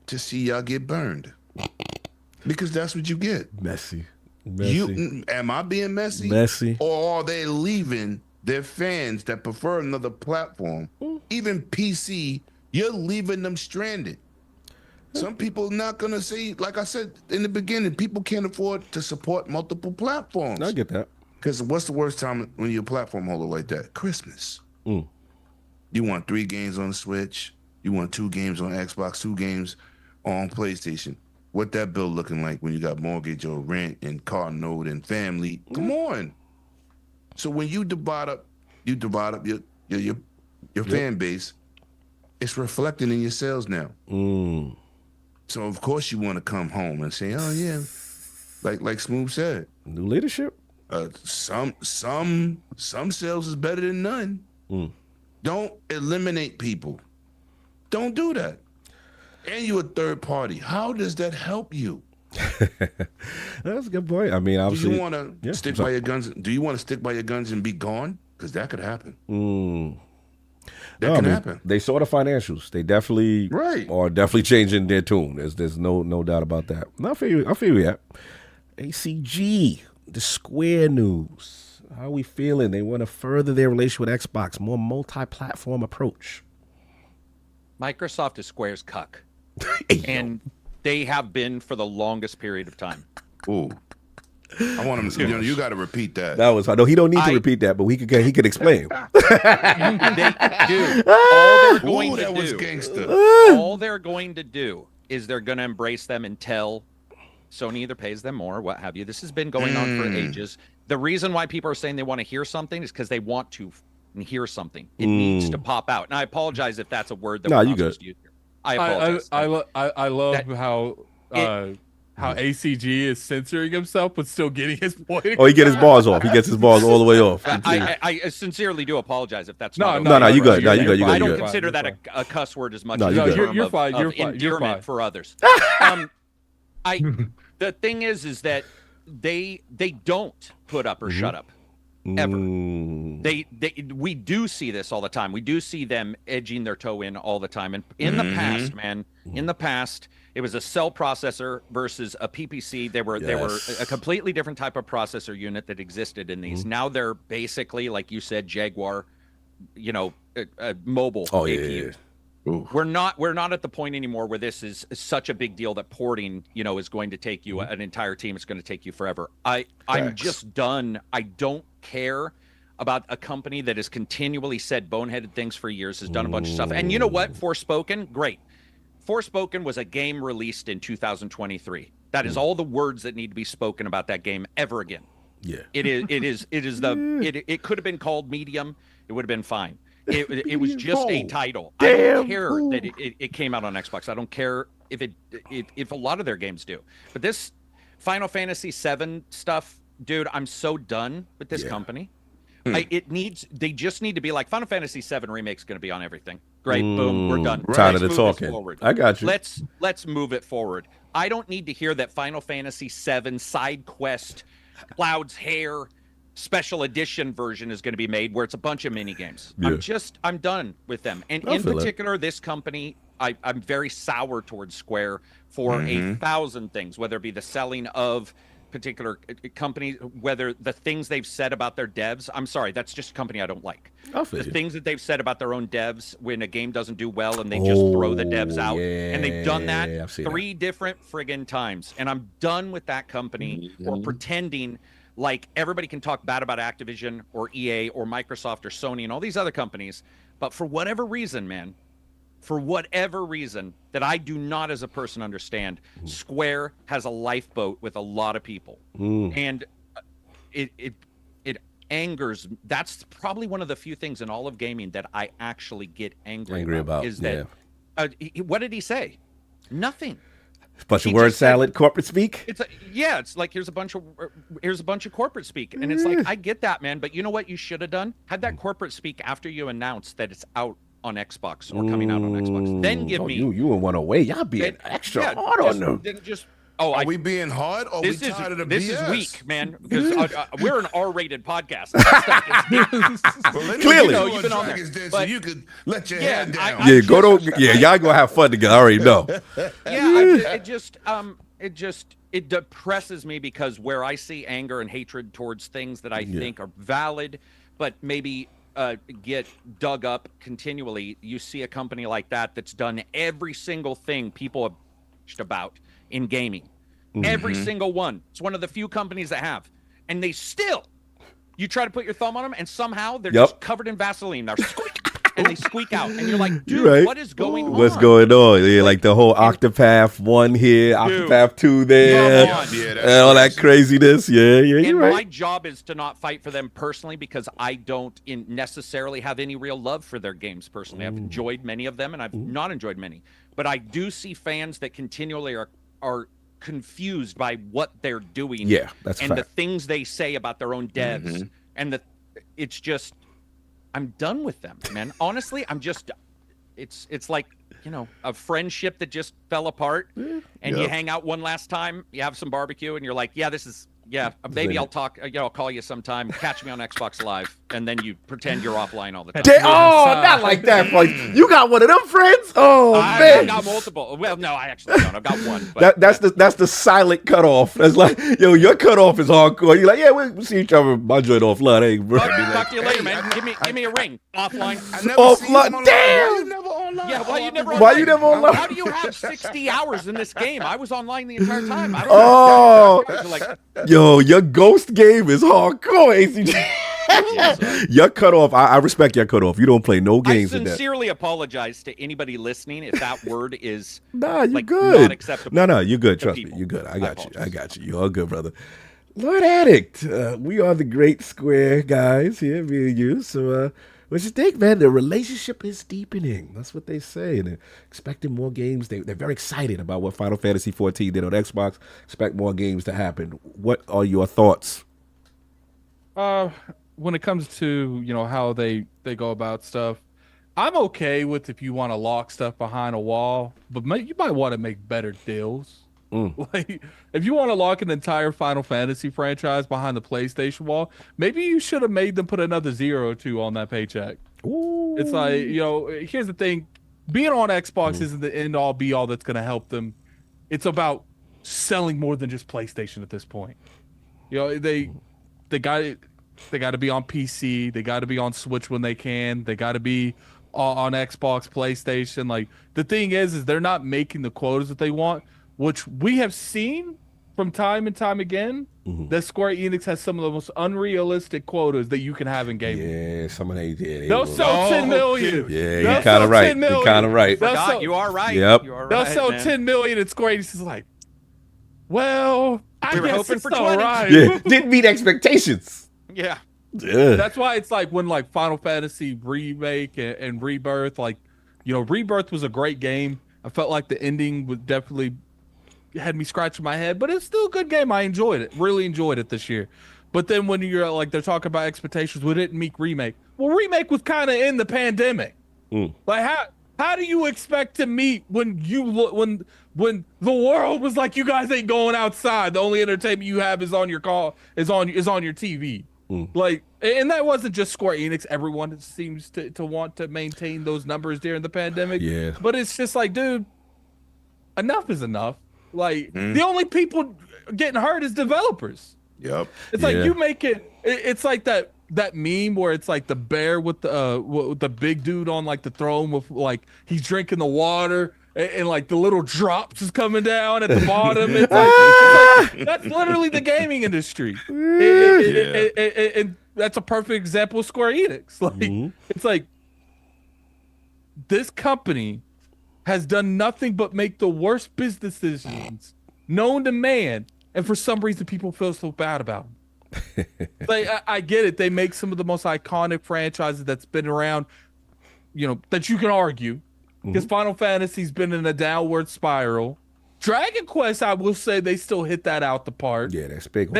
to see y'all get burned because that's what you get. Messy. Am I being messy? Messy. Or are they leaving their fans that prefer another platform, even PC? You're leaving them stranded. Some people not gonna say, like I said in the beginning, people can't afford to support multiple platforms. I get that. Because what's the worst time when you're a platform holder like that? Christmas. You want 3 games on the Switch. You want 2 games on Xbox, 2 games on PlayStation. What that bill looking like when you got mortgage or rent and car note and family? Come on. So when you divide up your fan base, it's reflecting in your sales now. So of course you want to come home and say, oh yeah, like Smooth said, New leadership. Some sales is better than none. Don't eliminate people. Don't do that. And you're a third party. How does that help you? That's a good point. I mean, obviously, do you want to stick by your guns? Do you want to stick by your guns and be gone? Because that could happen. That can happen. They saw the financials. They definitely are definitely changing their tune. There's no doubt about that. I feel you. ACG, the Square news. How are we feeling? They want to further their relationship with Xbox, more multi-platform approach. Microsoft is Square's cuck. And they have been for the longest period of time. Ooh. I want him to, you got to repeat that. I know he don't need to repeat that, but he could explain. All they're going to do is they're going to embrace them until Sony either pays them more, what have you. This has been going on for ages. The reason why people are saying they want to hear something is because they want to hear something. It needs to pop out. And I apologize if that's a word that we're not supposed to use here. I apologize. I love how ACG is censoring himself but still getting his point. Oh, he gets his bars off. He gets his bars all the way off. I sincerely do apologize if that's no, you good. No, you good. I don't consider that a cuss word as much as a term you're fine. of endearment for others. The thing is that they don't put up or shut up ever. We do see this all the time. We do see them edging their toe in all the time. And in the past, man, it was a cell processor versus a PPC. They were a completely different type of processor unit that existed in these. Now they're basically, like you said, Jaguar, mobile APU. We're not at the point anymore where this is such a big deal that porting, is going to take you an entire team. It's going to take you forever. I'm just done. I don't care about a company that has continually said boneheaded things for years, has done a bunch of stuff. And you know what? Forspoken, great. Forspoken was a game released in 2023. That is all the words that need to be spoken about that game ever again. Yeah. It could have been called Medium. It would have been fine. It was just a title. Damn. I don't care that it came out on Xbox. I don't care if a lot of their games do. But this Final Fantasy VII stuff, dude, I'm so done with this company. They just need to be like, Final Fantasy VII Remake's going to be on everything. Great, boom, we're done. Tired of the talking. I got you. Let's move it forward. I don't need to hear that Final Fantasy VII side quest, Cloud's Hair special edition version is going to be made where it's a bunch of mini games. I'm done with them. And in particular, this company, I'm very sour towards Square for 1,000 things, whether it be the selling of particular companies, whether the things they've said about their devs. I'm sorry, that's just a company I don't like. The things that they've said about their own devs when a game doesn't do well and they just throw the devs out. And they've done that 3 different friggin' times. And I'm done with that company for pretending like everybody can talk bad about Activision or EA or Microsoft or Sony and all these other companies. But for whatever reason, man, that I do not as a person understand, Square has a lifeboat with a lot of people. And it angers. That's probably one of the few things in all of gaming that I actually get angry about. Is that what did he say? Nothing. Bunch of word salad, corporate speak. It's like here's a bunch of corporate speak, and it's like I get that, man. But you know what you should have done? Had that corporate speak after you announced that it's out on Xbox or coming out on Xbox. Then give me you in one away. Y'all being extra hard on them. Are we being hard? Or this we tired of the this BS? is weak, man, because we're an R-rated podcast. Clearly, you've been on there, so you could let your head down. Y'all gonna have fun together. I already know. It just it depresses me because where I see anger and hatred towards things that I think are valid, but maybe get dug up continually, you see a company like that that's done every single thing people have bitched about in gaming. Every single one. It's one of the few companies that have. And they still, you try to put your thumb on them, and somehow they're just covered in Vaseline. They're and they squeak out, and you're like, dude, what is going on? What's going on? Yeah, like the whole Octopath 1 here, Octopath 2 there, and all that craziness. Yeah, you're right. My job is to not fight for them personally because I don't necessarily have any real love for their games personally. I've enjoyed many of them, and I've not enjoyed many. But I do see fans that continually are confused by what they're doing. Yeah, that's and the things they say about their own devs, and it's just. I'm done with them, man. Honestly, I'm just, it's like, you know, a friendship that just fell apart, and you hang out one last time, you have some barbecue, and you're like, maybe I'll talk, I'll call you sometime, catch me on Xbox Live, and then you pretend you're offline all the time. Not like that, boy. You got one of them friends? Oh, man. I got multiple. Well, no, I actually don't. I've got one. But that's the silent cutoff. That's like, yo, your cutoff is hardcore. You're like, yeah, we'll see each other. My joint offline, hey, bro. Talk to you later, man. Give me a ring. Offline. Offline. Damn. Yeah, why you never online? Why you never online? How do you have 60 hours in this game? I was online the entire time. I don't yo, your ghost game is hardcore, ACG. Your cutoff, I respect your cutoff. You don't play no games with that. I sincerely apologize to anybody listening if that word is you're good. Not acceptable. No, you're good. Trust me, you're good. I got you. You're all good, brother. Lord Addict, we are the great Square guys here, me and you. So, what you think, man? The relationship is deepening. That's what they say. And they're expecting more games. They're very excited about what Final Fantasy 14 did on Xbox. Expect more games to happen. What are your thoughts? When it comes to, you know, how they go about stuff, I'm okay with if you want to lock stuff behind a wall, but you might want to make better deals. Like, if you want to lock an entire Final Fantasy franchise behind the PlayStation wall, maybe you should have made them put another 0 or 2 on that paycheck. Ooh. It's like, you know, here's the thing. Being on Xbox isn't the end-all, be-all that's going to help them. It's about selling more than just PlayStation at this point. You know, they got to be on PC. They got to be on Switch when they can. They got to be on Xbox, PlayStation. Like, the thing is they're not making the quotas that they want, which we have seen from time and time again, that Square Enix has some of the most unrealistic quotas that you can have in gaming. Yeah, some of they did. They'll sell 10 million. Yeah, you're kind of right. You're kind of right. You are right. Yep. You are right, they'll sell man. 10 million, and Square Enix is like, well, I were guess hoping it's for all 20. right. Yeah, didn't meet expectations. Yeah. That's why it's like when like Final Fantasy Remake and Rebirth, like, you know, Rebirth was a great game. I felt like the ending would definitely had me scratching my head, but it's still a good game. I enjoyed it. Really enjoyed it this year. But then when you're like, they're talking about expectations, we didn't meet Remake. Well, Remake was kind of in the pandemic. Like, how do you expect to meet when when the world was like, you guys ain't going outside? The only entertainment you have is on your is on your TV. Like, and that wasn't just Square Enix. Everyone seems to want to maintain those numbers during the pandemic. Yeah. But it's just like, dude, enough is enough. Like, the only people getting hurt is developers. Yep. It's like you make it. It's like that meme where it's like the bear with the big dude on like the throne with like he's drinking the water and like the little drops is coming down at the bottom. It's like, that's literally the gaming industry. And that's a perfect example of Square Enix. Like, it's like this company has done nothing but make the worst business decisions known to man, and for some reason people feel so bad about them. Like, I get it. They make some of the most iconic franchises that's been around, you know, that you can argue, because Final Fantasy's been in a downward spiral. Dragon Quest, I will say, they still hit that out the park. Yeah, that's big.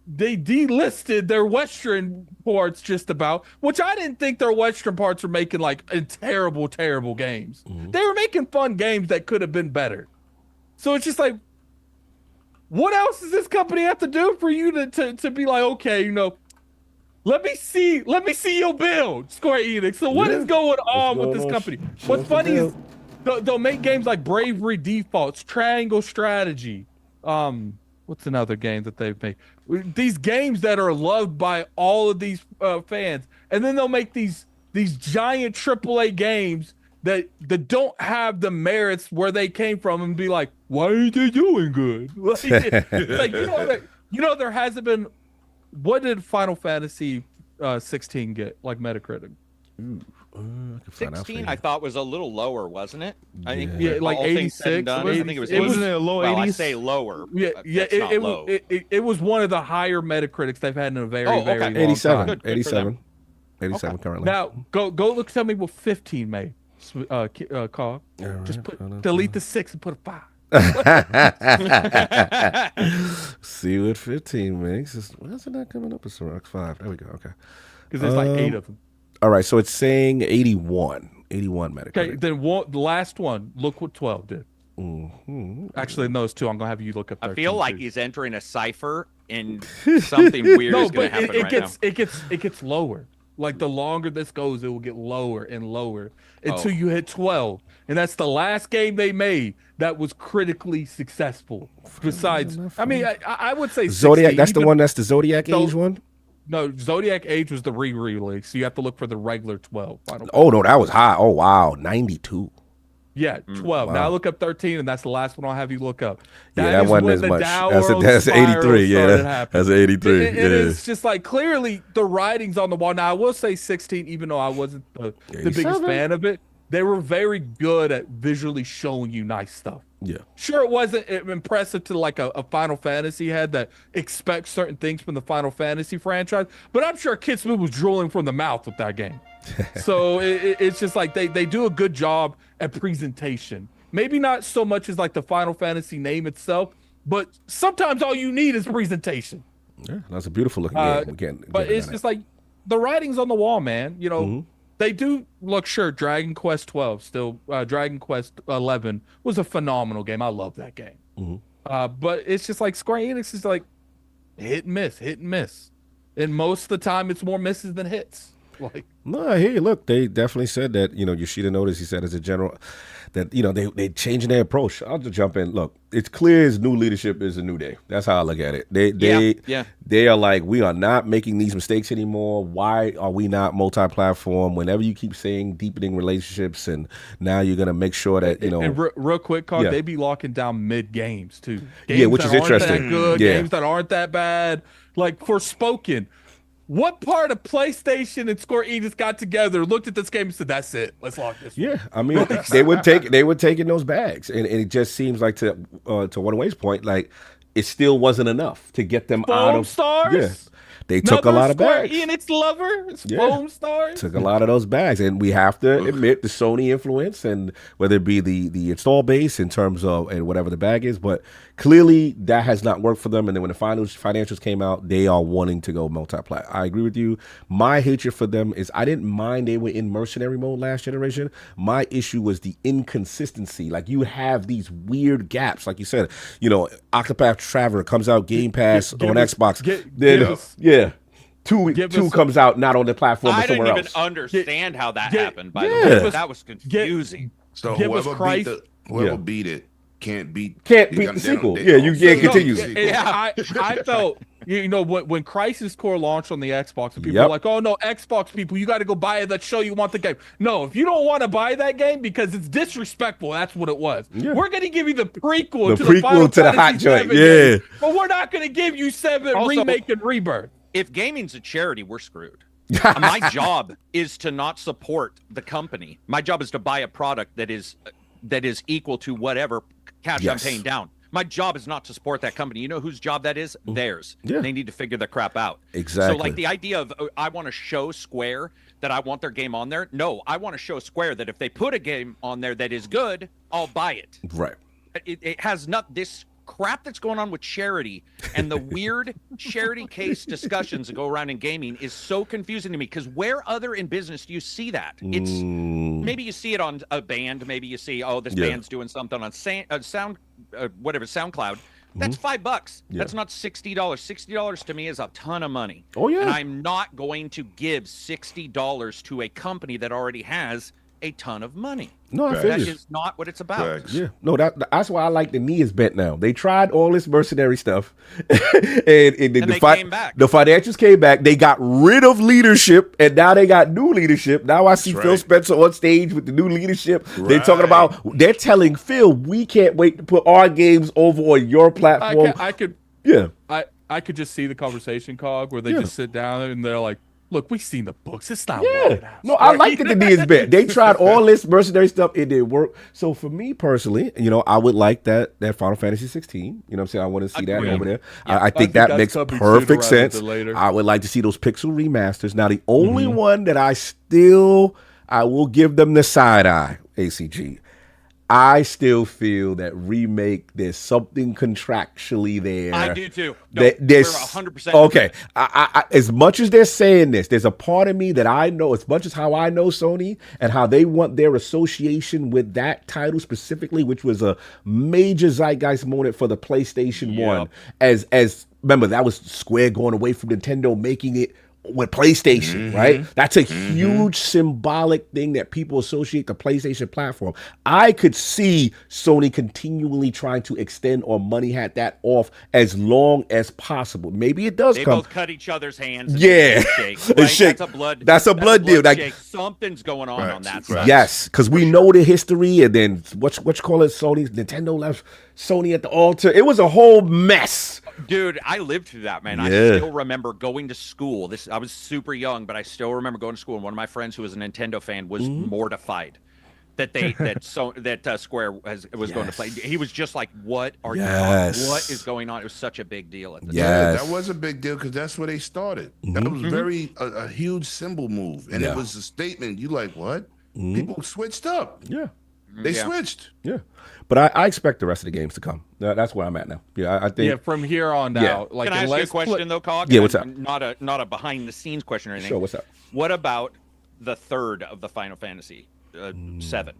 They delisted their Western ports just about, which I didn't think their Western parts were making like terrible games. They were making fun games that could have been better. So it's just like, what else does this company have to do for you to be like, okay, you know, let me see your build, Square Enix. So what is going on with this company? What's funny is they'll make games like Bravery Defaults, Triangle Strategy, What's another game that they've made? These games that are loved by all of these fans, and then they'll make these giant AAA games that don't have the merits where they came from, and be like, why aren't they doing good? Like, there hasn't been. What did Final Fantasy 16 get like Metacritic? 16 I thought was a little lower, wasn't it? I think like all things said 86. and done, I think it was. Wasn't it a low 80s? I say lower. Yeah, it was one of the higher Metacritics they've had in a very very long 87, time. 87, 87 currently. Now go look. Tell me what 15 made. Call. Just delete the 6 and put a 5. See what 15 makes. Why is it not coming up as Rock 5? There we go. Okay. Because there's like 8 of them. All right, so it's saying 81 Metacritic. Okay, then the last one. Look what 12 did. Actually, in those two, I'm gonna have you look up. I feel like he's entering a cipher, and something weird is gonna happen now. It gets lower. Like the longer this goes, it will get lower and lower until you hit 12, and that's the last game they made that was critically successful. Besides, I mean, I would say Zodiac. 60, That's the one. That's the Zodiac Age one. No, Zodiac Age was the re-release, so you have to look for the regular 12. Oh no, that was high. Oh wow, 92. Yeah, 12. Wow. Now look up 13, and that's the last one I'll have you look up. That wasn't as much. That's 83. Yeah, that's 83. And it's just like clearly the writing's on the wall. Now I will say 16, even though I wasn't the biggest fan of it, they were very good at visually showing you nice stuff. Yeah. Sure, it wasn't impressive to like a Final Fantasy head that expects certain things from the Final Fantasy franchise, but I'm sure Kitsune was drooling from the mouth with that game. So it's just like they do a good job at presentation. Maybe not so much as like the Final Fantasy name itself, but sometimes all you need is presentation. Yeah, that's a beautiful looking game. But it's just like the writing's on the wall, man. You know, they do look sure. Dragon Quest 12 still. Dragon Quest 11 was a phenomenal game. I love that game. But it's just like Square Enix is like hit and miss, and most of the time it's more misses than hits. Like, no, hey, look, they definitely said that, Yoshida noticed, he said as a general, that, they changing their approach. I'll just jump in. Look, it's clear his new leadership is a new day. That's how I look at it. They are like, we are not making these mistakes anymore. Why are we not multi-platform? Whenever you keep saying deepening relationships, and now you're going to make sure that, And real quick, Carl, they be locking down mid-games, too. Games which is interesting. That good, games that aren't that bad. Like, Forspoken. What part of PlayStation and Square Enix got together, looked at this game and said, "That's it, let's lock this"? Yeah, I mean, they were taking those bags, and it just seems like to One Way's point, like it still wasn't enough to get them out of stars. Yeah, they took a lot of bags. Enix lover, Foam stars took a lot of those bags, and we have to admit the Sony influence, and whether it be the install base in terms of and whatever the bag is, but clearly that has not worked for them. And then when the financials came out, they are wanting to go multi-plat. I agree with you. My hatred for them is I didn't mind they were in mercenary mode last generation. My issue was the inconsistency. Like you have these weird gaps, like you said. Octopath Traveler comes out Game Pass on Xbox. Two comes out not on the platform but somewhere else. I didn't even understand how that happened. By the way, that was confusing. So whoever beat it can't beat the sequel. You can't continue. I felt when Crisis Core launched on the Xbox, and people were like, "Oh no, Xbox people, you got to go buy that show you want the game." No, if you don't want to buy that game because it's disrespectful, that's what it was. Yeah. We're gonna give you the prequel to the Final to the Fantasy hot joint. Game, but we're not gonna give you 7 remake and rebirth. If gaming's a charity, we're screwed. My job is to not support the company. My job is to buy a product that is equal to whatever cash I'm paying down. My job is not to support that company. You know whose job that is? Theirs. Yeah. They need to figure the crap out. Exactly. So like the idea of I want to show Square that I want their game on there. No, I want to show Square that if they put a game on there that is good, I'll buy it. Right. It has not this crap that's going on with charity and the weird charity case discussions that go around in gaming is so confusing to me, because where other in business do you see that? It's maybe you see it on a band, maybe you see this band's doing something on SoundCloud. That's $5. That's not $60. $60 to me is a ton of money. Oh yeah. And I'm not going to give $60 to a company that already has a ton of money. No, I feel That you. is not what it's about. Facts. Yeah, no, that's why I like the knee is bent now. They tried all this mercenary stuff, and they came back. The financials came back. They got rid of leadership, and now they got new leadership. Now I see That's Phil right. Spencer on stage with the new leadership. They're Right. talking about. They're telling Phil, we can't wait to put our games over on your platform. I could Yeah, I could just see the conversation, Cog, where they Yeah. just sit down and they're like, "Look, we've seen the books. It's not yeah. working out." No, I like that the knee is bent. They tried all this mercenary stuff. It didn't work. So for me personally, I would like that Final Fantasy 16. You know what I'm saying? I want to see that Agreed. over there. Yeah, I think that that's makes coming perfect sooner rather sense. than later. I would like to see those pixel remasters. Now, the only one that I will give them the side eye, ACG. I still feel that remake, there's something contractually there. I do too. No, That we're there's 100%. okay. I as much as they're saying this, there's a part of me that I know, as much as how I know Sony and how they want their association with that title specifically, which was a major zeitgeist moment for the PlayStation 1. As remember, that was Square going away from Nintendo, making it with PlayStation, right? That's a huge symbolic thing that people associate the PlayStation platform. I could see Sony continually trying to extend or money hat that off as long as possible. Maybe it does They come. both cut each other's hands. And Yeah. shake, And right? shake. That's a blood deal. Like- shake. Something's going on Right, that right. side. Yes, because we know the history, and then what you call it? Nintendo left Sony at the altar. It was a whole mess. Dude, I lived through that, man. Yeah. I still remember going to school. I was super young, but I still remember going to school. And one of my friends who was a Nintendo fan was mortified that Square was going to play. He was just like, "What are you talking? What is going on?" It was such a big deal at the time. Yeah, Yes. that was a big deal because that's where they started. That was very a huge symbol move, and Yeah. it was a statement. You like what? People switched up. Yeah. They Yeah. switched. Yeah. But I expect the rest of the games to come. That's where I'm at now. Yeah, I think. Yeah, from here on Yeah. out. Like, Can I ask you a unless question though, Cog? Yeah, what's And up? Not a behind the scenes question or anything. Sure, what's up? What about the third of the Final Fantasy 7?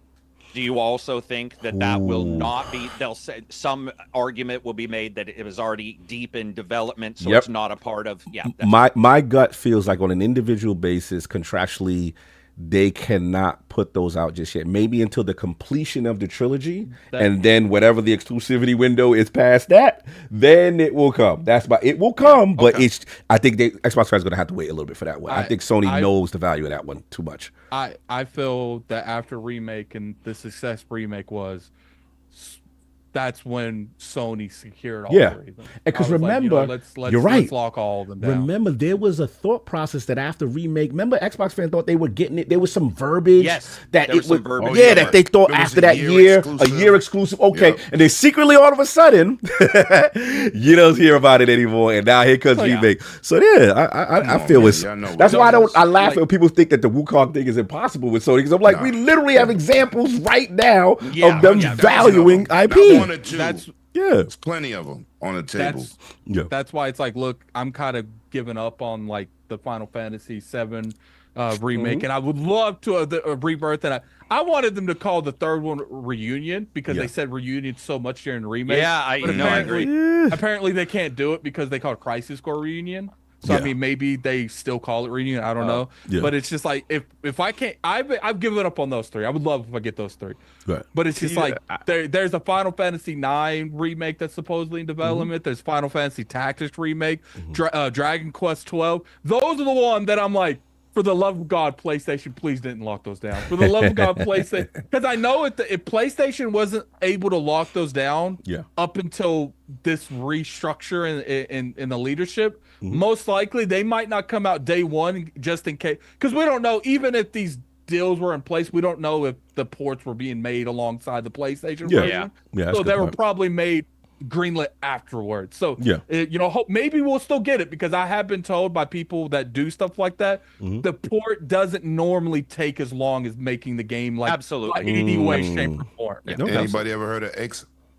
Do you also think that will not be? They'll say some argument will be made that it was already deep in development, so Yep. it's not a part of. Yeah, that's My gut feels like on an individual basis, contractually, they cannot put those out just yet. Maybe until the completion of the trilogy, and then whatever the exclusivity window is past that, then it will come. It will come, but I think Xbox fans are gonna have to wait a little bit for that one. I think Sony knows the value of that one too much. I feel that after remake and the success remake was, that's when Sony secured all Yeah. three of them. Because I was like, remember, let's you're right. Let's lock all of them down. Remember, there was a thought process that after remake, remember Xbox fans thought they were getting it. There was some verbiage Yes, that there was it was, some verbiage. yeah, Oh, yeah, that they thought it was after a that year year, exclusive. a year exclusive. Okay, Yep. and then secretly, all of a sudden, you don't hear about it anymore, and now here comes Oh, yeah. remake. So yeah, I on, feel man. it's. Y'all know That's what why it is. I laugh when people think that the Wukong thing is impossible with Sony, because I'm like, Nah. we literally have examples right now Yeah, of them yeah, valuing Not IP. one or two. That's Yeah, There's plenty of them on the table. That's why it's like, look, I'm kind of giving up on like the Final Fantasy VII remake, and I would love to a rebirth. And I wanted them to call the third one Reunion because they said Reunion so much during the remake. Yeah, I But know. I apparently- agree. Apparently, they can't do it because they call it Crisis Core Reunion. So Yeah. I mean, maybe they still call it Reunion. I don't know. Yeah. But it's just like if I can't, I've given up on those three. I would love if I get those three. Right. But it's just like there's a Final Fantasy IX remake that's supposedly in development. There's Final Fantasy Tactics remake, Dragon Quest 12. Those are the one that I'm like, for the love of God, PlayStation, please didn't lock those down. For the love of God, PlayStation, because I know if PlayStation wasn't able to lock those down, up until this restructure in the leadership, most likely they might not come out day one just in case, because we don't know, even if these deals were in place, we don't know if the ports were being made alongside the PlayStation version. Yeah, So they were probably made greenlit afterwards. So maybe we'll still get it, because I have been told by people that do stuff like that, the port doesn't normally take as long as making the game, like Absolutely. in any way, shape, or form. Yeah. Anybody ever heard of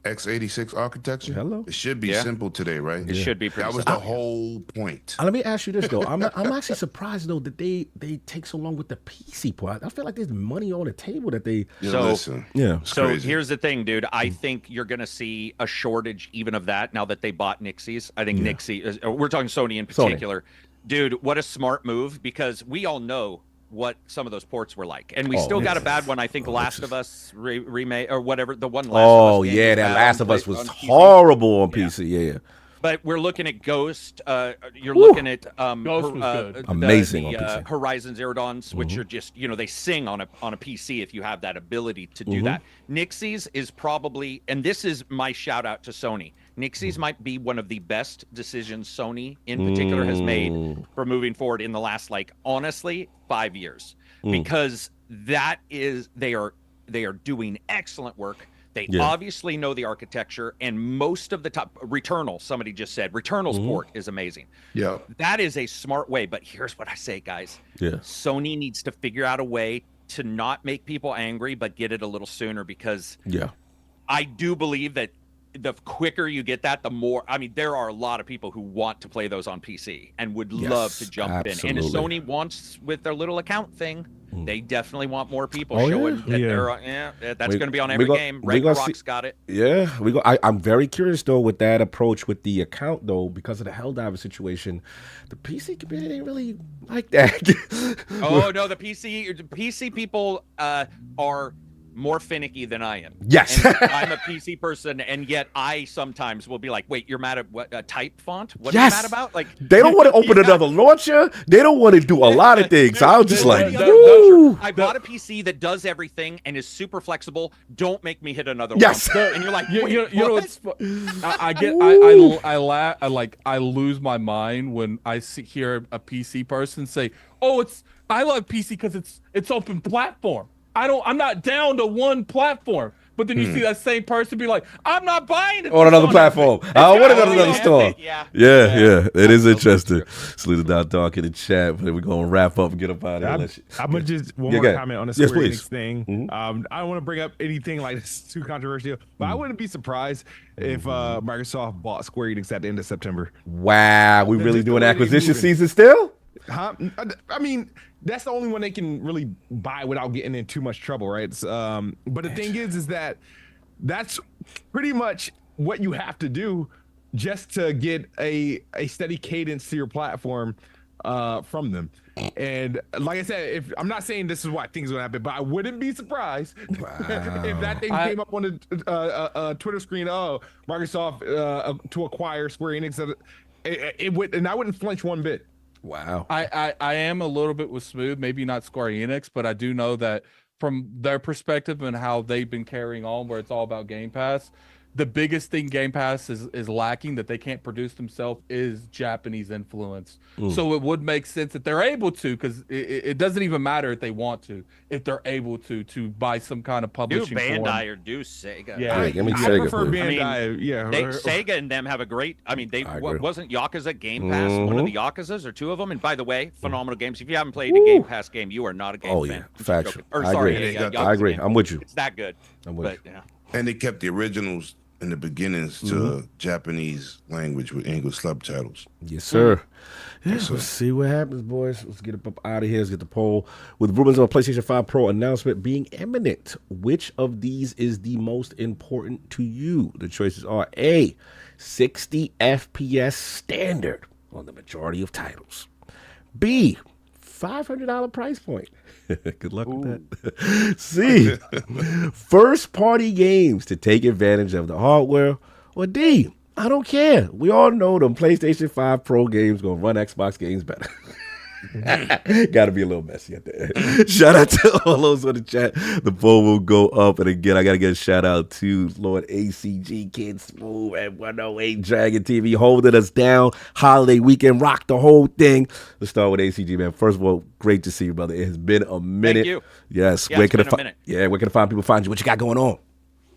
x86 architecture? Hello? It should be simple today, right? It should be pretty That was simple. the whole point. Let me ask you this though. I'm actually surprised though that they take so long with the PC part. I feel like there's money on the table that they. Yeah, So- listen, Yeah. it's So crazy. here's the thing, dude. I think you're going to see a shortage even of that now that they bought Nixie's. I think Nixie, we're talking Sony in particular. Dude, what a smart move, because we all know what some of those ports were like, and we still got a bad one. I think Last of Us remake or whatever the one. Oh yeah, that Last of Us was horrible on PC. Yeah. But we're looking at Ghost. You're looking at Ghost was good. Amazing on PC. Horizon Zero Dawns, which are just they sing on a PC if you have that ability to do that. Nixies is probably, and this is my shout out to Sony. Nixies might be one of the best decisions Sony in particular has made for moving forward in the last, like, honestly, 5 years, because that is they are doing excellent work. They obviously know the architecture, and most of the top Returnal, somebody just said Returnal's port is amazing. Yeah, that is a smart way. But here's what I say, guys. Yeah, Sony needs to figure out a way to not make people angry, but get it a little sooner, because I do believe that the quicker you get that, the more. I mean, there are a lot of people who want to play those on PC and would love to jump in. And if Sony wants, with their little account thing, they definitely want more people showing that they're. That's going to be on every game. Ragnarok's got it. Yeah, I'm very curious though with that approach with the account though, because of the Helldiver situation. The PC community ain't really like that. Oh no, the PC people are more finicky than I am. Yes. And I'm a PC person, and yet I sometimes will be like, wait, you're mad at what, a type font? What are you mad about? Like, they don't want to open another launcher. They don't want to do a lot of things. I was just like, I bought a PC that does everything and is super flexible. Don't make me hit another one. And you're like, you know what's I lose my mind when I hear a PC person say, "Oh, I love PC because it's open platform. I'm not down to one platform." But then you see that same person be like, "I'm not buying it on another platform. I want it on another store." Yeah. It is interesting. Salute the dark in the chat, but we're gonna wrap up and get up out of here. I'm gonna just one more comment on the SquareEnix thing. I don't want to bring up anything like this too controversial, but I wouldn't be surprised if Microsoft bought SquareEnix at the end of September. Wow, we really doing acquisition season still? Huh? I mean, that's the only one they can really buy without getting in too much trouble, right? But the thing is that that's pretty much what you have to do just to get a steady cadence to your platform from them. And like I said, I'm not saying this is what I think is going to happen, but I wouldn't be surprised if that thing came up on the Twitter screen. Oh, Microsoft to acquire SquareEnix. It would, and I wouldn't flinch one bit. Wow. I am a little bit with Smooth, maybe not SquareEnix, but I do know that from their perspective and how they've been carrying on, where it's all about Game Pass, the biggest thing Game Pass is lacking that they can't produce themselves is Japanese influence. So it would make sense that they're able to, because it doesn't even matter if they want to, if they're able to buy some kind of publishing. Do Bandai or do Sega? Yeah, I prefer Bandai. Sega and them have a great. I mean, wasn't Yakuza Game Pass one of the Yakuzas or two of them? And by the way, phenomenal games. If you haven't played a Game Pass game, you are not a game fan. Factual. I agree. I'm with you. It's that good. I'm with you. Yeah. and they kept the originals in the beginnings to Japanese language with English subtitles. Yes, sir. Yeah, let's see what happens, boys. Let's get up out of here. Let's get the poll. With rumors of a PlayStation 5 Pro announcement being imminent, which of these is the most important to you? The choices are A, 60 FPS standard on the majority of titles. B, $500 price point. Good luck with that. C, first-party games to take advantage of the hardware. Or D, I don't care. We all know them PlayStation 5 Pro games going to run Xbox games better. Got to be a little messy at the end. Shout out to all those on the chat. The poll will go up. And again, I got to get a shout out to Lord ACG, Kid Smooth, and 108 Dragon TV holding us down. Holiday weekend, rock the whole thing. Let's start with ACG, man. First of all, great to see you, brother. It has been a minute. Thank you. Yes. Yeah, where can I find people find you? What you got going on?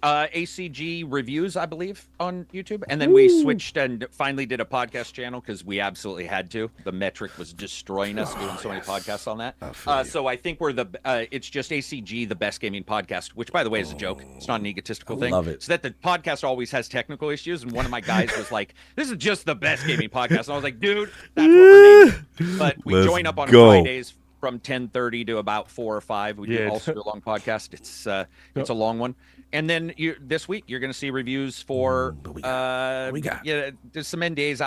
ACG reviews, I believe, on YouTube, and then we switched and finally did a podcast channel because we absolutely had to. The metric was destroying us doing so many podcasts on that. So I think we're it's just ACG, the best gaming podcast, which, by the way, is a joke. It's not an egotistical thing. Love it. So that the podcast always has technical issues, and one of my guys was like, "This is just the best gaming podcast," and I was like, "Dude, that's what we're naming." But we join up on Fridays from 10:30 to about 4 or 5. We do also a long podcast. It's a long one. And then this week you're going to see reviews for we got. Yeah, there's some NDAs.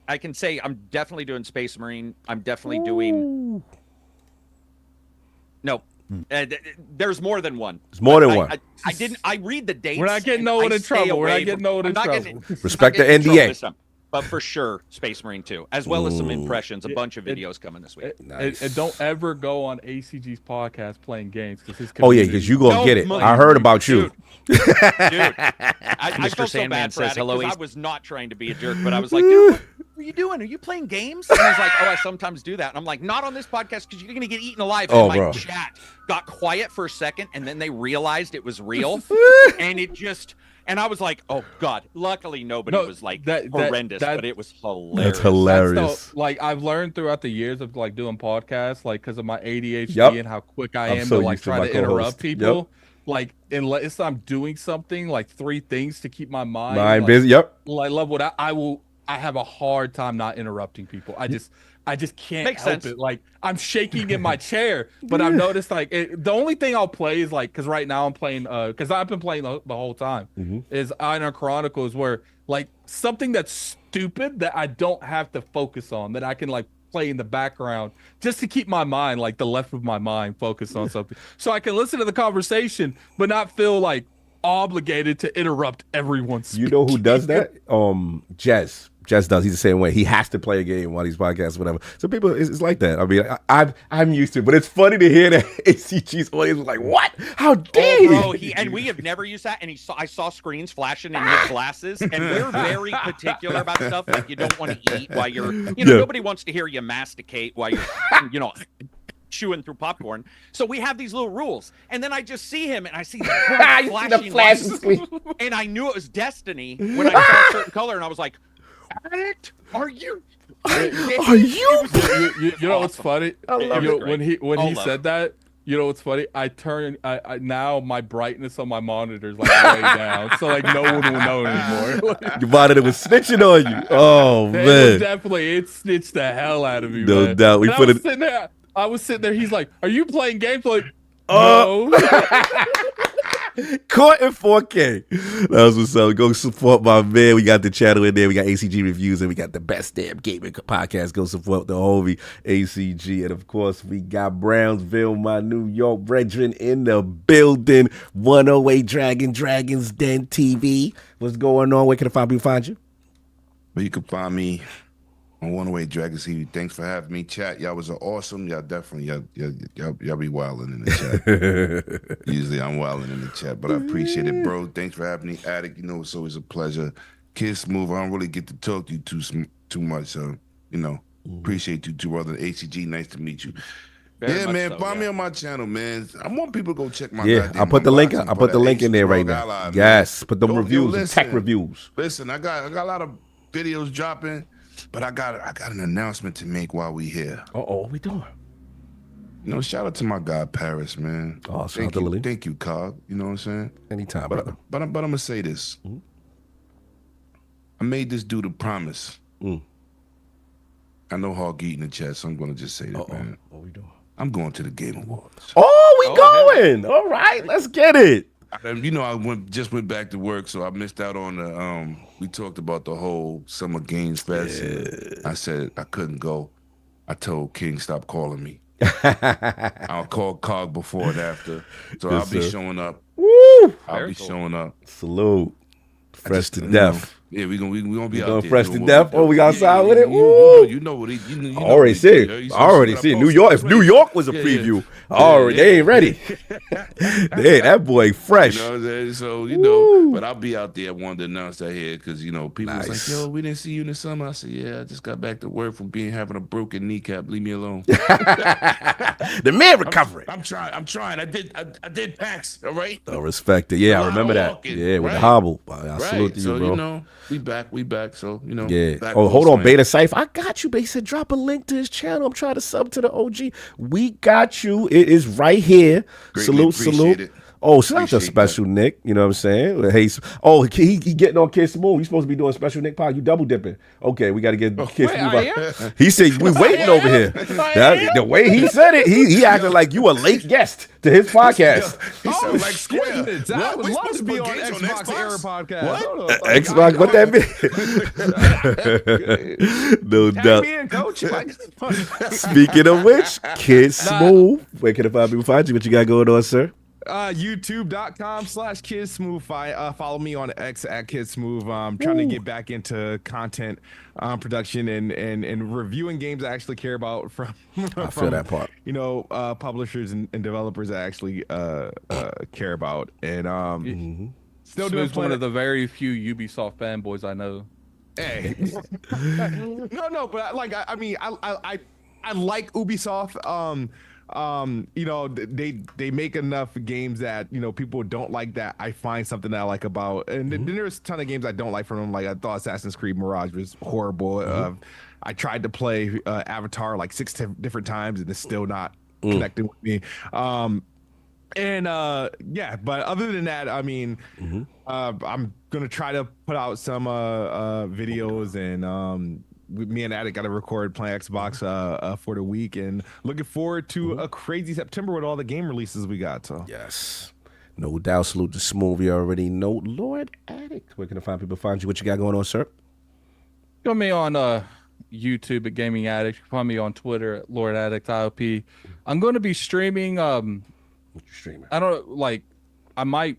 I can say I'm definitely doing Space Marine. I'm definitely doing No. There's more than one. There's more than one. I didn't. I read the dates. We're not getting no one in trouble. We're not getting no one in trouble. Respect the NDA. But for sure, Space Marine 2, as well as some impressions, a bunch of videos coming this week. Nice. And don't ever go on ACG's podcast playing games. Oh, yeah, because you going to get it. I heard about you. Dude, I felt so bad for Attic because I was not trying to be a jerk, but I was like, dude, what are you doing? Are you playing games? And he's like, oh, I sometimes do that. And I'm like, not on this podcast because you're going to get eaten alive. And my chat got quiet for a second, and then they realized it was real. And it just... And I was like, oh, God. Luckily, nobody was like horrendous, but it was hilarious. That's hilarious. Like, I've learned throughout the years of like doing podcasts, like because of my ADHD and how quick I am to like try to interrupt people. Yep. Like, unless I'm doing something, like 3 things to keep my mind busy. Yep. Like, love what I have a hard time not interrupting people. I just can't help it. Like, I'm shaking in my chair, but I've noticed like the only thing I'll play is like, because right now I'm playing, because I've been playing the whole time, is Iron Chronicles, where like something that's stupid that I don't have to focus on, that I can like play in the background just to keep my mind, like the left of my mind, focused on something, so I can listen to the conversation but not feel like obligated to interrupt everyone's speech. You know who does that? Jess does. He's the same way. He has to play a game while he's podcasting, whatever. So people, it's like that. I mean, I'm used to it, but it's funny to hear that ACG's audience was like, "What? How dare you?" Bro, and we have never used that. And I saw screens flashing in his glasses, and we're very particular about stuff like you don't want to eat while you're, nobody wants to hear you masticate while you're, chewing through popcorn. So we have these little rules, and then I just see him, and I see flashing lights, and I knew it was destiny when I saw a certain color, and I was like, Addict, are you? You know what's funny? When he said that, you know what's funny? I now my brightness on my monitor is like way down, so like no one will know anymore. Your monitor was snitching on you. Oh man, it snitched the hell out of me. No doubt. I was sitting there. He's like, "Are you playing games?" Like, no. Caught in 4K. That was what's up. Go support my man. We got the channel in there. We got ACG reviews, and we got the best damn gaming podcast. Go support the homie ACG. And of course, we got Brownsville, my New York brethren, in the building. 108 Dragons Den TV. What's going on? Where can people find you? Well, you can find me on 108 Dragons TV. Thanks for having me, chat. Y'all was awesome. Y'all definitely, y'all be wilding in the chat. Usually I'm wilding in the chat, but I appreciate it, bro. Thanks for having me, Attic. It's always a pleasure. Kiss Move. I don't really get to talk to you too much, so appreciate you too, brother. ACG, nice to meet you. Very man. So, find me on my channel, man. I want people to go check my. Yeah, I'll put the link. I'll put the link in there right now. Ally, yes, put them reviews, tech reviews. Listen, I got a lot of videos dropping. But I got an announcement to make while we here. What we doing? Shout out to my guy Paris, man. Oh, shout out to Lily. Thank you, Cog. You know what I'm saying? Anytime, but I'm gonna say this. Mm-hmm. I made this dude a promise. I know Hog eating the chat, so I'm gonna just say that, man. What we doing? I'm going to the Game Awards. Oh, we going. Yeah. All right, let's get it. I just went back to work, so I missed out on the. We talked about the whole Summer Games Fest. Yeah. I said I couldn't go. I told King stop calling me. I'll call Cog before and after, so I'll be showing up. Woo! I'll be showing up. Salute. Fresh to death. Yeah, we gonna be out there. Fresh to death. Oh, we outside with it. You know what he. I already see. New York. If New York was a preview, they ain't ready. Hey, that boy fresh. So but I'll be out there. I wanted to announce that here because people was like, "Yo, we didn't see you in the summer." I said, "Yeah, I just got back to work from having a broken kneecap. Leave me alone." The man recovering. I'm trying. I did PAX. All right. I respect it. Yeah, I remember that. Yeah, with the hobble. I salute to you, bro. We back. So Yeah. Oh, hold on, Beta Cypher. I got you. But he said drop a link to his channel. I'm trying to sub to the OG. We got you. It is right here. Greatly salute. Oh, shout out to Appreciate Special Nick. You know what I'm saying? Hey, he getting on Kid Smooth. You supposed to be doing Special Nick pod. You double dipping. Okay, we got to get Kid Smooth out. He said we waiting over here. The way he said it, he acted like you a late guest to his podcast. He sound like Square. I What? would We love supposed to to be put on games on Xbox Era podcast. What? Xbox, what that mean? No Tag doubt. me in, coach. Speaking of which, Kid Smooth. Where can the people find you? What you got going on, sir? YouTube.com/KidSmooth. Follow me on X at KidSmooth. I'm trying to get back into content production and reviewing games I actually care about from I feel that part. Publishers and developers I actually care about. And still doing one of the very few Ubisoft fanboys I know. Hey, no, but I mean, I like Ubisoft. They make enough games that people don't like that I find something that I like about, and then there's a ton of games I don't like from them. Like I thought Assassin's Creed Mirage was horrible. I tried to play Avatar like 6 different times and it's still not connecting with me. But other than that, I mean, I'm gonna try to put out some videos, and me and Attic got to record playing Xbox for the week, and looking forward to a crazy September with all the game releases we got. So yes, no doubt. Salute to Smooth. You already know Lord Addict. Where can the people find you? What you got going on, sir? Find me on YouTube at Gaming Addict. Find me on Twitter at Lord Addict ILP. I'm going to be streaming. What you streaming? I don't like. I might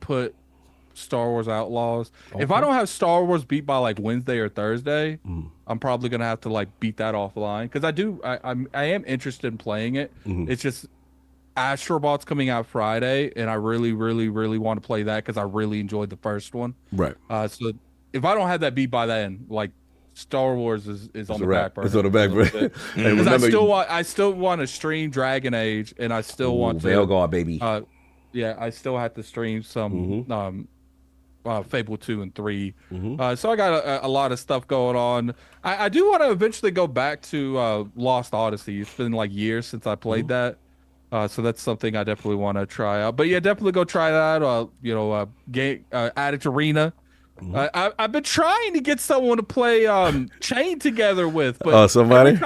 put Star Wars Outlaws. Okay. If I don't have Star Wars beat by like Wednesday or Thursday, I'm probably gonna have to like beat that offline, because I am interested in playing it. It's just Astrobot's coming out Friday, and I really want to play that because I really enjoyed the first one. Right. So if I don't have that beat by then, like Star Wars is on the back burner. It's on the back burner. Hey, Because I still want to stream Dragon Age, and I still want to Veilguard, baby. Yeah, I still have to stream some Fable 2 and 3. So I got a lot of stuff going on. I do want to eventually go back to Lost Odyssey. It's been like years since I played that. So that's something I definitely want to try out. But yeah, definitely go try that. Addict Arena. I've been trying to get someone to play Chain together with, but somebody?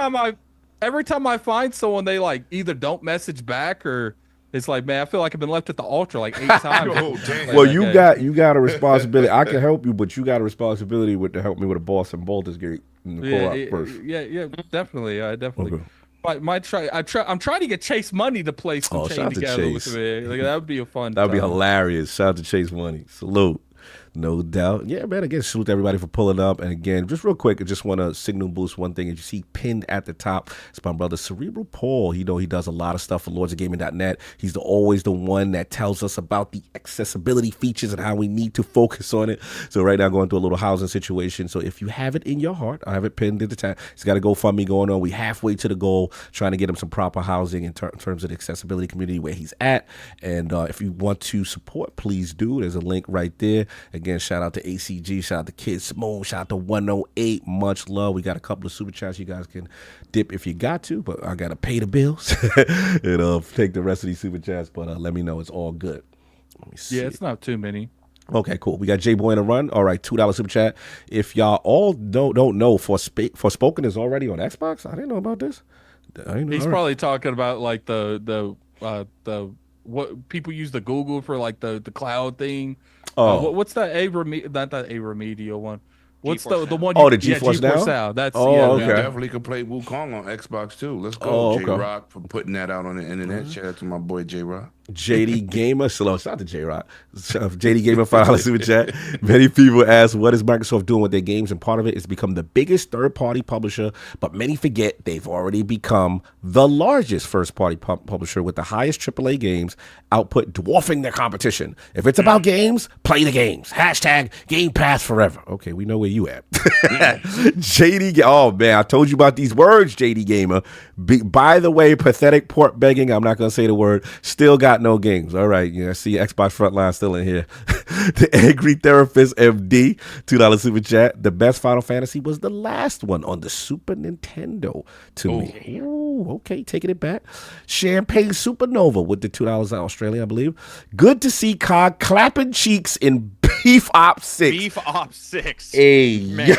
every time I find someone, they like either don't message back, or it's like, man, I feel like I've been left at the altar like 8 times. Well, you got a responsibility. I can help you, but you got a responsibility to help me with a boss in Baldur's Gate in the co-op first. Yeah, definitely. Definitely. Okay. I'm trying to get Chase Money to play some Chain together with me. Like, that would be a fun. That'd be hilarious. Shout out to Chase Money. Salute. No doubt. Yeah, man, again, salute to everybody for pulling up. And again, just real quick, I just want to signal boost one thing. As you see pinned at the top, it's my brother Cerebral Paul. He does a lot of stuff for lordsofgaming.net. He's always the one that tells us about the accessibility features and how we need to focus on it. So right now, going through a little housing situation. So if you have it in your heart, I have it pinned at the top. He's got a GoFundMe going on. We halfway to the goal, trying to get him some proper housing in terms of the accessibility community where he's at. And if you want to support, please do. There's a link right there. Again, shout out to ACG, shout out to Kid Smooth, shout out to 108. Much love. We got a couple of super chats you guys can dip if you got to, but I gotta pay the bills and take the rest of these super chats. But let me know, it's all good. Let me see. Yeah, it's not too many. Okay, cool. We got J Boy in a run. All right, $2 super chat. If y'all all don't know, Forspoken is already on Xbox. I didn't know about this. He's probably talking about like the what people use the Google for, like the cloud thing. What's that not that remedial one? What's the one? The GeForce Now? That's You definitely can play Wukong on Xbox too. Let's go, J-Rock, for putting that out on the internet. Shout out to my boy J-Rock. JD Gamer, shout out to J-Rock. JD Gamer, $5 super chat. Many people ask, what is Microsoft doing with their games? And part of it is become the biggest third-party publisher, but many forget they've already become the largest first-party publisher with the highest AAA games output dwarfing their competition. If it's about games, play the games. Hashtag Game Pass forever. Okay, we know where you at. JD, oh man, I told you about these words, JD Gamer. By the way, pathetic port begging, I'm not going to say the word, still got no games. All right, I see Xbox Frontline still in here. The Angry Therapist MD, $2 super chat. The best Final Fantasy was the last one on the Super Nintendo to me. Ooh. Ooh, okay, taking it back. Champagne Supernova with the $2 out Australia, I believe. Good to see COG clapping cheeks in Beef Op 6. Beef Op 6. Hey, Man.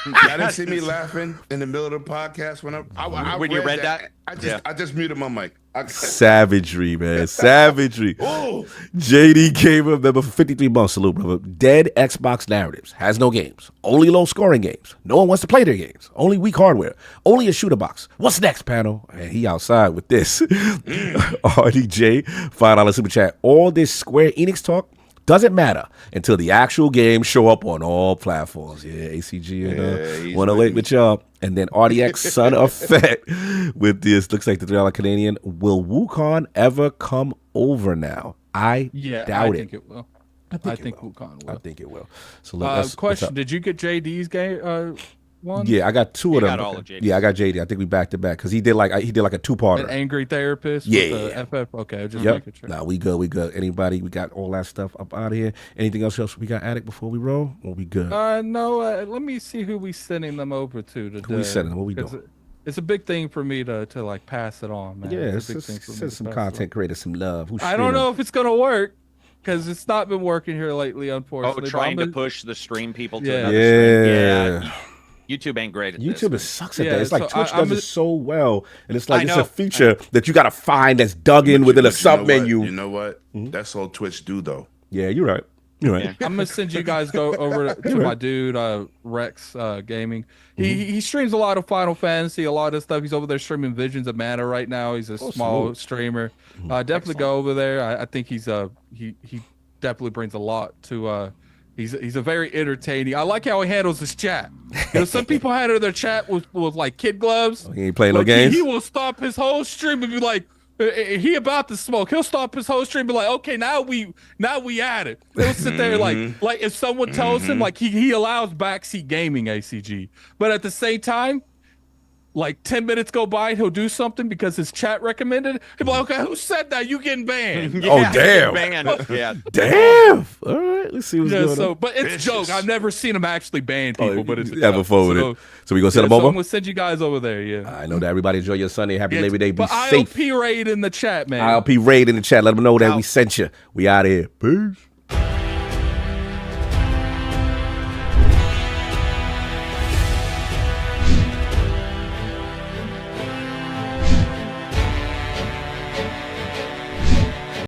Y'all didn't see me laughing in the middle of the podcast when When you read that? I just muted my mic. Savagery, man. Savagery. Oh, JD Gamer member for 53 months. Salute, brother. Dead Xbox narratives. Has no games. Only low scoring games. No one wants to play their games. Only weak hardware. Only a shooter box. What's next, panel? Man, he outside with this. RDJ, $5 super chat. All this Square Enix talk doesn't matter until the actual games show up on all platforms. Yeah, ACG and 108 with y'all. And then RDX, Son of Fett with this. Looks like the $3 Canadian. Will Wukong ever come over now? I doubt I think it will. I think Wukong will. I think it will. So look, question: did you get JD's game? One? Yeah, I got two of them. Got all of JD's. Yeah, I got JD. I think we back to back because he did like a two-parter. An angry therapist. Yeah. With the FF. Okay, just Yep. making sure. Nah, we good. We good. Anybody? We got all that stuff up out of here. Anything else we got added before we roll? Or we good? No. Let me see who we sending them over to today. Who we sending them? What we doing? It's a big thing for me to like pass it on, man. Yeah, it's a big thing for me send to some pass it on. content creators some love. I don't know if it's gonna work because it's not been working here lately, unfortunately. Trying to push the stream people to Yeah. another stream. Yeah. Yeah. YouTube ain't great at YouTube this. sucks at Yeah, that. It's like so Twitch I'm does it so well, and it's like I it's a know. feature that you got to find that's dug in within a sub menu. You know what? That's all Twitch do, though. Yeah, you're right. You're right. I'm gonna send you guys over to my dude Rex Gaming. He streams a lot of Final Fantasy, a lot of stuff. He's over there streaming Visions of Mana right now. He's a small streamer. Definitely go over there. I think he's he definitely brings a lot to. He's a very entertaining. I like how he handles his chat. You know, some people handle their chat with like kid gloves. He ain't playing no Like, games. He will stop his whole stream and be like, he about to smoke. He'll stop his whole stream and be like, okay, now we at it. He'll sit there like if someone tells him, like he allows backseat gaming, ACG, but at the same time, like 10 minutes go by, he'll do something because his chat recommended. He'll be like, okay, who said that? You getting banned? Oh, damn. Banned. Yeah. Damn. All right, let's see what's going on. But it's a joke. I've never seen him actually ban people, but it's a have a joke. fun with it. So we gonna send them So over. I'm gonna send you guys over there. Yeah. I know that everybody enjoy your Sunday. Happy Labor Day. Be But safe. ILP raid in the chat, man. ILP raid in the chat. Let them know that we sent you. We out of here. Peace.